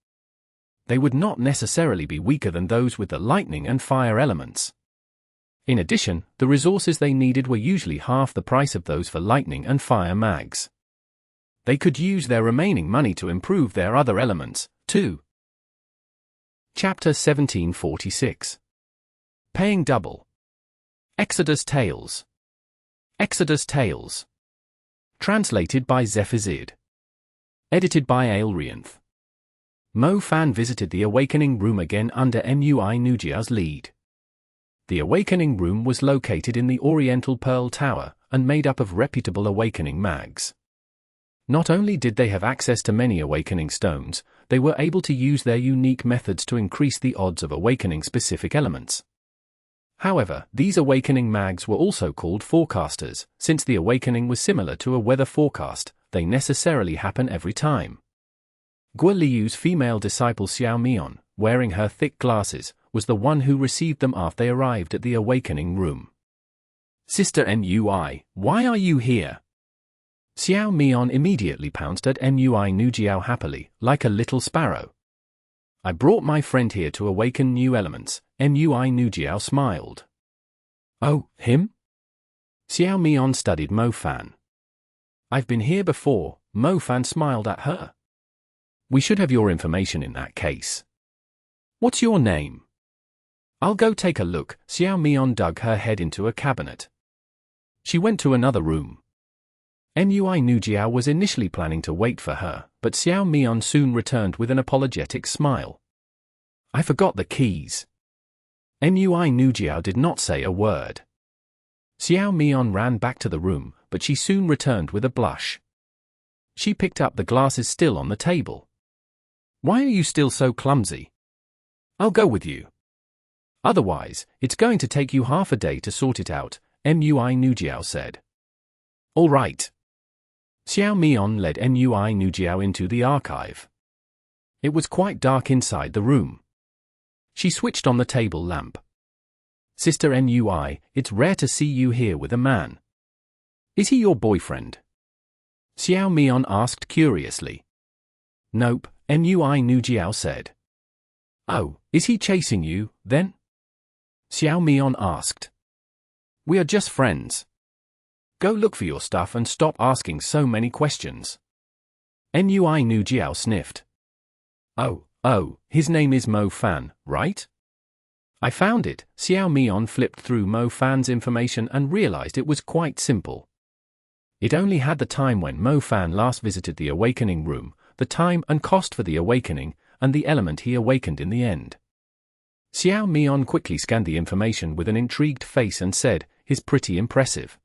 They would not necessarily be weaker than those with the lightning and fire elements. In addition, the resources they needed were usually half the price of those for lightning and fire mags. They could use their remaining money to improve their other elements, too. Chapter 1746. Paying Double. Exodus Tales. Exodus Tales. Translated by Zephazid. Edited by Aelrianth. Mo Fan visited the Awakening Room again under Nui Nujiao's lead. The Awakening Room was located in the Oriental Pearl Tower, and made up of reputable Awakening mags. Not only did they have access to many Awakening stones, they were able to use their unique methods to increase the odds of awakening specific elements. However, these Awakening mags were also called forecasters, since the awakening was similar to a weather forecast, they necessarily happen every time. Guo Liu's female disciple Xiao Mian, wearing her thick glasses, was the one who received them after they arrived at the Awakening Room. Sister Nui, why are you here? Xiao Mian immediately pounced at Nui Nujiao happily, like a little sparrow. I brought my friend here to awaken new elements, Nui Nujiao smiled. Oh, him? Xiao Mian studied Mo Fan. I've been here before, Mo Fan smiled at her. We should have your information in that case. What's your name? I'll go take a look. Xiao Mian dug her head into a cabinet. She went to another room. Nui Nujiao was initially planning to wait for her, but Xiao Mian soon returned with an apologetic smile. I forgot the keys. Nui Nujiao did not say a word. Xiao Mian ran back to the room, but she soon returned with a blush. She picked up the glasses still on the table. Why are you still so clumsy? I'll go with you. Otherwise, it's going to take you half a day to sort it out, Nui Nujiao said. All right. Xiao Mian led Nui Nujiao into the archive. It was quite dark inside the room. She switched on the table lamp. Sister Nui, it's rare to see you here with a man. Is he your boyfriend? Xiao Mian asked curiously. Nope, Nui Nujiao said. Oh, is he chasing you, then? Xiao Mian asked. We are just friends. Go look for your stuff and stop asking so many questions. Nui Nujiao sniffed. Oh, his name is Mo Fan, right? I found it. Xiao Mian flipped through Mo Fan's information and realized it was quite simple. It only had the time when Mo Fan last visited the Awakening Room, the time and cost for the awakening, and the element he awakened in the end. Xiao Mian quickly scanned the information with an intrigued face and said, "He's pretty impressive.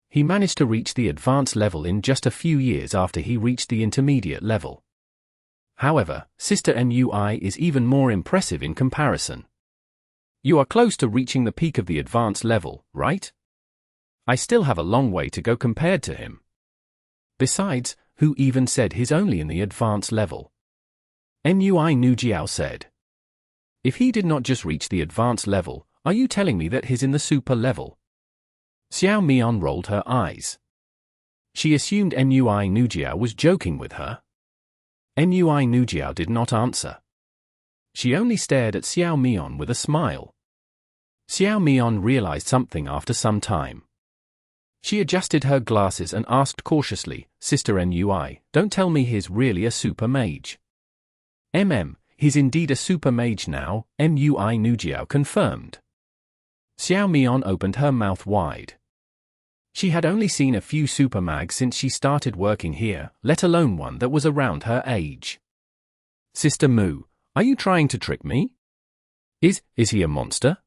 He managed to reach the advanced level in just a few years after he reached the intermediate level. However, Sister Nui is even more impressive in comparison. You are close to reaching the peak of the advanced level, right? I still have a long way to go compared to him. Besides, who even said he's only in the advanced level?" Nui Nujiao said. If he did not just reach the advanced level, are you telling me that he's in the super level? Xiao Mian rolled her eyes. She assumed Nui Nujiao was joking with her. Nui Nujiao did not answer. She only stared at Xiao Mian with a smile. Xiao Mian realized something after some time. She adjusted her glasses and asked cautiously, Sister Nui, don't tell me he's really a super mage. He's indeed a super mage now, Nui Nujiao confirmed. Xiao Mian opened her mouth wide. She had only seen a few super mags since she started working here, let alone one that was around her age. Sister Moo, are you trying to trick me? Is he a monster?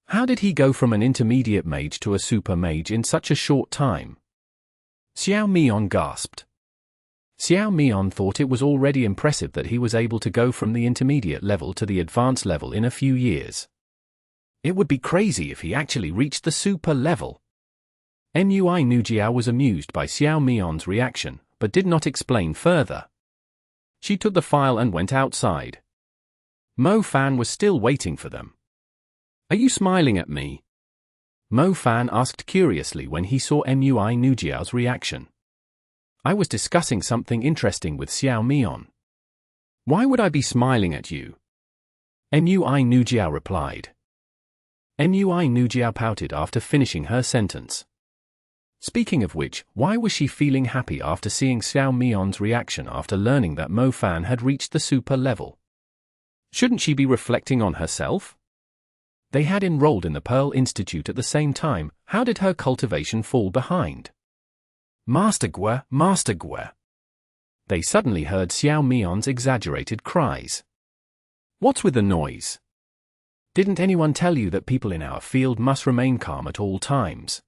How did he go from an intermediate mage to a super mage in such a short time? Xiao Mian gasped. Xiao Mian thought it was already impressive that he was able to go from the intermediate level to the advanced level in a few years. It would be crazy if he actually reached the super level. Mui Nujiao was amused by Xiao Mian's reaction, but did not explain further. She took the file and went outside. Mo Fan was still waiting for them. Are you smiling at me? Mo Fan asked curiously when he saw Mui Nujiao's reaction. I was discussing something interesting with Xiao Mian. Why would I be smiling at you? Mui Nujiao replied. Mui Nujiao pouted after finishing her sentence. Speaking of which, why was she feeling happy after seeing Xiao Mian's reaction after learning that Mo Fan had reached the super level? Shouldn't she be reflecting on herself? They had enrolled in the Pearl Institute at the same time. How did her cultivation fall behind? Master Gwe, Master Gwe. They suddenly heard Xiao Mian's exaggerated cries. What's with the noise? Didn't anyone tell you that people in our field must remain calm at all times?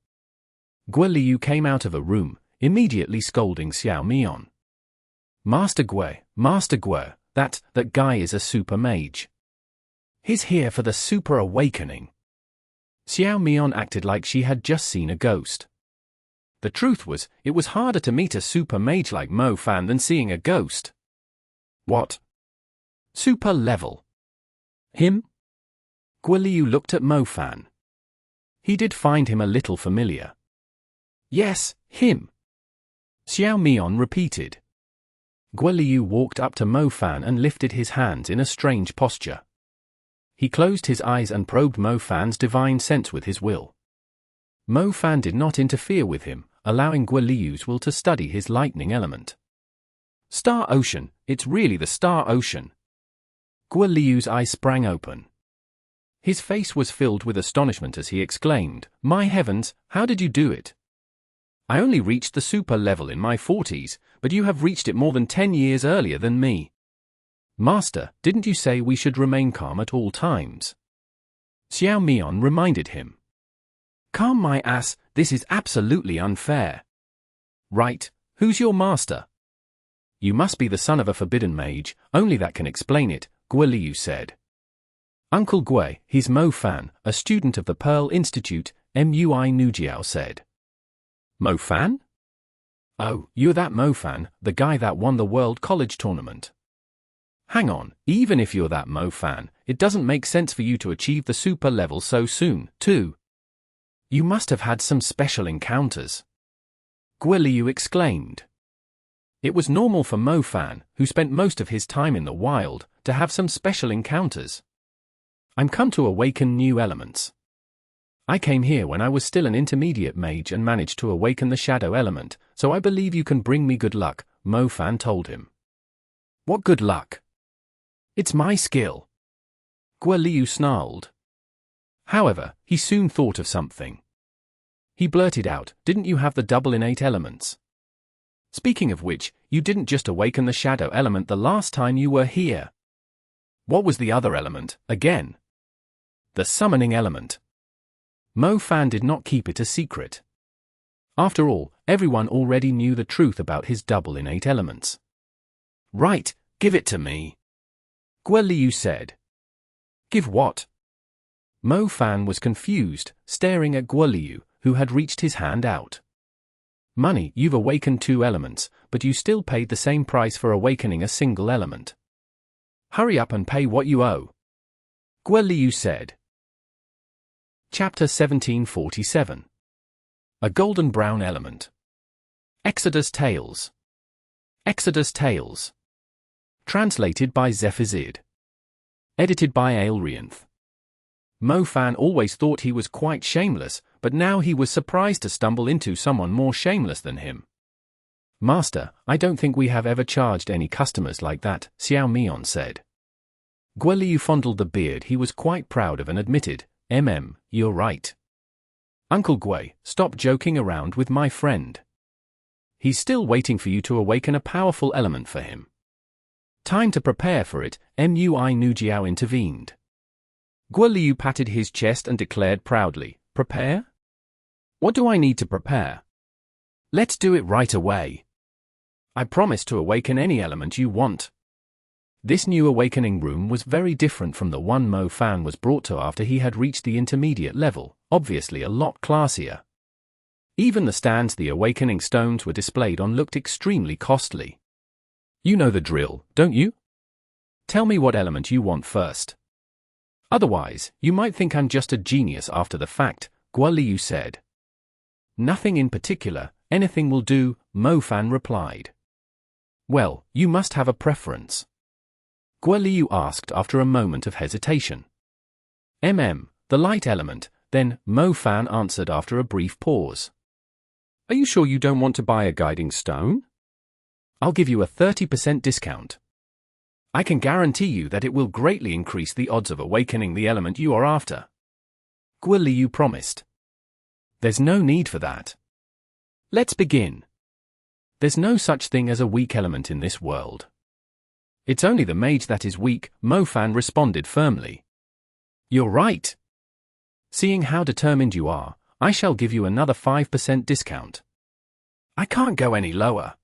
Gwe Liu came out of a room, immediately scolding Xiao Mian. Master Gwe, that guy is a super mage. He's here for the super awakening. Xiao Mian acted like she had just seen a ghost. The truth was, it was harder to meet a super mage like Mo Fan than seeing a ghost. What? Super level? Him? Gwe Liu looked at Mo Fan. He did find him a little familiar. Yes, him. Xiao Mian repeated. Gwe Liu walked up to Mo Fan and lifted his hands in a strange posture. He closed his eyes and probed Mo Fan's divine sense with his will. Mo Fan did not interfere with him, allowing Gwe Liu's will to study his lightning element. Star Ocean, it's really the Star Ocean. Gwe Liu's eyes sprang open. His face was filled with astonishment as he exclaimed, "My heavens, how did you do it? I only reached the super level in my 40s, but you have reached it more than 10 years earlier than me. Master, didn't you say we should remain calm at all times?" Xiao Mian reminded him. Calm my ass, this is absolutely unfair. Right, who's your master? You must be the son of a forbidden mage, only that can explain it, Gwe Liu said. Uncle Gwe, he's Mo Fan, a student of the Pearl Institute, Mui Nujiao said. Mo Fan? Oh, you're that Mo Fan, the guy that won the World College Tournament. Hang on, even if you're that Mo Fan, it doesn't make sense for you to achieve the super level so soon, too. You must have had some special encounters. Gwe Liu exclaimed. It was normal for Mo Fan, who spent most of his time in the wild, to have some special encounters. I'm come to awaken new elements. I came here when I was still an intermediate mage and managed to awaken the shadow element, so I believe you can bring me good luck, Mo Fan told him. What good luck? It's my skill. Gwe Liu snarled. However, he soon thought of something. He blurted out, didn't you have the double innate elements? Speaking of which, you didn't just awaken the shadow element the last time you were here. What was the other element, again? The summoning element. Mo Fan did not keep it a secret. After all, everyone already knew the truth about his double innate elements. Right, give it to me. Gwe Liu said. Give what? Mo Fan was confused, staring at Gwe Liu, who had reached his hand out. Money, you've awakened 2 elements, but you still paid the same price for awakening a single element. Hurry up and pay what you owe. Gwe Liu said. Chapter 1747. A Golden Brown Element. Exodus Tales. Exodus Tales. Translated by Zephazid. Edited by Aelrianth. Mo Fan always thought he was quite shameless, but now he was surprised to stumble into someone more shameless than him. Master, I don't think we have ever charged any customers like that, Xiao Mian said. Gwe Liu fondled the beard he was quite proud of and admitted, you're right. Uncle Gui, stop joking around with my friend. He's still waiting for you to awaken a powerful element for him. Time to prepare for it, Mui Nujiao intervened. Guo Liu patted his chest and declared proudly, prepare? What do I need to prepare? Let's do it right away. I promise to awaken any element you want. This new awakening room was very different from the one Mo Fan was brought to after he had reached the intermediate level, obviously a lot classier. Even the stands the awakening stones were displayed on looked extremely costly. You know the drill, don't you? Tell me what element you want first. Otherwise, you might think I'm just a genius after the fact, Guo Liu said. Nothing in particular, anything will do, Mo Fan replied. Well, you must have a preference. Guo Liu asked after a moment of hesitation. The light element, then Mo Fan answered after a brief pause. Are you sure you don't want to buy a guiding stone? I'll give you a 30% discount. I can guarantee you that it will greatly increase the odds of awakening the element you are after. Guo Liu promised. There's no need for that. Let's begin. There's no such thing as a weak element in this world. It's only the mage that is weak, Mo Fan responded firmly. You're right. Seeing how determined you are, I shall give you another 5% discount. I can't go any lower.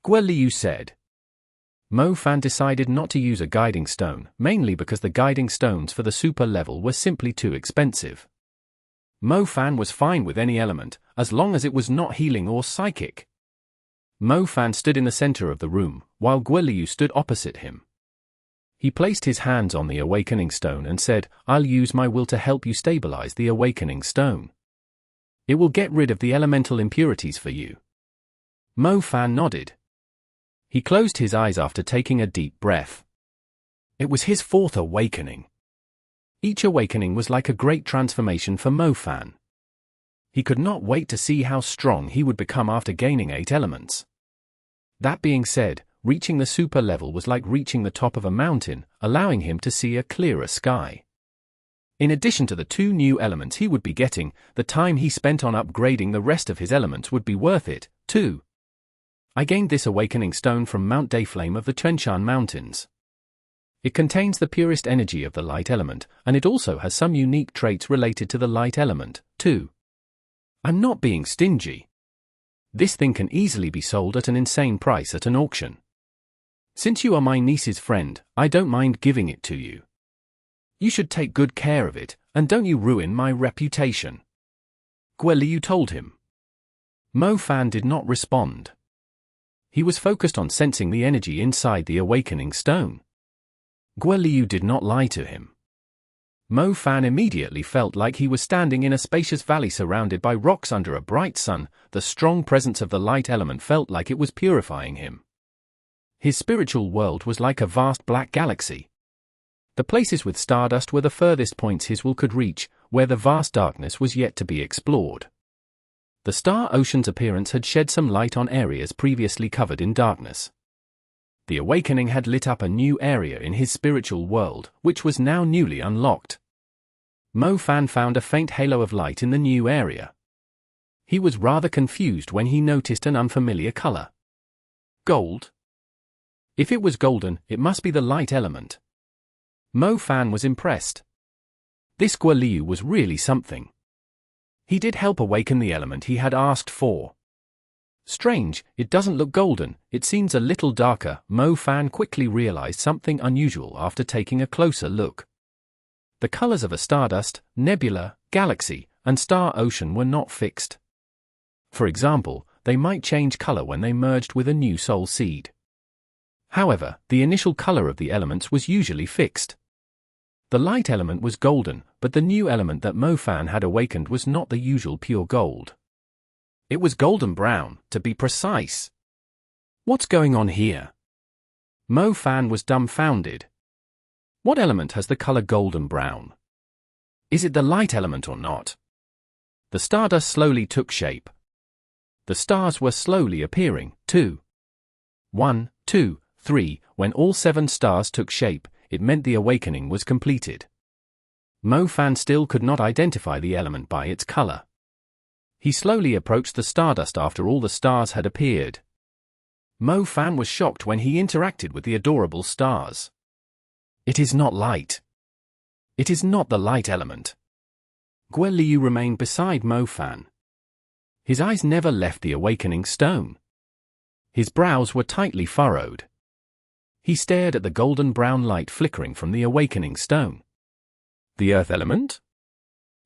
Guo Liu said. Mo Fan decided not to use a guiding stone, mainly because the guiding stones for the super level were simply too expensive. Mo Fan was fine with any element, as long as it was not healing or psychic. Mo Fan stood in the center of the room, while Guo Liu stood opposite him. He placed his hands on the awakening stone and said, I'll use my will to help you stabilize the awakening stone. It will get rid of the elemental impurities for you. Mo Fan nodded. He closed his eyes after taking a deep breath. It was his fourth awakening. Each awakening was like a great transformation for Mo Fan. He could not wait to see how strong he would become after gaining 8 elements. That being said, reaching the super level was like reaching the top of a mountain, allowing him to see a clearer sky. In addition to the 2 new elements he would be getting, the time he spent on upgrading the rest of his elements would be worth it, too. I gained this awakening stone from Mount Dayflame of the Quenshan Mountains. It contains the purest energy of the light element, and it also has some unique traits related to the light element, too. I'm not being stingy. This thing can easily be sold at an insane price at an auction. Since you are my niece's friend, I don't mind giving it to you. You should take good care of it, and don't you ruin my reputation. Guo Liu told him. Mo Fan did not respond. He was focused on sensing the energy inside the awakening stone. Guo Liu did not lie to him. Mo Fan immediately felt like he was standing in a spacious valley surrounded by rocks under a bright sun. The strong presence of the light element felt like it was purifying him. His spiritual world was like a vast black galaxy. The places with stardust were the furthest points his will could reach, where the vast darkness was yet to be explored. The star ocean's appearance had shed some light on areas previously covered in darkness. The awakening had lit up a new area in his spiritual world, which was now newly unlocked. Mo Fan found a faint halo of light in the new area. He was rather confused when he noticed an unfamiliar color. Gold? If it was golden, it must be the light element. Mo Fan was impressed. This Guo Liu was really something. He did help awaken the element he had asked for. Strange, it doesn't look golden, it seems a little darker. Mo Fan quickly realized something unusual after taking a closer look. The colors of a stardust, nebula, galaxy, and star ocean were not fixed. For example, they might change color when they merged with a new soul seed. However, the initial color of the elements was usually fixed. The light element was golden, but the new element that Mo Fan had awakened was not the usual pure gold. It was golden brown, to be precise. What's going on here? Mo Fan was dumbfounded. What element has the color golden brown? Is it the light element or not? The stardust slowly took shape. The stars were slowly appearing, too. 1, 2, 3, when all 7 stars took shape, it meant the awakening was completed. Mo Fan still could not identify the element by its color. He slowly approached the stardust after all the stars had appeared. Mo Fan was shocked when he interacted with the adorable stars. It is not light. It is not the light element. Guan remained beside Mo Fan. His eyes never left the awakening stone. His brows were tightly furrowed. He stared at the golden-brown light flickering from the awakening stone. The earth element?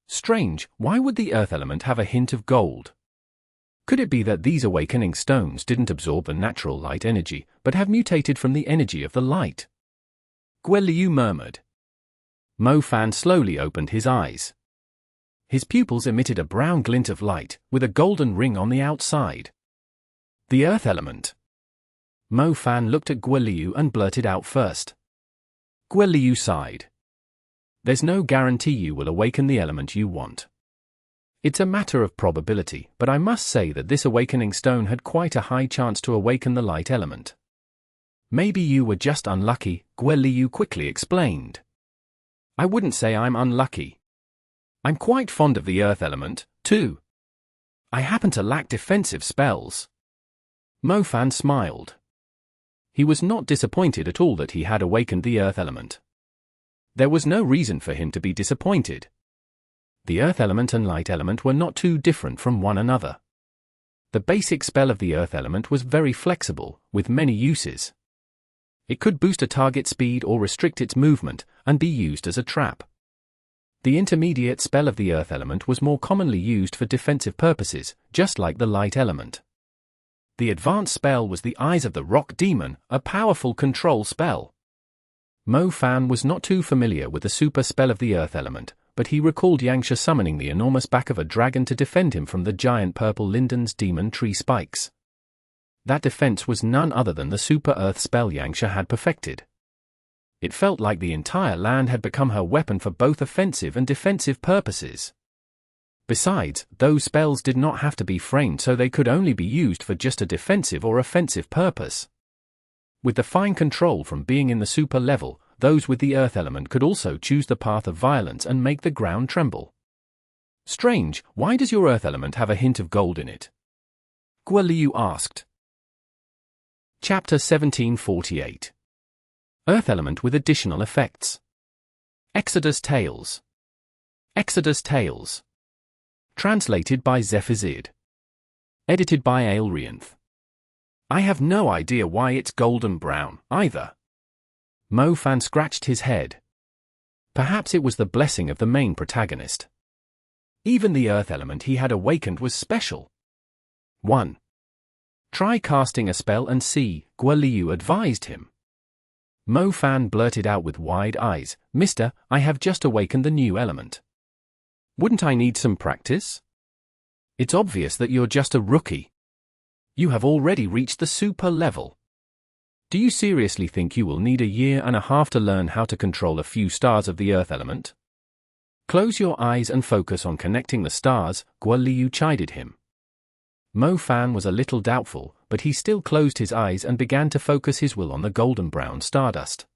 Strange, why would the earth element have a hint of gold? Could it be that these awakening stones didn't absorb the natural light energy, but have mutated from the energy of the light? Guan murmured. Mo Fan slowly opened his eyes. His pupils emitted a brown glint of light, with a golden ring on the outside. The earth element. Mo Fan looked at Guan and blurted out first. Guan sighed. There's no guarantee you will awaken the element you want. It's a matter of probability, but I must say that this awakening stone had quite a high chance to awaken the light element. Maybe you were just unlucky, Guan quickly explained. I wouldn't say I'm unlucky. I'm quite fond of the earth element, too. I happen to lack defensive spells. Mo Fan smiled. He was not disappointed at all that he had awakened the earth element. There was no reason for him to be disappointed. The earth element and light element were not too different from one another. The basic spell of the earth element was very flexible, with many uses. It could boost a target's speed or restrict its movement, and be used as a trap. The intermediate spell of the earth element was more commonly used for defensive purposes, just like the light element. The advanced spell was the Eyes of the Rock Demon, a powerful control spell. Mo Fan was not too familiar with the super spell of the earth element, but he recalled Yangsha summoning the enormous back of a dragon to defend him from the giant purple Linden's demon tree spikes. That defense was none other than the super earth spell Yangsha had perfected. It felt like the entire land had become her weapon for both offensive and defensive purposes. Besides, those spells did not have to be framed, so they could only be used for just a defensive or offensive purpose. With the fine control from being in the super level, those with the earth element could also choose the path of violence and make the ground tremble. Strange, why does your earth element have a hint of gold in it? Guan asked. Chapter 1748. Earth element with additional effects. Exodus Tales. Exodus Tales. Translated by Zephazid. Edited by Aelrianth. I have no idea why it's golden brown, either. Mo Fan scratched his head. Perhaps it was the blessing of the main protagonist. Even the earth element he had awakened was special. 1. Try casting a spell and see, Guan advised him. Mo Fan blurted out with wide eyes, Mister, I have just awakened the new element. Wouldn't I need some practice? It's obvious that you're just a rookie. You have already reached the super level. Do you seriously think you will need 1.5 years to learn how to control a few stars of the earth element? Close your eyes and focus on connecting the stars, Guan chided him. Mo Fan was a little doubtful, but he still closed his eyes and began to focus his will on the golden-brown stardust.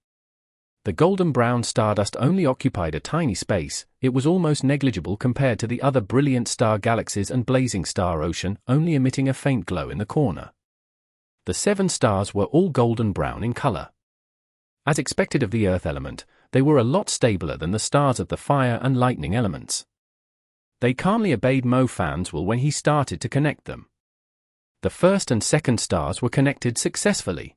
The golden-brown stardust only occupied a tiny space. It was almost negligible compared to the other brilliant star galaxies and blazing star ocean, only emitting a faint glow in the corner. The 7 stars were all golden-brown in color. As expected of the earth element, they were a lot stabler than the stars of the fire and lightning elements. They calmly obeyed Mo Fan's will when he started to connect them. The first and second stars were connected successfully.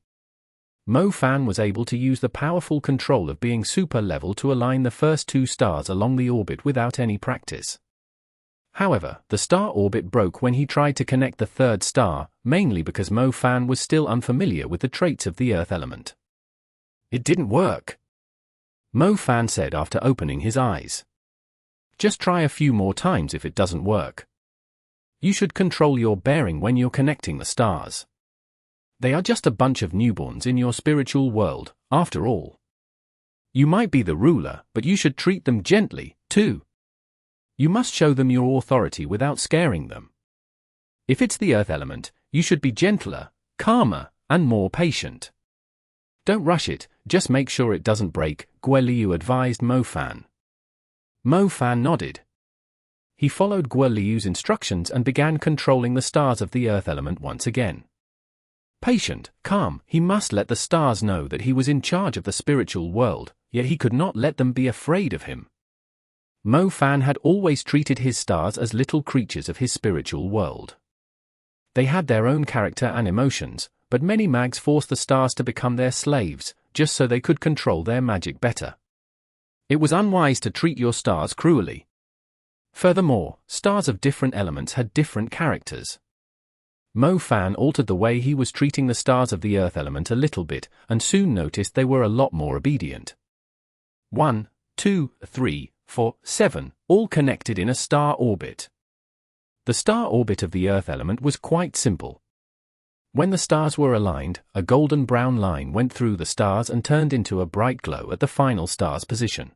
Mo Fan was able to use the powerful control of being super level to align the first 2 stars along the orbit without any practice. However, the star orbit broke when he tried to connect the third star, mainly because Mo Fan was still unfamiliar with the traits of the earth element. It didn't work, Mo Fan said after opening his eyes. Just try a few more times if it doesn't work. You should control your bearing when you're connecting the stars. They are just a bunch of newborns in your spiritual world, after all. You might be the ruler, but you should treat them gently, too. You must show them your authority without scaring them. If it's the earth element, you should be gentler, calmer, and more patient. Don't rush it, just make sure it doesn't break, Guan advised Mo Fan. Mo Fan nodded. He followed Guo Liu's instructions and began controlling the stars of the earth element once again. Patient, calm, he must let the stars know that he was in charge of the spiritual world, yet he could not let them be afraid of him. Mo Fan had always treated his stars as little creatures of his spiritual world. They had their own character and emotions, but many mags forced the stars to become their slaves, just so they could control their magic better. It was unwise to treat your stars cruelly. Furthermore, stars of different elements had different characters. Mo Fan altered the way he was treating the stars of the earth element a little bit, and soon noticed they were a lot more obedient. 1, 2, 3, 4, 7, all connected in a star orbit. The star orbit of the earth element was quite simple. When the stars were aligned, a golden brown line went through the stars and turned into a bright glow at the final star's position.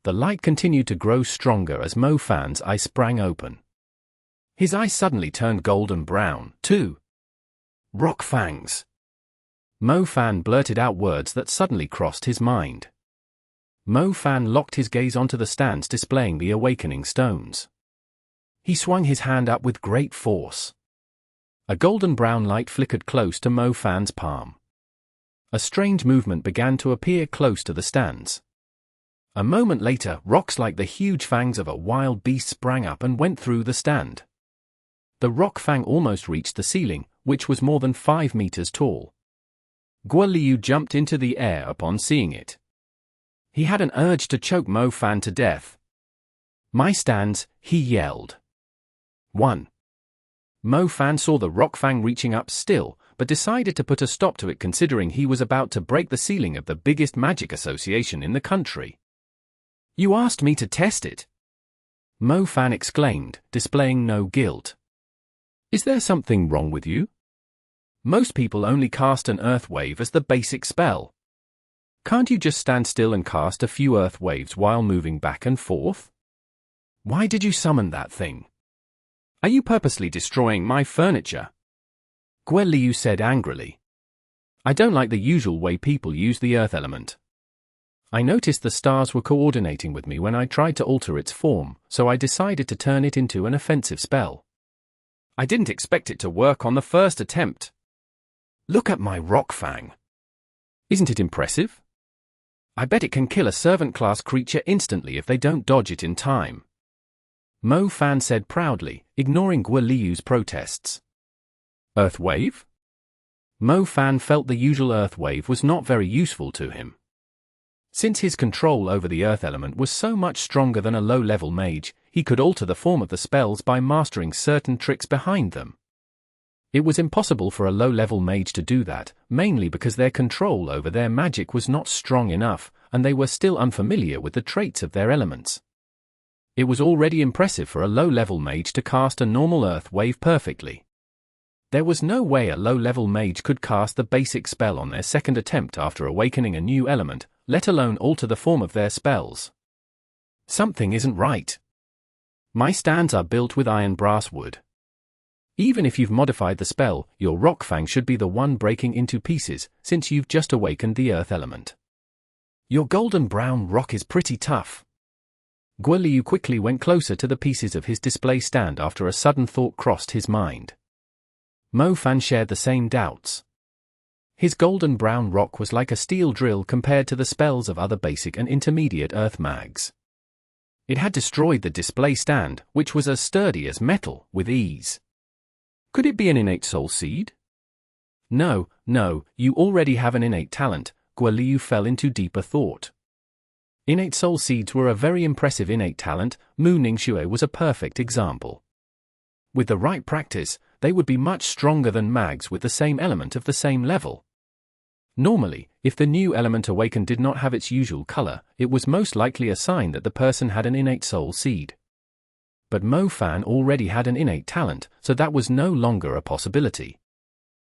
The light continued to grow stronger as Mo Fan's eye sprang open. His eye suddenly turned golden brown, too. Rock fangs. Mo Fan blurted out words that suddenly crossed his mind. Mo Fan locked his gaze onto the stands displaying the awakening stones. He swung his hand up with great force. A golden brown light flickered close to Mo Fan's palm. A strange movement began to appear close to the stands. A moment later, rocks like the huge fangs of a wild beast sprang up and went through the stand. The rock fang almost reached the ceiling, which was more than 5 meters tall. Guo Liu jumped into the air upon seeing it. He had an urge to choke Mo Fan to death. "My stands," he yelled. 1. Mo Fan saw the rock fang reaching up still, but decided to put a stop to it considering he was about to break the ceiling of the biggest magic association in the country. "You asked me to test it," Mo Fan exclaimed, displaying no guilt. "Is there something wrong with you? Most people only cast an earth wave as the basic spell. Can't you just stand still and cast a few earth waves while moving back and forth? Why did you summon that thing? Are you purposely destroying my furniture?" Guo Liu said angrily. "I don't like the usual way people use the earth element. I noticed the stars were coordinating with me when I tried to alter its form, so I decided to turn it into an offensive spell. I didn't expect it to work on the first attempt. Look at my rock fang. Isn't it impressive? I bet it can kill a servant-class creature instantly if they don't dodge it in time," Mo Fan said proudly, ignoring Guo Liu's protests. "Earth wave?" Mo Fan felt the usual earth wave was not very useful to him. Since his control over the earth element was so much stronger than a low-level mage, he could alter the form of the spells by mastering certain tricks behind them. It was impossible for a low-level mage to do that, mainly because their control over their magic was not strong enough, and they were still unfamiliar with the traits of their elements. It was already impressive for a low-level mage to cast a normal earth wave perfectly. There was no way a low-level mage could cast the basic spell on their second attempt after awakening a new element, let alone alter the form of their spells. Something isn't right. My stands are built with iron brass wood. Even if you've modified the spell, your rock fang should be the one breaking into pieces, since you've just awakened the earth element. Your golden brown rock is pretty tough. Guo Liu quickly went closer to the pieces of his display stand after a sudden thought crossed his mind. Mo Fan shared the same doubts. His golden brown rock was like a steel drill compared to the spells of other basic and intermediate earth mags. It had destroyed the display stand, which was as sturdy as metal, with ease. Could it be an innate soul seed? No, you already have an innate talent. Guo Liu fell into deeper thought. Innate soul seeds were a very impressive innate talent. Mu Ningxue was a perfect example. With the right practice, they would be much stronger than mags with the same element of the same level. Normally, if the new element awakened did not have its usual color, it was most likely a sign that the person had an innate soul seed. But Mo Fan already had an innate talent, so that was no longer a possibility.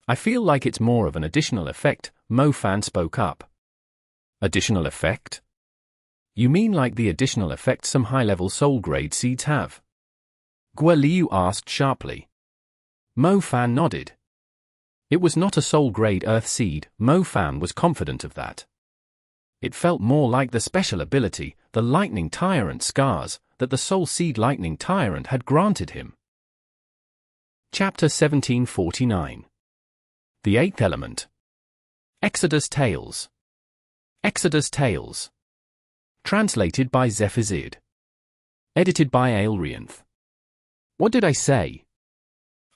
"I feel like it's more of an additional effect," Mo Fan spoke up. "Additional effect? You mean like the additional effect some high-level soul-grade seeds have?" Guo Liu asked sharply. Mo Fan nodded. It was not a soul-grade earth seed, Mo Fan was confident of that. It felt more like the special ability, the lightning tyrant scars, that the Soul Seed Lightning Tyrant had granted him. Chapter 1749. The Eighth Element. Exodus Tales. Exodus Tales. Translated by Zephazid. Edited by Aelrianth. What did I say?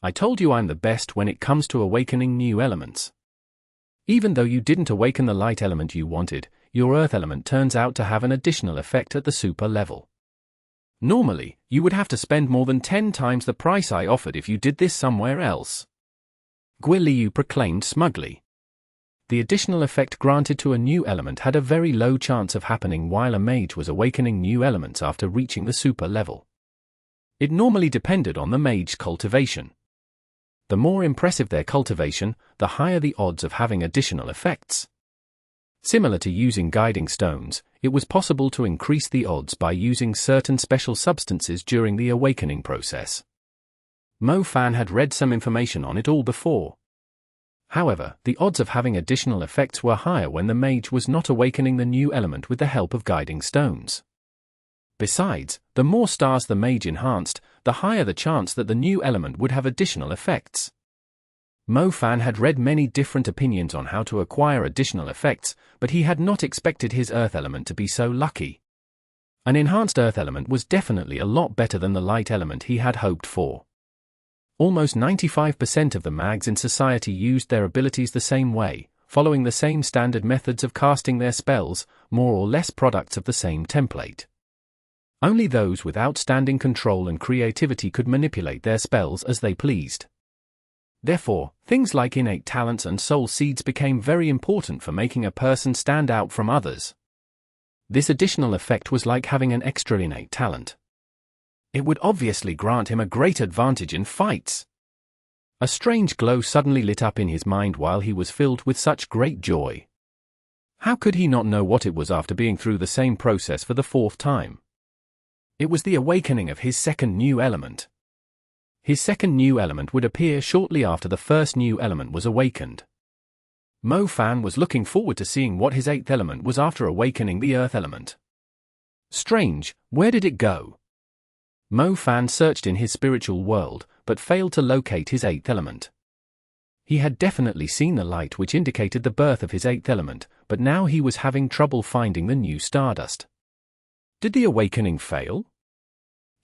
I told you I'm the best when it comes to awakening new elements. Even though you didn't awaken the light element you wanted, your earth element turns out to have an additional effect at the super level. Normally, you would have to spend more than 10 times the price I offered if you did this somewhere else. Guiliu proclaimed smugly. The additional effect granted to a new element had a very low chance of happening while a mage was awakening new elements after reaching the super level. It normally depended on the mage's cultivation. The more impressive their cultivation, the higher the odds of having additional effects. Similar to using guiding stones, it was possible to increase the odds by using certain special substances during the awakening process. Mo Fan had read some information on it all before. However, the odds of having additional effects were higher when the mage was not awakening the new element with the help of guiding stones. Besides, the more stars the mage enhanced, the higher the chance that the new element would have additional effects. Mo Fan had read many different opinions on how to acquire additional effects, but he had not expected his earth element to be so lucky. An enhanced earth element was definitely a lot better than the light element he had hoped for. Almost 95% of the mags in society used their abilities the same way, following the same standard methods of casting their spells, more or less products of the same template. Only those with outstanding control and creativity could manipulate their spells as they pleased. Therefore, things like innate talents and soul seeds became very important for making a person stand out from others. This additional effect was like having an extra innate talent. It would obviously grant him a great advantage in fights. A strange glow suddenly lit up in his mind while he was filled with such great joy. How could he not know what it was after being through the same process for the 4th time? It was the awakening of his second new element. His second new element would appear shortly after the first new element was awakened. Mo Fan was looking forward to seeing what his 8th element was after awakening the earth element. Strange, where did it go? Mo Fan searched in his spiritual world, but failed to locate his 8th element. He had definitely seen the light which indicated the birth of his 8th element, but now he was having trouble finding the new stardust. Did the awakening fail?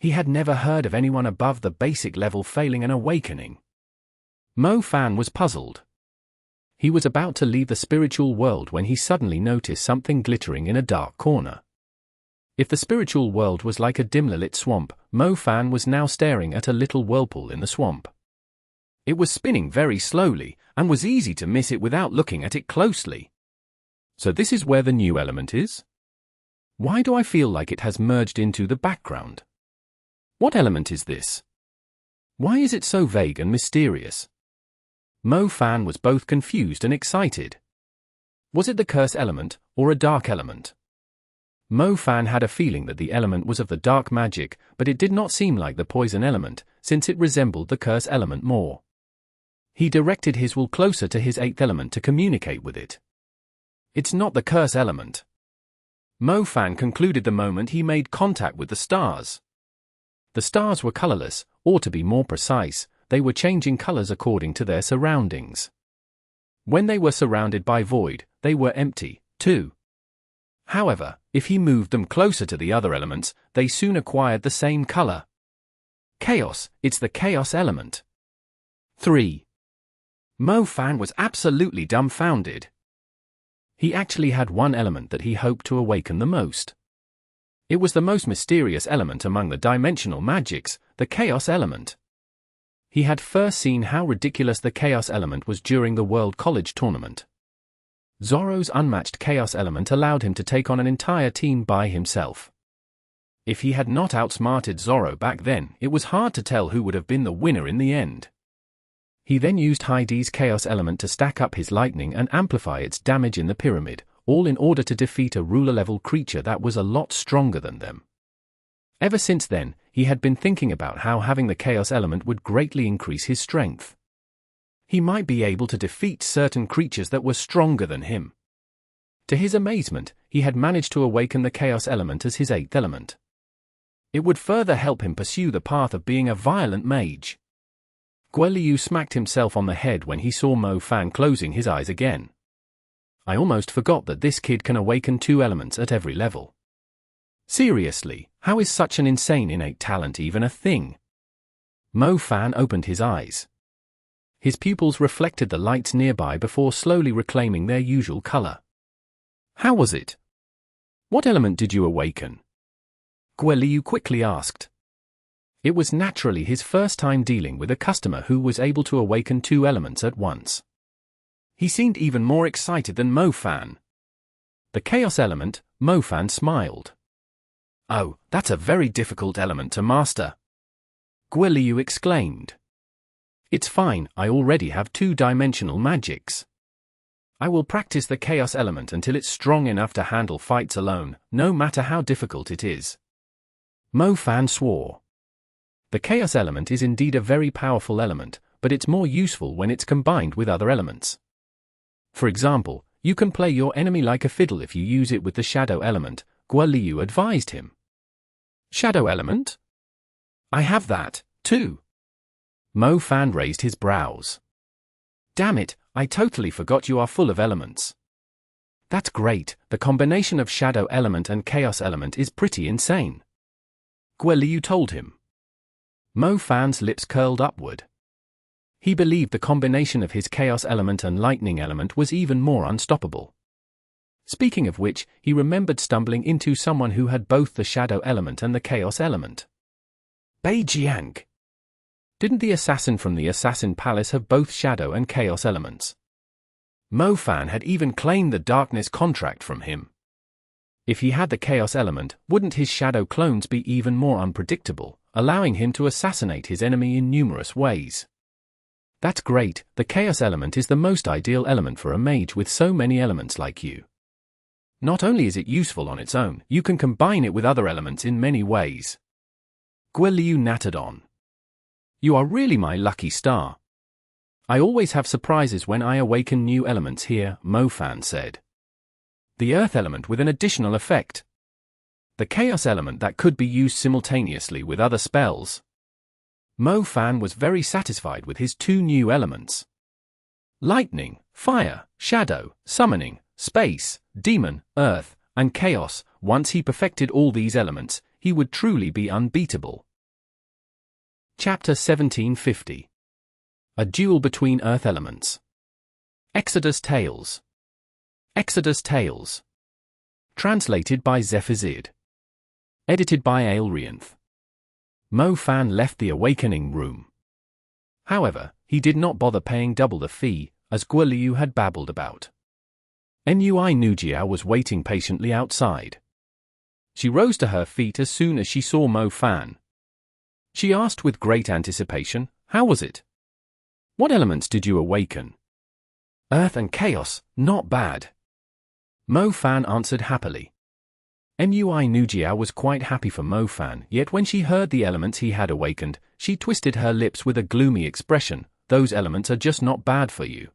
He had never heard of anyone above the basic level failing an awakening. Mo Fan was puzzled. He was about to leave the spiritual world when he suddenly noticed something glittering in a dark corner. If the spiritual world was like a dimly lit swamp, Mo Fan was now staring at a little whirlpool in the swamp. It was spinning very slowly, and was easy to miss it without looking at it closely. So this is where the new element is? Why do I feel like it has merged into the background? What element is this? Why is it so vague and mysterious? Mo Fan was both confused and excited. Was it the curse element, or a dark element? Mo Fan had a feeling that the element was of the dark magic, but it did not seem like the poison element, since it resembled the curse element more. He directed his will closer to his 8th element to communicate with it. It's not the curse element. Mo Fan concluded the moment he made contact with the stars. The stars were colorless, or to be more precise, they were changing colors according to their surroundings. When they were surrounded by void, they were empty, too. However, if he moved them closer to the other elements, they soon acquired the same color. Chaos, it's the chaos element. 3. Mo Fan was absolutely dumbfounded. He actually had one element that he hoped to awaken the most. It was the most mysterious element among the dimensional magics, the Chaos element. He had first seen how ridiculous the Chaos element was during the World College tournament. Zoro's unmatched Chaos element allowed him to take on an entire team by himself. If he had not outsmarted Zoro back then, it was hard to tell who would have been the winner in the end. He then used Heidi's Chaos element to stack up his lightning and amplify its damage in the pyramid, all in order to defeat a ruler-level creature that was a lot stronger than them. Ever since then, he had been thinking about how having the Chaos element would greatly increase his strength. He might be able to defeat certain creatures that were stronger than him. To his amazement, he had managed to awaken the Chaos element as his 8th element. It would further help him pursue the path of being a violent mage. Guoliu smacked himself on the head when he saw Mo Fan closing his eyes again. I almost forgot that this kid can awaken 2 elements at every level. Seriously, how is such an insane innate talent even a thing? Mo Fan opened his eyes. His pupils reflected the lights nearby before slowly reclaiming their usual color. How was it? What element did you awaken? Guoliu quickly asked. It was naturally his first time dealing with a customer who was able to awaken 2 elements at once. He seemed even more excited than Mo Fan. The Chaos element, Mo Fan smiled. Oh, that's a very difficult element to master. Guoliu exclaimed. It's fine, I already have 2-dimensional magics. I will practice the Chaos element until it's strong enough to handle fights alone, no matter how difficult it is. Mo Fan swore. The Chaos element is indeed a very powerful element, but it's more useful when it's combined with other elements. For example, you can play your enemy like a fiddle if you use it with the Shadow element, Guoliu advised him. Shadow element? I have that, too. Mo Fan raised his brows. Damn it, I totally forgot you are full of elements. That's great, the combination of Shadow element and Chaos element is pretty insane. Guoliu told him. Mo Fan's lips curled upward. He believed the combination of his Chaos element and Lightning element was even more unstoppable. Speaking of which, he remembered stumbling into someone who had both the Shadow element and the Chaos element. Bei Jiang. Didn't the assassin from the Assassin Palace have both Shadow and Chaos elements? Mo Fan had even claimed the Darkness contract from him. If he had the Chaos element, wouldn't his Shadow clones be even more unpredictable, allowing him to assassinate his enemy in numerous ways? That's great, the Chaos element is the most ideal element for a mage with so many elements like you. Not only is it useful on its own, you can combine it with other elements in many ways. Guoliu nattered on. You are really my lucky star. I always have surprises when I awaken new elements here, Mo Fan said. The Earth element with an additional effect. The Chaos element that could be used simultaneously with other spells. Mo Fan was very satisfied with his 2 new elements. Lightning, Fire, Shadow, Summoning, Space, Demon, Earth, and Chaos. Once he perfected all these elements, he would truly be unbeatable. Chapter 1750. A Duel Between Earth Elements. Exodus Tales. Exodus Tales. Translated by Zephazid. Edited by Aelrianth. Mo Fan left the awakening room. However, he did not bother paying double the fee, as Guoliu had babbled about. Nui Nujiao was waiting patiently outside. She rose to her feet as soon as she saw Mo Fan. She asked with great anticipation, how was it? What elements did you awaken? Earth and Chaos, not bad. Mo Fan answered happily. Nui Nujiao was quite happy for Mo Fan, yet when she heard the elements he had awakened, she twisted her lips with a gloomy expression. Those elements are just not bad for you.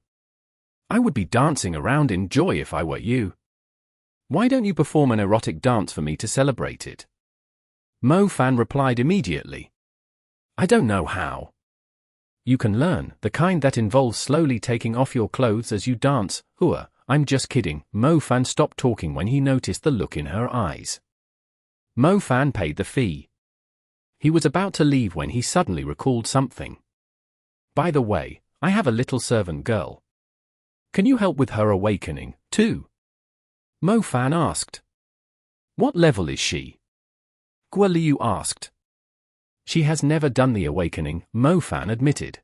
I would be dancing around in joy if I were you. Why don't you perform an erotic dance for me to celebrate it? Mo Fan replied immediately. I don't know how. You can learn, the kind that involves slowly taking off your clothes as you dance. Hua, I'm just kidding. Mo Fan stopped talking when he noticed the look in her eyes. Mo Fan paid the fee. He was about to leave when he suddenly recalled something. By the way, I have a little servant girl. Can you help with her awakening, too? Mo Fan asked. What level is she? Guoliu asked. She has never done the awakening, Mo Fan admitted.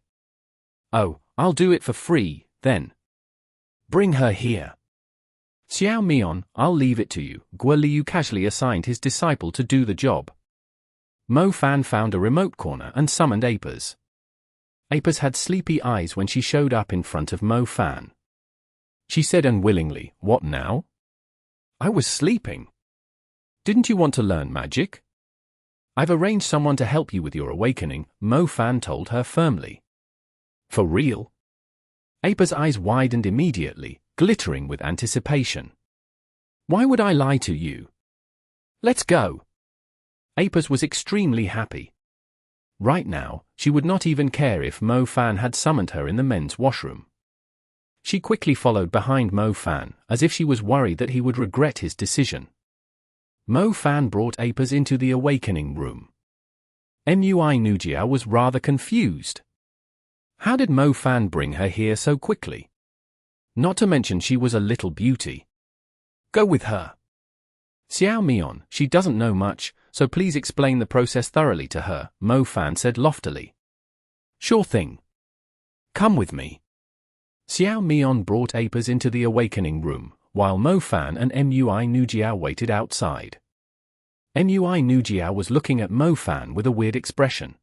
Oh, I'll do it for free, then. Bring her here. Xiao Mian, I'll leave it to you. Guoliu casually assigned his disciple to do the job. Mo Fan found a remote corner and summoned Apis. Apis had sleepy eyes when she showed up in front of Mo Fan. She said unwillingly, what now? I was sleeping. Didn't you want to learn magic? I've arranged someone to help you with your awakening, Mo Fan told her firmly. For real? Apis' eyes widened immediately, glittering with anticipation. Why would I lie to you? Let's go. Apis was extremely happy. Right now, she would not even care if Mo Fan had summoned her in the men's washroom. She quickly followed behind Mo Fan, as if she was worried that he would regret his decision. Mo Fan brought Apis into the Awakening room. Mui Nujiao was rather confused. How did Mo Fan bring her here so quickly? Not to mention she was a little beauty. Go with her. Xiao Mian, she doesn't know much, so please explain the process thoroughly to her, Mo Fan said loftily. Sure thing. Come with me. Xiao Mian brought Apis into the Awakening room, while Mo Fan and Mui Nujiao waited outside. Mui Nujiao was looking at Mo Fan with a weird expression.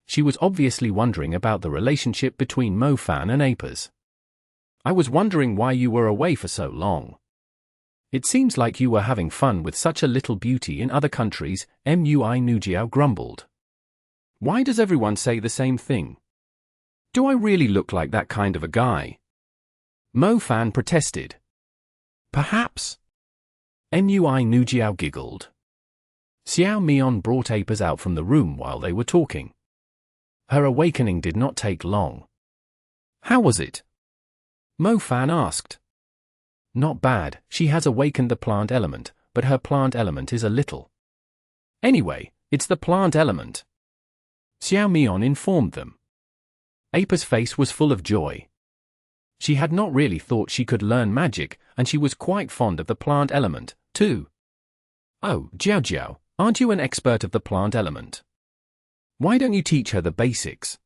She was obviously wondering about the relationship between Mo Fan and Apis. I was wondering why you were away for so long. It seems like you were having fun with such a little beauty in other countries, Mui Nujiao grumbled. Why does everyone say the same thing? Do I really look like that kind of a guy? Mo Fan protested. Perhaps. Mui Nujiao giggled. Xiao Mian brought Apis out from the room while they were talking. Her awakening did not take long. How was it? Mo Fan asked. Not bad, she has awakened the plant element, but her plant element is a little. Anyway, it's the plant element. Xiao Mian informed them. Apis' face was full of joy. She had not really thought she could learn magic, and she was quite fond of the plant element, too. Oh, Jiao Jiao, aren't you an expert of the plant element? Why don't you teach her the basics?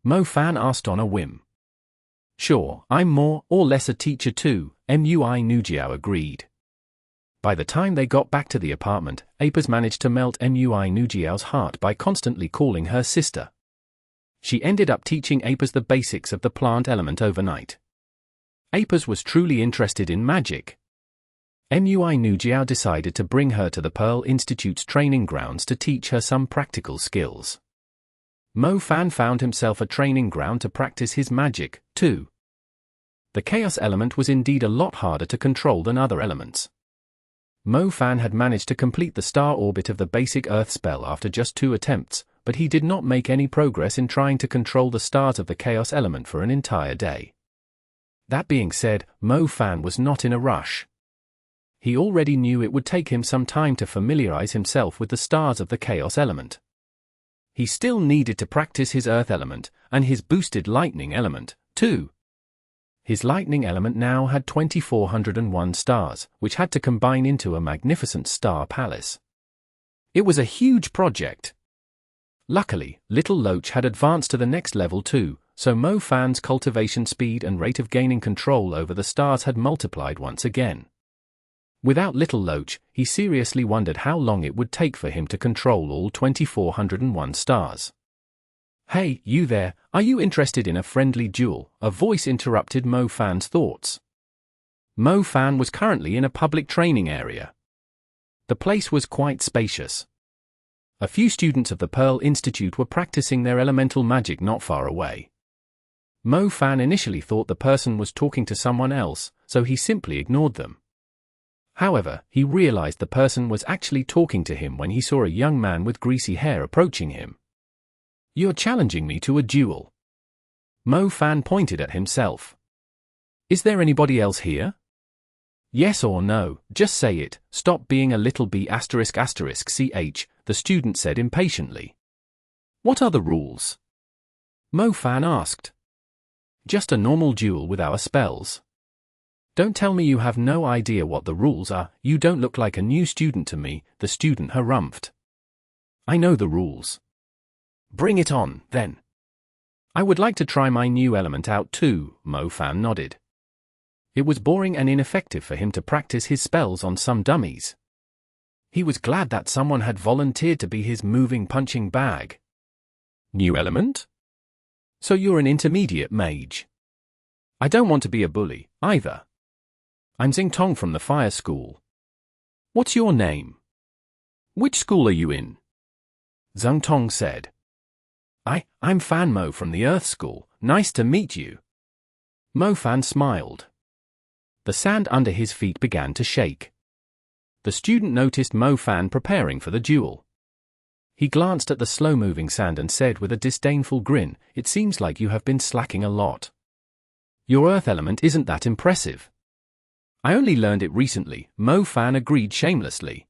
Mo Fan asked on a whim. Sure, I'm more or less a teacher too, Mui Nujiao agreed. By the time they got back to the apartment, Apis managed to melt Mui Nujiao's heart by constantly calling her sister. She ended up teaching Apis the basics of the plant element overnight. Apis was truly interested in magic. Mui Nujiao decided to bring her to the Pearl Institute's training grounds to teach her some practical skills. Mo Fan found himself a training ground to practice his magic, too. The chaos element was indeed a lot harder to control than other elements. Mo Fan had managed to complete the star orbit of the basic earth spell after just 2 attempts, but he did not make any progress in trying to control the stars of the chaos element for an entire day. That being said, Mo Fan was not in a rush. He already knew it would take him some time to familiarize himself with the stars of the chaos element. He still needed to practice his earth element, and his boosted lightning element, too. His lightning element now had 2401 stars, which had to combine into a magnificent star palace. It was a huge project. Luckily, Little Loach had advanced to the next level too, so Mo Fan's cultivation speed and rate of gaining control over the stars had multiplied once again. Without Little Loach, he seriously wondered how long it would take for him to control all 2401 stars. Hey, you there, are you interested in a friendly duel? A voice interrupted Mo Fan's thoughts. Mo Fan was currently in a public training area. The place was quite spacious. A few students of the Pearl Institute were practicing their elemental magic not far away. Mo Fan initially thought the person was talking to someone else, so he simply ignored them. However, he realized the person was actually talking to him when he saw a young man with greasy hair approaching him. You're challenging me to a duel. Mo Fan pointed at himself. Is there anybody else here? Yes or no, just say it, stop being a little b*****ch, the student said impatiently. What are the rules? Mo Fan asked. Just a normal duel with our spells. Don't tell me you have no idea what the rules are, you don't look like a new student to me, the student harumphed. I know the rules. Bring it on, then. I would like to try my new element out too, Mo Fan nodded. It was boring and ineffective for him to practice his spells on some dummies. He was glad that someone had volunteered to be his moving punching bag. New element? So you're an intermediate mage. I don't want to be a bully, either. I'm Xingtong from the Fire School. What's your name? Which school are you in? Xingtong said. I'm Fan Mo from the Earth School, nice to meet you. Mo Fan smiled. The sand under his feet began to shake. The student noticed Mo Fan preparing for the duel. He glanced at the slow-moving sand and said with a disdainful grin, "It seems like you have been slacking a lot. Your earth element isn't that impressive." "I only learned it recently," Mo Fan agreed shamelessly.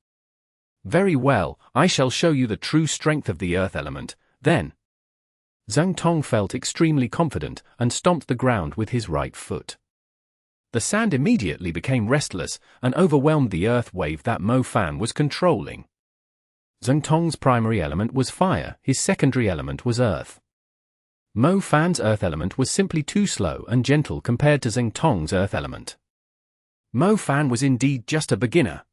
"Very well, I shall show you the true strength of the earth element, then." Zhang Tong felt extremely confident and stomped the ground with his right foot. The sand immediately became restless and overwhelmed the earth wave that Mo Fan was controlling. Zhang Tong's primary element was fire, his secondary element was earth. Mo Fan's earth element was simply too slow and gentle compared to Zhang Tong's earth element. Mo Fan was indeed just a beginner.